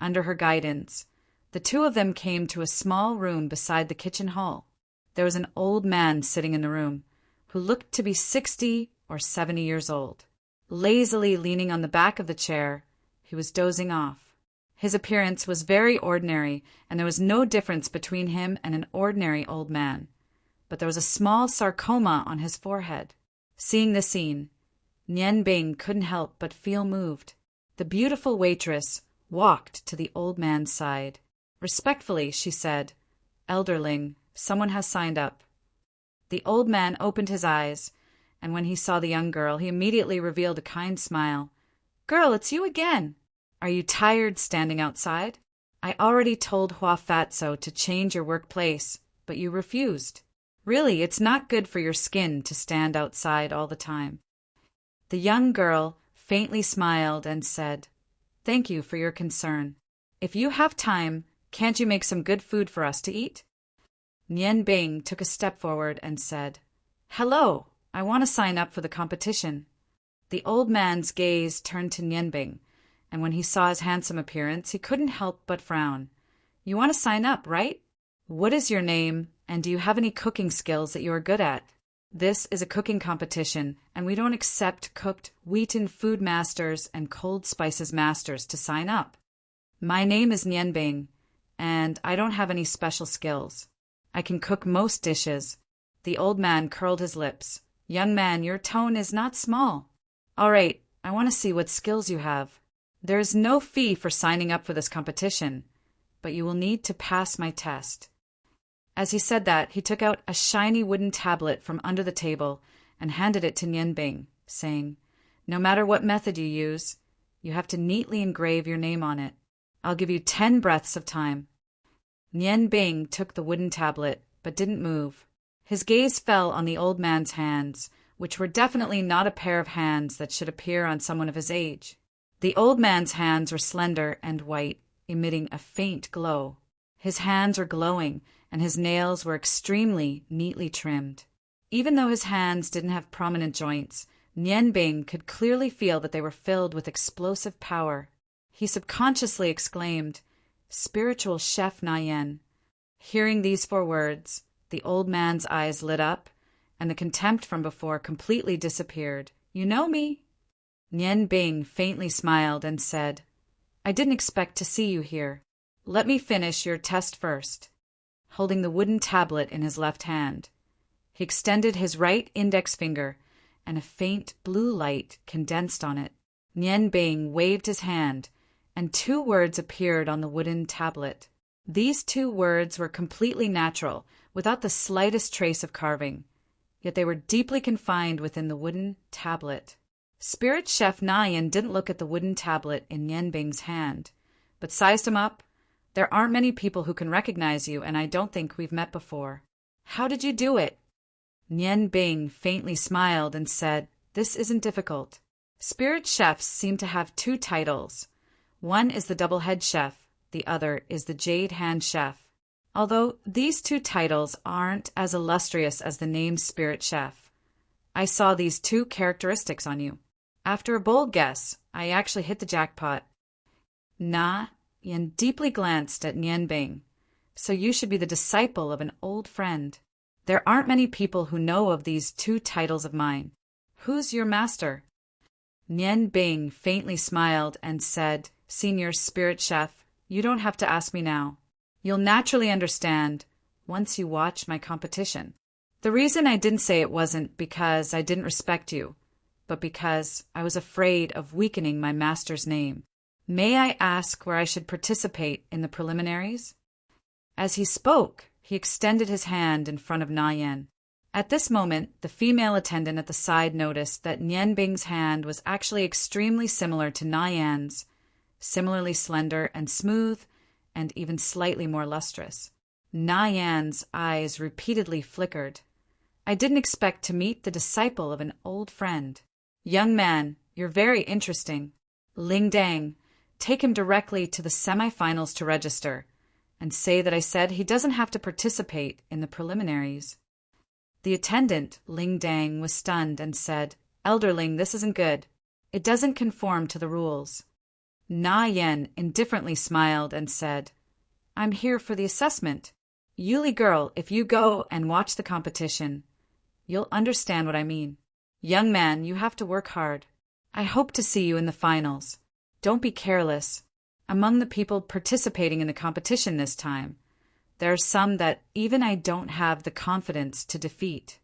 Under her guidance, the 2 of them came to a small room beside the kitchen hall. There was an old man sitting in the room, who looked to be 60 or 70 years old. Lazily leaning on the back of the chair, he was dozing off. His appearance was very ordinary, and there was no difference between him and an ordinary old man. But there was a small sarcoma on his forehead. Seeing the scene, Nian Bing couldn't help but feel moved. The beautiful waitress walked to the old man's side. Respectfully, she said, "Elderling, someone has signed up." The old man opened his eyes, and when he saw the young girl, he immediately revealed a kind smile. "Girl, it's you again. Are you tired standing outside? I already told Hua Fatso to change your workplace, but you refused. Really, it's not good for your skin to stand outside all the time." The young girl faintly smiled and said, "Thank you for your concern. If you have time, can't you make some good food for us to eat?" Nian Bing took a step forward and said, "Hello, I want to sign up for the competition." The old man's gaze turned to Nian Bing, and when he saw his handsome appearance, he couldn't help but frown. "You want to sign up, right? What is your name, and do you have any cooking skills that you are good at? This is a cooking competition, and we don't accept cooked wheaten food masters and cold spices masters to sign up. My name is Nian Bing, and I don't have any special skills. I can cook most dishes, The old man curled his lips. Young man, your tone is not small. All right, I want to see what skills you have. There is no fee for signing up for this competition, but you will need to pass my test. As he said that, he took out a shiny wooden tablet from under the table and handed it to Nian Bing, saying, No matter what method you use, you have to neatly engrave your name on it. I'll give you 10 breaths of time. Nian Bing took the wooden tablet, but didn't move. His gaze fell on the old man's hands, which were definitely not a pair of hands that should appear on someone of his age. The old man's hands were slender and white, emitting a faint glow. His hands were glowing, and his nails were extremely neatly trimmed. Even though his hands didn't have prominent joints, Nian Bing could clearly feel that they were filled with explosive power. He subconsciously exclaimed, Spiritual Chef Na Yen. Hearing these 4 words, the old man's eyes lit up, and the contempt from before completely disappeared. You know me? Nian Bing faintly smiled and said, I didn't expect to see you here. Let me finish your test first. Holding the wooden tablet in his left hand, he extended his right index finger, and a faint blue light condensed on it. Nian Bing waved his hand, and 2 words appeared on the wooden tablet. These 2 words were completely natural, without the slightest trace of carving, yet they were deeply confined within the wooden tablet. Spirit Chef Na Yen didn't look at the wooden tablet in Nian Bing's hand, but sized him up. There aren't many people who can recognize you, and I don't think we've met before. How did you do it? Nian Bing faintly smiled and said, This isn't difficult. Spirit chefs seem to have 2 titles. One is the double head chef, the other is the jade hand chef. Although these 2 titles aren't as illustrious as the name Spirit Chef, I saw these 2 characteristics on you. After a bold guess, I actually hit the jackpot. Na Yen deeply glanced at Nian Bing. So you should be the disciple of an old friend. There aren't many people who know of these 2 titles of mine. Who's your master? Nian Bing faintly smiled and said, Senior Spirit Chef, you don't have to ask me now. You'll naturally understand once you watch my competition. The reason I didn't say it wasn't because I didn't respect you, but because I was afraid of weakening my master's name. May I ask where I should participate in the preliminaries? As he spoke, he extended his hand in front of Na Yen. At this moment, the female attendant at the side noticed that Nian Bing's hand was actually extremely similar to Na Yen's, similarly slender and smooth, and even slightly more lustrous. Na Yan's eyes repeatedly flickered. I didn't expect to meet the disciple of an old friend. Young man, you're very interesting. Ling Dang, take him directly to the semifinals to register, and say that I said he doesn't have to participate in the preliminaries. The attendant, Ling Dang, was stunned and said, Elderling, this isn't good. It doesn't conform to the rules. Na Yen indifferently smiled and said, I'm here for the assessment. Yuli girl, if you go and watch the competition, you'll understand what I mean. Young man, you have to work hard. I hope to see you in the finals. Don't be careless. Among the people participating in the competition this time, there are some that even I don't have the confidence to defeat.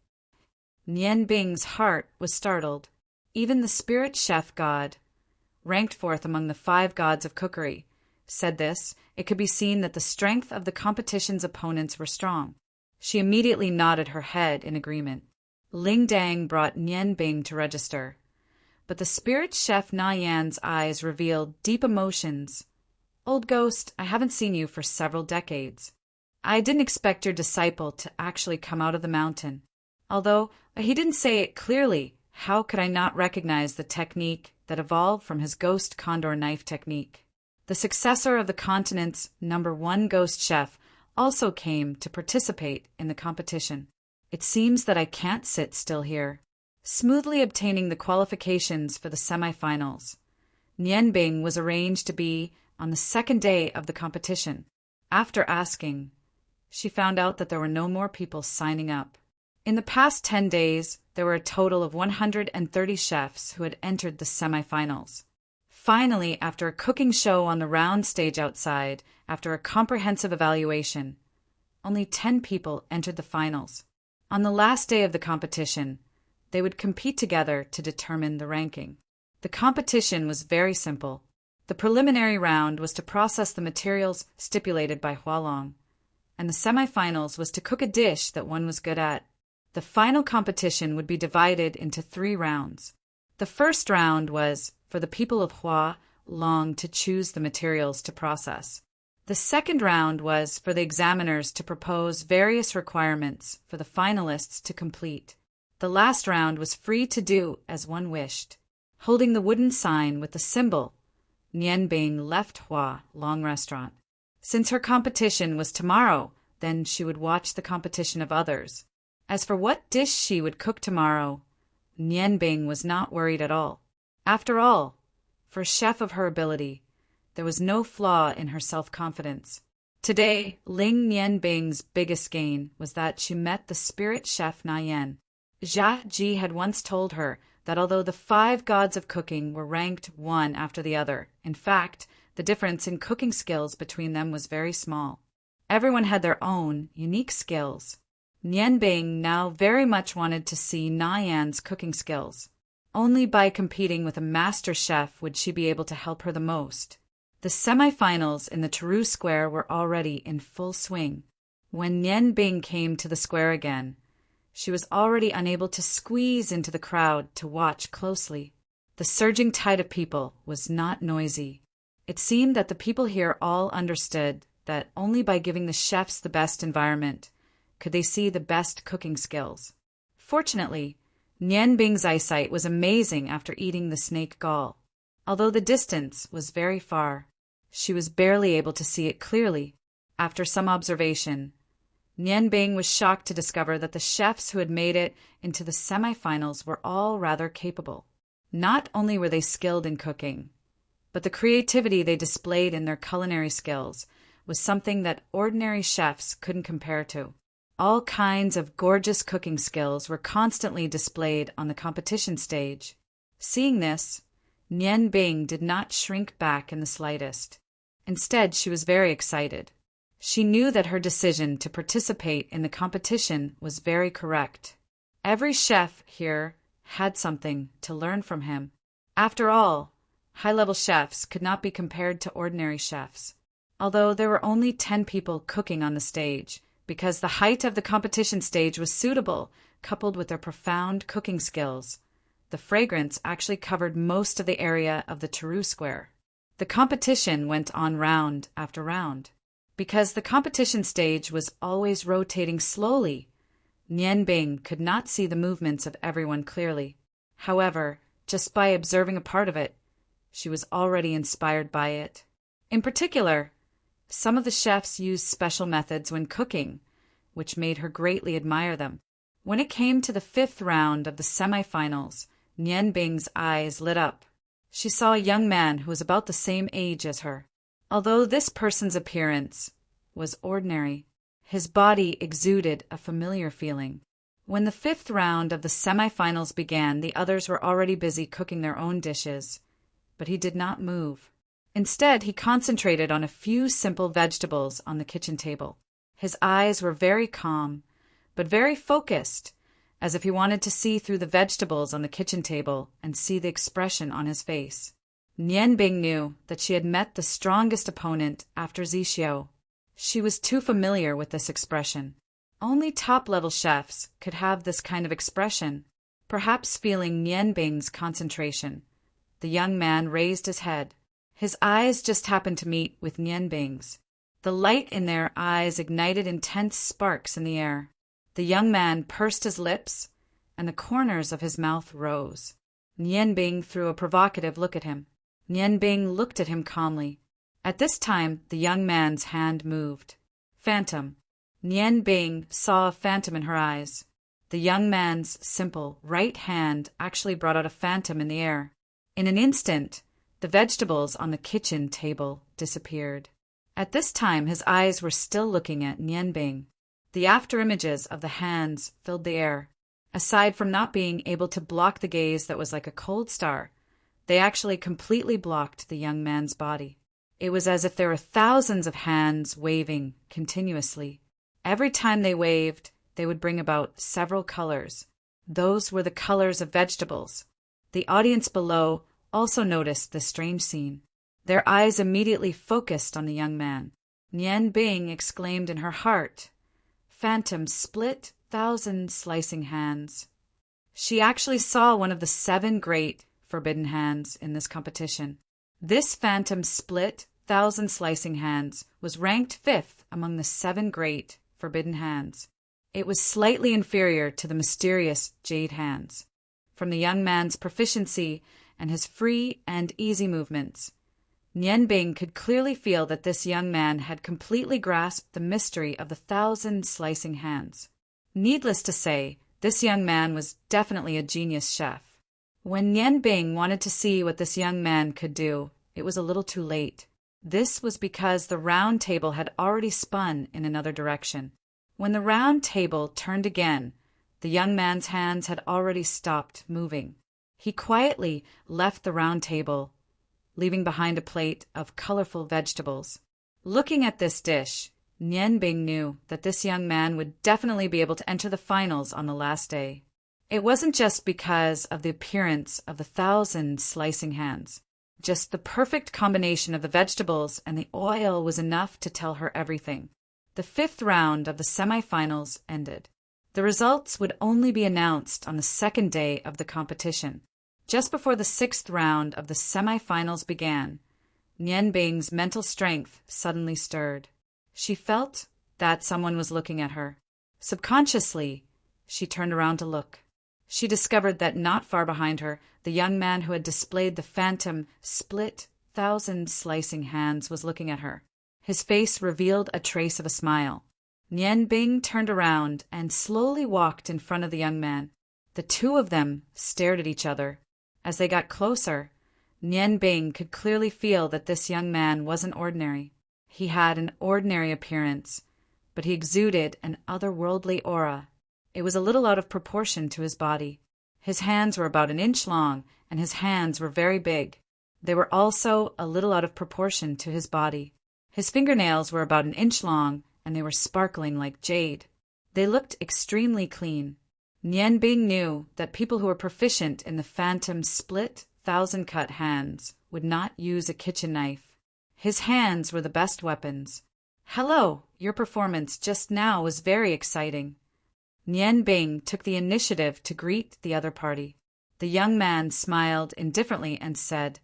Nian Bing's heart was startled. Even the Spirit Chef God, ranked 4th among the 5 gods of cookery, said this. It could be seen that the strength of the competition's opponents were strong. She immediately nodded her head in agreement. Ling Dang brought Nian Bing to register, but the Spirit Chef Na Yan's eyes revealed deep emotions. Old ghost, I haven't seen you for several decades. I didn't expect your disciple to actually come out of the mountain. Although he didn't say it clearly, how could I not recognize the technique that evolved from his ghost condor knife technique? The successor of the continent's #1 ghost chef also came to participate in the competition. It seems that I can't sit still here. Smoothly obtaining the qualifications for the semifinals, Nian Bing was arranged to be on the second day of the competition. After asking, she found out that there were no more people signing up. In the past 10 days, there were a total of 130 chefs who had entered the semifinals. Finally, after a cooking show on the round stage outside, after a comprehensive evaluation, only 10 people entered the finals. On the last day of the competition, they would compete together to determine the ranking. The competition was very simple. The preliminary round was to process the materials stipulated by Hualong, and the semifinals was to cook a dish that one was good at. The final competition would be divided into 3 rounds. The first round was for the people of Hualong to choose the materials to process. The second round was for the examiners to propose various requirements for the finalists to complete. The last round was free to do as one wished. Holding the wooden sign with the symbol, Nianbing left Hualong restaurant. Since her competition was tomorrow, then she would watch the competition of others. As for what dish she would cook tomorrow, Nianbing was not worried at all. After all, for a chef of her ability, there was no flaw in her self-confidence. Today, Ling Nianbing's biggest gain was that she met the spirit chef Na Yan. Jia Ji had once told her that although the 5 gods of cooking were ranked one after the other, in fact, the difference in cooking skills between them was very small. Everyone had their own unique skills. Nianbing now very much wanted to see Na Yan's cooking skills. Only by competing with a master chef would she be able to help her the most. The semifinals in the Taru Square were already in full swing. When Nianbing came to the square again, she was already unable to squeeze into the crowd to watch closely. The surging tide of people was not noisy. It seemed that the people here all understood that only by giving the chefs the best environment could they see the best cooking skills. Fortunately, Nianbing's eyesight was amazing after eating the snake gall. Although the distance was very far, she was barely able to see it clearly. After some observation, Nianbing was shocked to discover that the chefs who had made it into the semifinals were all rather capable. Not only were they skilled in cooking, but the creativity they displayed in their culinary skills was something that ordinary chefs couldn't compare to. All kinds of gorgeous cooking skills were constantly displayed on the competition stage. Seeing this, Nianbing did not shrink back in the slightest. Instead, she was very excited. She knew that her decision to participate in the competition was very correct. Every chef here had something to learn from him. After all, high-level chefs could not be compared to ordinary chefs. Although there were only 10 people cooking on the stage, because the height of the competition stage was suitable, coupled with their profound cooking skills, the fragrance actually covered most of the area of the Taru Square. The competition went on round after round. Because the competition stage was always rotating slowly, Nianbing could not see the movements of everyone clearly. However, just by observing a part of it, she was already inspired by it. In particular, some of the chefs used special methods when cooking, which made her greatly admire them. When it came to the 5th round of the semifinals, Nianbing's eyes lit up. She saw a young man who was about the same age as her. Although this person's appearance was ordinary, his body exuded a familiar feeling. When the 5th round of the semifinals began, the others were already busy cooking their own dishes, but he did not move. Instead, he concentrated on a few simple vegetables on the kitchen table. His eyes were very calm, but very focused, as if he wanted to see through the vegetables on the kitchen table and see the expression on his face. Nianbing knew that she had met the strongest opponent after Zixiao. She was too familiar with this expression. Only top-level chefs could have this kind of expression. Perhaps feeling Nianbing's concentration, the young man raised his head. His eyes just happened to meet with Nianbing's. The light in their eyes ignited intense sparks in the air. The young man pursed his lips, and the corners of his mouth rose. Nianbing threw a provocative look at him. Nianbing looked at him calmly. At this time, the young man's hand moved. Phantom. Nianbing saw a phantom in her eyes. The young man's simple right hand actually brought out a phantom in the air. In an instant, the vegetables on the kitchen table disappeared. At this time, his eyes were still looking at Nianbing. The after-images of the hands filled the air. Aside from not being able to block the gaze that was like a cold star, they actually completely blocked the young man's body. It was as if there were thousands of hands waving continuously. Every time they waved, they would bring about several colors. Those were the colors of vegetables. The audience below also noticed this strange scene. Their eyes immediately focused on the young man. Nian Bing exclaimed in her heart, "Phantom split 1,000 slicing hands." She actually saw one of the 7 great forbidden hands in this competition. This phantom split 1,000 slicing hands was ranked 5th among the 7 great forbidden hands. It was slightly inferior to the mysterious jade hands. From the young man's proficiency and his free and easy movements, Nian Bing could clearly feel that this young man had completely grasped the mystery of the 1,000 slicing hands. Needless to say, this young man was definitely a genius chef. When Nian Bing wanted to see what this young man could do, it was a little too late. This was because the round table had already spun in another direction. When the round table turned again, the young man's hands had already stopped moving. He quietly left the round table, leaving behind a plate of colorful vegetables. Looking at this dish, Nian Bing knew that this young man would definitely be able to enter the finals on the last day. It wasn't just because of the appearance of the 1,000 slicing hands. Just the perfect combination of the vegetables and the oil was enough to tell her everything. The 5th round of the semifinals ended. The results would only be announced on the 2nd day of the competition. Just before the 6th round of the semifinals began, Nian Bing's mental strength suddenly stirred. She felt that someone was looking at her. Subconsciously, she turned around to look. She discovered that not far behind her, the young man who had displayed the phantom split 1,000 slicing hands was looking at her. His face revealed a trace of a smile. Nian Bing turned around and slowly walked in front of the young man. The two of them stared at each other. As they got closer, Nian Bing could clearly feel that this young man wasn't ordinary. He had an ordinary appearance, but he exuded an otherworldly aura. It was a little out of proportion to his body. His hands were about an inch long, and his hands were very big. They were also a little out of proportion to his body. His fingernails were about an inch long, and they were sparkling like jade. They looked extremely clean. Nian Bing knew that people who were proficient in the phantom split 1,000-cut hands would not use a kitchen knife. His hands were the best weapons. "Hello, your performance just now was very exciting." Nian Bing took the initiative to greet the other party. The young man smiled indifferently and said,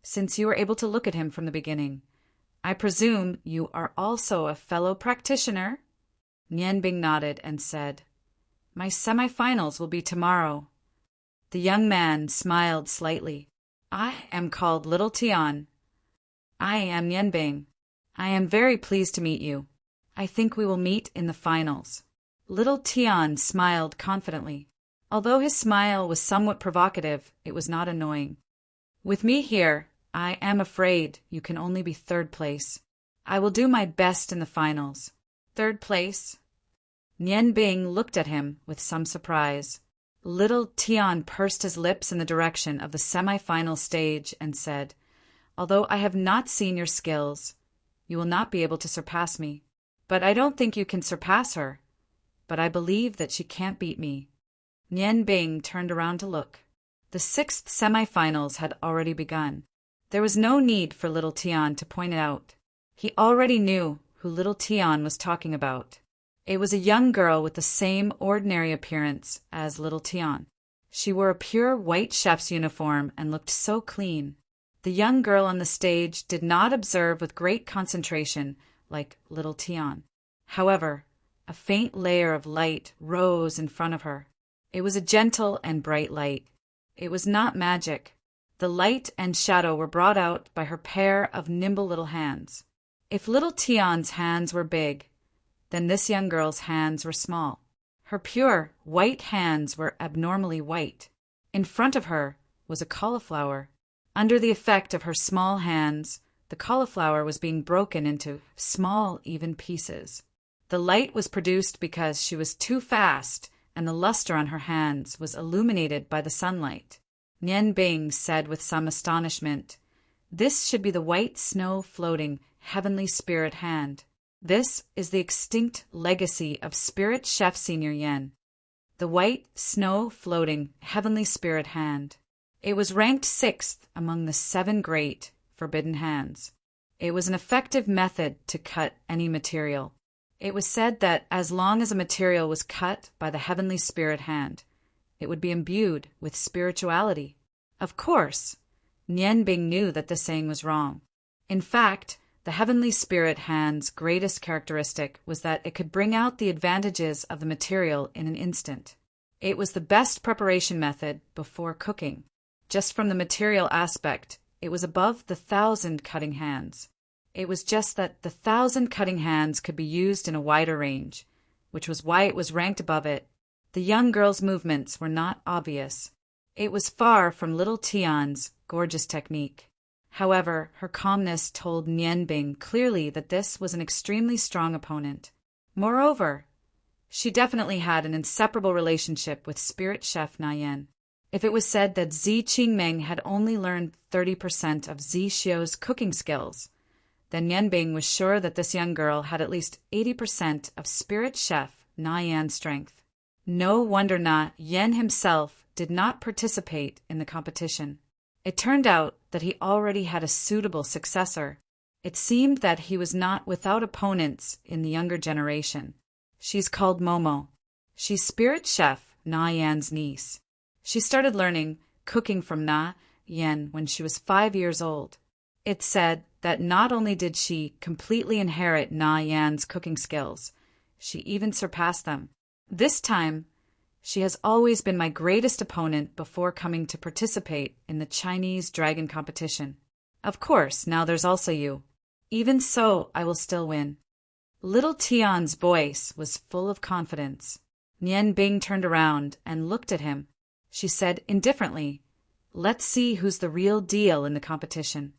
"Since you were able to look at him from the beginning, I presume you are also a fellow practitioner?" Nian Bing nodded and said, "My semifinals will be tomorrow." The young man smiled slightly. "I am called Little Tian." "I am Nian Bing. I am very pleased to meet you. I think we will meet in the finals." Little Tian smiled confidently. Although his smile was somewhat provocative, it was not annoying. "With me here, I am afraid you can only be 3rd place. I will do my best in the finals." "3rd place?" Nian Bing looked at him with some surprise. Little Tian pursed his lips in the direction of the semi-final stage and said, "Although I have not seen your skills, you will not be able to surpass me. But I don't think you can surpass her. But I believe that she can't beat me." Nian Bing turned around to look. The 6th semifinals had already begun. There was no need for Little Tian to point it out. He already knew who Little Tian was talking about. It was a young girl with the same ordinary appearance as Little Tian. She wore a pure white chef's uniform and looked so clean. The young girl on the stage did not observe with great concentration like Little Tian. However, a faint layer of light rose in front of her. It was a gentle and bright light. It was not magic. The light and shadow were brought out by her pair of nimble little hands. If Little Tian's hands were big, then this young girl's hands were small. Her pure white hands were abnormally white. In front of her was a cauliflower. Under the effect of her small hands, the cauliflower was being broken into small, even pieces. The light was produced because she was too fast, and the luster on her hands was illuminated by the sunlight. Nian Bing said with some astonishment, "This should be the white snow floating heavenly spirit hand." This is the extinct legacy of Spirit Chef Senior Yen, the white, snow-floating, heavenly spirit hand. It was ranked 6th among the 7 great forbidden hands. It was an effective method to cut any material. It was said that as long as a material was cut by the heavenly spirit hand, it would be imbued with spirituality. Of course, Nian Bing knew that this saying was wrong. In fact, the heavenly spirit hand's greatest characteristic was that it could bring out the advantages of the material in an instant. It was the best preparation method before cooking. Just from the material aspect, it was above the 1,000 cutting hands. It was just that the 1,000 cutting hands could be used in a wider range, which was why it was ranked above it. The young girl's movements were not obvious. It was far from little Tian's gorgeous technique. However, her calmness told Nian Bing clearly that this was an extremely strong opponent. Moreover, she definitely had an inseparable relationship with Spirit Chef Na Yan. If it was said that Zi Qingming had only learned 30% of Zi Xiu's cooking skills, then Nian Bing was sure that this young girl had at least 80% of Spirit Chef Na Yan's strength. No wonder Na Yan himself did not participate in the competition. It turned out that he already had a suitable successor. It seemed that he was not without opponents in the younger generation. She's called Momo. She's Spirit Chef Na Yan's niece. She started learning cooking from Na Yan when she was 5 years old. It's said that not only did she completely inherit Na Yan's cooking skills, she even surpassed them. This time, she has always been my greatest opponent before coming to participate in the Chinese dragon competition. Of course, now there's also you. Even so, I will still win. Little Tian's voice was full of confidence. Nian Bing turned around and looked at him. She said indifferently, "Let's see who's the real deal in the competition."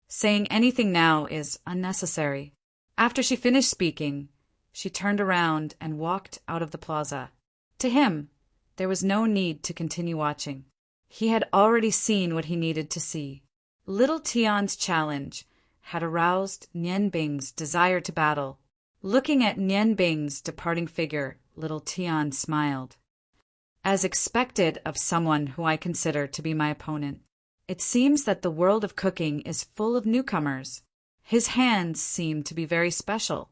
Saying anything now is unnecessary. After she finished speaking, she turned around and walked out of the plaza. To him, there was no need to continue watching. He had already seen what he needed to see. Little Tian's challenge had aroused Nian Bing's desire to battle. Looking at Nian Bing's departing figure, little Tian smiled. As expected of someone who I consider to be my opponent, it seems that the world of cooking is full of newcomers. His hands seem to be very special.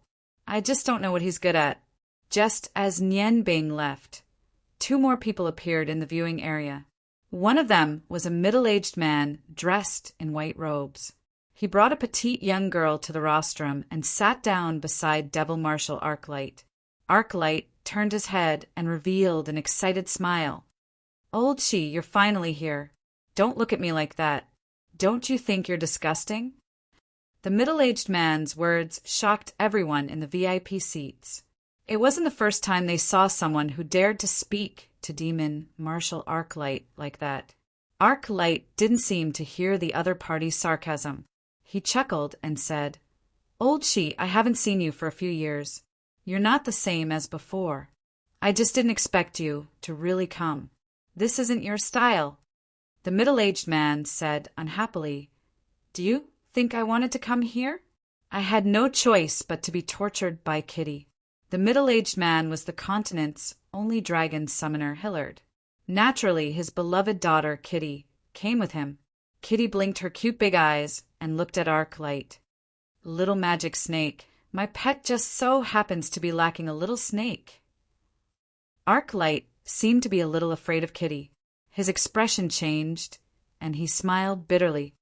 I just don't know what he's good at. Just as Nian Bing left, 2 more people appeared in the viewing area. One of them was a middle-aged man dressed in white robes. He brought a petite young girl to the rostrum and sat down beside Devil Marshal Arclight. Arclight turned his head and revealed an excited smile. "Old Chi, you're finally here. Don't look at me like that. Don't you think you're disgusting?" The middle-aged man's words shocked everyone in the VIP seats. It wasn't the first time they saw someone who dared to speak to Demon Marshal Arclight like that. Arclight didn't seem to hear the other party's sarcasm. He chuckled and said, "Old Chi, I haven't seen you for a few years. You're not the same as before. I just didn't expect you to really come. This isn't your style." The middle-aged man said unhappily, "Do you think I wanted to come here? I had no choice but to be tortured by Kitty." The middle-aged man was the continent's only dragon summoner, Hillard. Naturally, his beloved daughter, Kitty, came with him. Kitty blinked her cute big eyes and looked at Arclight. "Little magic snake, my pet just so happens to be lacking a little snake." Arclight seemed to be a little afraid of Kitty. His expression changed, and he smiled bitterly.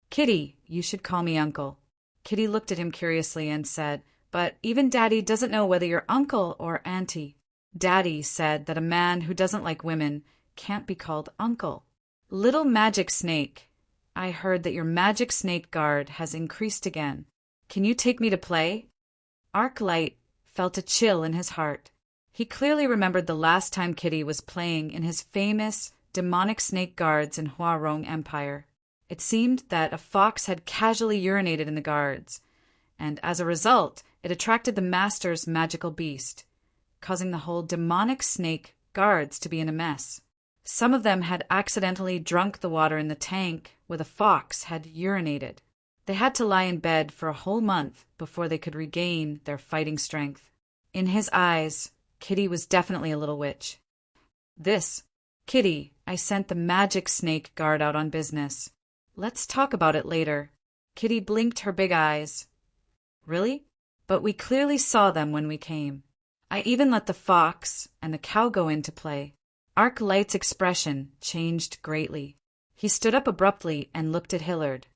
"Kitty, you should call me uncle." Kitty looked at him curiously and said, "But even Daddy doesn't know whether you're uncle or auntie." Daddy said that a man who doesn't like women can't be called uncle. "Little magic snake, I heard that your magic snake guard has increased again. Can you take me to play?" Arclight felt a chill in his heart. He clearly remembered the last time Kitty was playing in his famous demonic snake guards in Huarong Empire. It seemed that a fox had casually urinated in the guards, and as a result, it attracted the master's magical beast, causing the whole demonic snake guards to be in a mess. Some of them had accidentally drunk the water in the tank where the fox had urinated. They had to lie in bed for a whole month before they could regain their fighting strength. In his eyes, Kitty was definitely a little witch. Kitty, I sent the magic snake guard out on business. Let's talk about it later. Kitty blinked her big eyes. Really? But we clearly saw them when we came. I even let the fox and the cow go into play. Arclight's expression changed greatly. He stood up abruptly and looked at Hillard.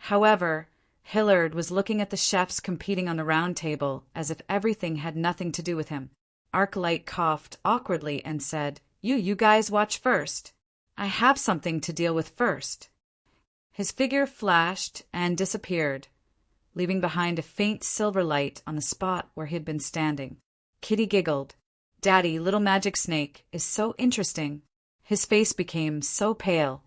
However, Hillard was looking at the chefs competing on the round table as if everything had nothing to do with him. Arclight coughed awkwardly and said, You guys watch first. I have something to deal with first. His figure flashed and disappeared, leaving behind a faint silver light on the spot where he had been standing. Kitty giggled. Daddy, Little Magic Snake, is so interesting. His face became so pale